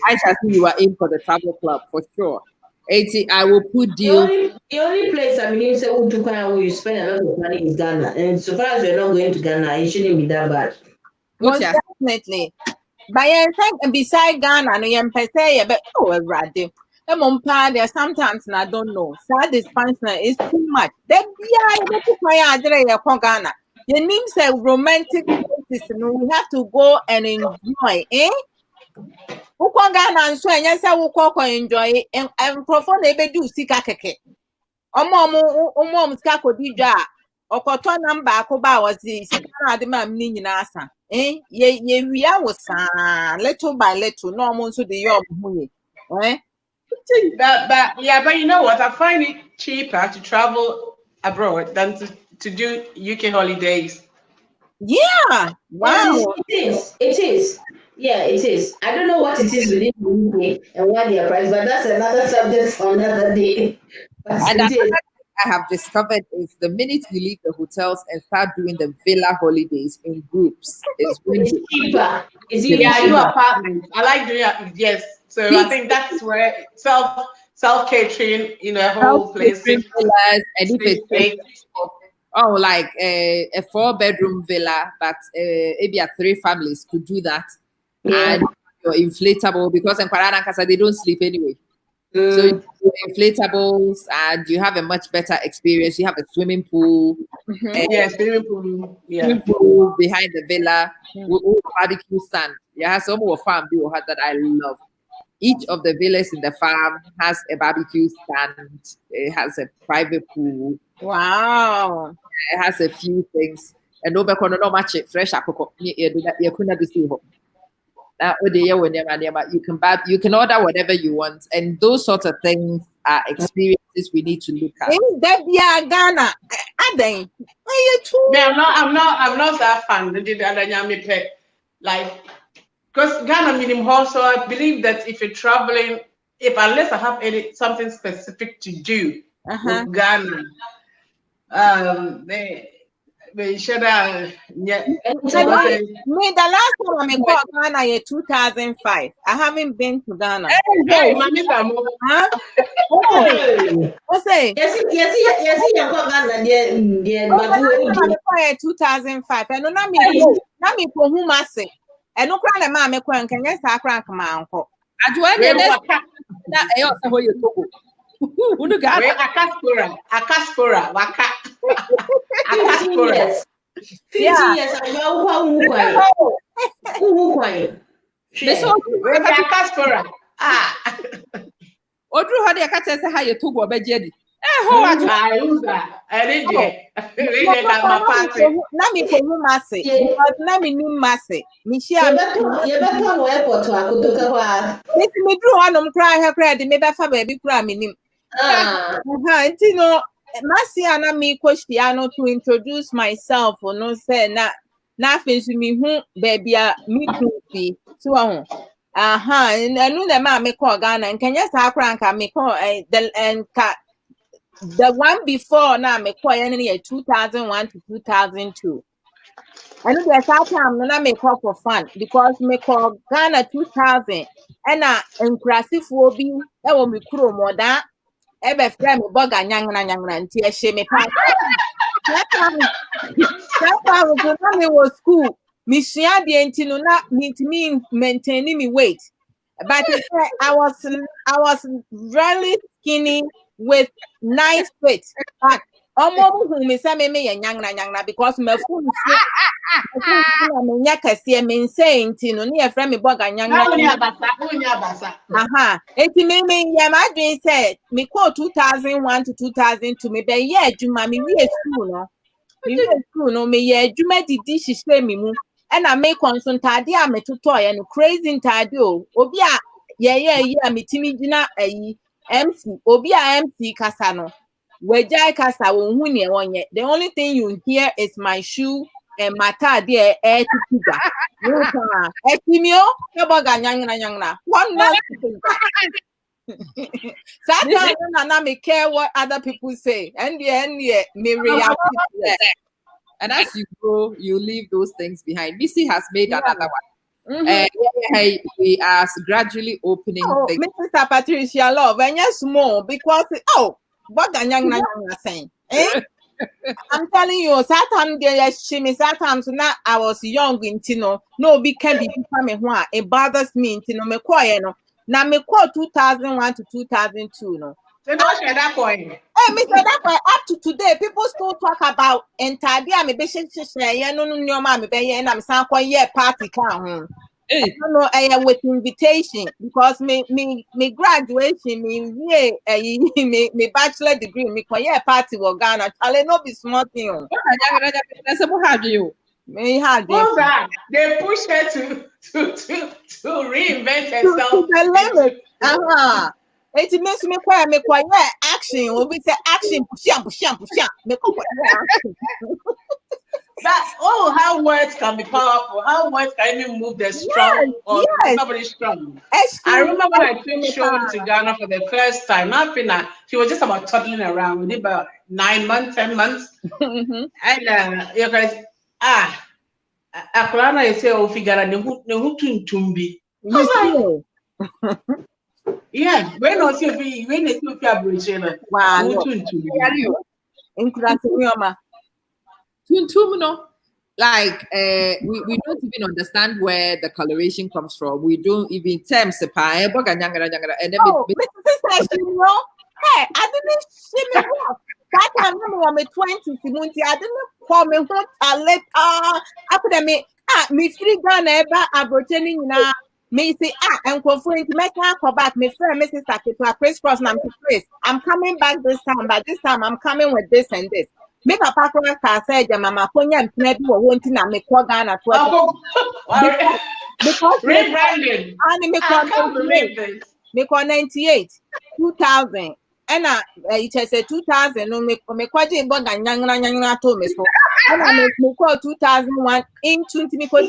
I shall see you are in for the travel club for sure. 80, I will put deals. The only place where you spend a lot of money is Ghana. And so far as you're not going to Ghana, it shouldn't be that bad. Most definitely. But I think beside Ghana, there's sometimes I don't know. Sad dysfunction is too much. Then Ghana. Your name says romantic places, we have to go and enjoy, Ghana and so and yes, I will enjoy and perform a do sika keke. Skako dija or cotton number was the Sikana de Nasa. Ye we are was little by little, no more to the young. But you know what? I find it cheaper to travel abroad than to do UK holidays. Yeah. Wow. It is. Yeah, it is. I don't know what it is within the UK and what they are priced, but that's another subject for another day. But I have discovered is the minute you leave the hotels and start doing the villa holidays in groups, is when It's cheaper. It's Yeah, even I do cheaper. apartments. I like doing it. Yes. So I think that's where self catering, a whole place. Villas, and if it's like a 4-bedroom villa, but maybe 3 families could do that. Yeah. And your inflatable, because in Kwaranakasa they don't sleep anyway. So you do inflatables and you have a much better experience. You have a swimming pool. Swimming pool. Yeah. Swimming pool behind the villa with barbecue stand. Yeah, some more farm that I love. Each of the villas in the farm has a barbecue stand. It has a private pool. Wow. It has a few things. And no much fresh you couldn't be see. You can buy, you can order whatever you want, and those sorts of things are experiences we need to look at. Ghana, I'm not that fan. Like, because Ghana minimum also, I believe that if you're traveling, unless I have something specific to do with Ghana, they should have. Yeah. Me, the last time I called Ghana in 2005. I haven't been to Ghana. Hey, Mami Samu. Huh? What's it? Yes, you got Ghana. But 2005. And no, me for whom I say. And no cry, mamma, can yes, I crank my uncle. I joined that. I also hold you to Akaspora, waka. Akaspora. 50 years, I know who quiet. Akaspora. Odru had a cat say how you took over Jedi. Let me for whom I say, but let me name Massey. Michelle, you better go airport to Akutuka. Let me draw on cry her credit, maybe a baby cramming. You know, Massey and me question to introduce myself or no say nothing to me who baby me to so and I knew the man me call Ghana and can just have crank and me call and the one before now me call any 2001 to 2002. I know there's that time when I make call for fun because me call Ghana 2000 and impressive will be that will be crew more that ever friend me bug and yang and tear shame me pass. That time when I was school, Miss Yadi and Tino not need me maintaining me weight. But I was really skinny with nice fit. But almost who me say me and yang because my phone is saying Tino near friend me bug and yang. It me yeah my dream said me call 2001 to 2002 me be yeah juma me we school no. Me school no me yeah juma di she say me mu. And I make consult idea me to toy and crazy tadio. Obia, yeah, me timmy dinner a MC. Obia MC Casano. Where Jai Casa won't win one yet. The only thing you hear is my shoe and my tar dear air to Tiga. Ekimio, Kabaga Yang. One more. Sometimes I may care what other people say. And yeah, me react. And as you grow, you leave those things behind. Missy has made another one. We are gradually opening things. Mr. Patricia Love, and yes, more because what the saying. I'm telling you, sometimes now I was young in Tino. No, we can be becoming one. It bothers me in Tino. Me quiet no. Now me call 2001 to 2002 no. So don't share that point. Hey, Mr. Dapper, up to today, people still talk about entire me be no mommy be and I'm some party can. I don't know I am with invitation because me graduation me bachelor degree me party will Ghana. I'll not be smart thing. Me had they push her to reinvent herself. To it makes me quiet action. Will be say action, push. Me That how words can be powerful, how words can even move the strong or somebody strong. I remember when I took Sean to Ghana for the first time. She was just about toddling around. We did about 9 months, 10 months. And you guys, Akulana is say, "Oh, figure out the who tuntumbi." Yeah, when I see when they see aberration, wow, tuntum no. Like we don't even understand where the coloration comes from. We don't even terms and then hey, I didn't see me rough. That time when me 20, I didn't call me what I let after me free Ghana ever aborting now. Me say and conferring to make her back. Me friend Mrs. Sakitwa crisscross and I'm coming back this time, but this time I'm coming with this and this. Me papa ka say mama konya mpina bi wo wonti na me ko Ghana to because rebranding and me ko 98 2000 and it said 2000 no me kwaje mbo nyangna to me so and me ko 2001 into me ko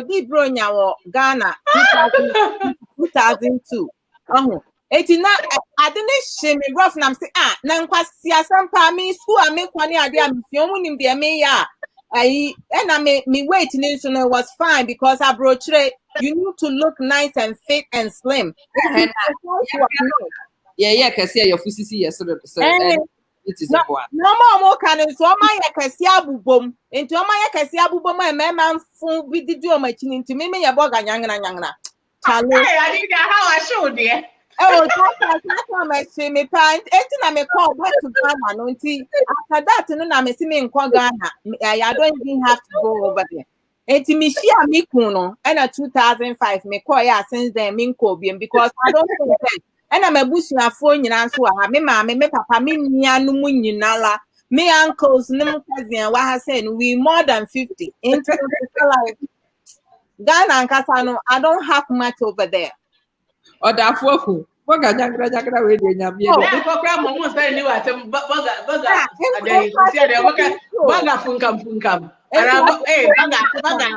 di bronya wo Ghana 2002 eti na I didn't shame me rough na say na nkwasi asampa me school me kwani ade am fiom nim de me ya na me weight ni so no was fine because I brought you need to look nice and fit and slim. Yeah, cause your fusisi yes so it is a boy. No more can so my yakasi abubom into my yakasi abubom my man fu bi di o machin into me ya boga nyangna Hey, I think how I showed you. Oh, that's me pant. Etina me call back to Ghana. No, after that, no, na me see me in Ghana. I don't even have to go over there. Eti me share me kuno. And a 2005 me call ya since then me kobium because I don't think that. And I'm a bush na phone and so I me mama me papa me nia no munyinala. Me uncles no cousin what has said we more than 50. Into like Ghana and Kasano. I don't have much over there. Or that foku. Boga jagra we de nyame. Na kokra mo say ni wa tem boga funkam. Ara baga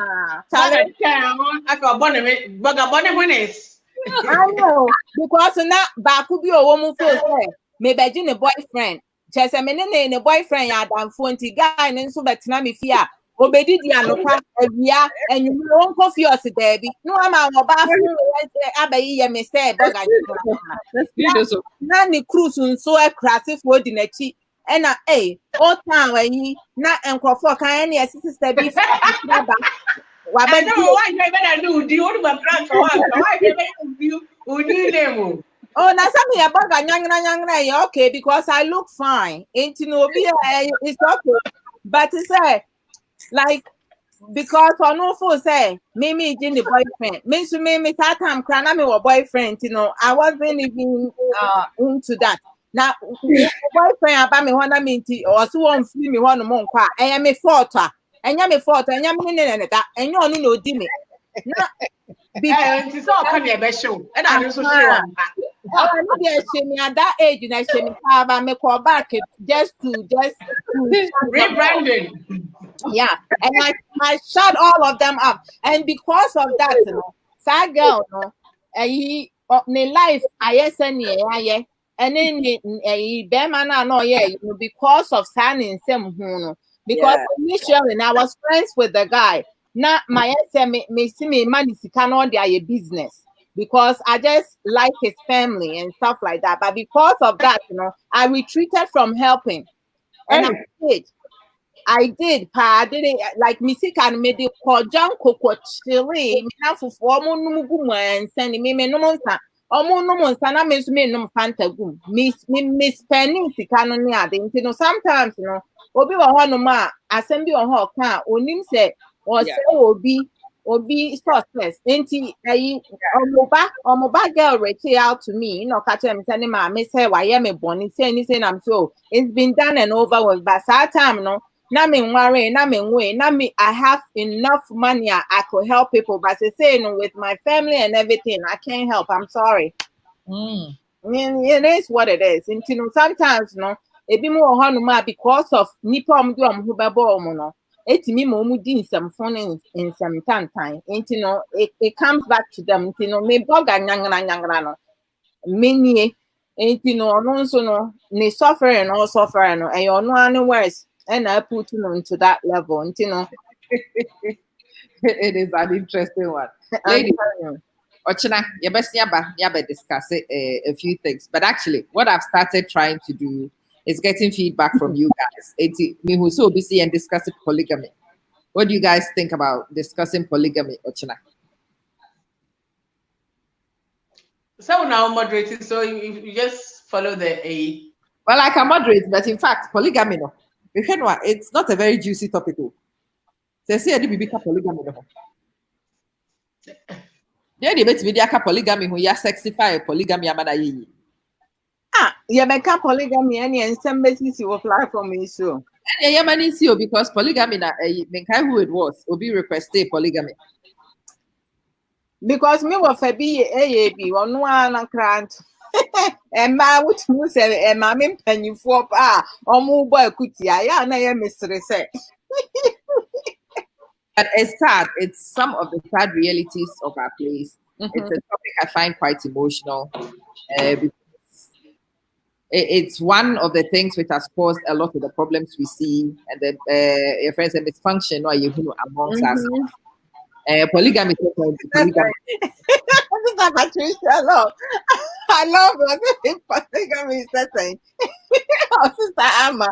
aka bone winners. I know because na baku bi owo mu fo say me beji ne boyfriend. Chese me ne boyfriend ya damfo nti guy ne nso betina me fi a obedi di anopa awia enyum won kofi os debi no ama wo ba fu abayi ye me say boga na ni cruise nso e krase fo di na chi e na o tan wani na enkrofo kan ne sister bi ba wa ba why you better do the old man plan for us why you name oh na some ya boga nyangna okay because I look fine into no be it's okay but say like because on no for say me the boyfriend me that time cry me wa boyfriend I wasn't even into that now boyfriend about me wanna me or so one free me one mo nkwa me fault enya me ne that enyo no di me na because it's all come here be show and I also show I know they shame me at that age and I shame me have me call back just to rebranding. Yeah, and I shut all of them up, and because of that, that girl, he life I and then because of signing some because initially I was friends with the guy. Now my me see me money cannot a business because I just like his family and stuff like that. But because of that, I retreated from helping, and I did like music and made it called Janko Chile. Now for 4 months, sending me no monster. No monster, I miss me no fantagoon. Miss Penny, the sometimes, Obi one ma, assembly on her car, or nim say, or say, Obi success. Ain't he? Omoba girl reach out to me, catch him sending my miss her, why am I born? Saying I'm so it's been done and over with, but that time, na me worry, na me way, na me I have enough money I could help people, but they say with my family and everything, I can't help. I'm sorry. It is what it is. And sometimes it be more honor because of nipom do who etimi ma omu di nsɛmfo ne nsɛmtantan nti no it comes back to them nti no me boga nyangana no menie nti no ɔno nso no ne suffering no suffering no ɛyɛ ɔno ane worse and I put no into that level nti no it is an interesting one. Lady Ochina, yaba discuss a few things, but actually what I've started trying to do is getting feedback from you guys. It's me who's so busy and discussing polygamy. What do you guys think about discussing polygamy, Ochina? So now moderating, so you just follow the A. Well, I can moderate, but in fact, polygamy, no, it's not a very juicy topic. They say I become polygamy. Yeah, they bet media polygamy who ya sexify polygamy amada yi. Yeah, become polygamy and some basis will apply for me so. And yeah, man is you because polygamy na who it was will be requested polygamy. Because me was a BAAB or no one grant. And my which you say, and my main penny for or move by Kutia, yeah, I am Mr. Say. But it's sad. It's some of the sad realities of our place. It's a topic I find quite emotional. Because it's one of the things which has caused a lot of the problems we see, and then your friends and dysfunction or you amongst us. Polygamy. I love what polygamy is saying. Oh, Sister Amma.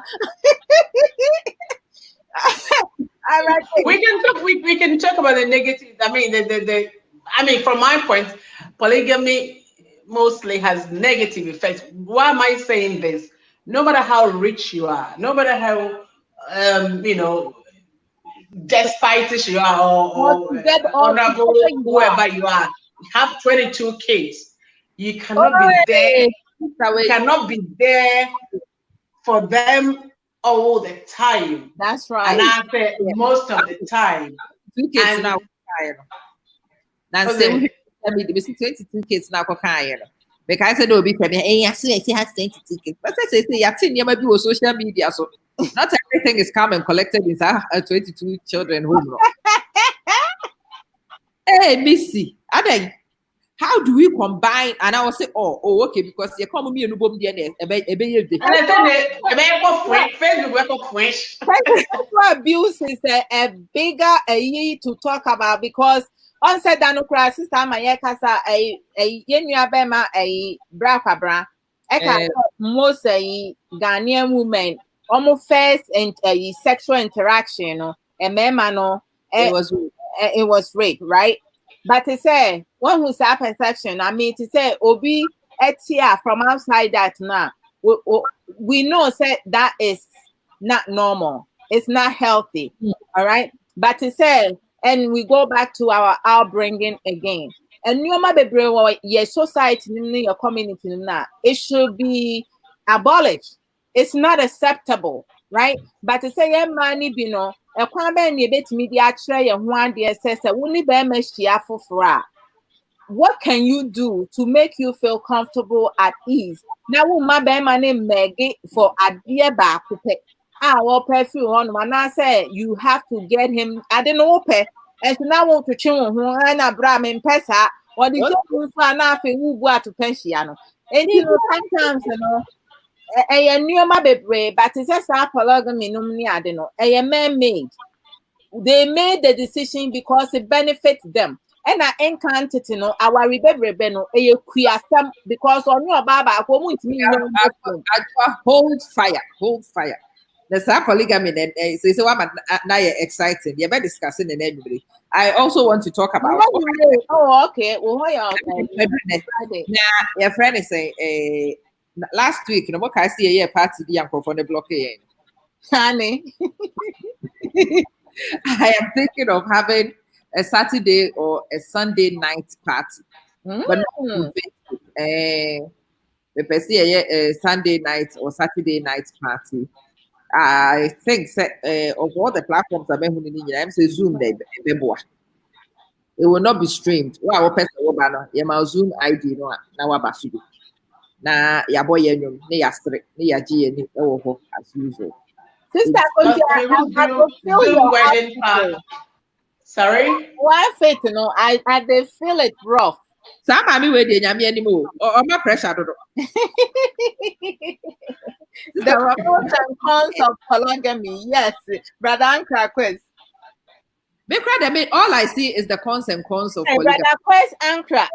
I like it. We can talk about the negative. I mean, from my point, polygamy mostly has negative effects. Why am I saying this? No matter how rich you are, no matter how despite you are or honorable, whoever you are, have 22 kids. You cannot be there. You cannot be there for them all the time. That's right. And I say most of the time. 2 kids now. Now say 22 kids now. Because I said no be coming. Hey, I see has 22 kids. But I say you think you might be on social media, so not everything is come and collected in 22 children home. Hey, Missy, how do we combine? And I will say, oh, okay, because you come with me and you bomb DNA. Abuse is a bigger to talk about because on said Danukra sister Mayekasa a yenu bema a bra most Ghanaian women almost first and sexual interaction, a mema it was rape, right? But to say one who's a perception, I mean to say Obi etia from outside that now we know say that is not normal, it's not healthy, all right. But to say, and we go back to our upbringing again. And your society, your community, it should be abolished. It's not acceptable, right? But to say, money, a kwame ni bit media tray and one day says, what can you do to make you feel comfortable at ease? Now, my name Maggie for a dear back. Well, perfume on when I say you have to get him. I didn't know. And so now want to change who and a bram in Pesa or the nothing who go to pension. And sometimes, a new baby, but it's a polygamy, no, I don't know. A man made. They made the decision because it benefits them. And I encountered, our rebel, a queer because on your baba, hold fire. There's a polygamy and so I'm now excited. You're very discussing and everybody. I also want to talk about. Oh, okay. Well, your friend is saying last week, what I see a year party the uncle from the blockade. Honey, I am thinking of having a Saturday or a Sunday night party, but not a Sunday night or Saturday night party. I think of all the platforms I'm saying Zoom it will not be streamed. Wow, person your Zoom ID no na wabasudu. Na ya boy yenum, ne ya strict, ne ya GN as usual. Sister, I will feel your wedding part. Sorry? Why faith, you know, I they feel it rough. Some mommy wedding, I'm anymore. Or my pressure. The pros and cons of polygamy, yes, brother Ankra Quest. All I see is the cons and cons of polygamy. Brother Quest Ankra.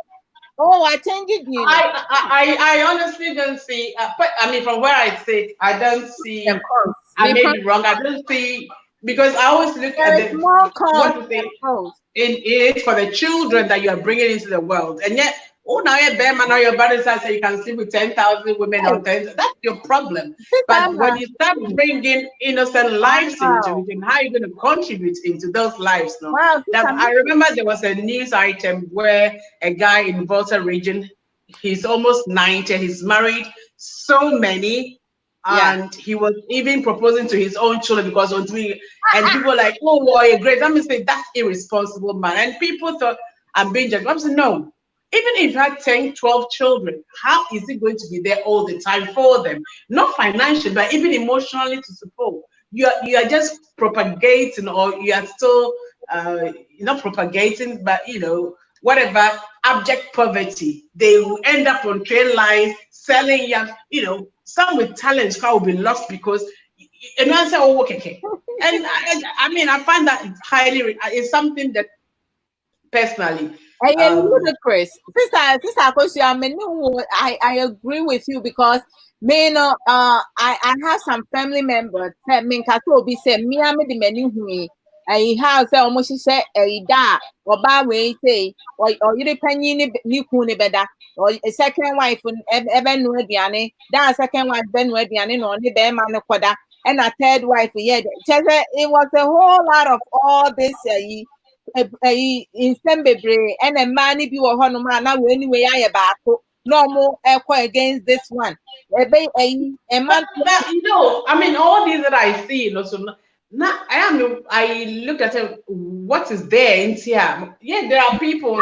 Oh, I think it. I honestly don't see. I mean, from where I sit, I don't see. I may be wrong. I don't see, because I always look at the what it is for the children that you are bringing into the world, and yet. Oh, now you're bear man, now your brother says you can sleep with 10,000 women or 10. That's your problem. But when you start bringing innocent lives into it, and how you're going to contribute into those lives, no? I remember there was a news item where a guy in Volta region, he's almost 90, he's married so many, and he was even proposing to his own children because on Twitter, and people were like, oh, boy, great. Let me say that's irresponsible, man. And people thought I'm being judged. I'm saying no. Even if you had 10, 12 children, how is it going to be there all the time for them? Not financially, but even emotionally to support. You are just propagating, or you are still not propagating, but you know, whatever, abject poverty. They will end up on train lines selling young, you know, some with talents will be lost because and I say, oh, okay. And I mean, I find that it's something that personally. Ludicrous. Sister, I agree with you because I have some family members that mean be say me am the menu hui. I have say almost say da or ba we say or you depend ni kuni beda or a second wife even no diane that second wife ben no diane no ni be man kwada and a third wife it was a whole lot of all this in Sembebre and a man if you were Honoma now anyway I back no more against this one. You know, I mean all these that I see, you know, so now I look at it, what is there in here? Yeah, there are people,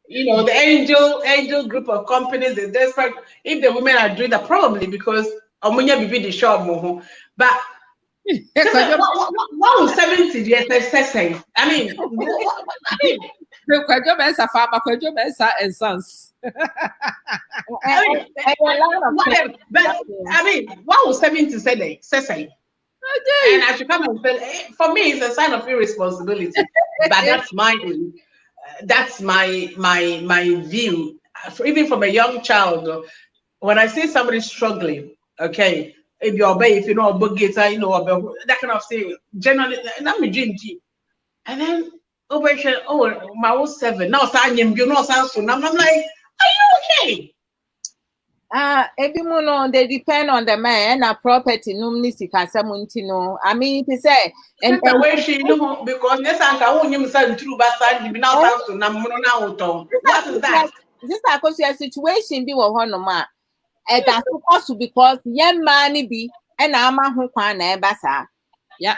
you know, the angel group of companies, they're desperate. If the women are doing that, probably because Omunya be the shop, but what was 70 years? I mean, and sons. I mean, what was 70 say? And I should come and say, for me, it's a sign of irresponsibility. But that's my view. Even from a young child, when I see somebody struggling, okay. If you obey, if you know about guitar, you know about that kind of thing. Generally, and I'm a dream team. And then my old 7. Now you know, I'm like, are you okay? Everyone they depend on the man and property normally I mean to say and the way she know because yes I won't you say true but now what is that? This is a situation be one that's also because young man be and I'm who can basa. Yeah.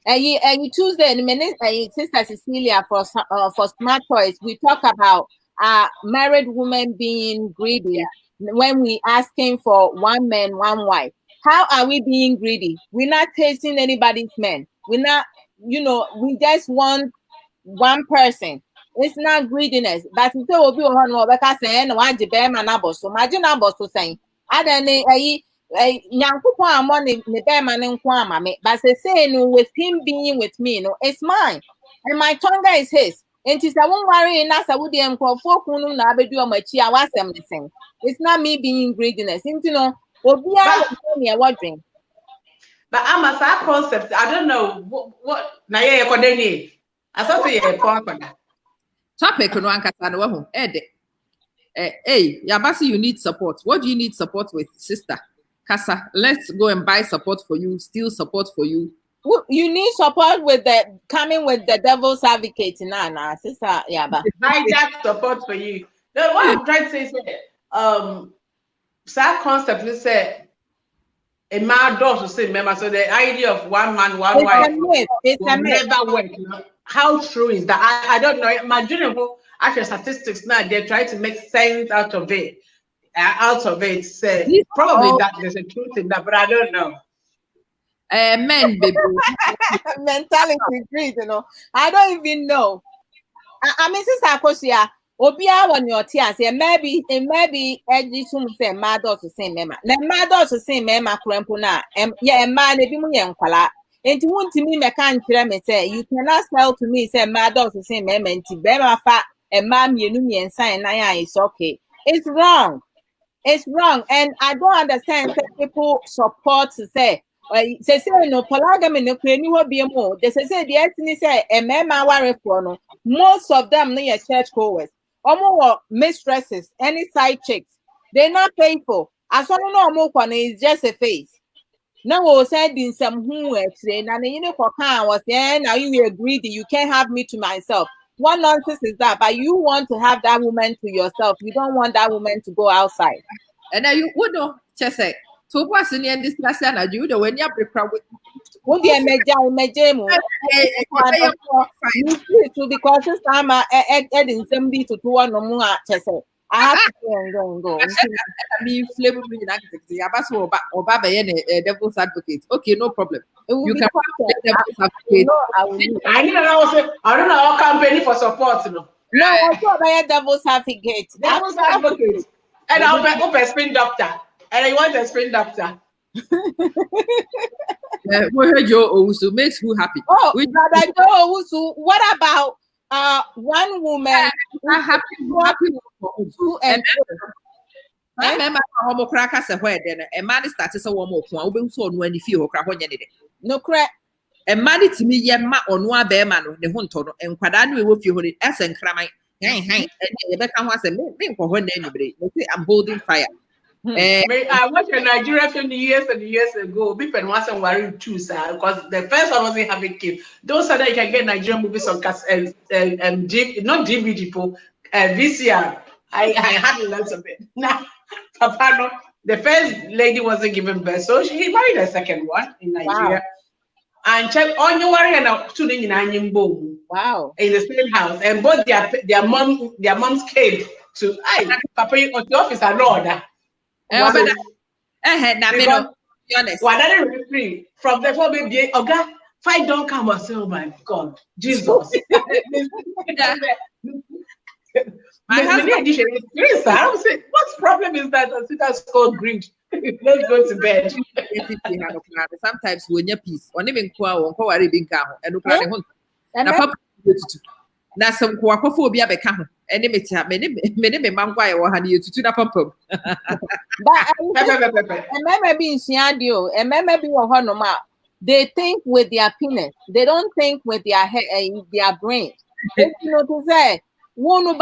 And Tuesday in minute, Sister Cecilia for Smart Toys, we talk about married women being greedy when we asking for one man, one wife. How are we being greedy? We're not tasting anybody's men. We're not, you know, we just want one person. It's not greediness. But if will be on because saying why the bear man so imagine to saying I don't know money but say no with him being with me, no, it's mine. And my tongue is his. And it's I won't worry and that's I would it's not me being greediness. You know, what drink. But I'm a sad concept. I don't know what I thought you topic no hey, Yabasi, you need support. What do you need support with, sister? Kasa, let's go and buy support for you, steal support for you. You need support with coming with the devil's advocate now, sister. Yeah, but hijack support for you. No, what I'm trying to say is sad concept. Let's say a man does say remember. So the idea of one man, one wife will never work. You know? How true is that? I don't know. My junior actually statistics now they're trying to make sense out of it. Probably that there's a truth in that, but I don't know. Men, baby. Mentality, greed, you know. I don't even know. I mean, sister Kosia, Obia on your tears, and maybe Eddie soon say mad or to say mema. Then mad or to say mema crampuna, and yeah, man, if you young pala. And you want to me, me can't say, you cannot sell to me, say mad or to say mema, and to bear fat, and mam, you know me and sign, it's okay. It's wrong. It's wrong. And I don't understand people support to say, say no polygamy no create will be more. They say the ethnic say a man worry for no. Most of them near church goers. Almost mistresses, any side chicks. They're not faithful. As one no more is just a face. No, said in some who explain and you know was there. Now you agree that you can't have me to myself. What nonsense is that? But you want to have that woman to yourself. You don't want that woman to go outside. And now you would know, just say, to person in this class, and you know when you're prepared with. Because this time I adding somebody to one no more. I have to go. I mean, flavor me in architecture. Or Baba, devil's advocate. Okay, no problem. You can devil's advocate. I don't know our company for support. No, I thought I had devil's advocate. Devil's advocate. And I'll be a spin doctor. And I want a spin doctor. We heard Joe Owusu makes who happy. Oh, Brother Joe Owusu, what about one woman happy two and I remember homo crackers where then a man started so one more one so when you feel crap on your no crack. A man to me yamma on one bear man the hunter and Quadani will feel it as and crammy. And you become once a man for when anybody. I'm holding fire. I watched a Nigerian film years and years ago. People wasn't worried too, sir, because the first one wasn't having kids. Those are that you can get Nigerian movies on not DVD, VCR. I had lots of it. Now, Papa, no, the first lady wasn't giving birth, so she married a second one in Nigeria. Wow. And check on your worry and tuning in Anyimbo. Wow. In the same house, and both their moms came to Papa on the office and order. Honest. From the phone, baby, okay, fight don't come and say, oh my God, Jesus. My husband is I don't say, what problem is that? I think that's called greed. Let's go to bed. Sometimes when you're peace, or even worry being calm and look at the na some quacophobia become enemy many manquire or honey to tuna pump. Remember being Siadio, and remember being Honoma. They think with their penis, they don't think with their head and their brain. You know to say, you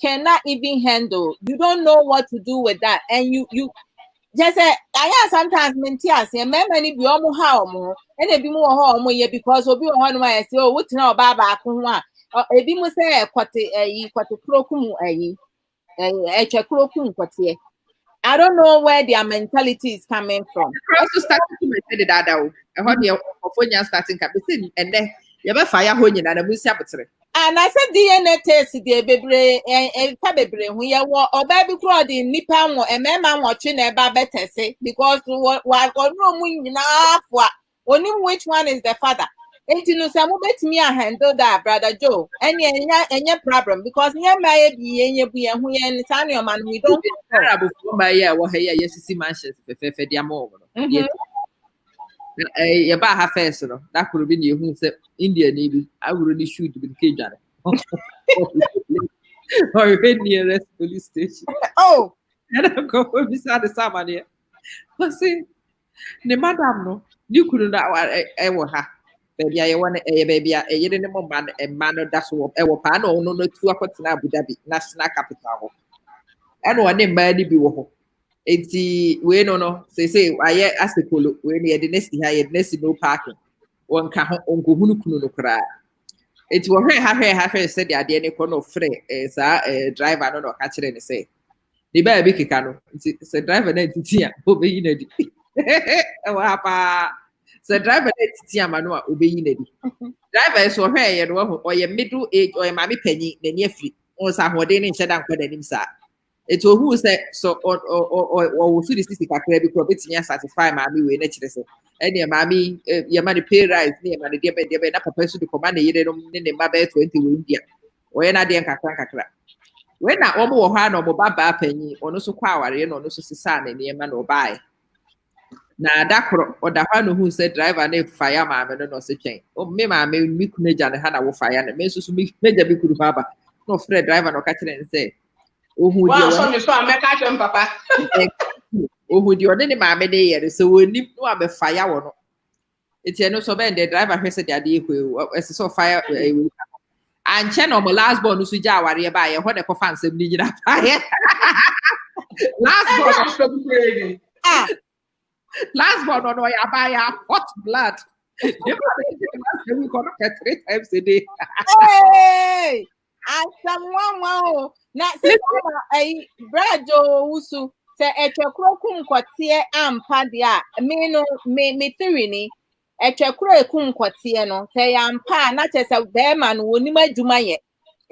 cannot even handle, you don't know what to do with that, and you just say, I sometimes mentia say, many be almost how more, and it be more home because of you on my say, oh, what now, Baba, a be must say, quite a crocum, a crocum, I don't know where their mentality is coming from. Also starting to say that I heard your starting captain, and then you have a fire when you're not a musabatry. And I said DNA test the baby and baby we are or baby crowd in Nippon and man watching a better say because what room enough what only which one is the father. And you know some bet me a handle that Brother Joe and your problem because near my be and we and Sanyo man we don't by yes see mansions for their more. About half first, that could have been you who said India Navy. I would really shoot with Kajan or nearest police station. Oh, and I'm going beside the summer here. But see, the madam, no, you couldn't ever have. Baby, I want a baby, a year in a moment, and man, that's what I will pan or no 2 o'clock in Abu Dhabi, national capital. And one name by the Biwo. It's we no say I ask the polo when you the next high next no parking one can uncle Hunukunu cry. It was half said the idea no free as a driver no catcher and say the baby kikano it's a driver tia obey unity. So driver tia manua obey unity. Driver is for her or your middle age or your mammy penny, the near free or some ordaining shut down for the inside. It will who say so or so this is kakra bi ko betimi satisfy mommy we na kire say and your mommy your money pay rise near money dey na papa so de command the yere no ne mba be 20 we India we na dey kakra when na omo wo ha na omo baba panyi ono so kwa aware no ono so sisa na ne ma na obai na adakro oda ha no who say driver na fire maame no se twen o me maame mi kunaja ne ha na wo fire na me so so mi meja bi kuru baba no frɛ driver no ka kire ne say ohu Wow, so me so ameka twem papa. Ohu di ode ne maame de yere so woni no abe fire wo no. Eti eno so ben the driver hwese de ade ehwe ese so fire anche no mo last born no so ja aware ba ye ho de ko fan sem ni nyina fire. Last born last born no ya ba ya hot blood. We go 3 times a day. Hey! And someone wow. Na se ai brajo usu se etwekro kum kwatie ampa dia me no me theory ni etwekro ekum kwatie no se ampa na chese be ma no woni madwuma ye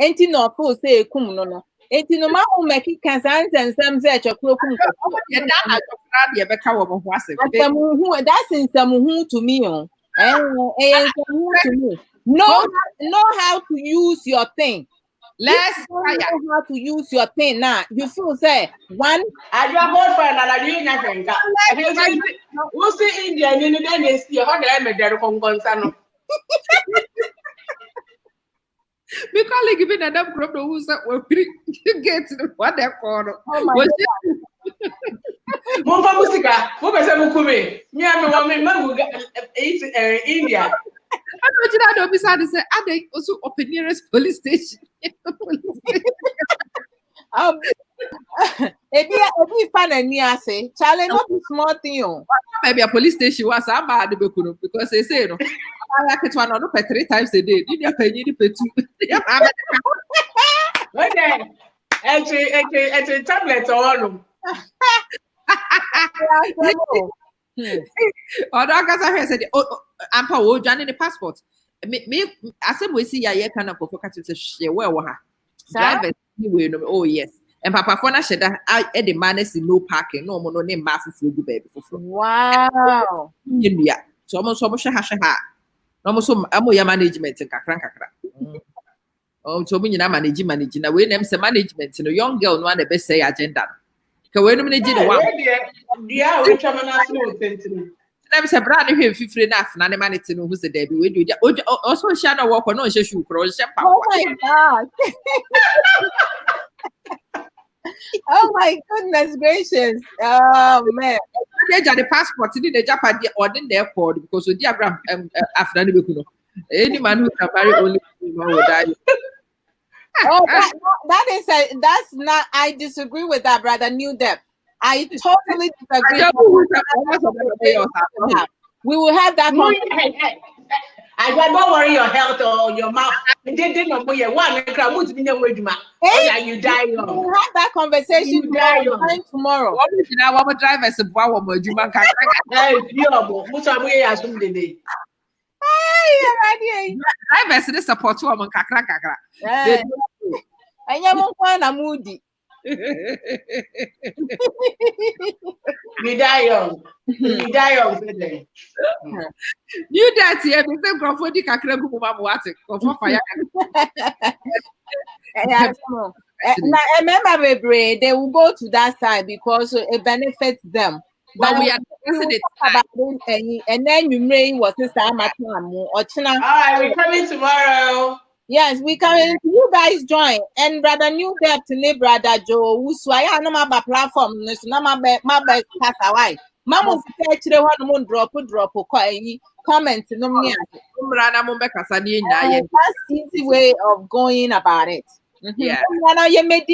enti no fo se ekum no enti no ma o meki kansan nsensem se etwekro kum kwatie ye da na twekra de be ka wo mo ho asem that's nsem to me nsem to me know how to use your thing. Let's know how to use your thing now. You feel say one. I your boyfriend and I do nothing. Who see India and then they see how they make their concern. My colleague even an up group who said you get what they're called. Oh my God. Mumpa Musika, who was a Mukume? Me and my woman India. I don't decide to say, are they also open nearest police station? Ebi fan ani ase challenge not be small thing. Maybe a police station was a bad because they say no. I get one on 3 times a day. Did you pay you pay 2? Okay. It's tablet or I said, oh, I'm power Johnny the passport. Me, I said, we see ya kind of to share where we have. Oh, yes. And Papa Fona said that I the manners in no parking, no more name massive food baby. Wow. Yeah. So almost ha. Almost your management in kakra. Oh, so when you managing, we name some management, you know, young girl, no one the best say agenda. Because when we did one, yeah, which I'm not sure. I'm saying, brother, if you free enough, none of money to know who's the Debbie. We do also shadow walk on no shoe cross. Oh my God. Oh my goodness gracious. Oh man. They got the passport in the Japan or in the airport because we diagram after any man who can marry only will die. Oh, that's not. I disagree with that, brother. New Depth. I totally disagree. We will have that. I don't worry your health or your mouth. They didn't know where one you die young. We will have that conversation tomorrow. Our driver is a bow. Driver is support woman kakra. And you won't moody. We die young. We die young today. You that here, we say Grafodi kakra gumama wate. For fire. Now remember, they will go to that side because it benefits them. But we are about it, and then you may was this time at time or all right, we're coming tomorrow. Yes, we can. You guys join and brother New Depth to brother Joe. Who I know my platform. No, my best pass away. Mama said to the one drop comment. No, that's easy way of going about it. Yeah. You made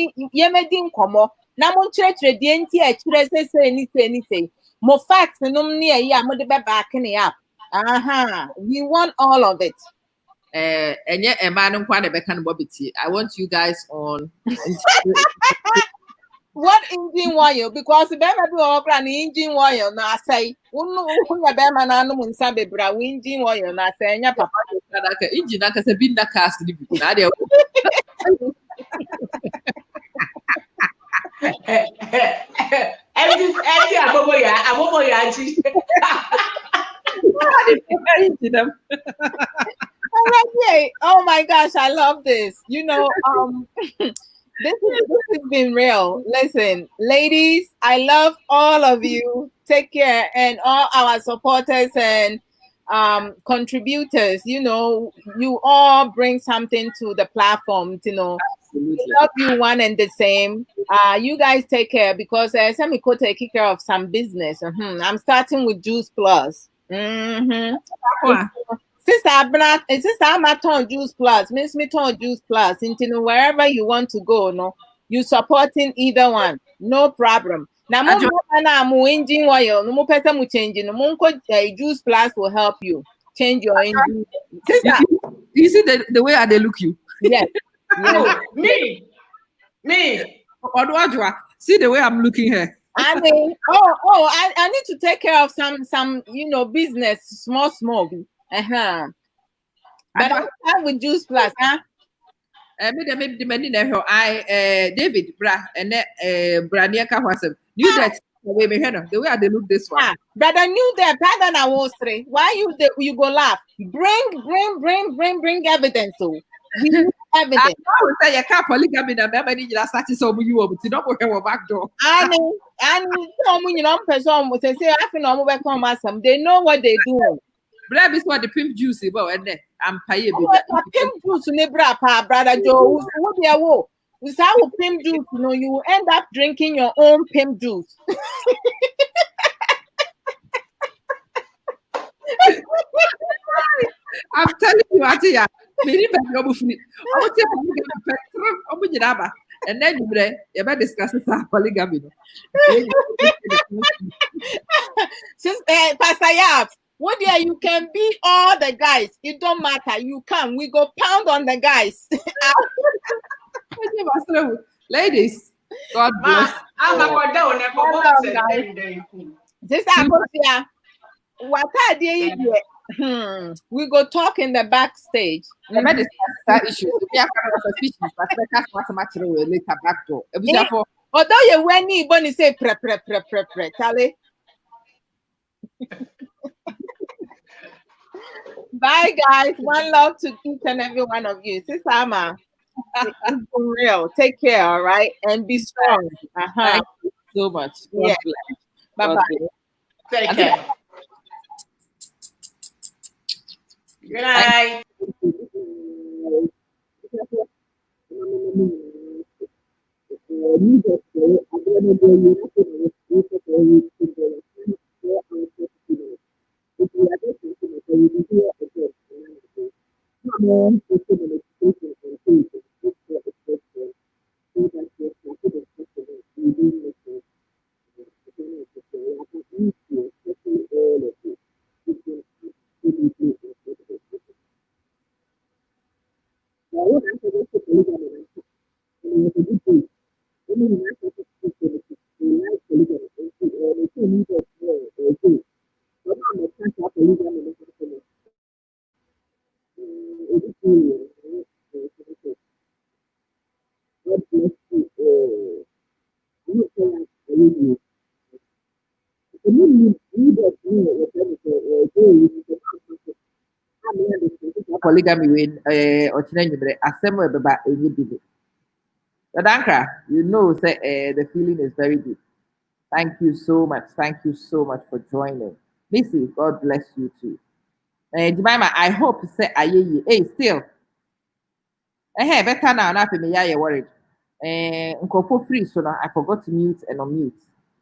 come on. Now, church, the NT, anything. More facts, no near ya, I'm back in the up. We want all of it. And yet, a man on quite a becan bobby. I want you guys on. What engine wire? Because the Bama do all grand engine wire. Now I say, who a Bama and Sabe Bra, engine wire. Now say, Papa, engine, I can be the cast. Oh my gosh, I love this. You know, this has been real. Listen, ladies, I love all of you. Take care, and all our supporters and contributors. You know, you all bring something to the platform. You know, we love you one and the same. You guys take care, because Sammy could take care of some business. I'm starting with Juice Plus. Sister I'm Juice Plus, Miss me ton Juice Plus. Into wherever you want to go, no, you supporting either one, no problem. Now, mo engine oil, no more person will change. No more Juice Plus will help you change your engine. Sister, you see the way they look you. Yes. Oh, me. See the way I'm looking here. And I need to take care of some business, small. But I'm fine with Juice Plus, huh? Maybe David Bra and Brania Kawasam. You that way the way they look this one. Brother knew that pardon I was three. Why you go laugh? Bring evidence. So we need evidence. I would say you can't polygamy the memory you are starting so you will see don't go back door. And some person will say I feel no more come some. They know what they do. Brother, is what the pimp juice about, and then I'm paying. Pimp juice, brother Joe. What do you want? Without pimp juice, you will end up drinking your own pimp juice. I'm telling you, Atia. And then you better discuss polygamy. Pastor Yap. What there you can be all the guys. It don't matter. You come. We go pound on the guys. Ladies, God bless. This what are they? We go talk in the backstage. Although you when you bunny say pre, Charlie. Bye, guys. One love to each and every one of you. Sister Ama, it's for real. Take care, all right? And be strong. Thank you so much. Yeah. Bye-bye. Take care. Good night. Polygamy when assemble about any people. Dankra, you know, say the feeling is very deep. Thank you so much. Thank you so much for joining. Missy, God bless you too. Jemima, I hope say aye. Hey, still. Better now. Now, me ya worried. Nkofo free so now I forgot to mute and unmute.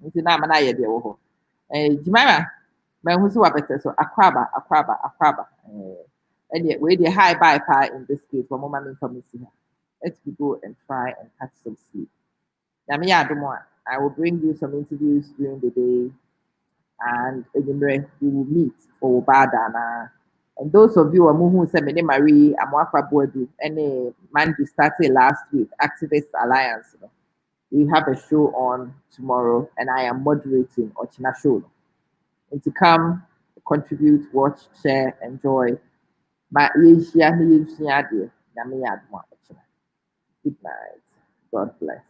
Nti na ma na ye de wo ho. Jemima, my who's what better so akwaba. And yet we the high by pie in this case for moment from here. Let's go and try and catch some sleep. I will bring you some interviews during the day, and we will meet for Badana. And those of you who say me Marie, I'm Boadu, and man we started last week, Activist Alliance. We have a show on tomorrow, and I am moderating Ochina show. And to come, contribute, watch, share, enjoy. Good night. God bless.